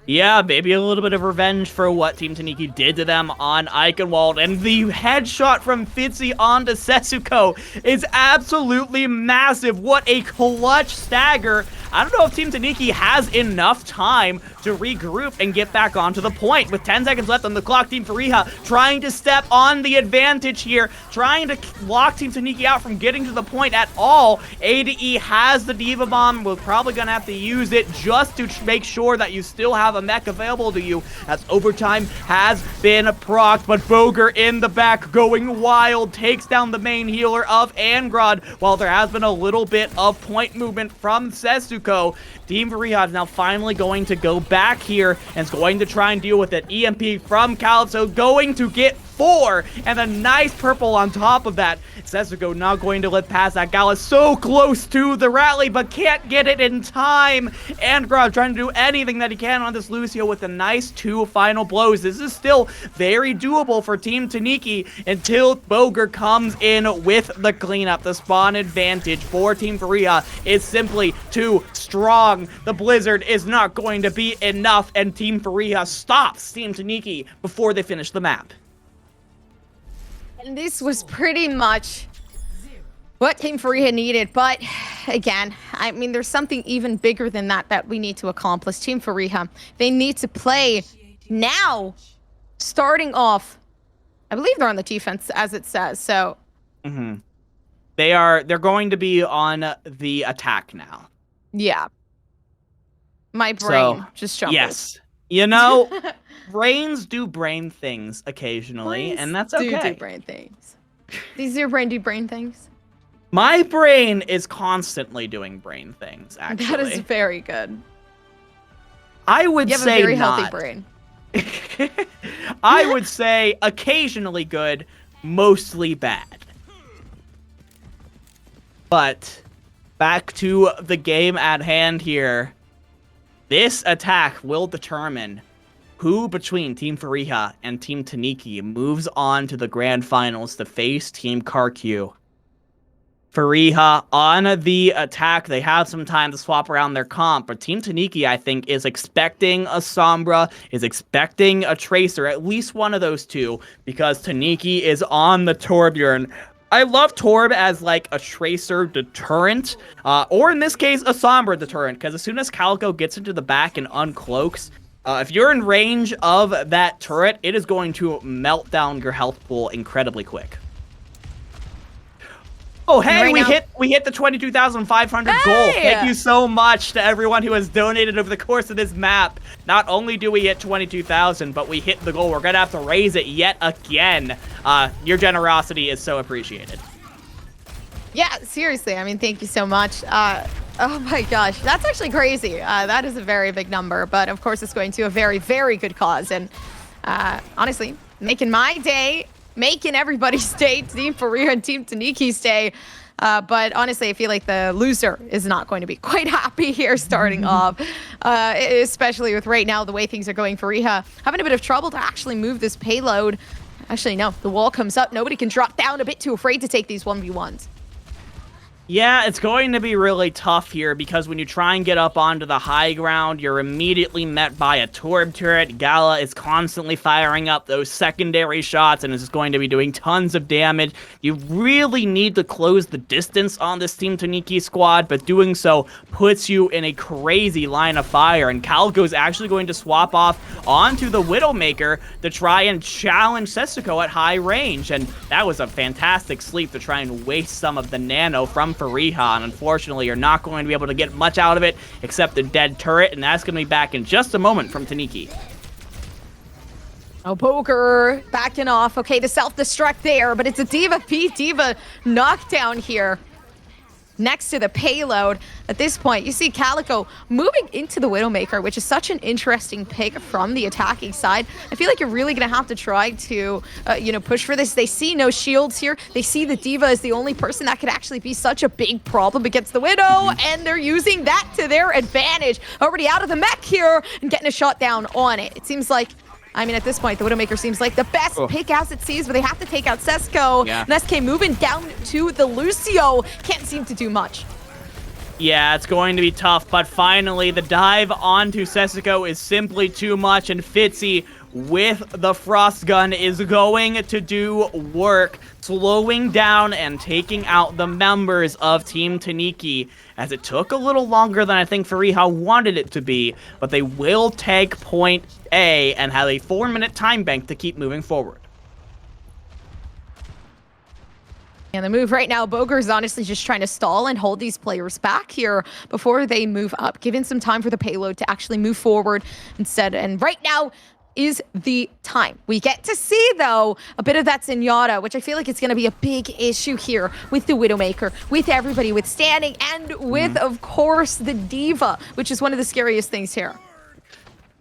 Yeah, maybe a little bit of revenge for what Team Toniki did to them on Eichenwald. And the headshot from Fitzy onto Setsuko is absolutely massive. What a clutch stagger. I don't know if Team Toniki has enough time to regroup and get back onto the point. With 10 seconds left on the clock, Team Fareeha trying to step on the advantage here, trying to lock Team Toniki out from getting to the point at all. ADE has the Diva Bomb. We're probably going to have to use it just to make sure that you still have a mech available to you, as overtime has been procced. But Boger in the back going wild, takes down the main healer of Angrod, while there has been a little bit of point movement from Setsuko. Team Fareeha is now finally going to go back here and is going to try and deal with it. EMP from Calypso going to get 4, and a nice purple on top of that. Setsuko not going to let pass that. Gala so close to the rally, but can't get it in time. Angrod trying to do anything that he can on this Lucio with a nice 2 final blows. This is still very doable for Team Toniki until Boger comes in with the cleanup. The spawn advantage for Team Fareeha is simply too strong. The Blizzard is not going to be enough, and Team Fareeha stops Team Toniki before they finish the map. And this was pretty much what Team Fareeha needed, but again, I mean, there's something even bigger than that we need to accomplish. Team Fareeha, they need to play now, starting off. I believe they're on the defense, as it says, so. They're going to be on the attack now. Yeah. My brain just jumbled. Yes. You know, brains do brain things occasionally, Brains and that's okay. do brain things. Does your brain do brain things? My brain is constantly doing brain things, actually. That is very good. I would You have say a very not. healthy brain. I would say occasionally good, mostly bad. But back to the game at hand here. This attack will determine who between Team Fareeha and Team Toniki moves on to the grand finals to face Team KarQ. Fareeha on the attack. They have some time to swap around their comp, but Team Toniki, I think, is expecting a Sombra, is expecting a Tracer, at least one of those two, because Toniki is on the Torbjorn. I love Torb as like a Tracer deterrent, or in this case, a Sombra deterrent, because as soon as Calico gets into the back and uncloaks, if you're in range of that turret, it is going to melt down your health pool incredibly quick. Oh, hey, Right we hit the 22,500 goal. Thank you so much to everyone who has donated over the course of this map. Not only do we hit 22,000, but we hit the goal. We're going to have to raise it yet again. Your generosity is so appreciated. Yeah, seriously. I mean, thank you so much. Oh my gosh, that's actually crazy. That is a very big number, but of course it's going to a very, very good cause. And honestly, making my day, making everybody's day, Team Fareeha and Team Toniki's day. But honestly, I feel like the loser is not going to be quite happy here starting off, especially with right now the way things are going. Fareeha having a bit of trouble to actually move this payload. Actually, no, the wall comes up. Nobody can drop down, a bit too afraid to take these 1v1s. Yeah, it's going to be really tough here because when you try and get up onto the high ground, you're immediately met by a Torb turret. Gala is constantly firing up those secondary shots and is going to be doing tons of damage. You really need to close the distance on this Team Toniki squad, but doing so puts you in a crazy line of fire. And KarQ is actually going to swap off onto the Widowmaker to try and challenge Setsuko at high range. And that was a fantastic sleep to try and waste some of the nano from Fareeha, and unfortunately you're not going to be able to get much out of it except the dead turret, and that's going to be back in just a moment from Toniki. Oh, Poker backing off. Okay, the self-destruct there, but it's a D.Va P.D.Va knockdown here next to the payload. At this point, you see KarQ moving into the Widowmaker, which is such an interesting pick from the attacking side. I feel like you're really going to have to try to, push for this. They see no shields here. They see the D.Va as the only person that could actually be such a big problem against the Widow, and they're using that to their advantage. Already out of the mech here and getting a shot down on it. It seems like, at this point, the Widowmaker seems like the best pick as it sees, but they have to take out Sesko. Yeah. And SK moving down to the Lucio. Can't seem to do much. Yeah, it's going to be tough, but finally the dive onto Setsuko is simply too much, and Fitzy with the Frost Gun is going to do work, slowing down and taking out the members of Team Toniki, as it took a little longer than I think Fareeha wanted it to be, but they will take point A and have a 4-minute time bank to keep moving forward. And the move right now, Boger is honestly just trying to stall and hold these players back here before they move up, giving some time for the payload to actually move forward instead. And right now is the time. We get to see, though, a bit of that Zenyatta, which I feel like it's going to be a big issue here with the Widowmaker, with everybody, with standing, and with, of course, the D.Va, which is one of the scariest things here.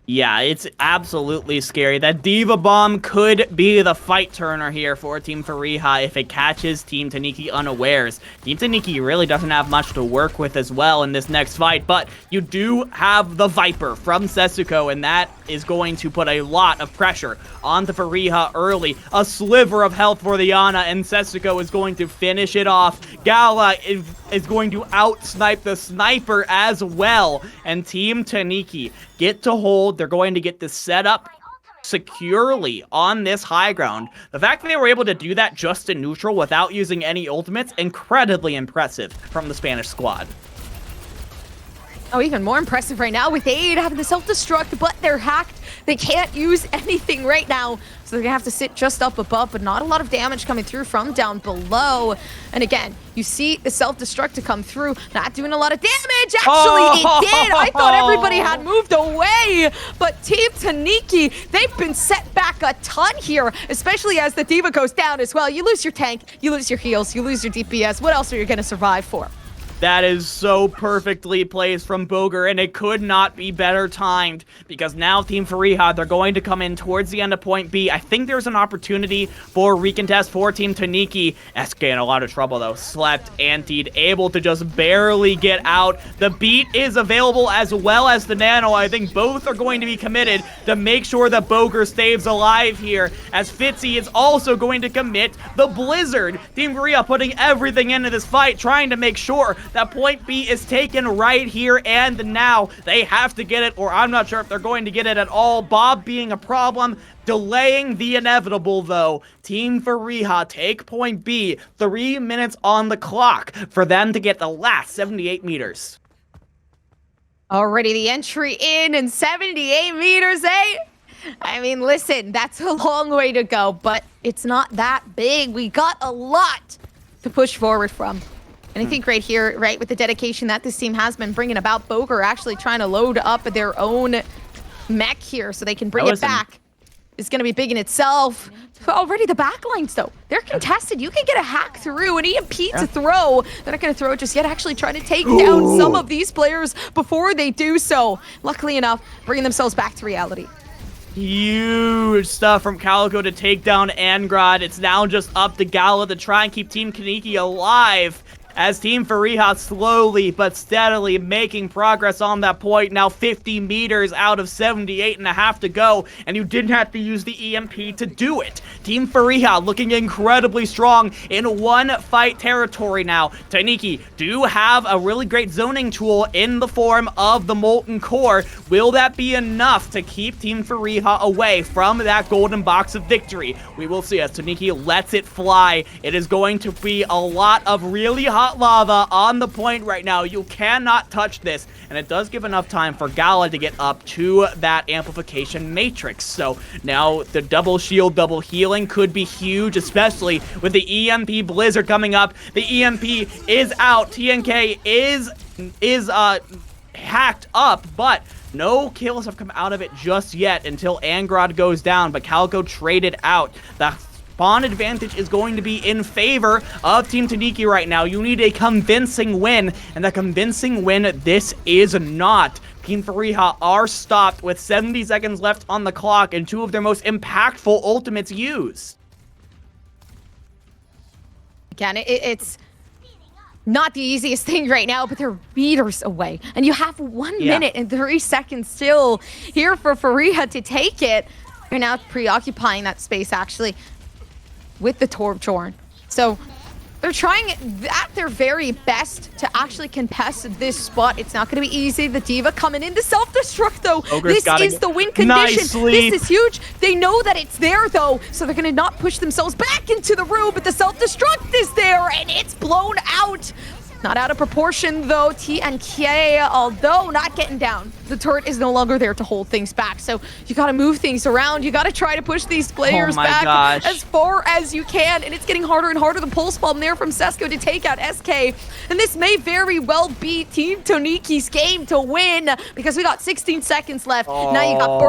Yeah, it's absolutely scary. That D.Va Bomb could be the fight turner here for Team Fareeha if it catches Team Toniki unawares. Team Toniki really doesn't have much to work with as well in this next fight, but you do have the Viper from Setsuko, and that is going to put a lot of pressure onto Fareeha early. A sliver of health for the Ana, and Setsuko is going to finish it off. Gala is going to out-snipe the sniper as well, and Team Toniki get to hold. They're going to get this set up securely on this high ground. The fact that they were able to do that just in neutral without using any ultimates, incredibly impressive from the Spanish squad. Oh, even more impressive right now with Aid having the self-destruct, but they're hacked. They can't use anything right now, so they're gonna have to sit just up above, but not a lot of damage coming through from down below. And again, you see the self-destruct to come through, not doing a lot of damage. Actually, it did. I thought everybody had moved away, but Team Toniki, they've been set back a ton here, especially as the D.Va goes down as well. You lose your tank, you lose your heals, you lose your DPS. What else are you gonna survive for? That is so perfectly placed from Boger, and it could not be better timed, because now Team Fareeha, they're going to come in towards the end of point B. I think there's an opportunity for recontest for Team Toniki. SK in a lot of trouble, though. Slept, antied, able to just barely get out. The beat is available as well as the nano. I think both are going to be committed to make sure that Boger stays alive here, as Fitzy is also going to commit the Blizzard. Team Fareeha putting everything into this fight, trying to make sure that point B is taken right here and now. They have to get it, or I'm not sure if they're going to get it at all. Bob being a problem, delaying the inevitable, though. Team Fareeha take point B, 3 minutes on the clock for them to get the last 78 meters. Already the entry in and 78 meters, eh? I mean, listen, that's a long way to go, but it's not that big. We got a lot to push forward from. And I think right here, right, with the dedication that this team has been bringing about, Boger actually trying to load up their own mech here so they can bring it back is going to be big in itself. Already the backlines, though, they're contested. You can get a hack through, an EMP to throw. They're not going to throw it just yet, actually trying to take down some of these players before they do so. Luckily enough, bringing themselves back to reality. Huge stuff from KarQ to take down Angrad. It's now just up to Gala to try and keep Team Toniki alive. as Team Fareeha slowly but steadily making progress on that point. Now 50 meters out of 78.5 to go, and you didn't have to use the EMP to do it. Team Fareeha looking incredibly strong in one fight territory now. Toniki do have a really great zoning tool in the form of the Molten Core. Will that be enough to keep Team Fareeha away from that golden box of victory? We will see as Toniki lets it fly. It is going to be a lot of really hot lava on the point right now. You cannot touch this, and it does give enough time for Gala to get up to that amplification matrix. So now the double shield, double healing could be huge, especially with the EMP Blizzard coming up. The EMP is out. TNK is hacked up, but no kills have come out of it just yet until Angrod goes down, but KarQ traded out. The spawn advantage is going to be in favor of Team Toniki right now. You need a convincing win, and the convincing win this is not. Team Fareeha are stopped with 70 seconds left on the clock and two of their most impactful ultimates used. Again, it's not the easiest thing right now, but they're meters away. And you have 1 minute and 3 seconds still here for Fareeha to take it. They're now preoccupying that space, actually, with the Torbjorn. So they're trying at their very best to actually contest this spot. It's not going to be easy. The Diva coming in to self-destruct, though. Ogre's this is the win condition. Nicely. This is huge. They know that it's there, though, so they're going to not push themselves back into the room, but the self-destruct is there, and it's blown out. Not out of proportion, though. TNK, although not getting down, the turret is no longer there to hold things back. So you got to move things around. You got to try to push these players back as far as you can. And it's getting harder and harder. The pulse bomb there from Sesko to take out SK. And this may very well be Team Toniki's game to win, because we got 16 seconds left. Now you got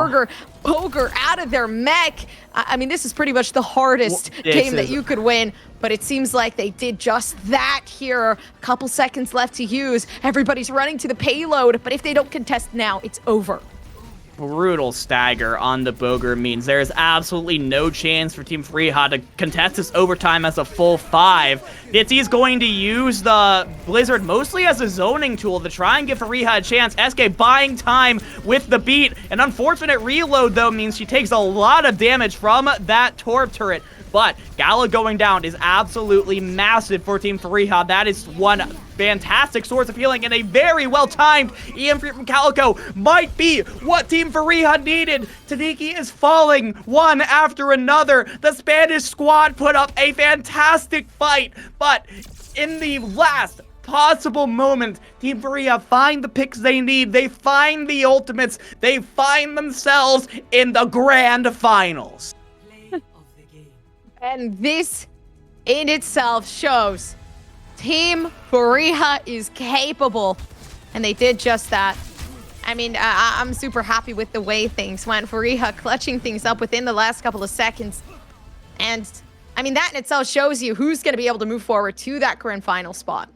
Poker out of their mech. I mean, this is pretty much the hardest game that you could win, but it seems like they did just that here. A couple seconds left to use. Everybody's running to the payload, but if they don't contest now, it's over. Brutal stagger on the Boger means there is absolutely no chance for Team Fareeha to contest this overtime as a full 5. Ditzy is going to use the Blizzard mostly as a zoning tool to try and give Fareeha a chance. SK buying time with the beat. An unfortunate reload, though, means she takes a lot of damage from that Torb turret. But Gala going down is absolutely massive for Team Fareeha. That is one fantastic source of healing, and a very well-timed EMP from KarQ might be what Team Fareeha needed. Toniki is falling one after another. The Spanish squad put up a fantastic fight, but in the last possible moment, Team Fareeha find the picks they need. They find the ultimates. They find themselves in the grand finals. And this in itself shows Team Fareeha is capable, and they did just that. I mean, I'm super happy with the way things went. Fareeha clutching things up within the last couple of seconds. And, I mean, that in itself shows you who's going to be able to move forward to that grand final spot.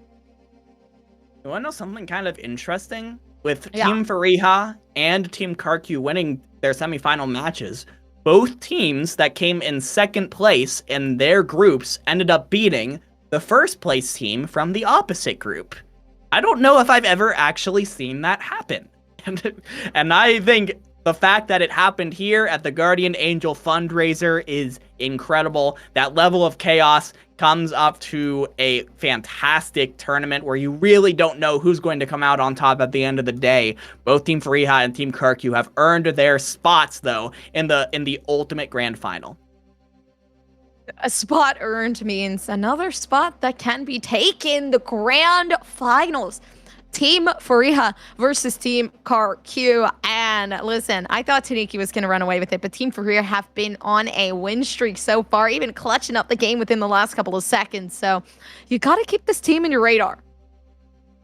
You want to know something kind of interesting? With Team Fareeha and Team KarQ winning their semifinal matches, both teams that came in second place in their groups ended up beating the first place team from the opposite group. I don't know if I've ever actually seen that happen. And I think the fact that it happened here at the Guardian Angel Fundraiser is incredible. That level of chaos comes up to a fantastic tournament where you really don't know who's going to come out on top at the end of the day. Both Team Fareeha and Team KarQ have earned their spots, though, in the ultimate grand final. A spot earned means another spot that can be taken. The grand finals. Team Fareeha versus Team KarQ. And listen, I thought Toniki was going to run away with it, but Team Fareeha have been on a win streak so far, even clutching up the game within the last couple of seconds. So you got to keep this team in your radar.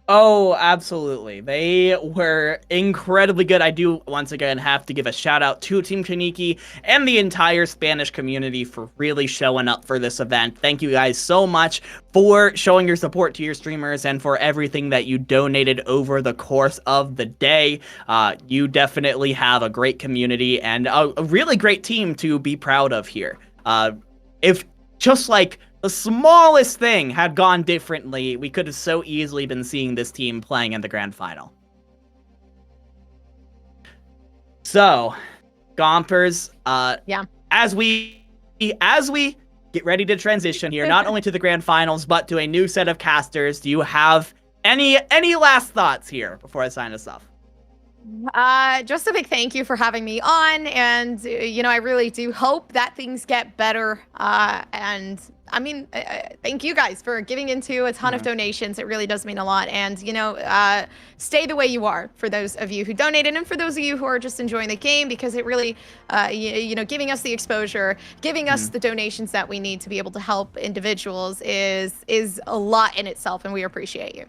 Oh, absolutely. They were incredibly good. I do, once again, have to give a shout out to Team Toniki and the entire Spanish community for really showing up for this event. Thank you guys so much for showing your support to your streamers and for everything that you donated over the course of the day. You definitely have a great community and a really great team to be proud of here. If just like the smallest thing had gone differently, we could have so easily been seeing this team playing in the grand final. So, Gompers, as we get ready to transition here, not only to the grand finals, but to a new set of casters, do you have any last thoughts here before I sign us off? Just a big thank you for having me on, and I really do hope that things get better. And I mean, thank you guys for giving into a ton of donations. It really does mean a lot. And stay the way you are for those of you who donated, and for those of you who are just enjoying the game, because it really, giving us the exposure, giving us the donations that we need to be able to help individuals is a lot in itself, and we appreciate you.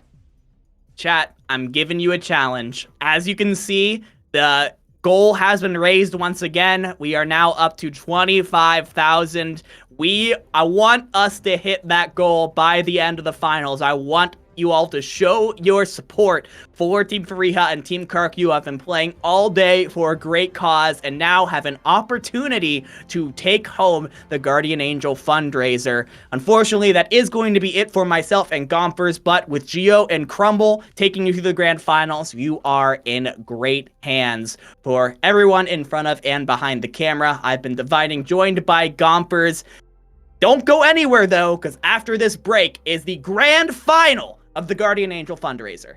Chat, I'm giving you a challenge. As you can see, the goal has been raised once again. We are now up to 25,000. I want us to hit that goal by the end of the finals. I want you all to show your support for Team Fareeha and Team KarQ. I've been playing all day for a great cause and now have an opportunity to take home the Guardian Angel Fundraiser. Unfortunately, that is going to be it for myself and Gompers, but with Geo and Crumble taking you through the grand finals, you are in great hands. For everyone in front of and behind the camera, I've been joined by Gompers. Don't go anywhere, though, because after this break is the grand final of the Guardian Angel Fundraiser.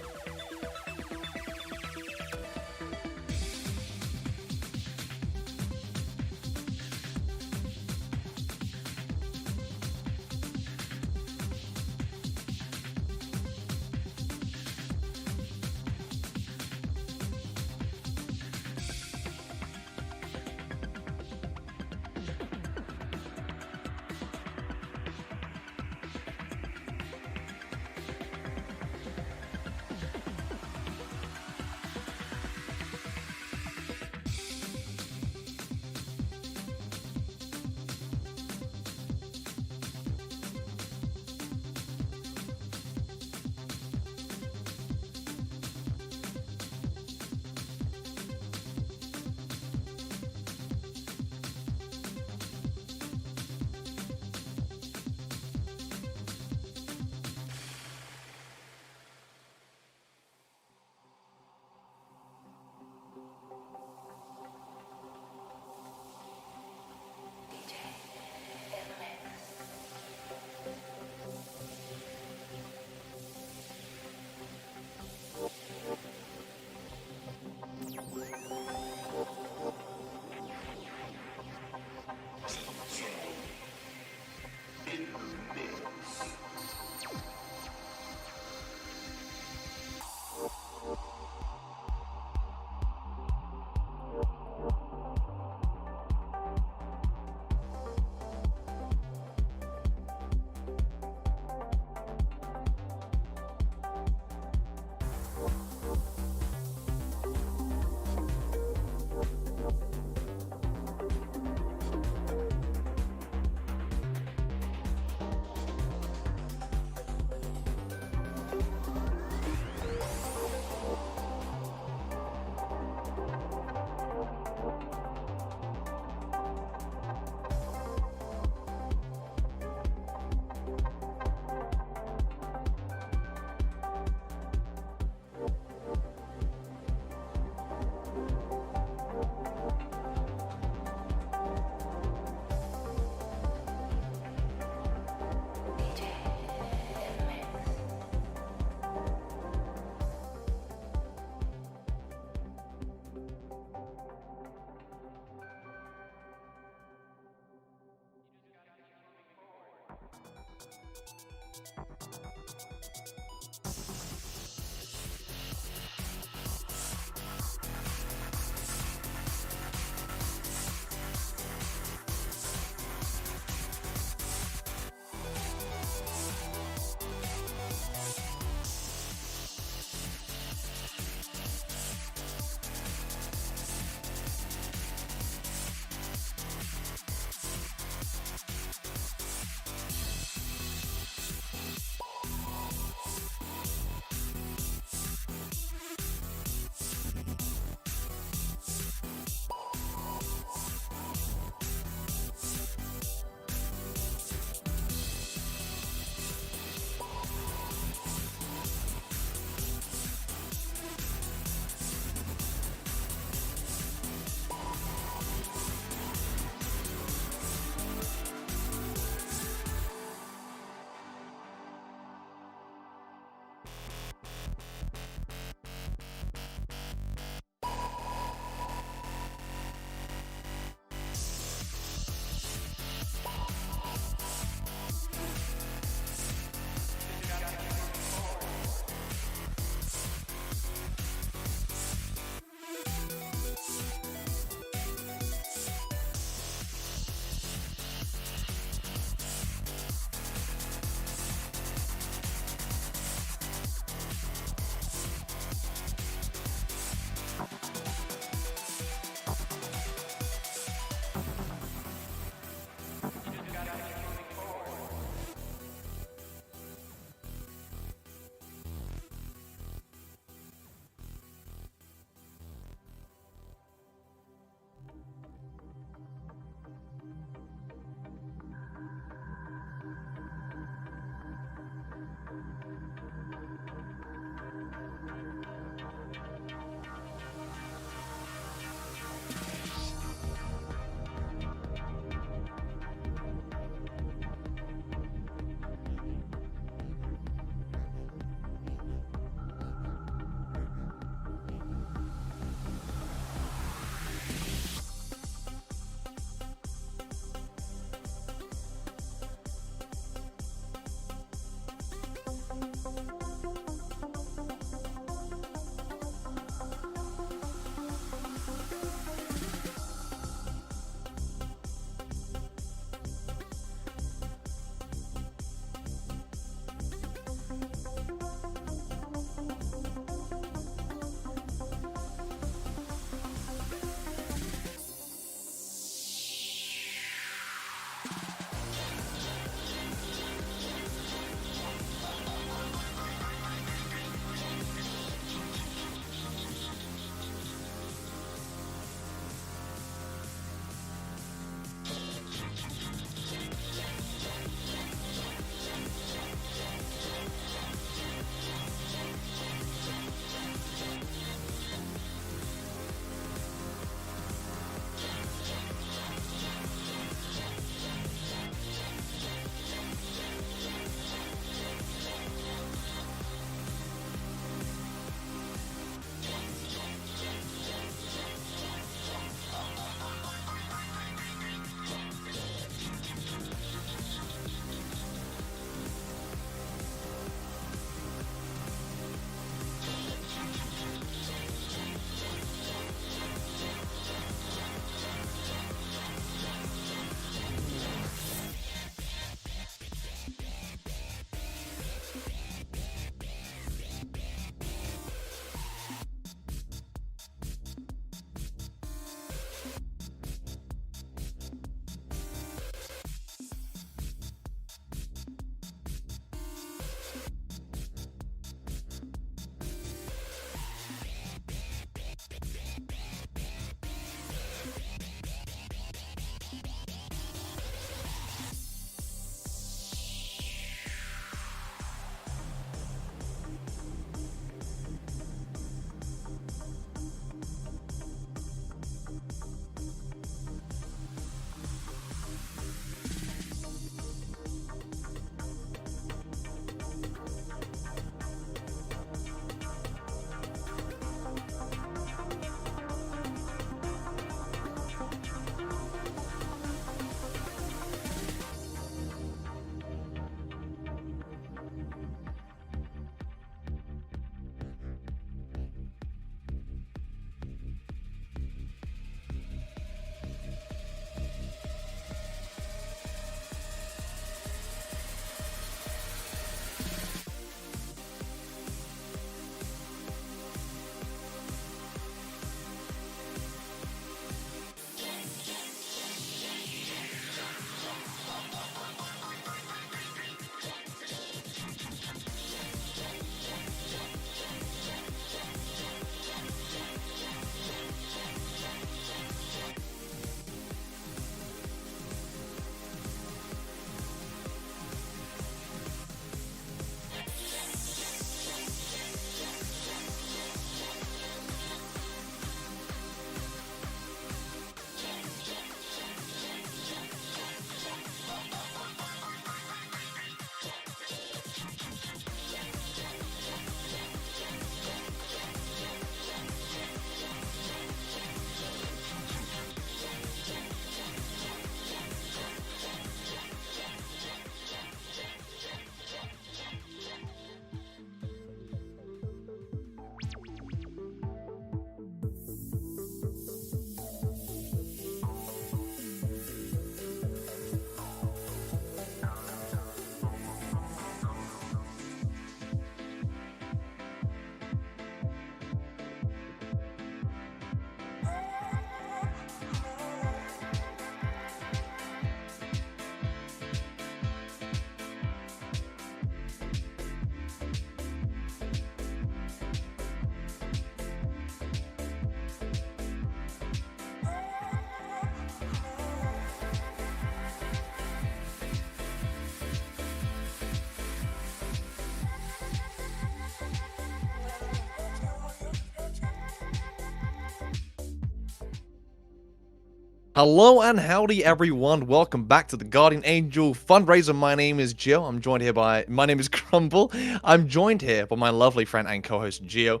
Hello and howdy everyone, welcome back to the Guardian Angel Fundraiser. My name is Gio, my name is Crumble. I'm joined here by my lovely friend and co-host Gio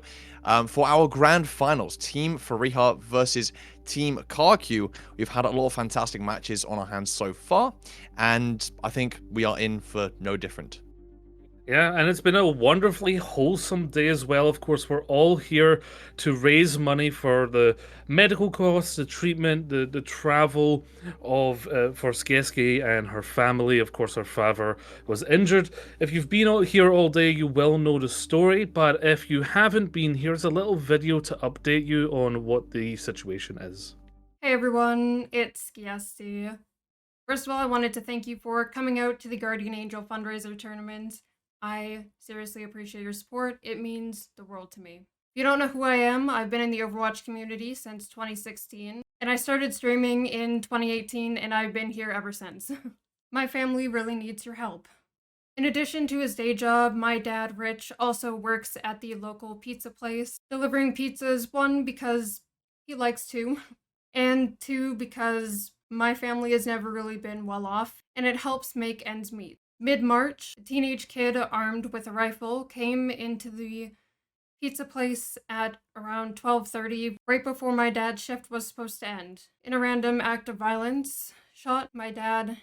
for our grand finals, Team Fareeha versus Team KarQ. We've had a lot of fantastic matches on our hands so far, and I think we are in for no different. Yeah, and it's been a wonderfully wholesome day as well. Of course, we're all here to raise money for the medical costs, the treatment, the travel of for Skiesti and her family. Of course, her father was injured. If you've been out here all day, you will know the story. But if you haven't been, here's a little video to update you on what the situation is. Hey everyone, it's Skiesti. First of all, I wanted to thank you for coming out to the Guardian Angel Fundraiser tournament. I seriously appreciate your support. It means the world to me. If you don't know who I am, I've been in the Overwatch community since 2016, and I started streaming in 2018, and I've been here ever since. My family really needs your help. In addition to his day job, my dad, Rich, also works at the local pizza place, delivering pizzas, one, because he likes to, and two, because my family has never really been well off, and it helps make ends meet. Mid-March, a teenage kid armed with a rifle came into the pizza place at around 12:30, right before my dad's shift was supposed to end. In a random act of violence, shot my dad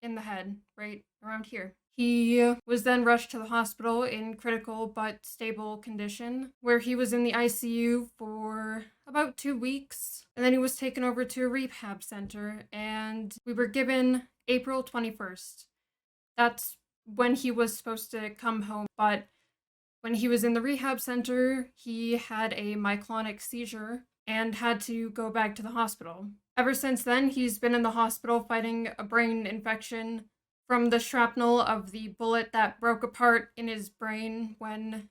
in the head, right around here. He was then rushed to the hospital in critical but stable condition, where he was in the ICU for about 2 weeks, and then he was taken over to a rehab center, and we were given April 21st. That's when he was supposed to come home, but when he was in the rehab center, he had a myoclonic seizure and had to go back to the hospital. Ever since then, he's been in the hospital fighting a brain infection from the shrapnel of the bullet that broke apart in his brain when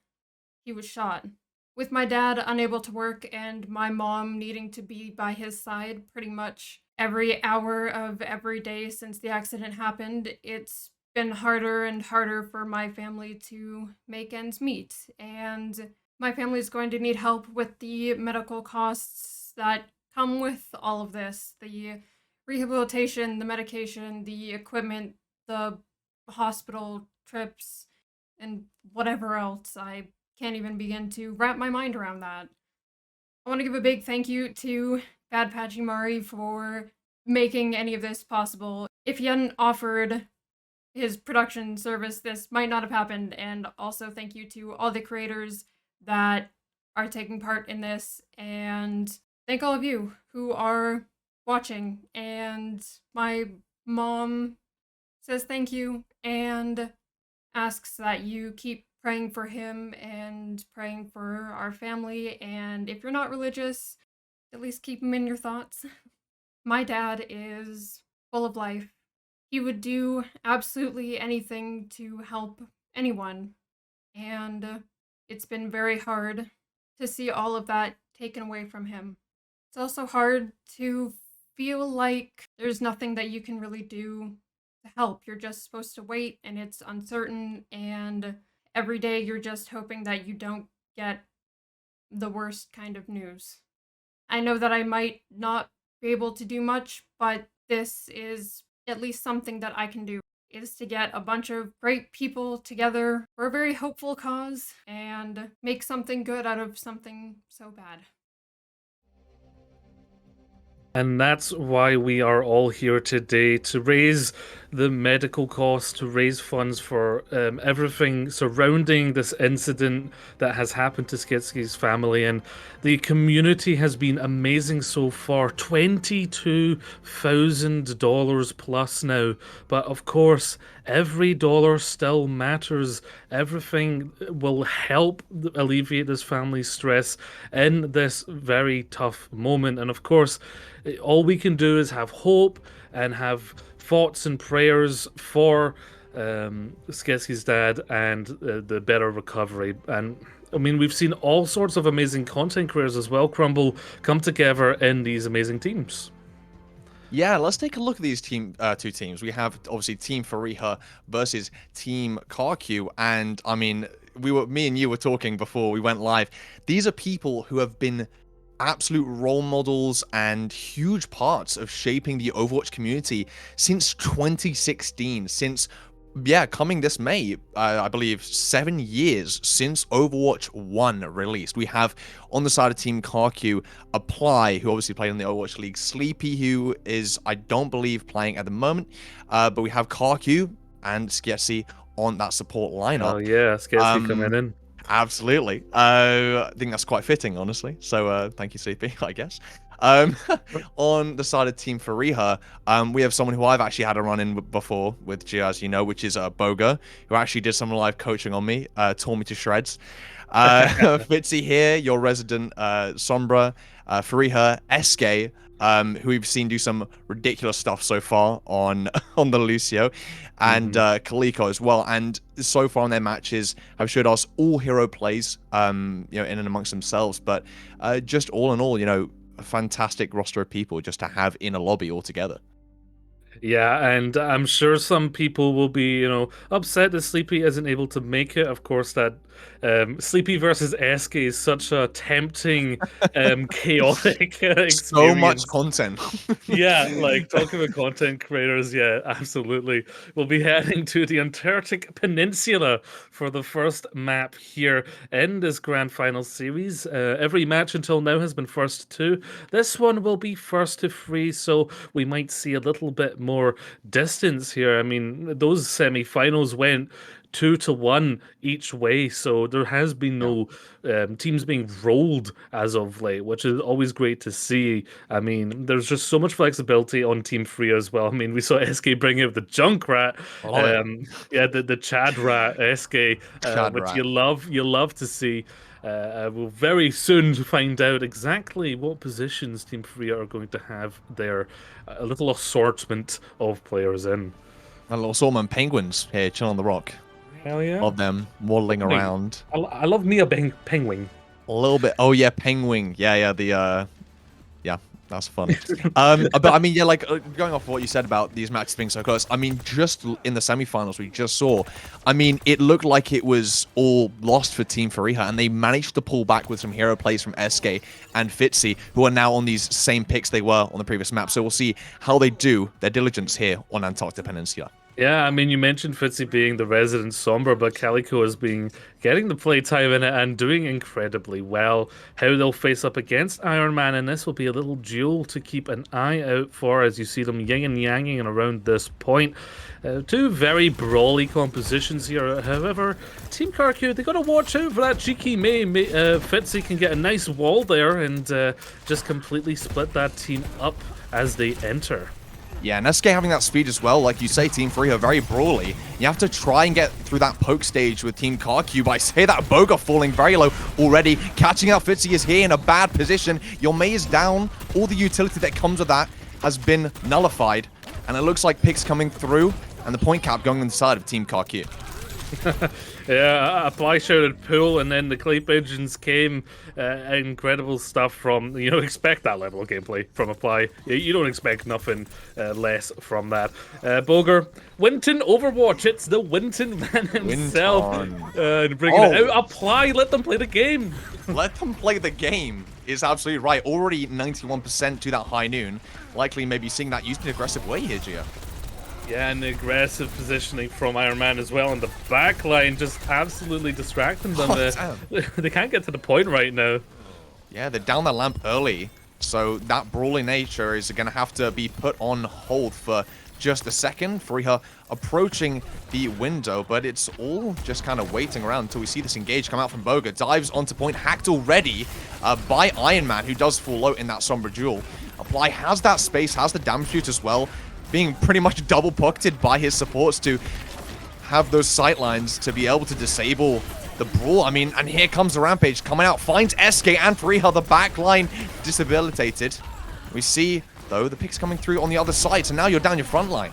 he was shot. With my dad unable to work and my mom needing to be by his side pretty much every hour of every day since the accident happened, it's been harder and harder for my family to make ends meet, and my family is going to need help with the medical costs that come with all of this, the rehabilitation, the medication, the equipment, the hospital trips, and whatever else. I can't even begin to wrap my mind around that. I want to give a big thank you to BadPachimari for making any of this possible. If he hadn't offered his production service, this might not have happened. And also thank you to all the creators that are taking part in this, and thank all of you who are watching. And my mom says thank you and asks that you keep praying for him and praying for our family, and if you're not religious, at least keep him in your thoughts. My dad is full of life. He would do absolutely anything to help anyone, and it's been very hard to see all of that taken away from him. It's also hard to feel like there's nothing that you can really do to help. You're just supposed to wait, and it's uncertain, and every day you're just hoping that you don't get the worst kind of news. I know that I might not be able to do much, but this is at least something that I can do, is to get a bunch of great people together for a very hopeful cause and make something good out of something so bad. And that's why we are all here today, to raise the medical costs, to raise funds for everything surrounding this incident that has happened to Skiesti's family. And the community has been amazing so far, $22,000 plus now. But of course, every dollar still matters. Everything will help alleviate this family's stress in this very tough moment. And of course, all we can do is have hope and have thoughts and prayers for Skiesti's dad and the better recovery. And I mean, we've seen all sorts of amazing content creators as well, Crumble, come together in these amazing teams. Yeah, let's take a look at these two teams. We have obviously Team Fareeha versus Team KarQ, and I mean, me and you were talking before we went live. These are people who have been absolute role models and huge parts of shaping the Overwatch community since 2016, since coming this May, I believe 7 years since Overwatch 1 released. We have on the side of Team KarQ, Apply, who obviously played in the Overwatch League, Sleepy, who is, I don't believe, playing at the moment, but we have KarQ and Skiesti on that support lineup. Oh yeah, Skiesti coming in. Absolutely. I think that's quite fitting, honestly. So thank you, Sleepy, I guess. On the side of Team Fareeha, we have someone who I've actually had a run-in before with Gio, as you know, which is Boga, who actually did some live coaching on me, tore me to shreds. Fitzy here, your resident Sombra, Fareeha, SK, who we've seen do some ridiculous stuff so far on the Lucio, and Kaliko as well. And so far in their matches have showed us all hero plays, in and amongst themselves. But just all in all, a fantastic roster of people just to have in a lobby altogether. Yeah, and I'm sure some people will be, upset that Sleepy isn't able to make it. Of course, that Sleepy versus SK is such a tempting, chaotic experience. So much content. Yeah, like talking about content creators, yeah, absolutely. We'll be heading to the Antarctic Peninsula for the first map here in this grand final series. Every match until now has been first to 2. This one will be first to 3, so we might see a little bit more distance here. I mean, those semi-finals went 2-1 each way, so there has been no teams being rolled as of late, which is always great to see. I mean, there's just so much flexibility on Team 3 as well. I mean, we saw SK bring out the Junkrat, the Chad Rat SK, which you love to see. We'll very soon find out exactly what positions Team 3 are going to have their a little assortment of players in. A little assortment penguins here chilling on the rock. Hell yeah. Love them waddling around. I love me a penguin. A little bit. Oh yeah, penguin. Yeah, that's funny. But I mean, going off what you said about these matches being so close, I mean, just in the semifinals we just saw, I mean, it looked like it was all lost for Team Fareeha, and they managed to pull back with some hero plays from SK and Fitzy, who are now on these same picks they were on the previous map. So we'll see how they do their diligence here on Antarctic Peninsula. Yeah, I mean, you mentioned Fitzy being the resident Sombra, but Kaliko has been getting the playtime in it and doing incredibly well. How they'll face up against Iron Man, and this will be a little duel to keep an eye out for as you see them yin and yanging and around this point. 2 very brawly compositions here. However, Team KarQ, they got to watch out for that cheeky May. Fitzy can get a nice wall there and just completely split that team up as they enter. Yeah, and SK having that speed as well, like you say, Team 3 are very brawly. You have to try and get through that poke stage with Team KarQ, but I say that Boga falling very low already. Catching out Fitzy is here in a bad position. Your May is down. All the utility that comes with that has been nullified. And it looks like picks coming through, and the point cap going on the side of Team KarQ. Yeah, Apply shouted pull, and then the clay pigeons came. Incredible stuff from, expect that level of gameplay from Apply. You don't expect nothing less from that. Boger, Winton Overwatch, it's the Winton man himself. Bringing it out. Apply, let them play the game. Let them play the game is absolutely right. Already 91% to that high noon. Likely maybe seeing that used in an aggressive way here, Gio. Yeah, and the aggressive positioning from Iron Man as well, and the backline just absolutely distracting them. They can't get to the point right now. Yeah, they're down the lamp early, so that brawling nature is going to have to be put on hold for just a second. Fareeha approaching the window, but it's all just kind of waiting around until we see this engage come out from Boga. Dives onto point, hacked already by Iron Man, who does fall out in that Sombra duel. Apply has that space, has the damage shoot as well, being pretty much double pocketed by his supports to have those sightlines to be able to disable the brawl. I mean, and here comes the Rampage coming out, finds SK and Fareeha, the backline disabilitated. We see, though, the picks coming through on the other side, so now you're down your front line.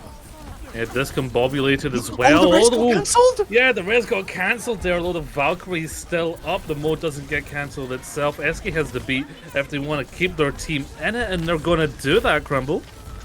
Yeah, discombobulated as well. Oh, the res got cancelled? Yeah, the res got cancelled there, although the Valkyrie's still up. The mode doesn't get cancelled itself. SK has the beat if they want to keep their team in it, and they're going to do that, Crumble.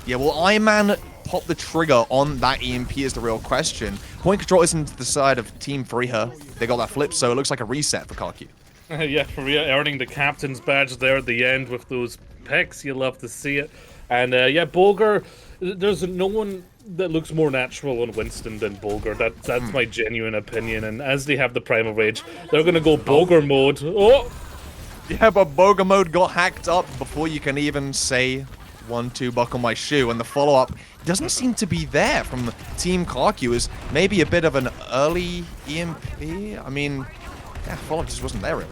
Yeah, well, Iron Man popped the trigger on that EMP is the real question. Point control isn't to the side of Team Fareeha. They got that flip, so it looks like a reset for KarQ. Yeah, Fareeha earning the captain's badge there at the end with those picks. You love to see it. And yeah, Bulgur, there's no one that looks more natural on Winston than Bulgur. That's my genuine opinion. And as they have the Primal Rage, they're going to go Bulgur mode. Oh! Yeah, but Boga mode got hacked up before you can even say 1-2 buckle my shoe, and the follow-up doesn't seem to be there from Team KarQ. Is maybe a bit of an early EMP. I mean, yeah, follow-up just wasn't there really.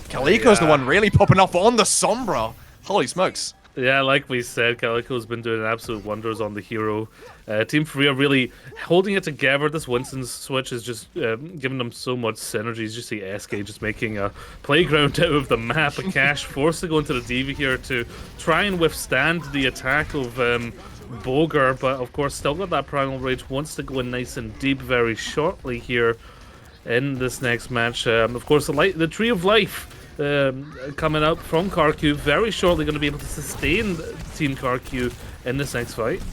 Kaliko's the one really popping up on the Sombra. Holy smokes. Yeah, like we said, Calico's been doing absolute wonders on the hero. Team Fareeha really holding it together. This Winston's switch is just giving them so much synergies. You see SK just making a playground out of the map. A Cash forced to go into the DV here to try and withstand the attack of Bulgur, but of course still got that Primal Rage. Wants to go in nice and deep very shortly here in this next match. Of course, the Tree of Life coming up from KarQ very shortly, going to be able to sustain Team KarQ in this next fight.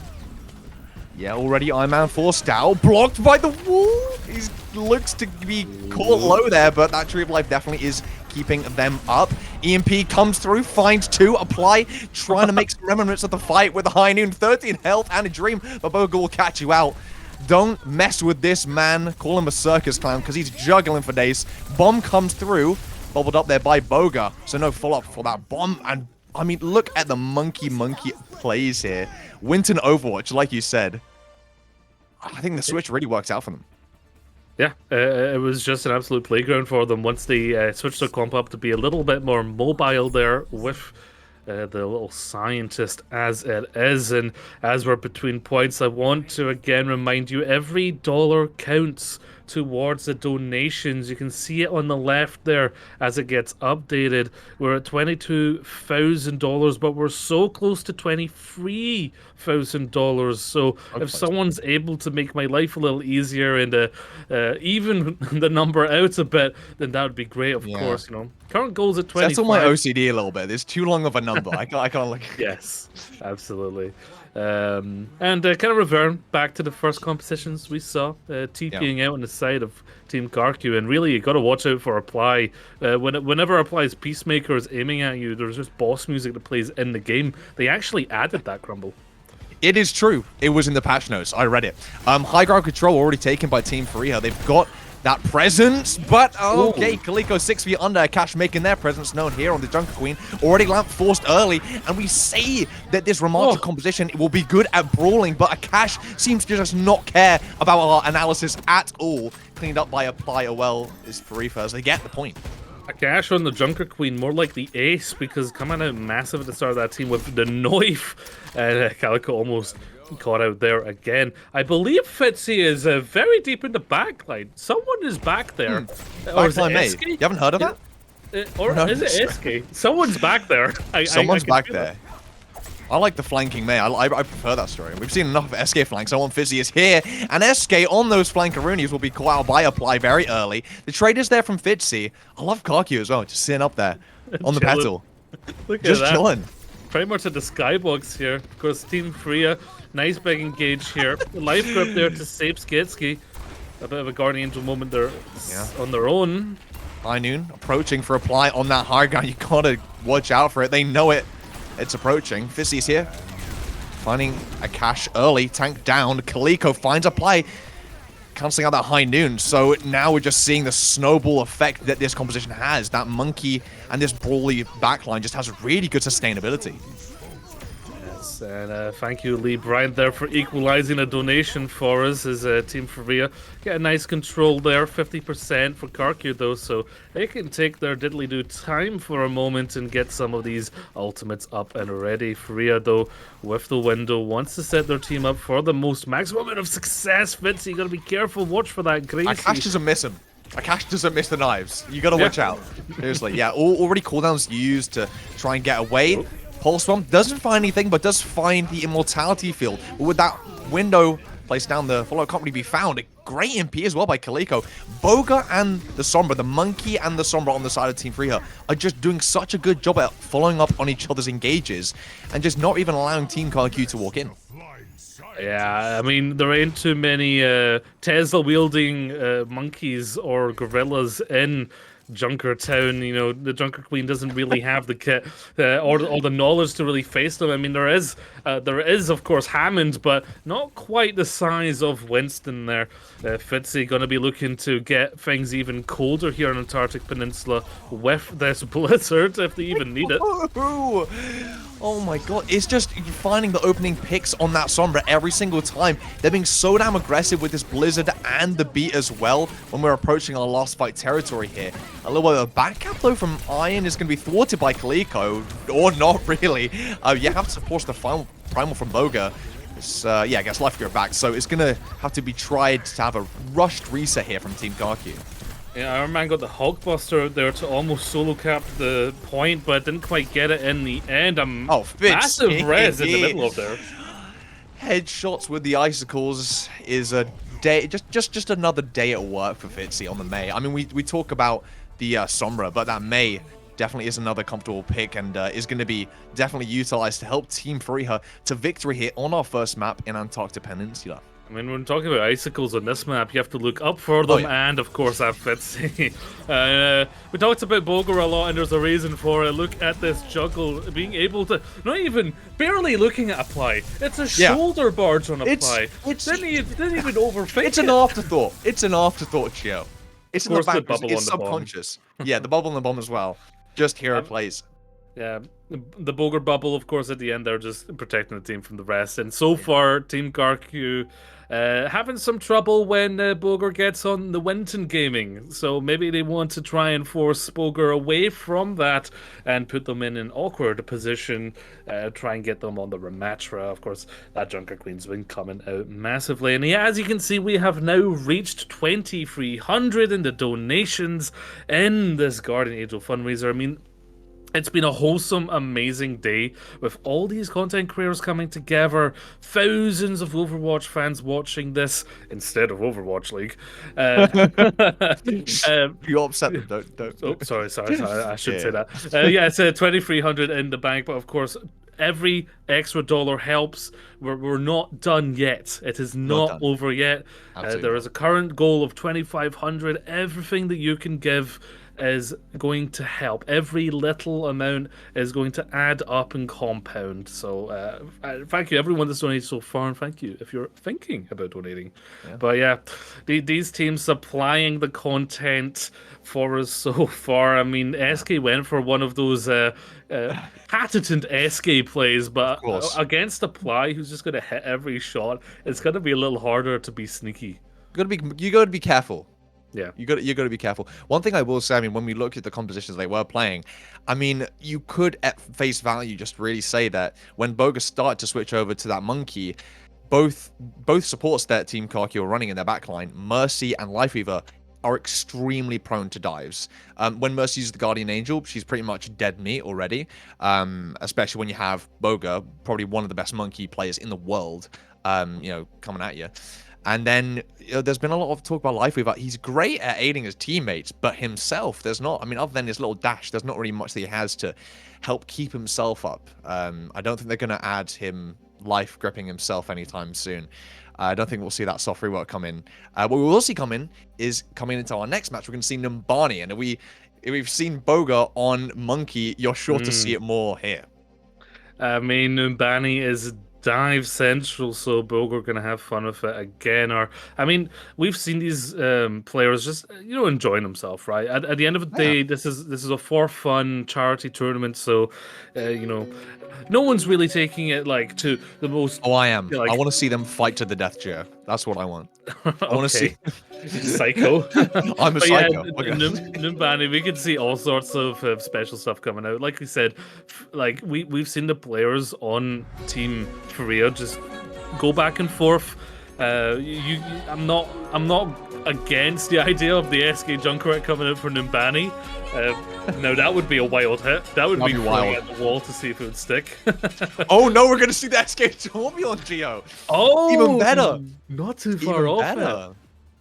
Yeah, already Iron Man forced out, blocked by the wall. He looks to be caught low there, but that Tree of Life definitely is keeping them up. EMP comes through, finds two, apply, trying to make some remnants of the fight with the High Noon, 13 health and a dream, but Boga will catch you out. Don't mess with this man. Call him a circus clown because he's juggling for days. Bomb comes through, bubbled up there by Boga, so no follow-up for that bomb. And I mean, look at the monkey plays here. Winton Overwatch, like you said. I think the switch really works out for them. Yeah, it was just an absolute playground for them once they switched their comp up to be a little bit more mobile there with the little scientist as it is. And as we're between points, I want to again remind you, every dollar counts towards the donations. You can see it on the left there as it gets updated. We're at $22,000, but we're so close to $23,000. So if someone's able to make my life a little easier and even the number out a bit, then that would be great. Of course, you know, current goal's at 25. Settle my OCD a little bit. It's too long of a number. I can't look. Yes, absolutely. And kind of revert back to the first competitions we saw, TPing out on the side of Team KarQ, and really you got to watch out for Apply. Whenever Apply's Peacemaker is aiming at you, there's just boss music that plays in the game. They actually added that, Crumble. It is true. It was in the patch notes. I read it. High ground control already taken by Team Fareeha. They've got that presence, but okay, Kaliko 6 feet under, Cash making their presence known here on the Junker Queen. Already lamp forced early, and we say that this Ramattra composition will be good at brawling, but Cash seems to just not care about our analysis at all. Cleaned up by Apply well is Fareeha, as they get the point. A Cash on the Junker Queen, more like the ace, because coming out massive at the start of that team with the knife, Calico almost caught out there again. I believe Fitzy is very deep in the backline. Someone is back there. Or is it mate. You haven't heard of that? Or no, is it Iski? Someone's back there. Someone's back there. I like the flanking May. I prefer that story. We've seen enough of SK flanks. So on Fizzy is here, and SK on those flankaroonies will be caught out by Apply very early. The trade is there from Fitzy. I love KarQ as well, just sitting up there on the pedal. Look just at that. chilling. Very much at the skybox here. Of course, Team Fareeha, nice big engage here. Life grip there to save Skiesti. A bit of a Guardian Angel moment there on their own. High Noon approaching for Apply on that high ground. You gotta watch out for it. They know it. It's approaching. Fizzy's here. Finding a Cash early. Tank down. Kaliko finds Apply. Cancelling out that High Noon. So now we're just seeing the snowball effect that this composition has. That monkey and this brawly backline just has really good sustainability. Yes, and thank you, Lee Bryant, there for equalizing a donation for us as Team Fareeha. Get a nice control there, 50% for KarQ though, so they can take their diddly-do time for a moment and get some of these ultimates up and ready. Fareeha though, with the window, wants to set their team up for the most maximum amount of success. Fitzy, you gotta be careful, watch for that Gracie. Akash doesn't miss him. Akash doesn't miss the knives. You gotta watch out. Seriously, yeah, already cooldowns used to try and get away. Pulse Bomb doesn't find anything, but does find the Immortality Field. But with that window placed down, the follow can't really be found. A great MP as well by Kaliko. Boga and the Sombra, the Monkey and the Sombra on the side of Team Fareeha are just doing such a good job at following up on each other's engages and just not even allowing Team KarQ to walk in. Yeah, I mean, there ain't too many Tesla-wielding monkeys or gorillas in Junker Town. You know, the Junker Queen doesn't really have the kit or the knowledge to really face them. I mean, there is of course Hammond, but not quite the size of Winston there. Fitzy going to be looking to get things even colder here on Antarctic Peninsula with this blizzard if they even need it. Oh my god, it's just finding the opening picks on that Sombra every single time. They're being so damn aggressive with this Blizzard and the beat as well when we're approaching our last fight territory here. A little bit of a backup though from Iron is going to be thwarted by KarQ, or not really. You have to force the final primal from Boga. Yeah, I guess Life Gear back, so it's going to have to be tried to have a rushed reset here from Team KarQ. Yeah, Iron Man got the Hulkbuster there to almost solo cap the point, but didn't quite get it in the end. Massive res in the middle of there. Headshots with the icicles is a day, just another day at work for Fitzy on the Mei. I mean, we talk about the Sombra, but that Mei definitely is another comfortable pick and is going to be definitely utilized to help Team Fareeha to victory here on our first map in Antarctic Peninsula. I mean, when we're talking about icicles on this map, you have to look up for them, and of course have Fitzy. We talked about Boger a lot, and there's a reason for it. Look at this juggle, being able to, not even, barely looking at apply. It's a shoulder barge on apply. Didn't even overthink it. It's an afterthought. It's an afterthought, Gio. It's in the back, it's subconscious. Yeah, the bubble and the bomb as well. Just hero plays. Yeah, the Boger bubble, of course, at the end, they're just protecting the team from the rest. And so far, Team KarQ having some trouble when Boger gets on the Winton Gaming. So maybe they want to try and force Boger away from that and put them in an awkward position, try and get them on the Ramatra. Of course, that Junker Queen's been coming out massively. And yeah, as you can see, we have now reached 2,300 in the donations in this Guardian Angel fundraiser. I mean, it's been a wholesome, amazing day with all these content creators coming together, thousands of Overwatch fans watching this instead of Overwatch League. You upset them, don't. Oh, sorry, I should say that. Yeah, it's 2,300 in the bank, but of course, every extra dollar helps. We're not done yet. It is not over yet. There is a current goal of 2,500. Everything that you can give is going to help. Every little amount is going to add up and compound. So thank you everyone that's donated so far, and thank you if you're thinking about donating. But yeah, these teams supplying the content for us so far. I mean, SK went for one of those patented SK plays, but against Apply, who's just going to hit every shot, it's going to be a little harder to be sneaky. You got to be careful. Yeah, you got to be careful. One thing I will say, I mean, when we look at the compositions they were playing, I mean, you could at face value just really say that when Bogus started to switch over to that monkey, both supports that Team KarQ are running in their backline, Mercy and Lifeweaver, are extremely prone to dives. When Mercy uses the Guardian Angel, she's pretty much dead meat already, especially when you have Boga, probably one of the best monkey players in the world, you know, coming at you. And then there's been a lot of talk about Lifeweaver. He's great at aiding his teammates, but himself, there's not. I mean, other than his little dash, there's not really much that he has to help keep himself up. I don't think they're going to add him life gripping himself anytime soon. I don't think we'll see that soft rework come in. What we will see come in is coming into our next match. We're going to see Numbani, and if we've seen Boga on Monkey, you're sure to see it more here. I mean, Numbani is dive central, so Boger gonna have fun with it again. Or I mean, we've seen these players just enjoying themselves, right? At the end of the day, this is a for fun charity tournament, so no one's really taking it like to the most. Oh, I am. I want to see them fight to the death, Joe. That's what I want. I want to see. Psycho. I'm a psycho. Numbani, we can see all sorts of special stuff coming out. Like we said, like we've seen the players on Team Fareeha just go back and forth. I'm not against the idea of the SK Junkrat coming out for Numbani. No, that would be a wild hit. That would be wild at the wall to see if it would stick. Oh no, we're gonna see the SK Torbjorn Geo. Oh, even better. Not too far off.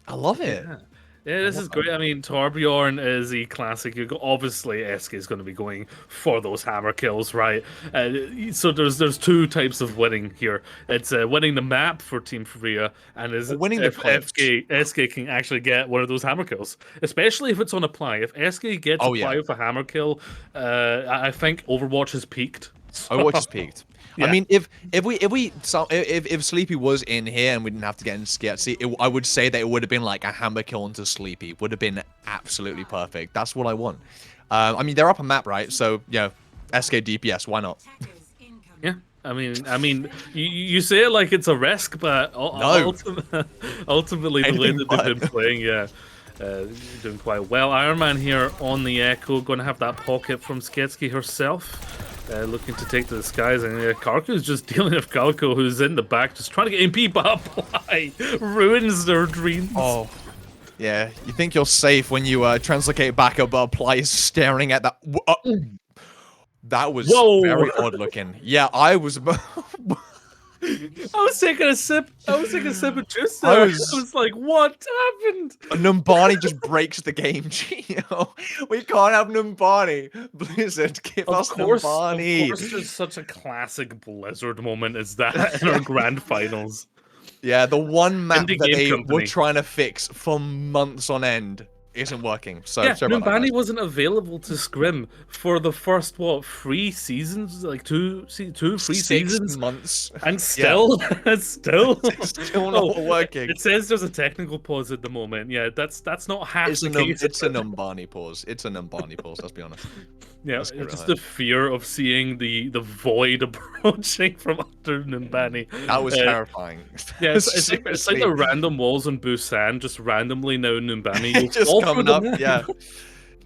I love it. Yeah. Yeah, this is great. I mean, Torbjorn is a classic. Obviously, Eske is going to be going for those hammer kills, right? So there's two types of winning here. It's winning the map for Team Fareeha, and is Or winning the if clips. Eske can actually get one of those hammer kills, especially if it's on apply. If Eske gets apply with a hammer kill, I think Overwatch has peaked. Overwatch has peaked. Yeah. I mean, if Sleepy was in here and we didn't have to get in Skiesti, I would say that it would have been like a hammer kill into Sleepy. Would have been absolutely perfect. That's what I want. I mean, they're up a map, right? So, SK DPS, why not? Yeah. I mean, you say it like it's a risk, but ultimately the way that they've been playing, doing quite well. Iron Man here on the Echo, going to have that pocket from Skiesti herself. Looking to take to the skies, and KarQ is just dealing with Galco, who's in the back, just trying to get MP, but apply ruins their dreams. Oh, yeah. You think you're safe when you translocate back up, but apply is staring at that. That was very odd looking. Yeah, I was. I was taking a sip. I was taking a sip of juice there. I was like, what happened? Numbani just breaks the game, Gio. We can't have Numbani. Blizzard, give us Numbani. Of course, there's such a classic Blizzard moment as that in our grand finals. Yeah, the one map that they company. were trying to fix for months on end isn't working. So yeah, sorry about that, Numbani wasn't available to scrim for the first 3 seasons, like two free 6 seasons, months, and still, it's still not working. It says there's a technical pause at the moment. Yeah, that's not half the case. It's a Numbani pause. It's a Numbani pause. Let's be honest. Yeah, it's just the fear of seeing the void approaching from under Numbani. That was terrifying. Yeah, it's like the random walls in Busan, just randomly now Numbani. Just coming up,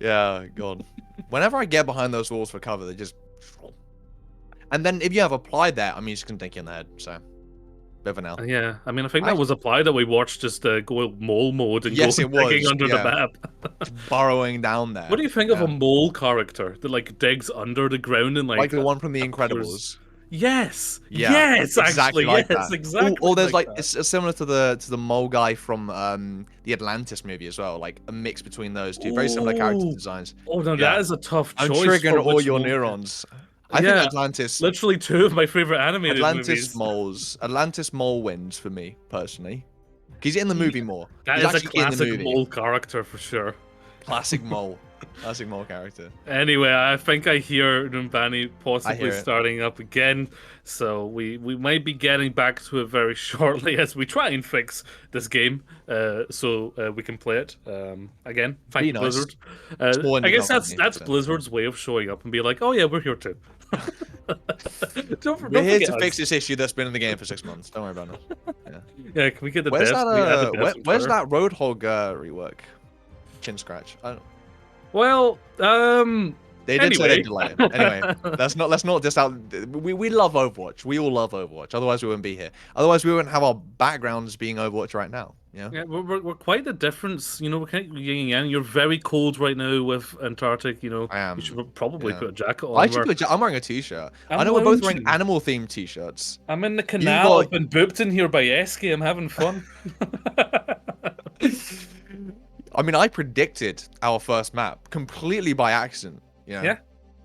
yeah, God. Whenever I get behind those walls for cover, they just. And then if you have applied that, I mean, it's gonna take you in the head. So, bit of an L. Yeah, I mean, I think that was applied that we watched just go mole mode and go digging under the map, burrowing down there. What do you think of a mole character that like digs under the ground and like the one from The Incredibles? Yes. Yeah. Yes. Exactly actually. like yes. That. Exactly. Or there's like it's similar to the mole guy from the Atlantis movie as well. Like a mix between those two. Very similar character designs. Oh no, that is a tough choice. I'm triggering all your neurons. I think Atlantis. Literally two of my favorite animated movies. Atlantis mole wins for me personally. He's in the movie more. That is a classic mole character for sure. Classic mole. Classic mole character. Anyway, I think I hear Numbani possibly starting up again, so we might be getting back to it very shortly as we try and fix this game, so we can play it again. Thank you, Blizzard. I guess that's Blizzard's way of showing up and be like, oh yeah, we're here too. We're here to fix this issue that's been in the game for 6 months. Don't worry about it. Yeah, can we get the where's best? Where's that Roadhog rework? Chin scratch. I don't. Well, they did say they delay it. Anyway, let's not just out. We love Overwatch. We all love Overwatch. Otherwise, we wouldn't be here. Otherwise, we wouldn't have our backgrounds being Overwatch right now. Yeah, we're quite the difference. You know, we're kind of yin and yang. You're very cold right now with Antarctic. You know, I am. You should probably put a jacket on. I'm wearing a t-shirt. I know we're both wearing animal-themed t-shirts. I'm in the canal. I've been booped in here by Eske. I'm having fun. I mean, I predicted our first map completely by accident. Yeah.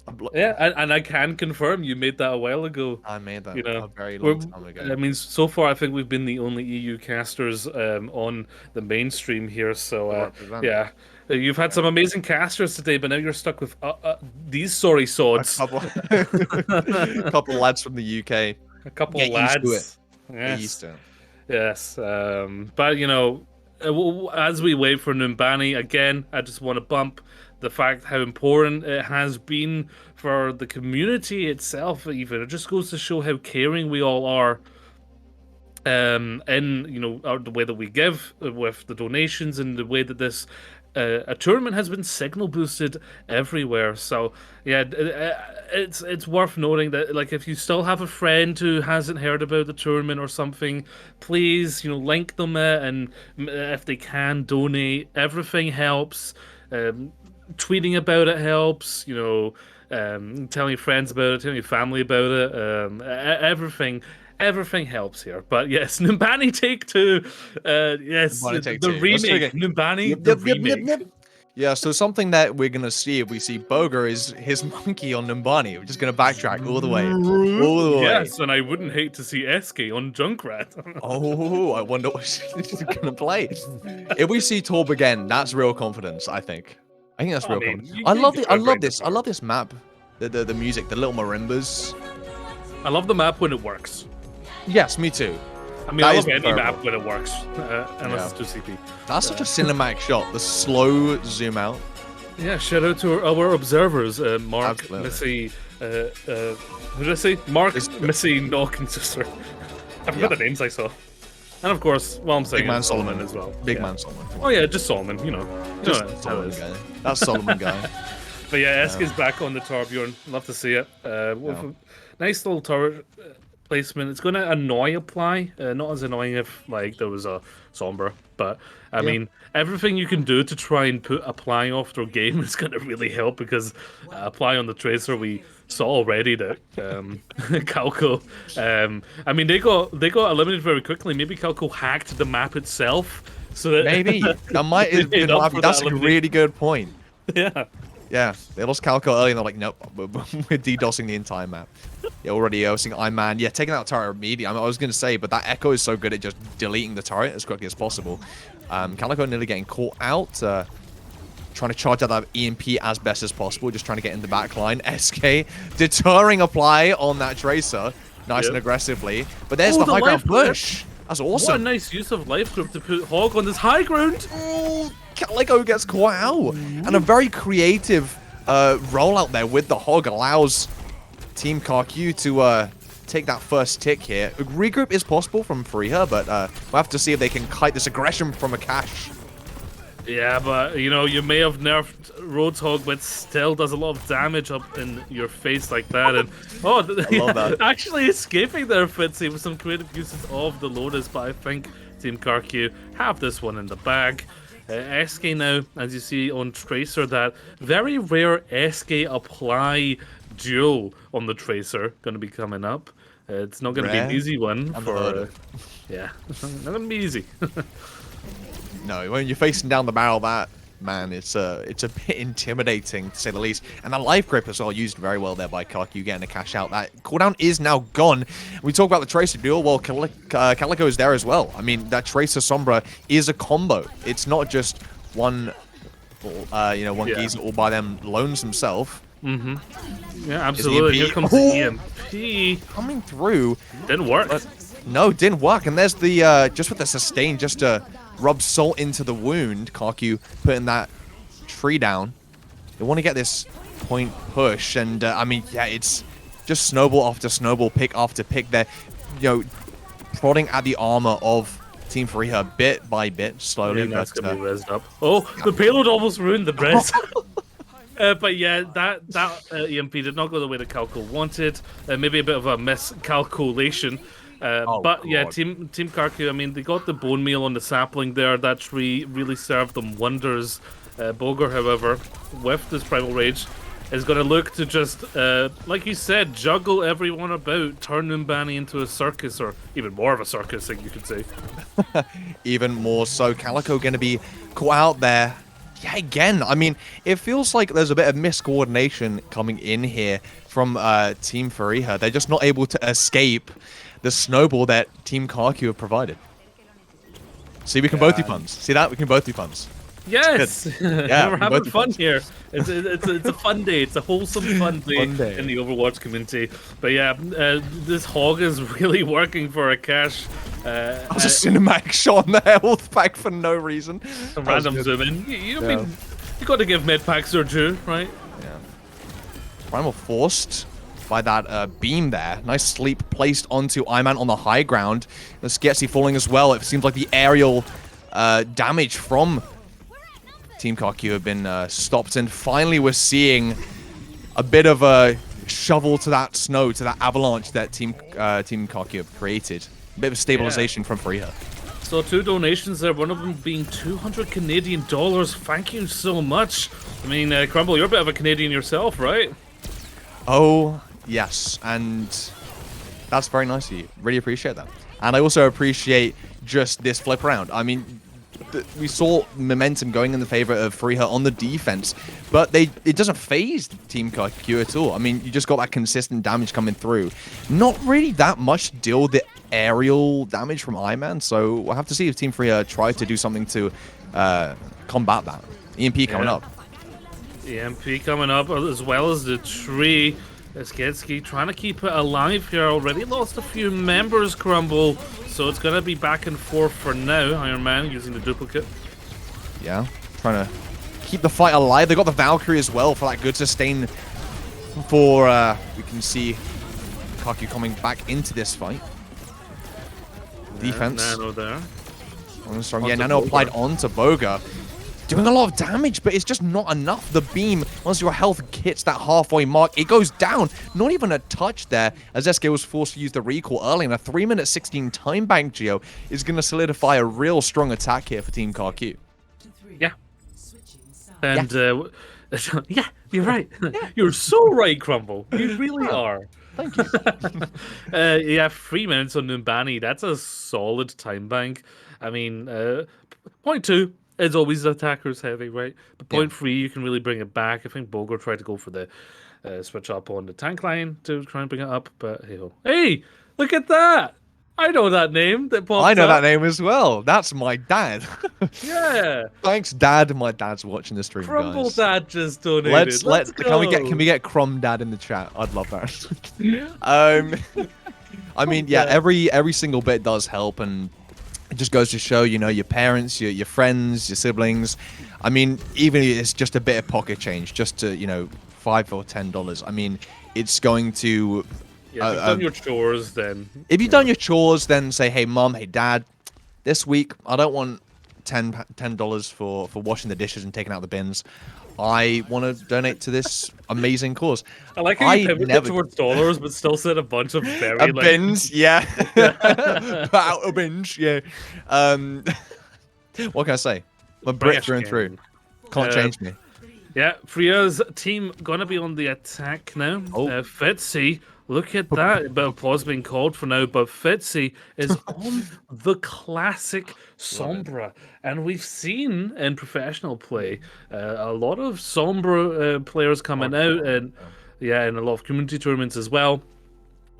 And I can confirm you made that a while ago. I made that a very long time ago. I mean, so far I think we've been the only EU casters on the mainstream here. So yeah, you've had some amazing casters today, but now you're stuck with these sorry swords. A couple lads from the UK. A couple Get lads. Used to it. Yes. Get used to it. Yes. But you know, as we wait for Numbani again, I just want to bump the fact how important it has been for the community itself. Even it just goes to show how caring we all are. In the way that we give with the donations and the way that this a tournament has been signal boosted everywhere. So yeah, it's worth noting that like if you still have a friend who hasn't heard about the tournament or something, please link them and if they can donate. Everything helps. Tweeting about it helps. Telling your friends about it, telling your family about it. Everything everything helps here. But yes, Numbani Take 2. Yes, Numbani Take the 2. Let's take remake. it. Numbani, Yep, the yep, yep, remake. yep, yep. Yeah, so something that we're gonna see if we see Boga is his monkey on Numbani. We're just gonna backtrack all the way. All the way. Yes, and I wouldn't hate to see Eski on Junkrat. Oh, I wonder what she's gonna play. If we see Torb again, that's real confidence, I think. I think that's real confidence. I love this. I love this map. The music, the little marimbas. I love the map when it works. Yes, me too. I mean, That I is love any terrible. map when it works, unless it's 2CP. That's such a cinematic shot. The slow zoom out. Yeah, shout out to our observers, Mark, Absolutely. Missy, who did I say? Mark, Missy, Knock, and Sister. I forgot the names I saw. And of course, well, I'm saying Big man Solomon Solomon as well. Big Yeah. man Solomon. Oh yeah, just Solomon, you know. Just how it Solomon is. guy. That's Solomon guy. But yeah, Eski's back on the Torbjorn. Love to see it. With a nice little turret placement. It's going to annoy Apply. Not as annoying if like there was a Sombra, but I mean everything you can do to try and put Apply off their game is going to really help because Apply on the Tracer we saw already that KarQ. I mean they got eliminated very quickly. Maybe KarQ hacked the map itself. So that Maybe. That might have been that's a really good point. Yeah. Yeah, they lost KarQ early and they're like, nope, we're DDoSing the entire map. Yeah, already seeing Iron. Yeah, taking out turret immediately. I was going to say, but that Echo is so good at just deleting the turret as quickly as possible. KarQ nearly getting caught out. Trying to charge out that EMP as best as possible. Just trying to get in the back line. SK deterring Apply on that Tracer. Nice and aggressively. But there's the high ground push. That's awesome. What a nice use of life group to put Hog on this high ground. KarQ gets caught out. And a very creative rollout there with the Hog allows Team KarQ to take that first tick here. A regroup is possible from Fareeha, but we'll have to see if they can kite this aggression from a cache. Yeah, but you know, you may have nerfed Roadhog, but still does a lot of damage up in your face like that. And oh, love that. actually escaping there, Fitzy, with some creative uses of the Lotus. But I think Team KarQ have this one in the bag. SK now, as you see on Tracer, that very rare SK Apply duo on the Tracer going to be coming up. It's not going to be an easy one for. Yeah, not going to be easy. No, when you're facing down the barrel, that man, it's a bit intimidating to say the least. And the life grip as well, used very well there by KarQ getting a cash out. That cooldown is now gone. We talk about the Tracer duel. Well, KarQ is there as well. I mean, that Tracer Sombra is a combo. It's not just one, one geezer all by them loans himself. Mm-hmm. Yeah, absolutely. Here comes the EMP coming through. Didn't work. No, didn't work. And there's the just with the sustain, just to rub salt into the wound. KarQ putting that tree down. They want to get this point push, and I mean, yeah, it's just snowball after snowball, pick after pick. They're, prodding at the armor of Team Fareeha bit by bit, slowly. Yeah, that's gonna be rezzed up. Oh, the payload almost ruined the res. But yeah, that EMP did not go the way that KarQ wanted. Maybe a bit of a miscalculation. But yeah, Team KarQ, I mean, they got the bone meal on the sapling there. That tree really served them wonders. Boger, however, with this Primal Rage, is going to look to just, like you said, juggle everyone about, turn Numbani into a circus, or even more of a circus, I think you could say. Even more so. KarQ going to be caught out there. Yeah, again, I mean, it feels like there's a bit of miscoordination coming in here from Team Fareeha. They're just not able to escape the snowball that Team KarQ have provided. See, we can both do puns. See that? We can both do puns. Yes! Yeah, we're having fun here. It's a fun day. It's a wholesome fun day in the Overwatch community. But yeah, this Hog is really working for a cash. That was a cinematic shot on the health pack for no reason. A random zoom in. You got to give med packs their due, right? Yeah. Primal forced by that beam there. Nice sleep placed onto Iman on the high ground. The Skiesti falling as well. It seems like the aerial damage from Team KarQ have been stopped, and finally we're seeing a bit of a shovel to that snow, to that avalanche that Team KarQ have created. A bit of stabilization from Fareeha. So 2 donations there, one of them being 200 Canadian dollars. Thank you so much. I mean, Crumble, you're a bit of a Canadian yourself, right? Oh, yes. And That's very nice of you. Really appreciate that. And I also appreciate just this flip around. I mean, we saw momentum going in the favor of Fareeha on the defense, but it doesn't phase Team KarQ at all. I mean, you just got that consistent damage coming through. Not really that much to deal with the aerial damage from Iron, so we'll have to see if Team Fareeha tries to do something to combat that. EMP coming up. EMP coming up, as well as the tree. Skiesti trying to keep it alive here. Already lost a few members, Crumble. So it's going to be back and forth for now. Iron Man using the duplicate. Yeah, trying to keep the fight alive. They got the Valkyrie as well for that good sustain. For we can see KarQ coming back into this fight. Defense. Nano there. Strong. Yeah, Nano applied onto Boga. Doing a lot of damage, but it's just not enough. The beam, once your health hits that halfway mark, it goes down. Not even a touch there, as SK was forced to use the recall early, and a 3-minute 16 time bank, Geo, is going to solidify a real strong attack here for Team KarQ. Yeah. And, yeah, you're right. You're so right, Crumble. You really are. Thank you. Yeah, 3 minutes on Numbani. That's a solid time bank. I mean, point 2. It's always attackers heavy, right? But point 3, you can really bring it back. I think Boger tried to go for the switch up on the tank line to try and bring it up, but hey, look at that! I know that name that popped I know up. that name as well. That's my dad. Yeah. Thanks, Dad. My dad's watching the stream, Crumble guys. Dad just donated. Let's go. Can we get Crumb Dad in the chat? I'd love that. I mean, yeah, every single bit does help, and it just goes to show, you know, your parents, your friends, your siblings. I mean, even if it's just a bit of pocket change, just to, you know, $5 or $10. I mean, it's going to. Yeah, if you've done your chores, then. If you've done your chores, then say, hey, Mom, hey, Dad, this week I don't want $10 for washing the dishes and taking out the bins. I want to donate to this amazing cause. I like how you pivoted towards dollars, but still said a bunch of very bins, yeah. Out of bins, yeah. What can I say? I'm a Brit through and through. Can't change me. Yeah, Freya's team gonna be on the attack now. Oh. Fitzy, look at that. A bit of applause being called for now, but Fitzy is on the classic Sombra. And we've seen in professional play a lot of Sombra players coming out, and in a lot of community tournaments as well.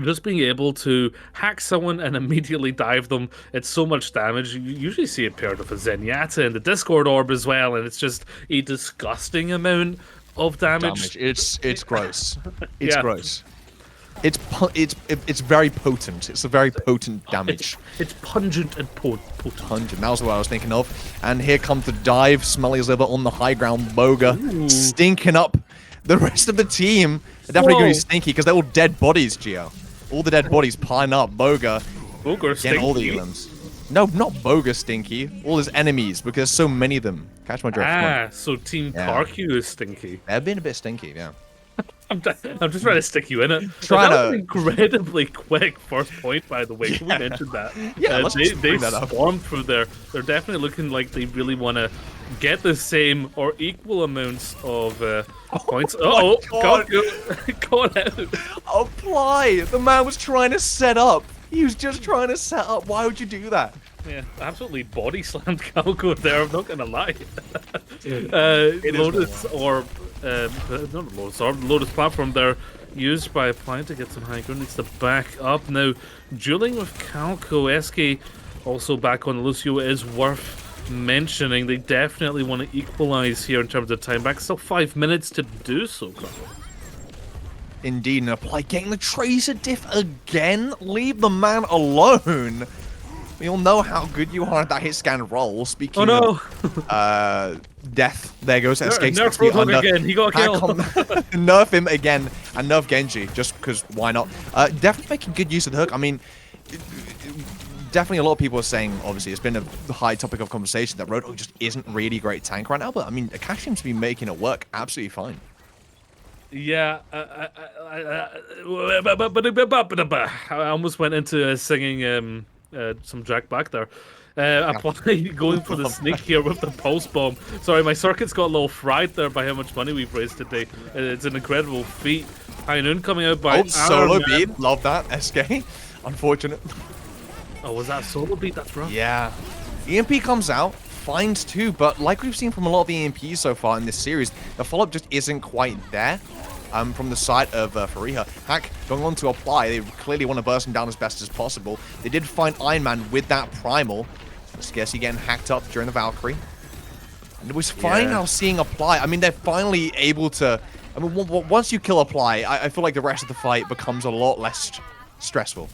Just being able to hack someone and immediately dive them, it's so much damage. You usually see it paired with a Zenyatta in the Discord orb as well, and it's just a disgusting amount of damage. It's gross. It's gross. It's very potent. It's a very potent damage. It's pungent and potent. Pungent. That was what I was thinking of. And here comes the dive. Smelly as ever on the high ground. Boga stinking up the rest of the team. They're definitely going to be stinky because they're all dead bodies, Gio. All the dead bodies piling up. Boga getting all the elims. No, not Boga stinky. All his enemies, because there's so many of them. Catch my drift. So Team KarQ is stinky. They've been a bit stinky, yeah. I'm just trying to stick you in it. Trying that was an incredibly quick first point, by the way. Can we mention that? Yeah, they swarmed through there. They're definitely looking like they really want to get the same or equal amounts of points. Oh, God, going out. Apply. The man was trying to set up. He was just trying to set up. Why would you do that? Yeah, absolutely body slammed KarQ there. I'm not gonna lie. Lotus Orb, not Lotus Orb, Lotus Platform there, used by applying to get some high ground. Needs to back up now. Dueling with KarQ, Eski also back on Lucio is worth mentioning. They definitely want to equalize here in terms of time back. Still 5 minutes to do so. Indeed, and apply getting the Tracer diff again. Leave the man alone. We all know how good you are at that hit scan roll. Speaking of death, there goes escape. Nerf Roadhog again. He got killed. Nerf him again and nerf Genji just because why not? Definitely making good use of the hook. I mean, definitely a lot of people are saying, obviously, it's been a high topic of conversation that Roadhog just isn't really great tank right now. But I mean, Akash seems to be making it work absolutely fine. Yeah, I almost went into singing some Jack back there. Going for the sneak here with the pulse bomb. Sorry, my circuit's got a little fried there by how much money we've raised today. It's an incredible feat. High Noon coming out by solo Iron Man. beat. Love that. SK. Unfortunate. Oh, was that solo beat? That's rough. Yeah. EMP comes out, finds 2, but like we've seen from a lot of the EMPs so far in this series, the follow-up just isn't quite there. From the side of Fareeha. Hack going on to apply. They clearly want to burst him down as best as possible. They did find Iron Man with that primal. Skiesti getting hacked up during the Valkyrie. And it was fine now seeing apply. I mean, they're finally able to... I mean, once you kill apply, I feel like the rest of the fight becomes a lot less stressful.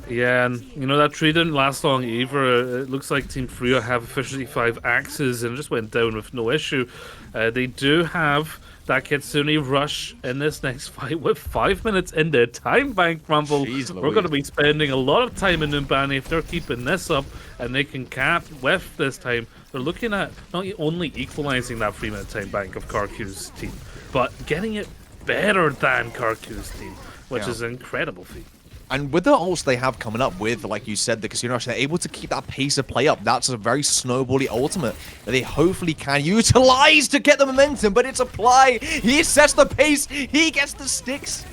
Yeah, and you know, that tree didn't last long either. It looks like Team Fareeha have officially 5 axes and just went down with no issue. They do have that Kitsune rush in this next fight with 5 minutes in the time bank, Rumble. We're going to be spending a lot of time in Numbani if they're keeping this up and they can cap with this time. They're looking at not only equalizing that 3-minute time bank of KarQ's team, but getting it better than KarQ's team, which is an incredible feat. And with the ults they have coming up with, like you said, the Casino Rush, they're able to keep that pace of play up. That's a very snowbally ultimate that they hopefully can utilize to get the momentum, but it's apply. He sets the pace. He gets the sticks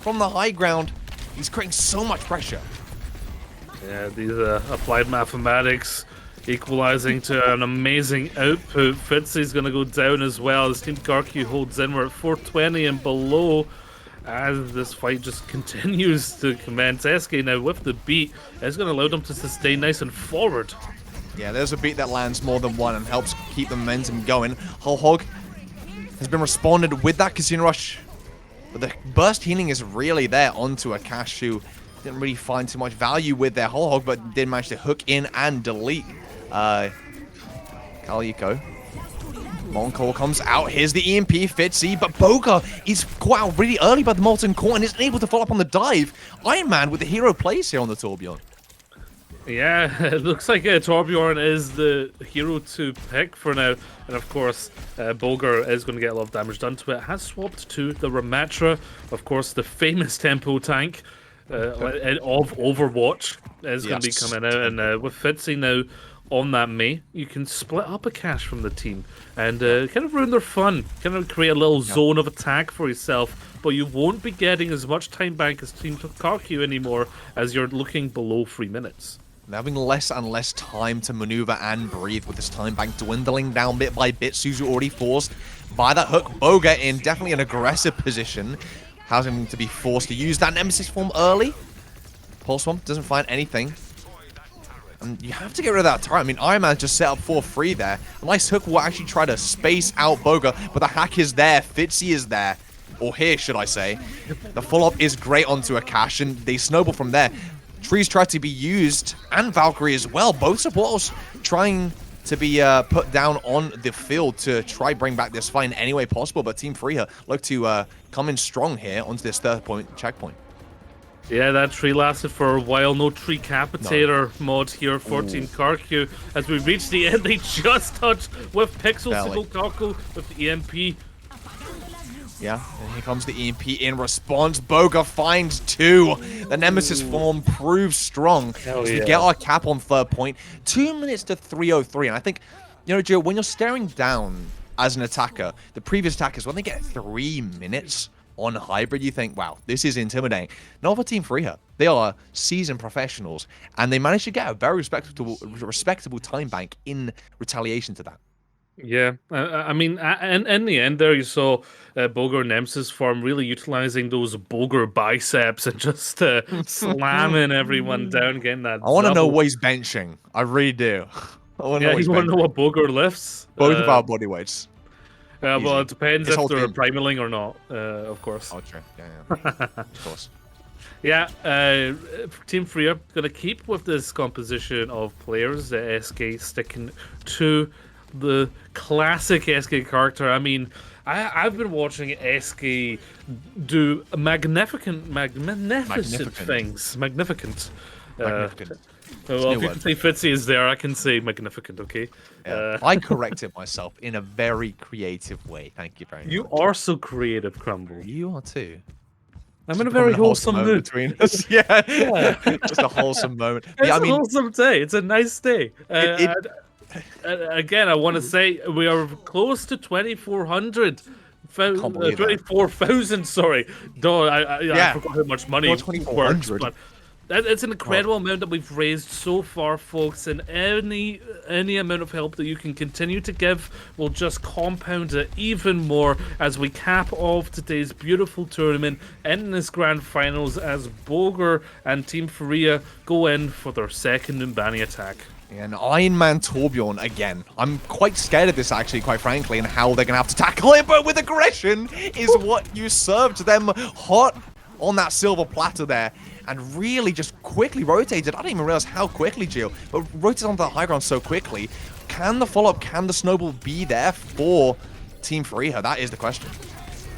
from the high ground. He's creating so much pressure. Yeah, these applied mathematics equalizing to an amazing output. Fitzy's going to go down as well as Team KarQ holds in. We're at 420 and below. As this fight just continues to commence, SK now with the beat is going to allow them to sustain nice and forward. Yeah, there's a beat that lands more than one and helps keep the momentum going. Whole Hog has been responded with that Casino Rush, but the burst healing is really there onto a Cash who didn't really find too much value with their Whole Hog, but did manage to hook in and delete KarQ. Moncol comes out. Here's the EMP, Fitzy, but Boga is caught out really early by the Molten Core and isn't able to follow up on the dive. Iron Man with the hero plays here on the Torbjorn. Yeah, it looks like Torbjorn is the hero to pick for now. And of course, Bulgar is going to get a lot of damage done to it. Has swapped to the Ramatra, of course, the famous tempo tank of Overwatch is going to be coming out. And with Fitzy now on that Mei, you can split up a Cash from the team and kind of ruin their fun, kind of create a little zone of attack for yourself, but you won't be getting as much time bank as Team KarQ anymore as you're looking below 3 minutes. They're having less and less time to maneuver and breathe with this time bank dwindling down bit by bit. Suzu already forced by that hook. Boga in definitely an aggressive position, having to be forced to use that Nemesis form early. Pulse Swamp doesn't find anything. And you have to get rid of that turret. I mean, Iron Man just set up 4-3 there. A nice hook will actually try to space out Boga, but the hack is there. Fitzy is there. Or here, should I say. The follow-up is great onto a Cash, and they snowball from there. Trees try to be used, and Valkyrie as well. Both supports trying to be put down on the field to try bring back this fight in any way possible, but Team Fareeha look to come in strong here onto this third checkpoint. Yeah, that tree lasted for a while. No tree capitator mod here for Team KarQ. As we reach the end, they just touch with Pixel Single KarQ with the EMP. Yeah, and here comes the EMP in response. Boga finds 2. The Nemesis form proves strong. So we get our cap on third point. 2 minutes to 3:03. And I think, you know, Joe, when you're staring down as an attacker, the previous attackers, when they get 3 minutes on hybrid, you think, wow, this is intimidating. Not for Team Fareeha. They are seasoned professionals, and they managed to get a very respectable time bank in retaliation to that. Yeah, I mean, in the end there, you saw Bulgar Nemesis form really utilizing those Bulgar biceps and just slamming everyone down, getting that. I want to know what he's benching. I really do. I want to know. You want to know what Bulgar lifts? Both of our body weights. Well, it depends if they're primaling or not, of course. Oh, true. Yeah. Of course. Yeah, Team Fareeha going to keep with this composition of players. SK sticking to the classic SK character. I mean, I've been watching SK do magnificent things. Magnificent. Well, if you can say Fitzy is there, I can say magnificent, okay? Yeah. I corrected myself in a very creative way. Thank you very much. You are so creative, Crumble. You are too. I'm Just in a very becoming wholesome moment mood. between us. Yeah. Yeah. Just a wholesome moment. It's Yeah, I a mean, wholesome day. It's a nice day. it- Again, I want to say we are close to 2,400. can't believe that. 24,000, sorry. Duh, I Yeah. forgot how much money You're works, 2,400. but it's an incredible amount that we've raised so far, folks, and any amount of help that you can continue to give will just compound it even more as we cap off today's beautiful tournament in this grand finals as Boger and Team Fareeha go in for their second Umbani attack. And Iron Man Torbjorn again. I'm quite scared of this, actually, quite frankly, and how they're going to have to tackle it, but with aggression is what you served them hot on that silver platter there, and really just quickly rotated. I didn't even realize how quickly, Gio, but rotated onto the high ground so quickly. Can the follow-up, can the snowball be there for Team Fareeha? That is the question.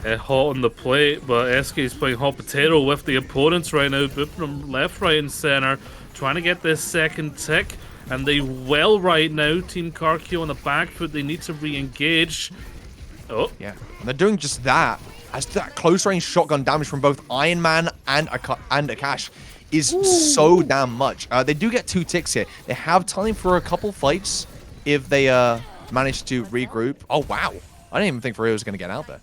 Hot on the plate, but SK is playing hot potato with the opponents right now, both from left, right, and center, trying to get this second tick. And they will right now. Team KarQ on the back foot. They need to re-engage. Oh. Yeah, and they're doing just that. As that close-range shotgun damage from both Iron Man and Akash is so damn much. They do get 2 ticks here. They have time for a couple fights if they manage to regroup. Oh, wow. I didn't even think Fareeha was going to get out there.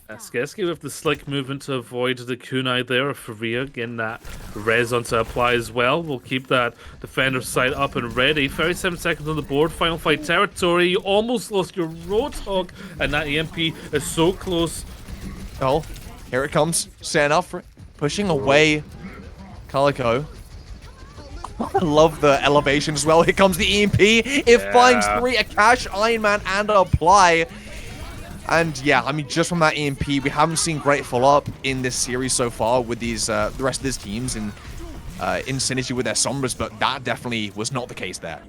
Skiesti with the slick movement to avoid the kunai there. Fareeha getting that res on to apply as well. We'll keep that defender side up and ready. 37 seconds on the board. Final fight territory. You almost lost your Roadhog, and that EMP is so close. Oh, here it comes. Setting up for it. Pushing away KarQ. I love the elevation as well. Here comes the EMP. It finds 3, Akash, Iron Man, and apply. And yeah, I mean, just from that EMP, we haven't seen great follow-up in this series so far with these the rest of these teams in synergy with their Sombras, but that definitely was not the case there.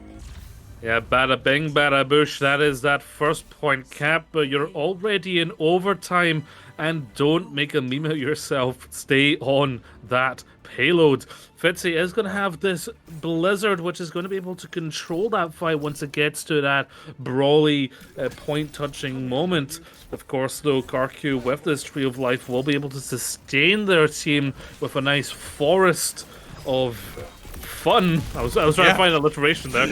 Yeah, bada bing, bada bush. That is that first point cap, but you're already in overtime, and don't make a meme of yourself. Stay on that payload. Fitzy is going to have this Blizzard, which is going to be able to control that fight once it gets to that brawly point-touching moment. Of course, though, KarQ with this Tree of Life will be able to sustain their team with a nice forest of fun. I was trying to find alliteration there.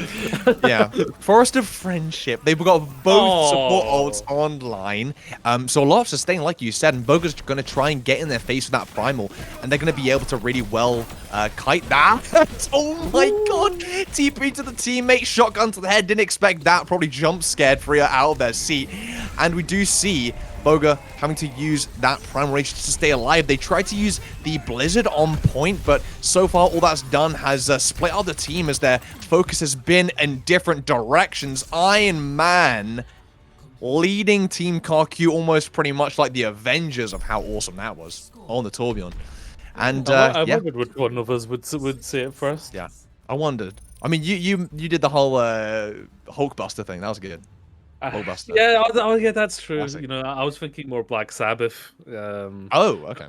Yeah, Forest of Friendship. They've got both support ults online. So a lot of sustain, like you said, and Boger's going to try and get in their face with that primal, and they're going to be able to really well kite that. Oh my god! TP to the teammate, shotgun to the head. Didn't expect that. Probably jump scared Fareeha out of their seat. And we do see Boger having to use that primal rage to stay alive. They tried to use the Blizzard on point, but so far all that's done has split out the team as their focus has been in different directions. Iron Man leading Team KarQ almost pretty much like the Avengers of how awesome that was on the Torbjorn. And I yeah. wondered which one of us would say it first. Yeah, I wondered. I mean, you did the whole Hulkbuster thing. That was good. Hulkbuster. Yeah, that's true. Classic. You know, I was thinking more Black Sabbath. Oh, okay.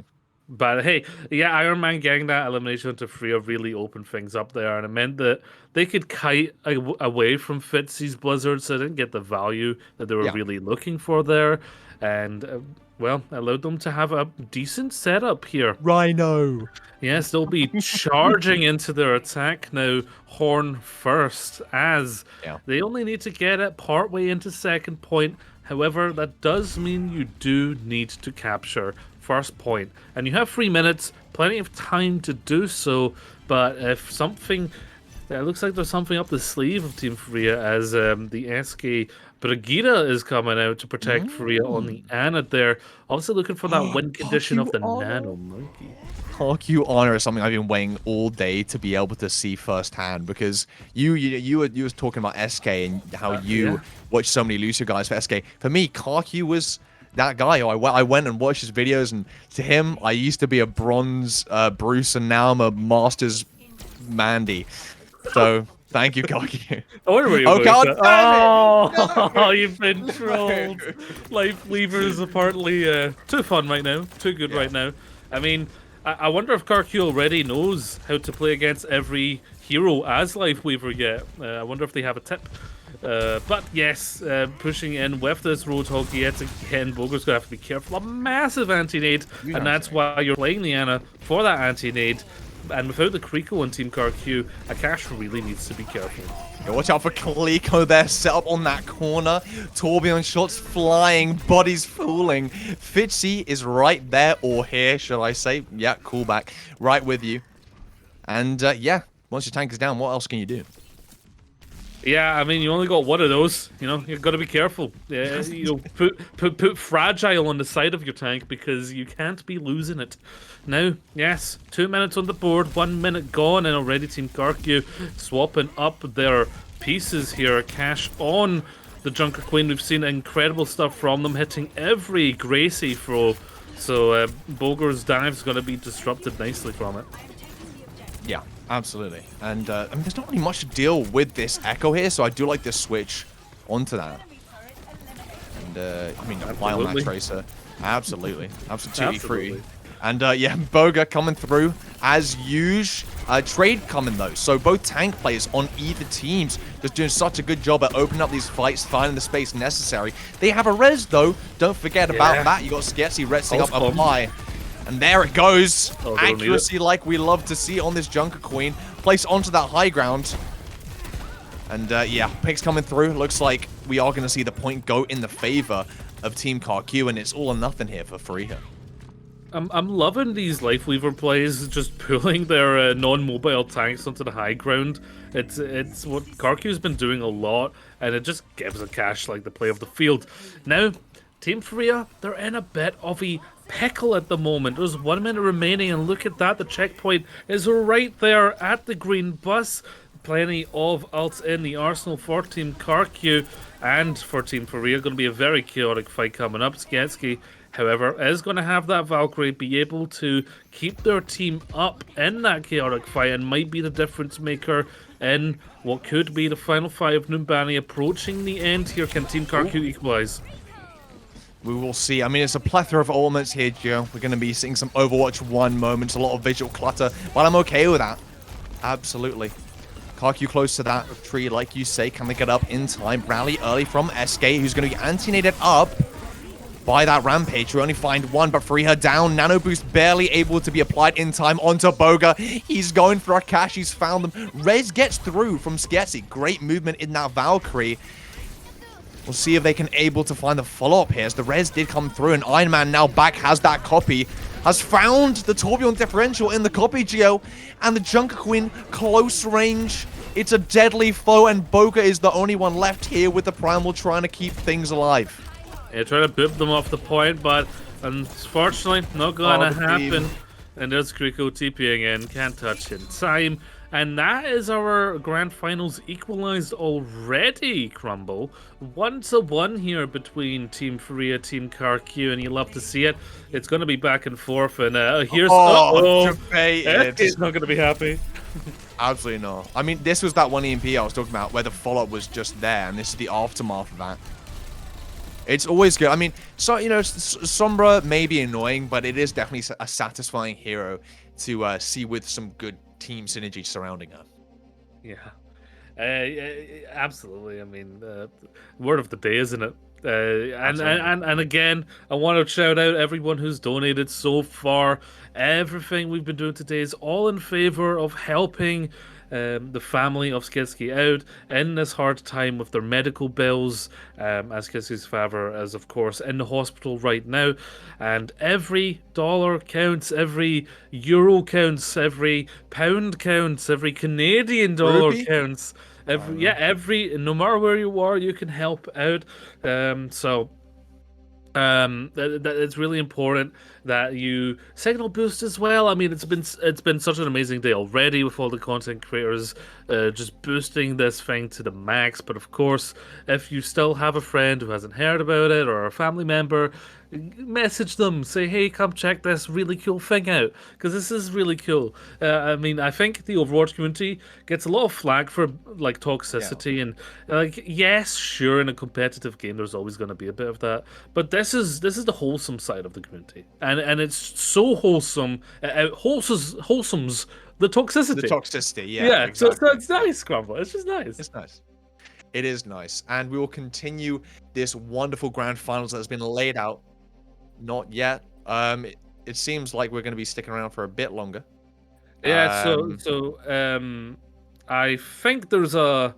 But hey, yeah, Iron Man getting that elimination into Fareeha really opened things up there, and it meant that they could kite away from Fitzy's Blizzard, so they didn't get the value that they were really looking for there, and well, allowed them to have a decent setup here. Rhino. Yes, they'll be charging into their attack now, Horn first, as they only need to get it partway into second point. However, that does mean you do need to capture first point. And you have 3 minutes, plenty of time to do so, but if something... It looks like there's something up the sleeve of Team Fareeha as the SK Brigida is coming out to protect Fareeha on the Anna there. Also looking for that win condition of the Nano Monkey. KarQ Honor is something I've been waiting all day to be able to see firsthand, because you were talking about SK and how you watch so many Lucio guys for SK. For me, KarQ was that guy. I went and watched his videos, and to him, I used to be a bronze Bruce, and now I'm a Masters Mandy. So thank you, KarQ. I wonder where Oh god! Oh, you've been trolled. Life Leavers apparently too fun right now, too good right now. I mean, I wonder if KarQ already knows how to play against every hero as Lifeweaver yet. I wonder if they have a tip. But yes, pushing in with this Roadhog yet again, Boger's going to have to be careful. A massive anti-nade, and that's why you're playing the Ana for that anti-nade. And without the Kriko on Team KarQ, Akash really needs to be careful. Yeah, watch out for Kliko there, set up on that corner. Torbjorn shots flying, bodies fooling. Fitzy is right there, or here, shall I say. Yeah, cool back. Right with you. And yeah, once your tank is down, what else can you do? Yeah, I mean, you only got one of those. You know, you've got to be careful. Yeah, you know, put fragile on the side of your tank because you can't be losing it. Now, yes, 2 minutes on the board, 1 minute gone, and already Team KarQ swapping up their pieces here. Cash on the Junker Queen. We've seen incredible stuff from them, hitting every Gracie throw. So Boger's dive's going to be disrupted nicely from it. Yeah, absolutely. And I mean, there's not really much to deal with this Echo here, so I do like this switch onto that. And I mean, apply on that Tracer. Absolutely. Absolutely free. And yeah, Boga coming through as usual. Trade coming though, so both tank players on either teams just doing such a good job at opening up these fights, finding the space necessary. They have a res though, don't forget about that. You got Skiesti resting up apply. And there it goes. Accuracy like we love to see on this Junker Queen. Place onto that high ground. And yeah, picks coming through. Looks like we are going to see the point go in the favor of Team KarQ, and it's all or nothing here for Fareeha. I'm loving these Lifeweaver plays, just pulling their non-mobile tanks onto the high ground. It's what KarQ's been doing a lot, and it just gives Akash like the play of the field. Now, Team Fareeha, they're in a bit of a pickle at the moment. There's 1 minute remaining, and look at that. The checkpoint is right there at the green bus. Plenty of ults in the arsenal for Team KarQ, and for Team Fareeha. Going to be a very chaotic fight coming up. Skiesti, however, is going to have that Valkyrie, be able to keep their team up in that chaotic fight, and might be the difference maker in what could be the final fight of Numbani approaching the end here. Can Team KarQ equalize? We will see. I mean, it's a plethora of elements here, Joe. We're going to be seeing some Overwatch 1 moments, a lot of visual clutter, but I'm okay with that. Absolutely. KarQ close to that tree, like you say. Can they get up in time? Rally early from SK, who's going to be anti-nated up by that Rampage. We only find one, but Fareeha down. Nano boost barely able to be applied in time onto Boga. He's going for Akash. He's found them. Rez gets through from Skiesti. Great movement in that Valkyrie. We'll see if they can able to find the follow-up here, as the res did come through, and Iron Man now back has that copy. Has found the Torbjorn differential in the copy, Geo, and the Junker Queen close range. It's a deadly foe, and Boga is the only one left here with the Primal trying to keep things alive. Yeah, trying to boop them off the point, but unfortunately, not gonna happen. And there's Kriko TPing in, can't touch in time. And that is our grand finals equalized already, Crumble. 1-1 here between Team Fareeha, Team KarQ, and you love to see it. It's going to be back and forth, and here's... He's not going to be happy. Absolutely not. I mean, this was that one EMP I was talking about, where the follow-up was just there, and this is the aftermath of that. It's always good. I mean, so you know, Sombra may be annoying, but it is definitely a satisfying hero to see with some good team synergy surrounding her. Yeah, absolutely. I mean, word of the day, isn't it? And again, I want to shout out everyone who's donated so far. Everything we've been doing today is all in favor of helping the family of Skiesti out in this hard time with their medical bills, as Skiesti's father is, of course, in the hospital right now. And every dollar counts, every euro counts, every pound counts, every Canadian dollar counts. No matter where you are, you can help out. It's really important that you signal boost as well. I mean, it's been such an amazing day already with all the content creators just boosting this thing to the max. But of course, if you still have a friend who hasn't heard about it or a family member, message them, say, hey, come check this really cool thing out, because this is really cool. I mean, I think the Overwatch community gets a lot of flack for like toxicity, and like, yes, sure, in a competitive game there's always going to be a bit of that, but this is the wholesome side of the community, and it's so wholesome. It wholesomes the toxicity. The toxicity, yeah. Yeah, Exactly. so it's nice, Crumble. It's just nice. It's nice. It is nice. And we will continue this wonderful grand finals that has been laid out. Not yet. It seems like we're going to be sticking around for a bit longer. Yeah, I think there's a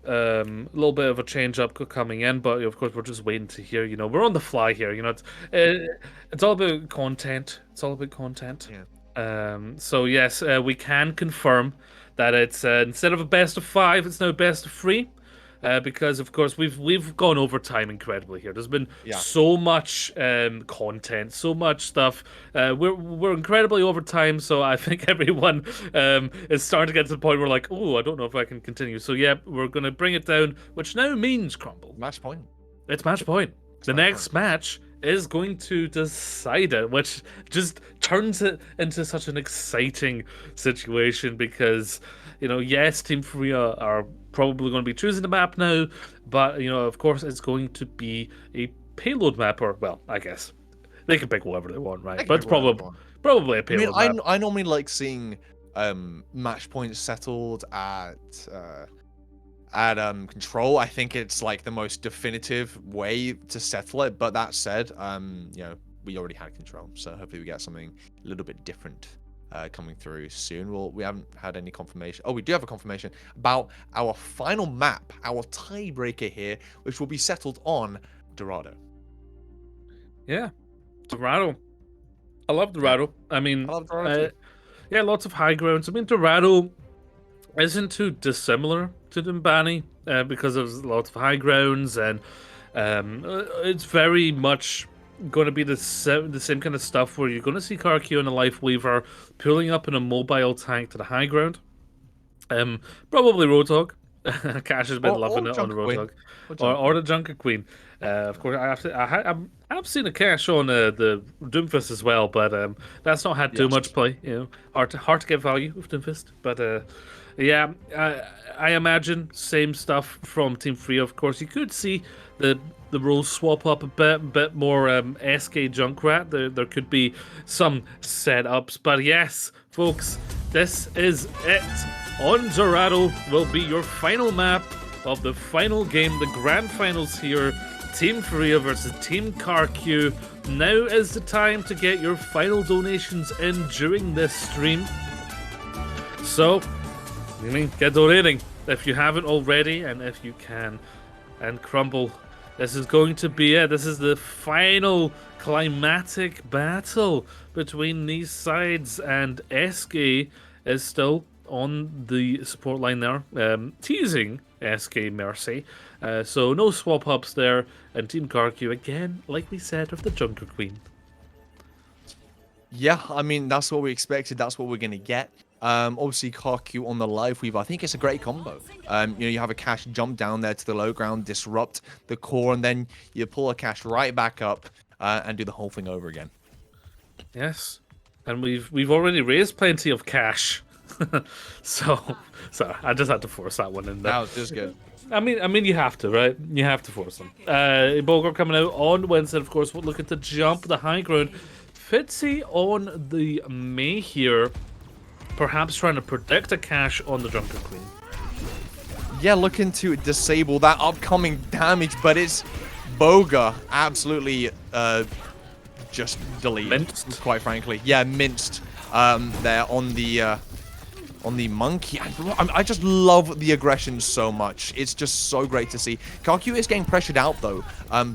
little bit of a change up coming in, but of course we're just waiting to hear. You know, we're on the fly here. You know, it's all about content. It's all about content. Yeah. So yes, we can confirm that it's instead of a best of 5, it's now best of 3. Because of course we've gone over time incredibly here. There's been so much content, so much stuff. We're incredibly over time, so I think everyone is starting to get to the point where like, oh, I don't know if I can continue. So yeah, we're gonna bring it down, which now means, Crumble, Match point. it's match point. The next match is going to decide it, which just turns it into such an exciting situation because, you know, yes, Team Fareeha are probably going to be choosing the map now, but, you know, of course, it's going to be a payload map, or, well, I guess they can pick whatever they want, right? But it's probably a payload map. I normally like seeing match points settled at control. I think it's like the most definitive way to settle it. But that said, you know, we already had control, so hopefully we get something a little bit different coming through soon. Well, we haven't had any confirmation. Oh, we do have a confirmation about our final map, our tiebreaker here, which will be settled on Dorado. Yeah, Dorado. I love Dorado. I mean, I love Dorado too. Yeah, lots of high grounds. I mean, Dorado isn't too dissimilar to Dumbani because of lots of high grounds, and it's very much going to be the same kind of stuff where you're going to see KarQ and a Life Weaver pulling up in a mobile tank to the high ground. Probably Roadhog. Cash has been loving it on the Roadhog. Or the Junker Queen. Of course, I have seen a Cash on the Doomfist as well, but that's not had too much play. You know, hard to get value with Doomfist. But yeah, I imagine same stuff from Team Fareeha. Of course, you could see the roles swap up a bit more SK Junkrat. There could be some setups, but yes, folks, this is it. On Dorado will be your final map of the final game, the grand finals here. Team Fareeha versus Team KarQ. Now is the time to get your final donations in during this stream. So, get donating if you haven't already, and if you can. And Crumble, this is going to be it. This is the final climatic battle between these sides, and SK is still on the support line there, teasing SK Mercy. So no swap ups there, and Team KarQ again, like we said, with the Junker Queen. Yeah, I mean, that's what we expected. That's what we're going to get. Obviously, KarQ on the Life Weaver, I think it's a great combo. You know, you have a Cash jump down there to the low ground, disrupt the core, and then you pull a Cash right back up and do the whole thing over again. Yes, and we've already raised plenty of cash. so I just had to force that one in there. That was just good. I mean, you have to, right? You have to force them. Bulgur coming out on Wednesday, of course, looking to jump the high ground. Fitzy on the May here, perhaps trying to predict a Cash on the Junker Queen. Yeah, looking to disable that upcoming damage, but it's Boga absolutely just deleted, minced. Quite frankly. Yeah, minced there on the monkey. I just love the aggression so much. It's just so great to see. KarQ is getting pressured out, though,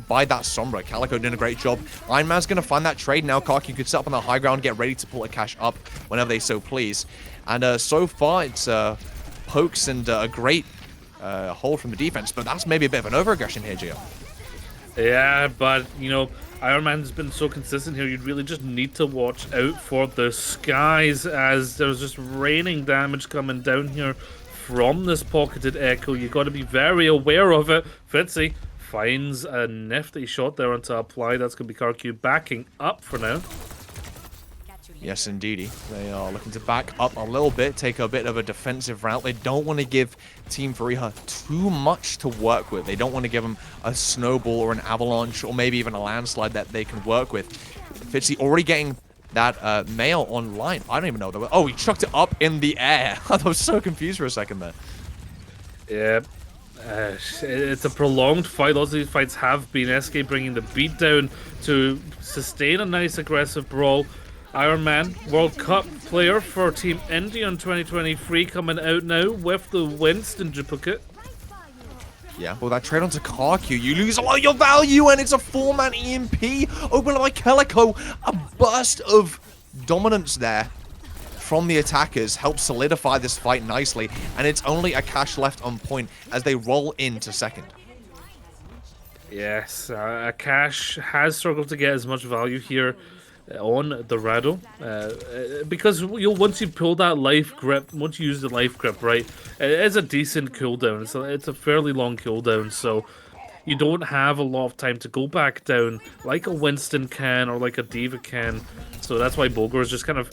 by that Sombra. Calico doing a great job. Iron Man's going to find that trade now. KarQ could set up on the high ground, get ready to pull a Cash up whenever they so please. And so far, it's pokes and a great hold from the defense, but that's maybe a bit of an over-aggression here, Gio. Yeah, but, you know, Iron Man's been so consistent here, you'd really just need to watch out for the skies, as there's just raining damage coming down here from this pocketed echo. You got to be very aware of it. Fitzy finds a nifty shot there onto Apply. That's going to be KarQ backing up for now. Yes, indeedy. They are looking to back up a little bit, take a bit of a defensive route. They don't want to give Team Fareeha too much to work with. They don't want to give them a snowball or an avalanche or maybe even a landslide that they can work with. Fitzy already getting that mail online. I don't even know. Oh, he chucked it up in the air. I was so confused for a second there. Yeah. It's a prolonged fight. Lots of these fights have been SK bringing the beat down to sustain a nice aggressive brawl. Iron Man, World Cup player for Team India in 2023, coming out now with the Winston duplicate. Yeah, well, that trade onto KarQ, you lose a lot of your value, and it's a 4-man EMP opened by KarQ. A burst of dominance there from the attackers helps solidify this fight nicely, and it's only a cash left on point as they roll into second. Yes, Akash has struggled to get as much value here on the Rado, because once you pull that life grip, once you use the life grip, right, it is a decent cooldown. It's a fairly long cooldown, so you don't have a lot of time to go back down like a Winston can or like a Diva can. So that's why Bulgur is just kind of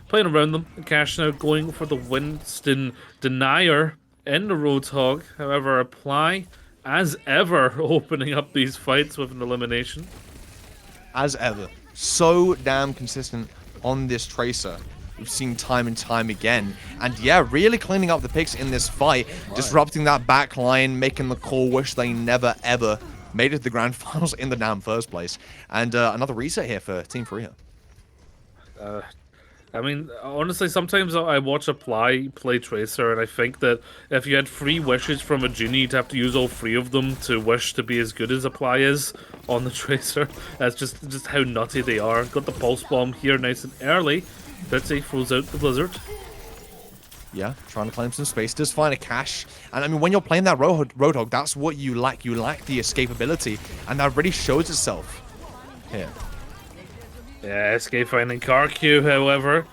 playing around them. Akash now going for the Winston denier in the Roadhog. However, Apply, as ever, opening up these fights with an elimination. As ever. So damn consistent on this Tracer. We've seen time and time again. And yeah, really cleaning up the picks in this fight. Right. Disrupting that back line, making the core wish they never ever made it to the grand finals in the damn first place. And another reset here for Team Fareeha. I mean, honestly, sometimes I watch Apply play Tracer, and I think that if you had 3 wishes from a Genie, you'd have to use all 3 of them to wish to be as good as Apply is on the Tracer. That's just how nutty they are. Got the Pulse Bomb here nice and early. Fitzy throws out the Blizzard. Yeah, trying to claim some space. Does find a cache. And I mean, when you're playing that Roadhog, that's what you lack. You lack the escapability, and that really shows itself here. Yeah, SK finding KarQ, however.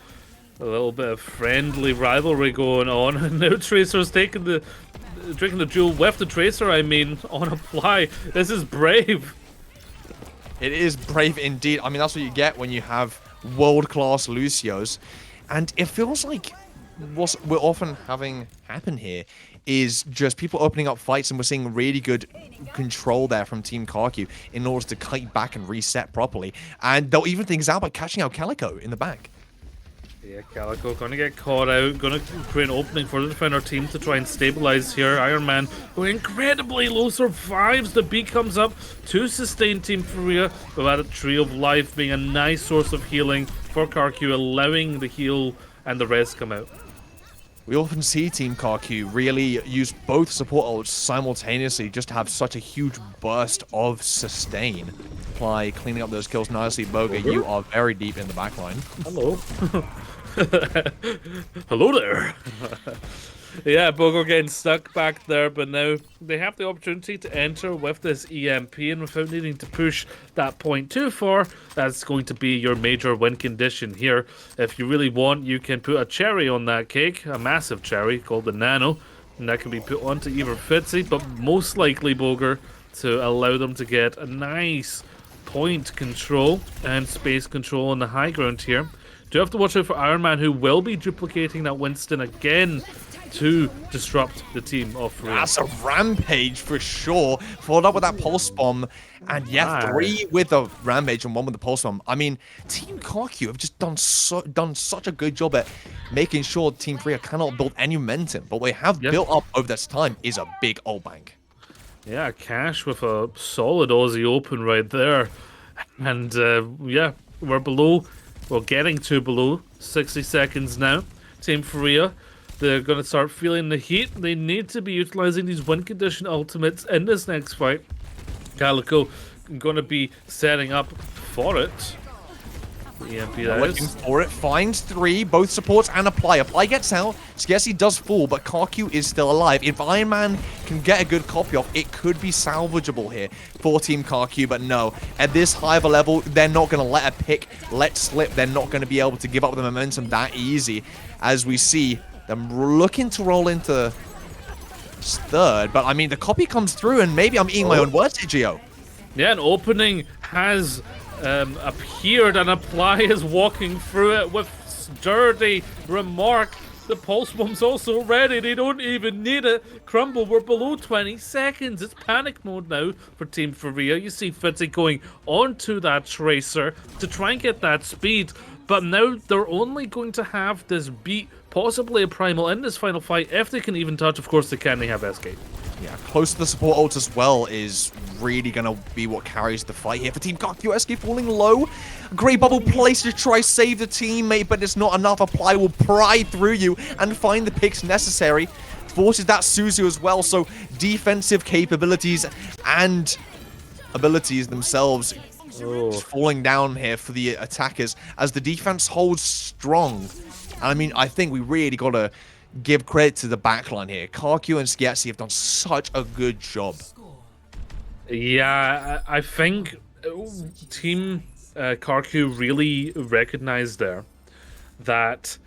A little bit of friendly rivalry going on. And now Tracer's drinking the duel with the Tracer, I mean, on Apply. This is brave. It is brave indeed. I mean, that's what you get when you have world-class Lucios. And it feels like what we're often having happen here is just people opening up fights, and we're seeing really good control there from Team KarQ in order to kite back and reset properly. And they'll even things out by catching out KarQ in the back. Yeah, KarQ gonna get caught out, gonna create an opening for the defender team to try and stabilize here. Iron Man going incredibly low, survives. The beat comes up to sustain Team Fareeha, without a Tree of Life being a nice source of healing for KarQ, allowing the heal and the res come out. We often see Team KarQ really use both support ults simultaneously just to have such a huge burst of sustain. Apply cleaning up those kills nicely. Boga, you are very deep in the backline. Hello. Hello there. Yeah, Bogo getting stuck back there, but now they have the opportunity to enter with this EMP, and without needing to push that point too far, that's going to be your major win condition here. If you really want, you can put a cherry on that cake, a massive cherry called the Nano, and that can be put onto either Fitzy, but most likely Boger, to allow them to get a nice point control and space control on the high ground here. Do have to watch out for Iron Man, who will be duplicating that Winston again to disrupt the team of Fareeha. That's a rampage for sure. Followed up with that pulse bomb. And yeah, 3 with the rampage and 1 with the pulse bomb. I mean, Team KarQ have just done such a good job at making sure Team Fareeha cannot build any momentum. But what they have built up over this time is a big ult bank. Yeah, Cash with a solid Aussie open right there. And yeah, we're getting to below 60 seconds now. Team Fareeha, they're going to start feeling the heat. They need to be utilizing these win condition ultimates in this next fight. KarQ going to be setting up for it. The EMP that looking for it, finds 3, both supports and Apply. Apply gets out, Skiesti does fall, but KarQ is still alive. If Iron Man can get a good copy off, it could be salvageable here for Team KarQ, but no. At this high of a level, they're not going to let a pick let slip. They're not going to be able to give up the momentum that easy, as we see them looking to roll into third, but I mean, the copy comes through, and maybe I'm eating my own words here, Gio. Yeah, an opening has appeared, and Apply is walking through it with sturdy remark. The pulse bomb's also ready. They don't even need it. Crumble, we're below 20 seconds. It's panic mode now for Team Fareeha. You see Fitzy going onto that Tracer to try and get that speed. But now they're only going to have this beat, possibly a Primal in this final fight. If they can even touch, of course they can. They have Escape. Yeah, close to the support ult as well is really going to be what carries the fight here for Team KarQ. SK falling low. Great bubble place to try save the teammate, but it's not enough. Apply will pry through you and find the picks necessary. Forces that Suzu as well, so defensive capabilities and abilities themselves just falling down here for the attackers as the defense holds strong. And I mean, I think we really got to give credit to the backline here. KarQ and Skiesti have done such a good job. Yeah, I think Team KarQ really recognized there that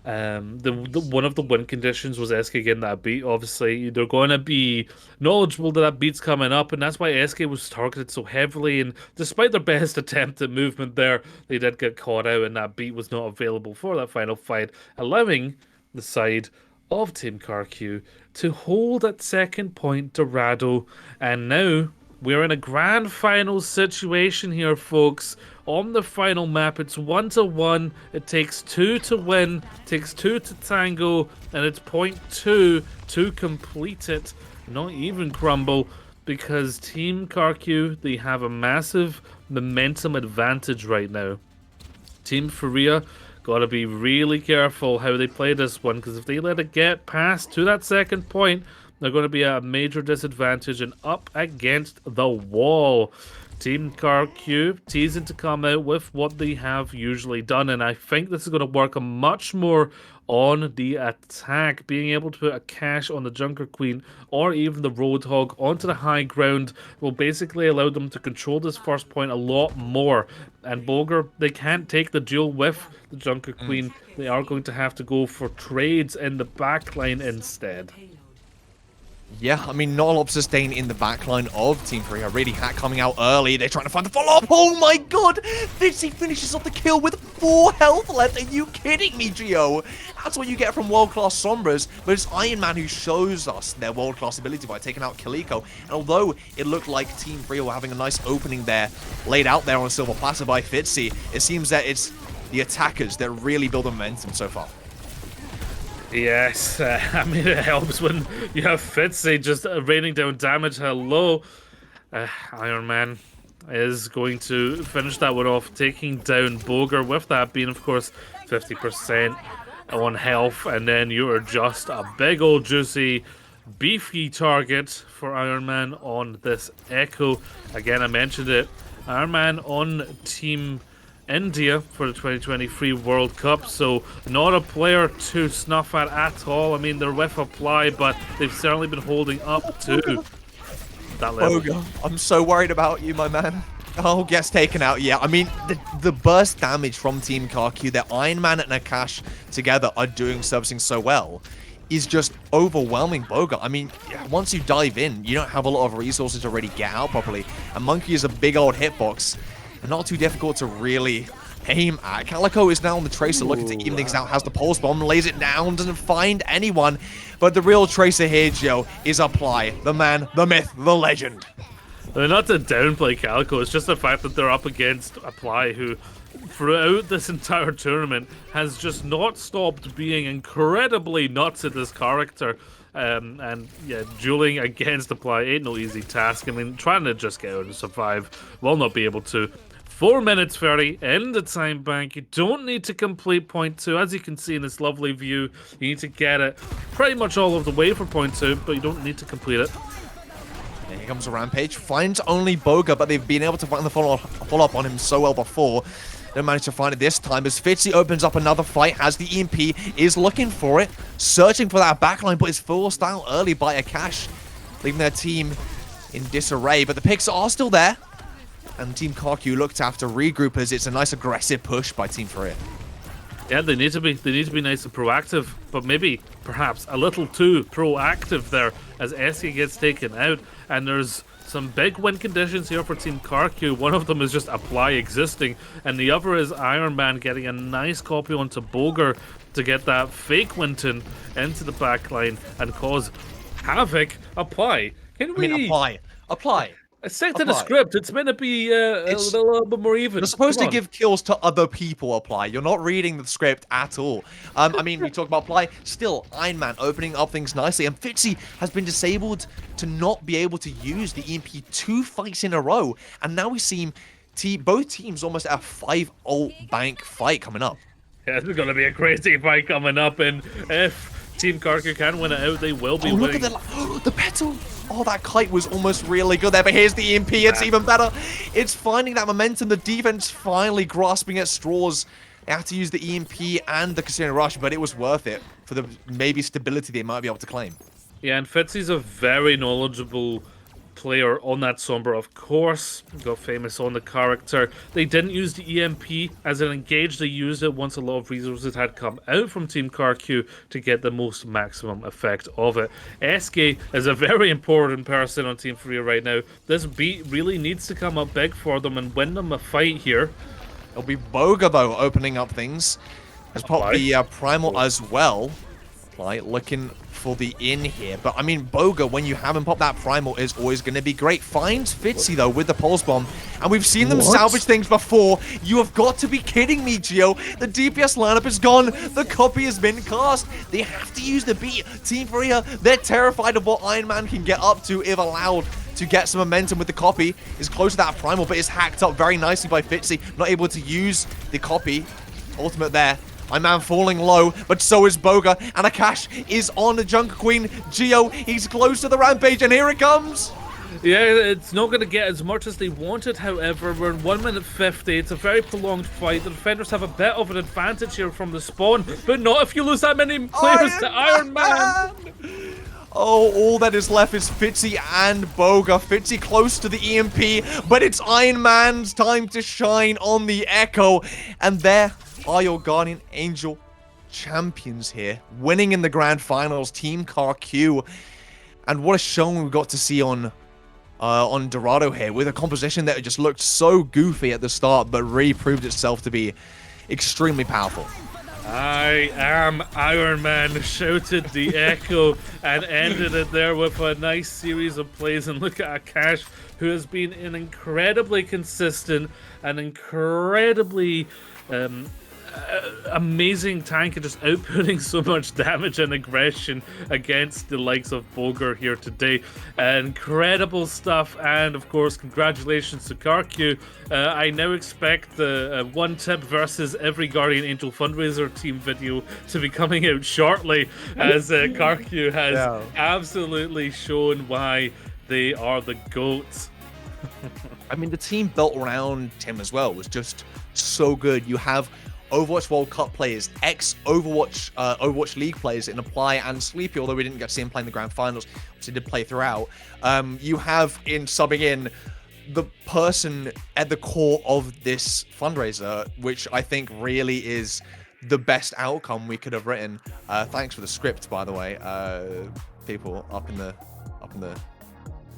one of the win conditions was SK getting that beat. Obviously, they're going to be knowledgeable that beat's coming up, and that's why SK was targeted so heavily. And despite their best attempt at movement there, they did get caught out, and that beat was not available for that final fight, allowing the side of Team KarQ to hold at second point Dorado. And now we're in a grand final situation here, folks. On the final map, it's 1-1. It takes 2 to win, takes 2 to tango, and it's 0.2 to complete it. Not even Crumble, because Team KarQ, they have a massive momentum advantage right now. Team Fareeha gotta be really careful how they play this one, because if they let it get past to that second point, they're going to be at a major disadvantage and up against the wall. Team KarQ teasing to come out with what they have usually done, and I think this is going to work much more on the attack. Being able to put a cash on the Junker Queen or even the Roadhog onto the high ground will basically allow them to control this first point a lot more. And Boger, they can't take the duel with the Junker Queen. They are going to have to go for trades in the backline instead. Yeah, I mean, not a lot of sustain in the backline of Team Fareeha. Really Hat coming out early. They're trying to find the follow-up. Oh my god! Fitzy finishes off the kill with 4 health left. Are you kidding me, Gio? That's what you get from world-class Sombras. But it's Iron Man who shows us their world-class ability by taking out Kaliko. And although it looked like Team Fareeha were having a nice opening there, laid out there on a silver platter by Fitzy, it seems that it's the attackers that really build momentum so far. Yes, I mean, it helps when you have Fitzy just raining down damage. Hello. Iron Man is going to finish that one off, taking down Boger, with that being, of course, 50% on health. And then you are just a big old juicy, beefy target for Iron Man on this Echo. Again, I mentioned it. Iron Man on Team India for the 2023 World Cup, so not a player to snuff at all. I mean, they're with Apply, but they've certainly been holding up to that level. Boga, I'm so worried about you, my man. Oh, gets taken out. Yeah, I mean, the burst damage from Team KarQ, their Iron Man and Akash together are doing something so well, is just overwhelming Boga. I mean, once you dive in, you don't have a lot of resources to already get out properly. And Monkey is a big old hitbox, and not too difficult to really aim at. Calico is now on the Tracer looking to even things out, has the pulse bomb, lays it down, doesn't find anyone. But the real Tracer here, Joe, is Apply, the man, the myth, the legend. Not to downplay Calico, it's just the fact that they're up against Apply, who throughout this entire tournament has just not stopped being incredibly nuts at this character. And yeah, dueling against Apply ain't no easy task. I mean, trying to just get out and survive will not be able to. 4 minutes, 30 in the time bank. You don't need to complete point 2. As you can see in this lovely view, you need to get it pretty much all of the way for point 2, but you don't need to complete it. And here comes a Rampage. Finds only Boga, but they've been able to find the follow-up on him so well before. Don't manage to find it this time as Fitzy opens up another fight, has the EMP, is looking for it, searching for that backline, but is forced out early by Akash, leaving their team in disarray. But the picks are still there, and Team KarQ look to have to regroup as it's a nice aggressive push by Team Fareeha. Yeah, they need to be nice and proactive, but maybe perhaps a little too proactive there as Skiesti gets taken out, and there's some big win conditions here for Team KarQ. One of them is just apply existing, and the other is Iron Man getting a nice copy onto Boger to get that fake Winton into the backline and cause havoc. Apply. Can we Apply. stick to the script? It's meant to be a little bit more even. You're supposed Come to on. give kills to other people, Apply. You're not reading the script at all. I mean, we talk about Apply. Still, Iron Man opening up things nicely. And Fitzy has been disabled to not be able to use the EMP 2 fights in a row. And now we see both teams almost at a 5 ult bank fight coming up. Yeah, there's going to be a crazy fight coming up, and if Team KarQ can win it out, they will be Look winning. at the petal. Oh, that kite was almost really good there, but here's the EMP. It's even better. It's finding that momentum. The defense finally grasping at straws. They have to use the EMP and the Casino Rush, but it was worth it for the maybe stability they might be able to claim. Yeah, and Fitzy's a very knowledgeable player on that Sombra, of course. Got famous on the character. They didn't use the EMP as an engage. They used it once a lot of resources had come out from Team KarQ to get the most maximum effect of it. Skiesti is a very important person on Team Fareeha right now. This beat really needs to come up big for them and win them a fight here. It'll be Boga, though, opening up things. Has popped the Primal as well. Like, looking for the in here. But, I mean, Boga, when you have him pop that Primal, is always going to be great. Finds Fitzy, though, with the Pulse Bomb. And we've seen them salvage things before. You have got to be kidding me, Gio. The DPS lineup is gone. The copy has been cast. They have to use the beat. Team Fareeha, they're terrified of what Iron Man can get up to if allowed to get some momentum with the copy. Is close to that Primal, but is hacked up very nicely by Fitzy. Not able to use the copy. Ultimate there. Iron Man falling low, but so is Boga. And Akash is on the Junker Queen. Gio, he's close to the Rampage, and here it comes. Yeah, it's not going to get as much as they wanted, however. We're in 1 minute 50. It's a very prolonged fight. The defenders have a bit of an advantage here from the spawn, but not if you lose that many players to Iron Man. Oh, all that is left is Fitzy and Boga. Fitzy close to the EMP, but it's Iron Man's time to shine on the Echo. And there are your Guardian Angel champions here, winning in the grand finals, Team KarQ. And what a showing we got to see on Dorado here, with a composition that just looked so goofy at the start, but really proved itself to be extremely powerful. I am Iron Man, shouted the Echo, and ended it there with a nice series of plays. And look at Akash, who has been an incredibly consistent and incredibly amazing tank, and just outputting so much damage and aggression against the likes of Boger here today. Incredible stuff, and of course, congratulations to KarQ. I now expect the one tip versus every Guardian Angel Fundraiser team video to be coming out shortly, as KarQ has absolutely shown why they are the GOATs. I mean, the team built around him as well was just so good. You have Overwatch World Cup players, ex-Overwatch League players in Apply and Sleepy, although we didn't get to see him play in the grand finals, which he did play throughout. You have in subbing in the person at the core of this fundraiser, which I think really is the best outcome we could have written. Thanks for the script, by the way. People up in the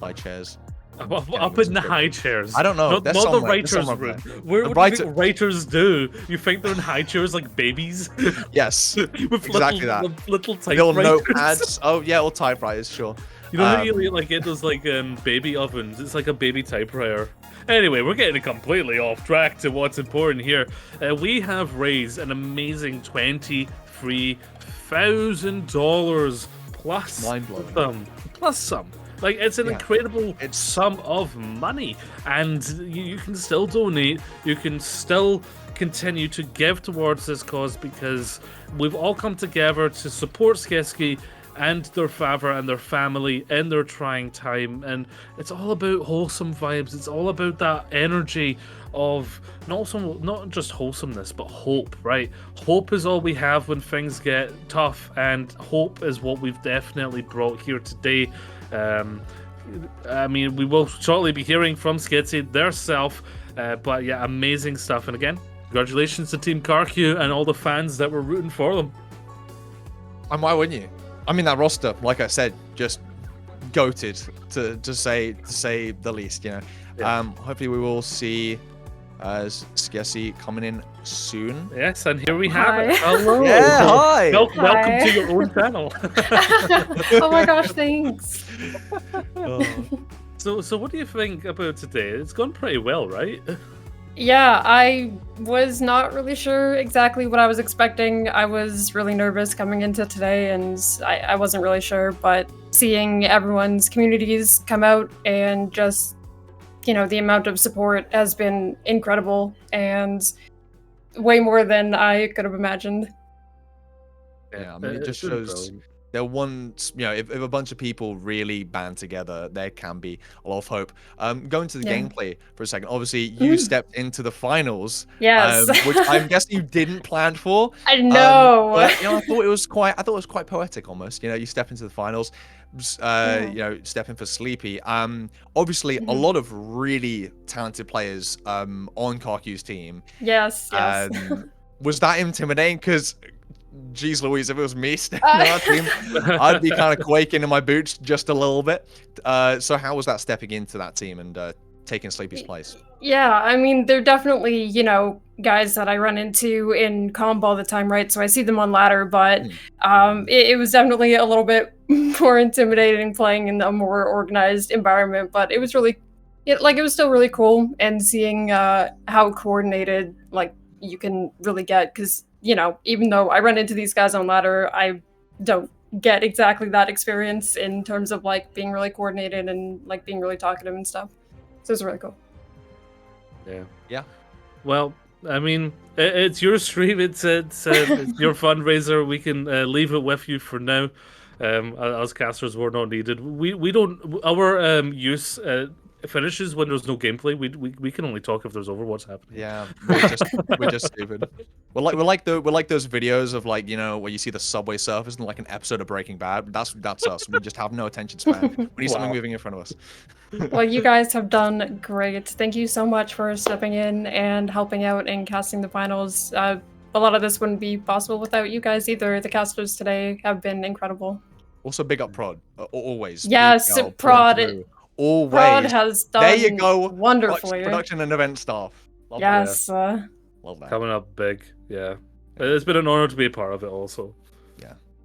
high chairs. Up in the high chairs. I don't know. Not the writers' room. What do you think writers do? You think they're in high chairs like babies? Yes, With exactly little little typewriters. notepads. Oh yeah, all typewriters, sure. You know how you like get those like baby ovens? It's like a baby typewriter. Anyway, we're getting completely off track to what's important here. We have raised an amazing $23,000 plus Mind-blowing. Plus some. Like, it's an incredible sum of money, and you can still donate, you can still continue to give towards this cause, because we've all come together to support Skiesti and their father and their family in their trying time. And it's all about wholesome vibes. It's all about that energy of not just wholesomeness, but hope, right? Hope is all we have when things get tough, and hope is what we've definitely brought here today. I mean, we will shortly be hearing from Skiesti theirself, but yeah, amazing stuff. And again, congratulations to Team KarQ and all the fans that were rooting for them. And why wouldn't you? I mean, that roster, like I said, just goated to say the least. You know. Yeah. Hopefully we will see Skiesti coming in soon. Yes, and here we have it. Hi. Hello. Yeah, hi. Welcome Hi. to your own channel. Oh my gosh, thanks. So what do you think about today? It's gone pretty well, right? Yeah, I was not really sure exactly what I was expecting. I was really nervous coming into today, and I wasn't really sure, but seeing everyone's communities come out and just, you know, the amount of support has been incredible and way more than I could have imagined. Yeah, I mean, it just it's been shows brilliant. that once, you know, if a bunch of people really band together, there can be a lot of hope. Going to the Yeah. gameplay for a second. Obviously, you stepped into the finals, Yes. which I'm guessing you didn't plan for. I know. But, you know, I thought it was quite poetic almost. You know, you step into the finals, Yeah. you know, stepping for Sleepy. Obviously, a Mhm. lot of really talented players on KarQ's team. Yes, yes. Was that intimidating? Because, geez Louise, if it was me stepping on that team, I'd be kind of quaking in my boots just a little bit. So how was that stepping into that team and taking Sleepy's place? Yeah, I mean, they're definitely, you know, guys that I run into in comp all the time, right? So I see them on ladder, but it was definitely a little bit more intimidating playing in a more organized environment, but it was really, it was still really cool, and seeing how coordinated, like, you can really get, because, you know, even though I run into these guys on ladder, I don't get exactly that experience in terms of, like, being really coordinated and, like, being really talkative and stuff. So it's really cool. Yeah. Well, I mean, it's your stream. It's your fundraiser. We can leave it with you for now. As casters, we're not needed. We don't. Our use finishes when there's no gameplay. We can only talk if there's Overwatch happening. Yeah, we're just stupid. We're like those videos of, like, you know, where you see the subway surfers in like an episode of Breaking Bad. That's us. We just have no attention span. We need something Wow. moving in front of us. Well, you guys have done great. Thank you so much for stepping in and helping out and casting the finals. A lot of this wouldn't be possible without you guys either. The casters today have been incredible. Also, big up Prod. Always. Yes, BPL, Prod. through. Always. Prod has done There you go. wonderfully. Production and event staff. Love that. Yes. Love that. Coming up big. Yeah. It's been an honor to be a part of it. Also.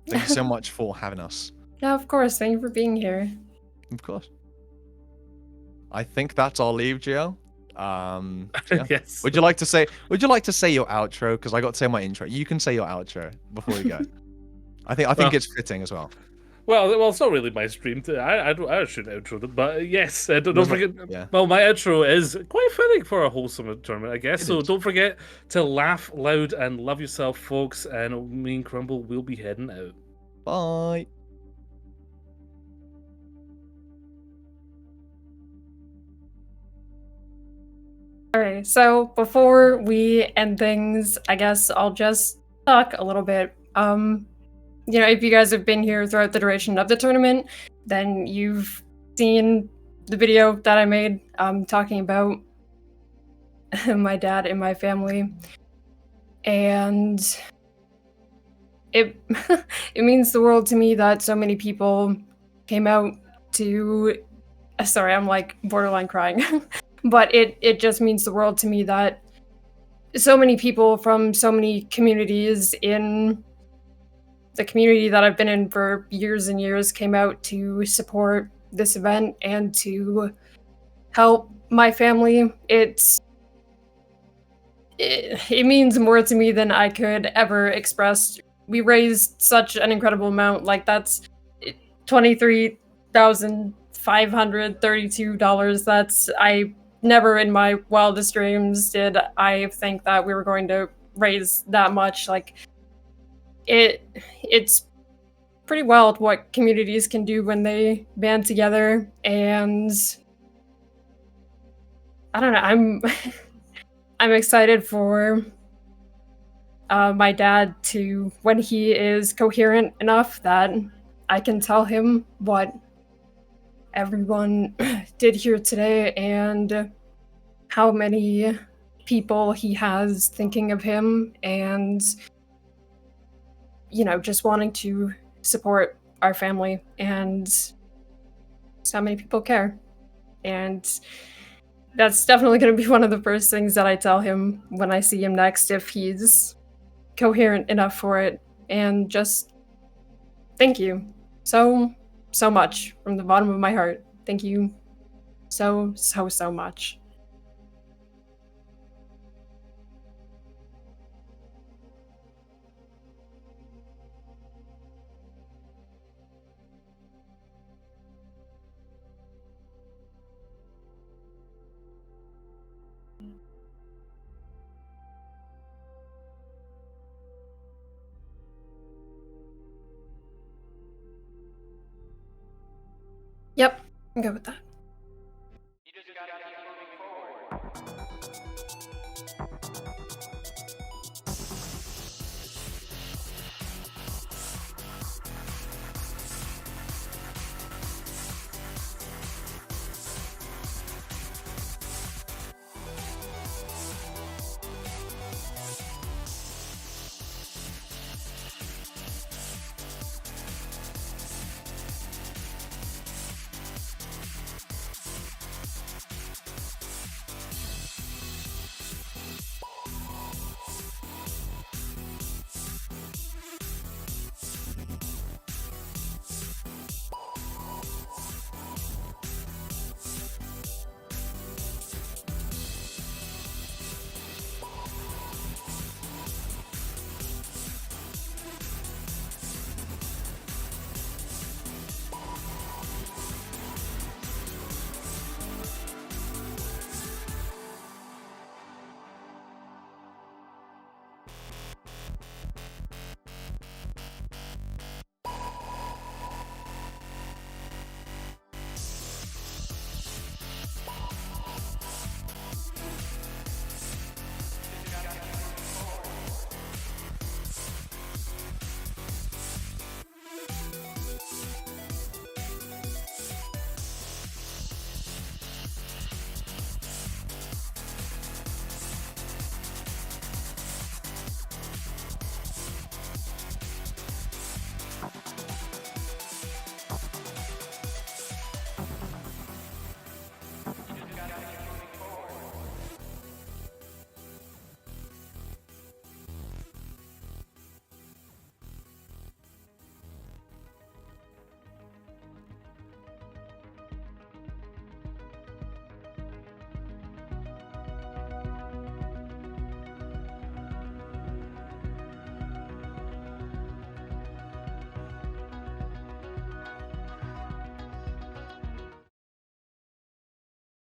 Thank you so much for having us. Yeah, of course. Thank you for being here. Of course. I think that's our leave, Gio. Yeah. Yes. Would you like to say your outro? Because I got to say my intro. You can say your outro before we go. I think Well, it's fitting as well. Well, it's not really my stream. I should outro them, but yes, don't Wasn't forget. it? Yeah. Well, my outro is quite fitting for a wholesome tournament, I guess. It So is. don't forget to laugh loud and love yourself, folks. And me and Crumble will be heading out. Bye. Alright, so before we end things, I guess I'll just talk a little bit. You know, if you guys have been here throughout the duration of the tournament, then you've seen the video that I made talking about my dad and my family. And it it means the world to me that so many people came out to sorry, I'm like borderline crying. But it just means the world to me that so many people from so many communities in the community that I've been in for years and years came out to support this event and to help my family. It means more to me than I could ever express. We raised such an incredible amount. Like, that's $23,532. That's I never in my wildest dreams did I think that we were going to raise that much. Like, it's pretty wild what communities can do when they band together, and I don't know, I'm excited for my dad to, when he is coherent enough that I can tell him what everyone did here today and how many people he has thinking of him and, you know, just wanting to support our family and just how many people care. And that's definitely going to be one of the first things that I tell him when I see him next, if he's coherent enough for it. And just thank you so much from the bottom of my heart. Thank you so much. Yep, I'm good with that.